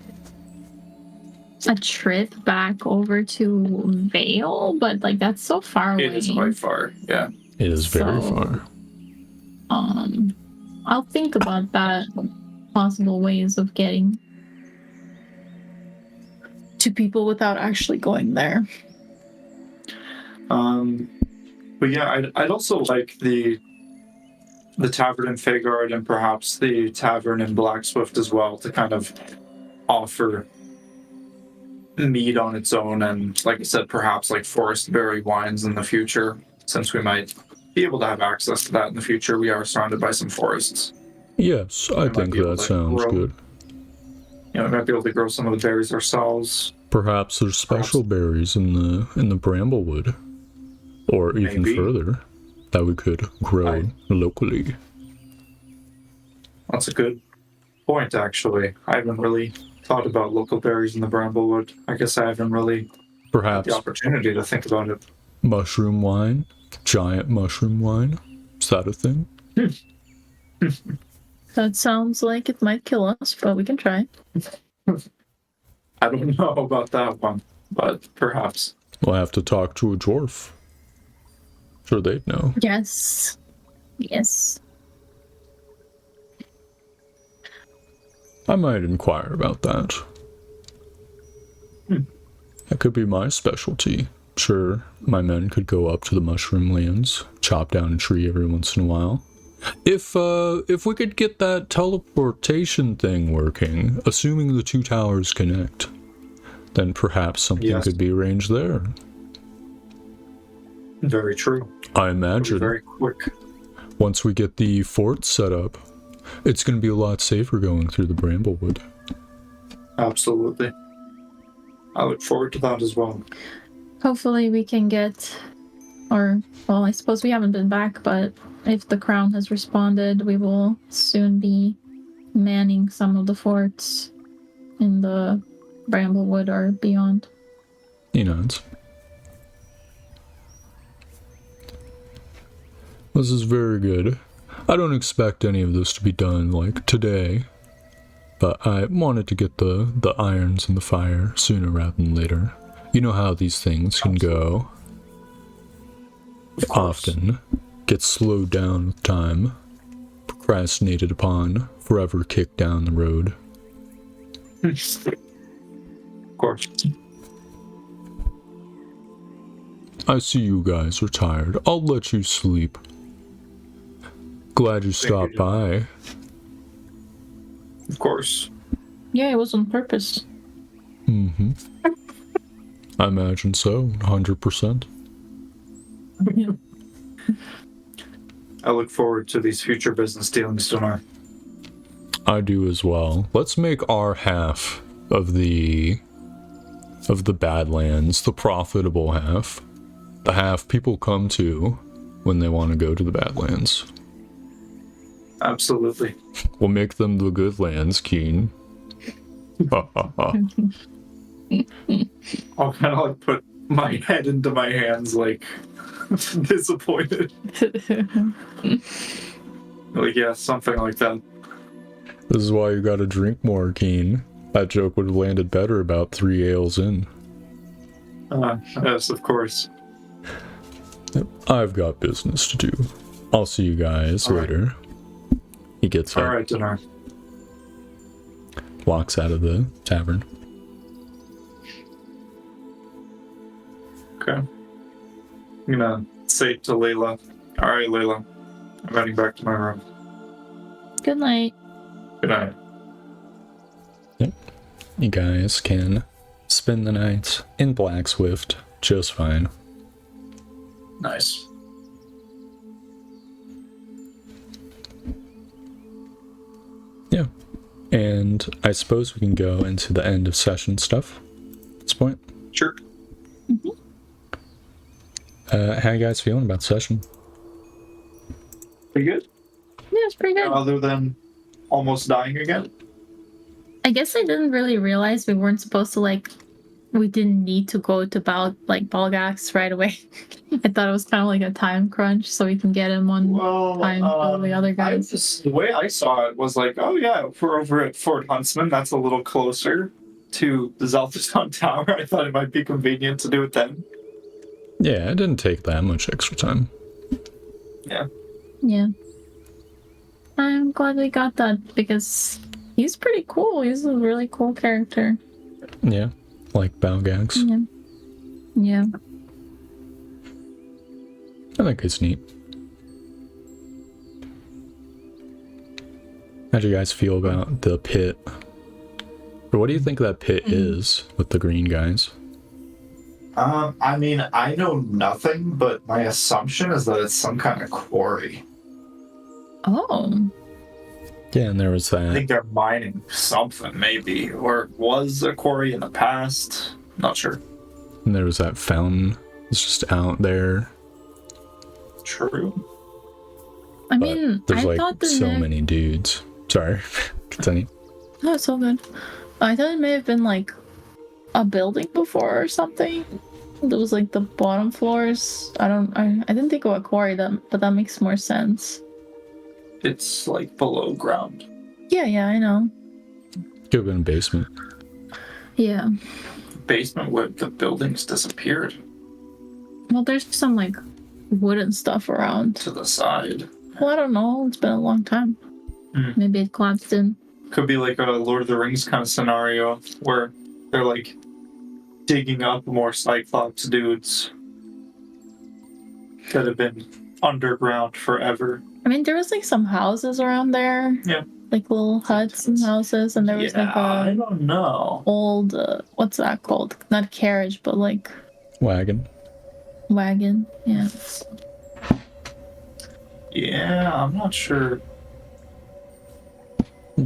Speaker 3: trip back over to Vale, but that's so far away.
Speaker 1: It is quite far, yeah.
Speaker 2: It is very far.
Speaker 3: I'll think about that, possible ways of getting to people without actually going there.
Speaker 1: But yeah, I'd also like the tavern in Fagard and perhaps the tavern in Blackswift as well to kind of offer mead on its own, and like I said, perhaps forest berry wines in the future, since we might be able to have access to that in the future. We are surrounded by some forests.
Speaker 2: Yes, I think that sounds good.
Speaker 1: We might be able to grow some of the berries ourselves.
Speaker 2: Perhaps there's special berries in the Bramblewood, or even further, that we could grow locally.
Speaker 1: That's a good point, actually. I haven't really thought about local berries in the Bramblewood. I guess I haven't really had the opportunity to think about it.
Speaker 2: Mushroom wine, giant mushroom wine. Is that a thing?
Speaker 3: That sounds like it might kill us, but we can try.
Speaker 1: I don't know about that one, but perhaps.
Speaker 2: We'll have to talk to a dwarf. Sure, they'd know.
Speaker 3: Yes. Yes.
Speaker 2: I might inquire about that. That could be my specialty. Sure, my men could go up to the mushroom lands, chop down a tree every once in a while. If we could get that teleportation thing working, assuming the two towers connect, then perhaps something could be arranged there.
Speaker 1: Very true.
Speaker 2: I imagine.
Speaker 1: Very quick.
Speaker 2: Once we get the fort set up, it's going to be a lot safer going through the Bramblewood.
Speaker 1: Absolutely. I look forward to that as well.
Speaker 3: Hopefully we can get, or, well, I suppose we haven't been back, but if the Crown has responded, we will soon be manning some of the forts in the Bramblewood or beyond.
Speaker 2: He nods. This is very good. I don't expect any of this to be done, like, today. But I wanted to get the irons in the fire sooner rather than later. You know how these things can go. Often get slowed down with time, procrastinated upon, forever kicked down the road.
Speaker 1: Of course.
Speaker 2: I see you guys are tired. I'll let you sleep. Glad you stopped by.
Speaker 1: Of course.
Speaker 3: Yeah, it was on purpose.
Speaker 2: Mm-hmm. I imagine so, 100%.
Speaker 1: I look forward to these future business dealings, Dinar.
Speaker 2: I do as well. Let's make our half of the Badlands the profitable half. The half people come to when they want to go to the Badlands.
Speaker 1: Absolutely.
Speaker 2: We'll make them the good lands, Keen. Ha ha ha.
Speaker 1: I'll kind of like put my head into my hands, like disappointed. Like, yeah, something like that.
Speaker 2: This is why you gotta drink more, Keen. That joke would have landed better about 3 ales in.
Speaker 1: Yes, of course.
Speaker 2: I've got business to do. I'll see you guys later. He gets up.
Speaker 1: Alright, Dinar.
Speaker 2: Walks out of the tavern.
Speaker 1: Okay. I'm gonna say to Layla, alright, Layla, I'm heading back to my room.
Speaker 3: Good night.
Speaker 1: Good night.
Speaker 2: Yep. You guys can spend the night in Black Swift just fine.
Speaker 1: Nice.
Speaker 2: Yeah. And I suppose we can go into the end of session stuff at this point.
Speaker 1: Sure.
Speaker 2: How you guys feeling about session?
Speaker 1: Pretty good.
Speaker 3: Yeah, it's pretty good.
Speaker 1: Other than almost dying again.
Speaker 3: I guess I didn't really realize we weren't supposed to, like, we didn't need to go to Balgax right away. I thought it was kind of like a time crunch so we can get him on time for the other guys.
Speaker 1: The way I saw it was like, oh yeah, if we're over at Fort Huntsman, that's a little closer to the Zelthaston Tower. I thought it might be convenient to do it then.
Speaker 2: Yeah, it didn't take that much extra time.
Speaker 1: Yeah.
Speaker 3: Yeah. I'm glad we got that because he's pretty cool. He's a really cool character.
Speaker 2: Yeah, like Balgax.
Speaker 3: Yeah. Yeah.
Speaker 2: I think it's neat. How do you guys feel about the pit? Or what do you think that pit is with the green guys?
Speaker 1: I mean, I know nothing, but my assumption is that it's some kind of quarry.
Speaker 3: Oh.
Speaker 2: Yeah, and there was
Speaker 1: I
Speaker 2: that.
Speaker 1: think they're mining something, maybe, or it was a quarry in the past. Not sure.
Speaker 2: And there was that fountain. It's just out there.
Speaker 1: True.
Speaker 3: I
Speaker 2: But
Speaker 3: mean,
Speaker 2: there's
Speaker 3: I
Speaker 2: like
Speaker 3: thought the
Speaker 2: so many dudes. Sorry. Continue.
Speaker 3: Oh, it's all good. I thought it may have been like a building before or something. There was like the bottom floors. I didn't think of a quarry, but that makes more sense.
Speaker 1: It's like below ground.
Speaker 3: Yeah, I know.
Speaker 2: Could have been a basement.
Speaker 3: Yeah.
Speaker 1: Basement where the buildings disappeared.
Speaker 3: Well, there's some like wooden stuff around.
Speaker 1: to the side.
Speaker 3: Well, I don't know. It's been a long time. Maybe it collapsed in.
Speaker 1: Could be like a Lord of the Rings kind of scenario where they're like digging up more Cyclops dudes that have been underground forever.
Speaker 3: I mean, there was like some houses around there.
Speaker 1: Yeah.
Speaker 3: Like little huts and houses, and there was like
Speaker 1: I
Speaker 3: a
Speaker 1: don't know.
Speaker 3: old what's that called? Not carriage, but like
Speaker 2: Wagon.
Speaker 3: wagon. Yeah.
Speaker 1: Yeah, I'm not sure.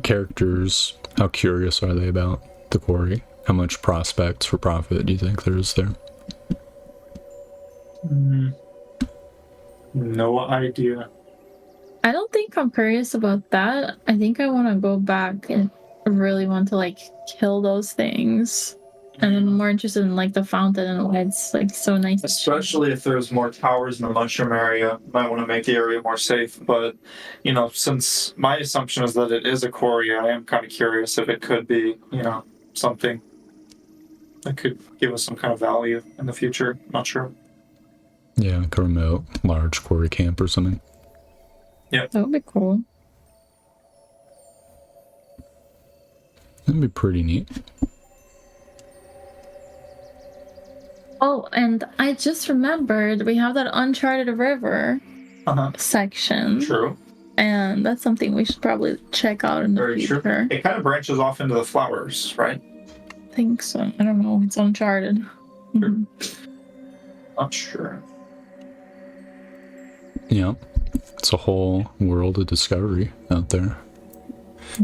Speaker 2: Characters, how curious are they about the quarry? How much prospects for profit do you think there is there?
Speaker 1: No idea.
Speaker 3: I don't think I'm curious about that. I think I want to go back and really want to like kill those things. And I'm more interested in like the fountain and why it's like so nice.
Speaker 1: Especially if there's more towers in the mushroom area. Might want to make the area more safe. But, you know, since my assumption is that it is a quarry, I am kind of curious if it could be, you know, something that could give us some kind of value in the future. Not sure.
Speaker 2: Yeah, like a remote, large quarry camp or something.
Speaker 3: That would be cool.
Speaker 2: That'd be pretty neat.
Speaker 3: Oh, and I just remembered we have that uncharted river section.
Speaker 1: True.
Speaker 3: And that's something we should probably check out in the
Speaker 1: Very
Speaker 3: future.
Speaker 1: true. It kind of branches off into the flowers, right?
Speaker 3: I think so. I don't know. It's uncharted. Mhm.
Speaker 1: Not sure.
Speaker 2: Yeah. It's a whole world of discovery out there.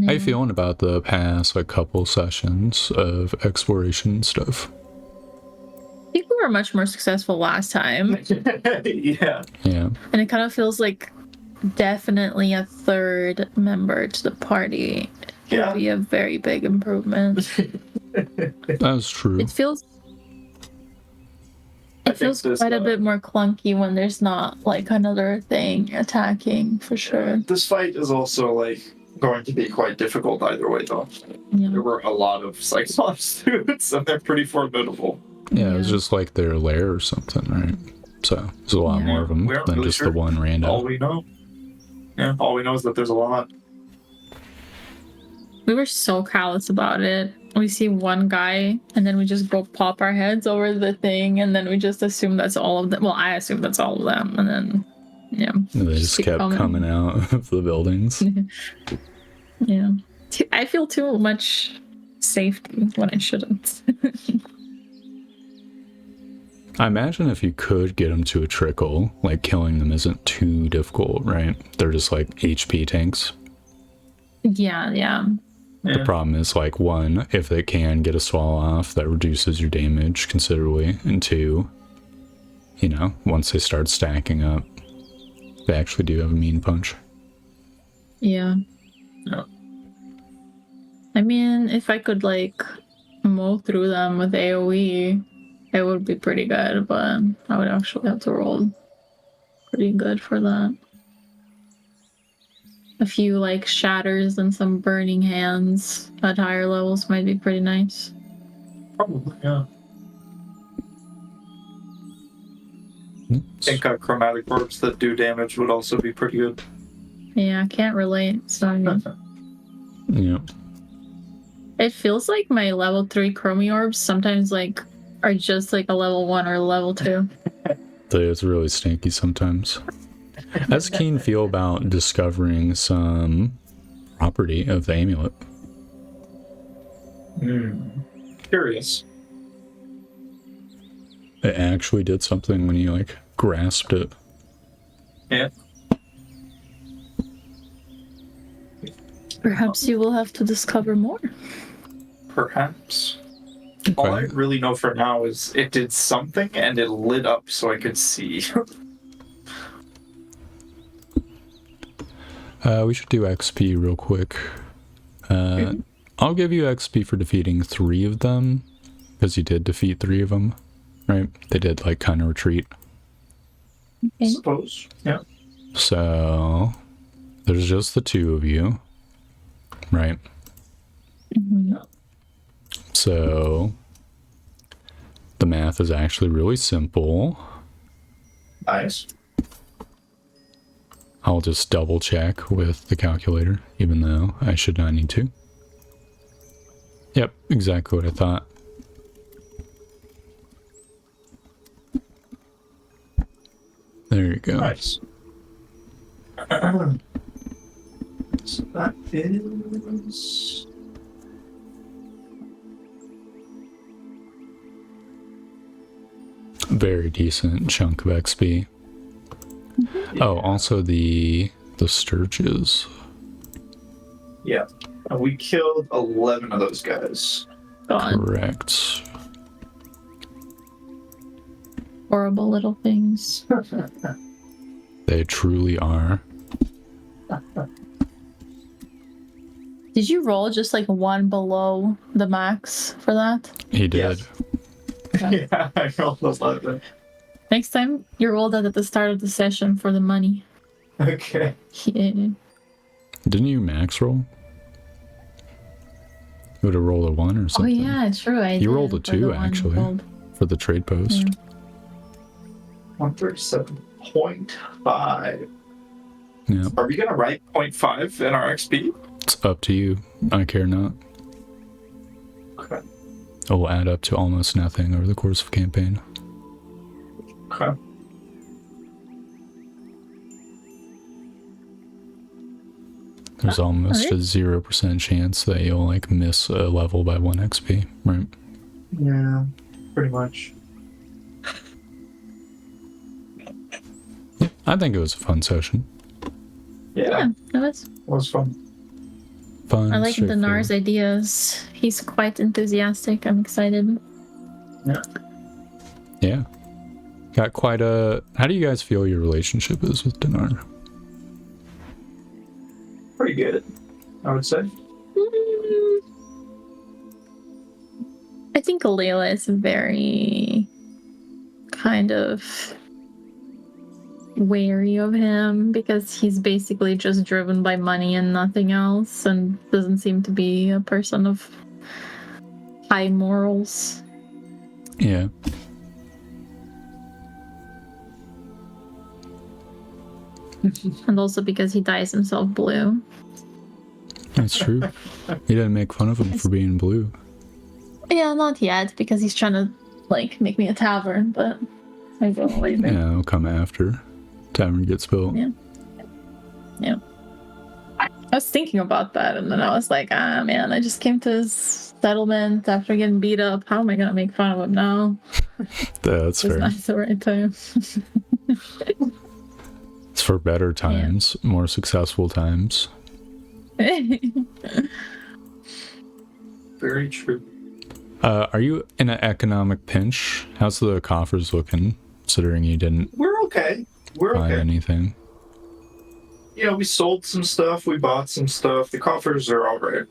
Speaker 2: How you feeling about the past like couple sessions of exploration and stuff?
Speaker 3: I think we were much more successful last time.
Speaker 1: Yeah.
Speaker 2: Yeah.
Speaker 3: And it kind of feels like definitely a third member to the party
Speaker 1: Yeah.
Speaker 3: would be a very big improvement.
Speaker 2: That's true.
Speaker 3: It feels
Speaker 1: I
Speaker 3: it feels
Speaker 1: think this,
Speaker 3: quite a bit more clunky when there's not like another thing attacking for sure.
Speaker 1: This fight is also like going to be quite difficult either way, though.
Speaker 3: Yeah.
Speaker 1: There were a lot of Cyclops dudes, and they're pretty formidable.
Speaker 2: Yeah, it was
Speaker 3: Yeah.
Speaker 2: just like their lair or something, right? So there's a lot
Speaker 3: Yeah.
Speaker 2: more of them
Speaker 1: We aren't
Speaker 2: than
Speaker 1: really
Speaker 2: just
Speaker 1: sure.
Speaker 2: the one
Speaker 1: All
Speaker 2: random.
Speaker 1: we know. Yeah, all we know is that there's a lot.
Speaker 3: We were so callous about it. We see one guy and then we just go pop our heads over the thing and then we just assume that's all of them. Well, I assume that's all of them. And then, yeah.
Speaker 2: And they just
Speaker 3: keep
Speaker 2: kept coming out of the buildings.
Speaker 3: Yeah. I feel too much safety when I shouldn't.
Speaker 2: I imagine if you could get them to a trickle, like killing them isn't too difficult, right? They're just like HP tanks.
Speaker 3: Yeah.
Speaker 2: The problem is like one, if they can get a swallow off, that reduces your damage considerably. And two, you know, once they start stacking up, they actually do have a mean punch.
Speaker 3: Yeah.
Speaker 1: Yeah.
Speaker 3: I mean, if I could like mow through them with AoE, it would be pretty good, but I would actually have to roll pretty good for that. A few like shatters and some burning hands at higher levels might be pretty nice.
Speaker 1: Probably, yeah. I think chromatic orbs that do damage would also be pretty good.
Speaker 3: Yeah, I can't relate. Sorry.
Speaker 2: Yeah.
Speaker 3: It feels like my level 3 chromie orbs sometimes like are just like a level 1 or level 2.
Speaker 2: It's really stinky sometimes. How does Keen feel about discovering some property of the amulet?
Speaker 1: Curious.
Speaker 2: It actually did something when you like grasped it.
Speaker 1: Yeah.
Speaker 3: Perhaps you will have to discover more.
Speaker 1: Perhaps. All I really know for now is it did something and it lit up so I could see.
Speaker 2: We should do XP real quick. I'll give you XP for defeating 3 of them, because you did defeat 3 of them, right? They did like kind of retreat.
Speaker 1: I suppose. Yeah.
Speaker 2: So there's just the 2 of you, right?
Speaker 3: Mm-hmm.
Speaker 2: So the math is actually really simple.
Speaker 1: Nice.
Speaker 2: I'll just double check with the calculator, even though I should not need to. Yep, exactly what I thought. There you go.
Speaker 1: Nice. So that is...
Speaker 2: Very decent chunk of XP. Oh, also the sturges.
Speaker 1: Yeah. And we killed 11 of those guys.
Speaker 3: God.
Speaker 2: Correct.
Speaker 3: Horrible little things.
Speaker 2: They truly are.
Speaker 3: Did you roll just like one below the max for that?
Speaker 2: He did.
Speaker 1: Yes. Yeah, I rolled 11.
Speaker 3: Next time you roll that at the start of the session for the money.
Speaker 1: Okay.
Speaker 3: Yeah.
Speaker 2: Didn't you max roll? You would have rolled a 1 or
Speaker 3: Oh
Speaker 2: something.
Speaker 3: yeah, true. I
Speaker 2: You
Speaker 3: did
Speaker 2: rolled a
Speaker 3: for
Speaker 2: 2
Speaker 3: the one
Speaker 2: actually
Speaker 3: rolled.
Speaker 2: for the trade post.
Speaker 3: Yeah.
Speaker 1: 137.5.
Speaker 2: Yeah,
Speaker 1: Are we going to write 0.5 in our XP?
Speaker 2: it's up to you. I care not.
Speaker 1: Okay.
Speaker 2: It will add up to almost nothing over the course of campaign.
Speaker 1: Okay.
Speaker 2: There's almost a 0% chance that you'll like miss a level by 1 XP, right?
Speaker 1: Yeah, pretty much.
Speaker 2: I think it was a fun session.
Speaker 1: Yeah,
Speaker 3: It was.
Speaker 1: it was fun.
Speaker 2: Fun.
Speaker 3: I like Dinar's
Speaker 2: straightforward.
Speaker 3: ideas. He's quite enthusiastic. I'm excited.
Speaker 2: Yeah. Got quite a... How do you guys feel your relationship is with Dinar?
Speaker 1: Pretty good, I would say.
Speaker 3: I think Layla is very kind of wary of him because he's basically just driven by money and nothing else and doesn't seem to be a person of high morals.
Speaker 2: Yeah.
Speaker 3: And also because he dyes himself blue.
Speaker 2: That's true. He didn't make fun of him for being blue.
Speaker 3: Yeah, not yet because he's trying to like make me a tavern, but I will later.
Speaker 2: Yeah, it'll come after. Tavern gets built.
Speaker 3: Yeah. Yeah. I was thinking about that and then I was like, man, I just came to his settlement after getting beat up. How am I gonna make fun of him now?
Speaker 2: That's
Speaker 3: It's
Speaker 2: fair.
Speaker 3: not the right time.
Speaker 2: It's for better times, more successful times.
Speaker 1: Very true.
Speaker 2: Are you in an economic pinch? How's the coffers looking, considering you didn't
Speaker 1: We're okay. We're
Speaker 2: buy
Speaker 1: okay.
Speaker 2: anything?
Speaker 1: Yeah, we sold some stuff. We bought some stuff. The coffers are all right.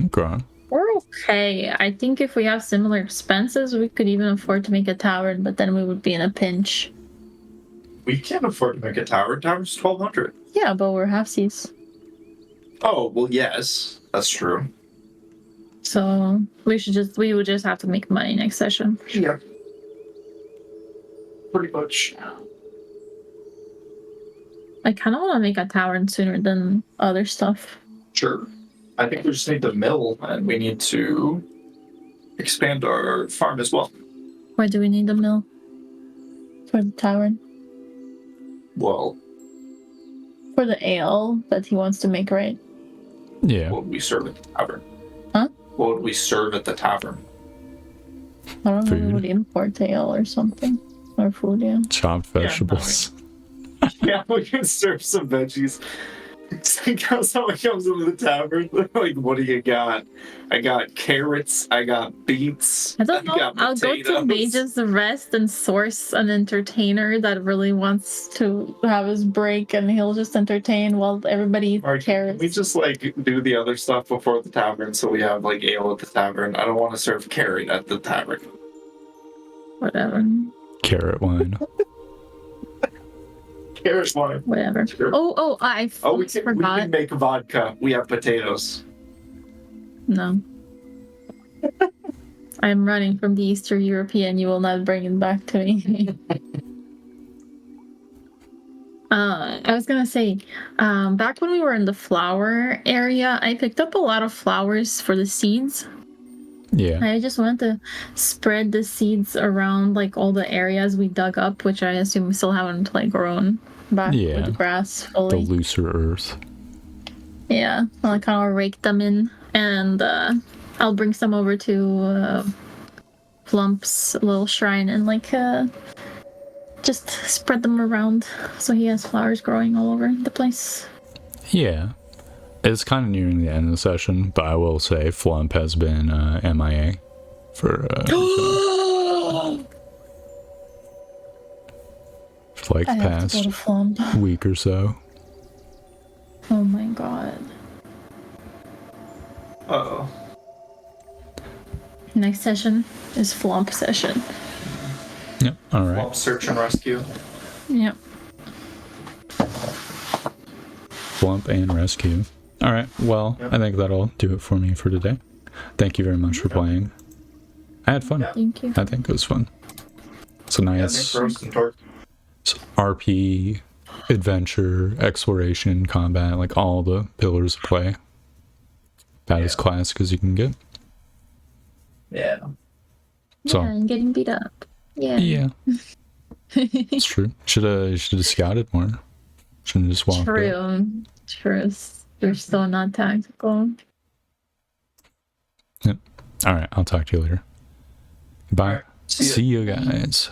Speaker 2: Okay.
Speaker 3: We're okay. I think if we have similar expenses, we could even afford to make a tavern, but then we would be in a pinch.
Speaker 1: We can't afford to make a tower. Tower's 1,200.
Speaker 3: Yeah, but we're halfsies.
Speaker 1: Oh, well, yes. That's true.
Speaker 3: So we would just have to make money next session.
Speaker 1: Yeah. Pretty much.
Speaker 3: I kind of want to make a tavern sooner than other stuff.
Speaker 1: Sure. I think we just need the mill, and we need to expand our farm as well.
Speaker 3: Why do we need the mill? For the tavern?
Speaker 1: Well,
Speaker 3: For the ale that he wants to make, right?
Speaker 2: Yeah.
Speaker 1: what would we serve at the tavern?
Speaker 3: Huh?
Speaker 1: What would we serve at the tavern?
Speaker 3: I don't know, we
Speaker 2: Food.
Speaker 3: would import ale or something. Or food, yeah.
Speaker 2: Chopped vegetables.
Speaker 1: Yeah, we can serve some veggies. Someone comes into the tavern, like, what do you got? I got carrots, I got beets,
Speaker 3: I don't know.
Speaker 1: got
Speaker 3: I'll go to
Speaker 1: potatoes.
Speaker 3: Mage's Rest and source an entertainer that really wants to have his break and he'll just entertain while everybody eats
Speaker 1: Or can
Speaker 3: carrots.
Speaker 1: we just like do the other stuff before the tavern so we have like ale at the tavern? I don't want to serve carrot at the tavern.
Speaker 3: Whatever.
Speaker 2: Carrot wine.
Speaker 1: Carrot wine.
Speaker 3: Whatever.
Speaker 1: Sure.
Speaker 3: I
Speaker 1: Oh, we
Speaker 3: forgot.
Speaker 1: can make vodka. We have potatoes.
Speaker 3: No. I'm running from the Eastern European. You will not bring it back to me. I was gonna say, back when we were in the flower area, I picked up a lot of flowers for the seeds.
Speaker 2: Yeah.
Speaker 3: I just wanted to spread the seeds around like all the areas we dug up, which I assume we still haven't like grown back
Speaker 2: Yeah.
Speaker 3: with grass
Speaker 2: The
Speaker 3: fully.
Speaker 2: looser earth.
Speaker 3: Yeah, I'll kind of rake them in, and I'll bring some over to Flump's little shrine and like just spread them around so he has flowers growing all over the place.
Speaker 2: Yeah. It's kind of nearing the end of the session, but I will say Flump has been MIA for like the
Speaker 3: I have to go
Speaker 2: past
Speaker 3: to Flump.
Speaker 2: week or so.
Speaker 3: Oh my god.
Speaker 1: Uh-oh.
Speaker 3: Next session is Flump session.
Speaker 2: Yep. All right.
Speaker 1: Well, search and rescue.
Speaker 3: Yep.
Speaker 2: Flump and rescue. All right. Well,
Speaker 1: Yep.
Speaker 2: I think that'll do it for me for today. Thank you very much for playing. I had fun.
Speaker 1: Yeah.
Speaker 3: Thank you.
Speaker 2: I think it was fun. It's a
Speaker 1: Yeah,
Speaker 2: nice
Speaker 1: thanks for roasting torch.
Speaker 2: RP, adventure, exploration, combat, like all the pillars of play. About as classic as you can get.
Speaker 1: Yeah.
Speaker 2: So,
Speaker 3: yeah, and getting beat up. Yeah.
Speaker 2: yeah. It's true. Should have scouted more. Shouldn't have just walked up.
Speaker 3: True. They're still not tactical.
Speaker 2: All right. I'll talk to you later. Bye.
Speaker 1: All right, see ya.
Speaker 2: See you guys.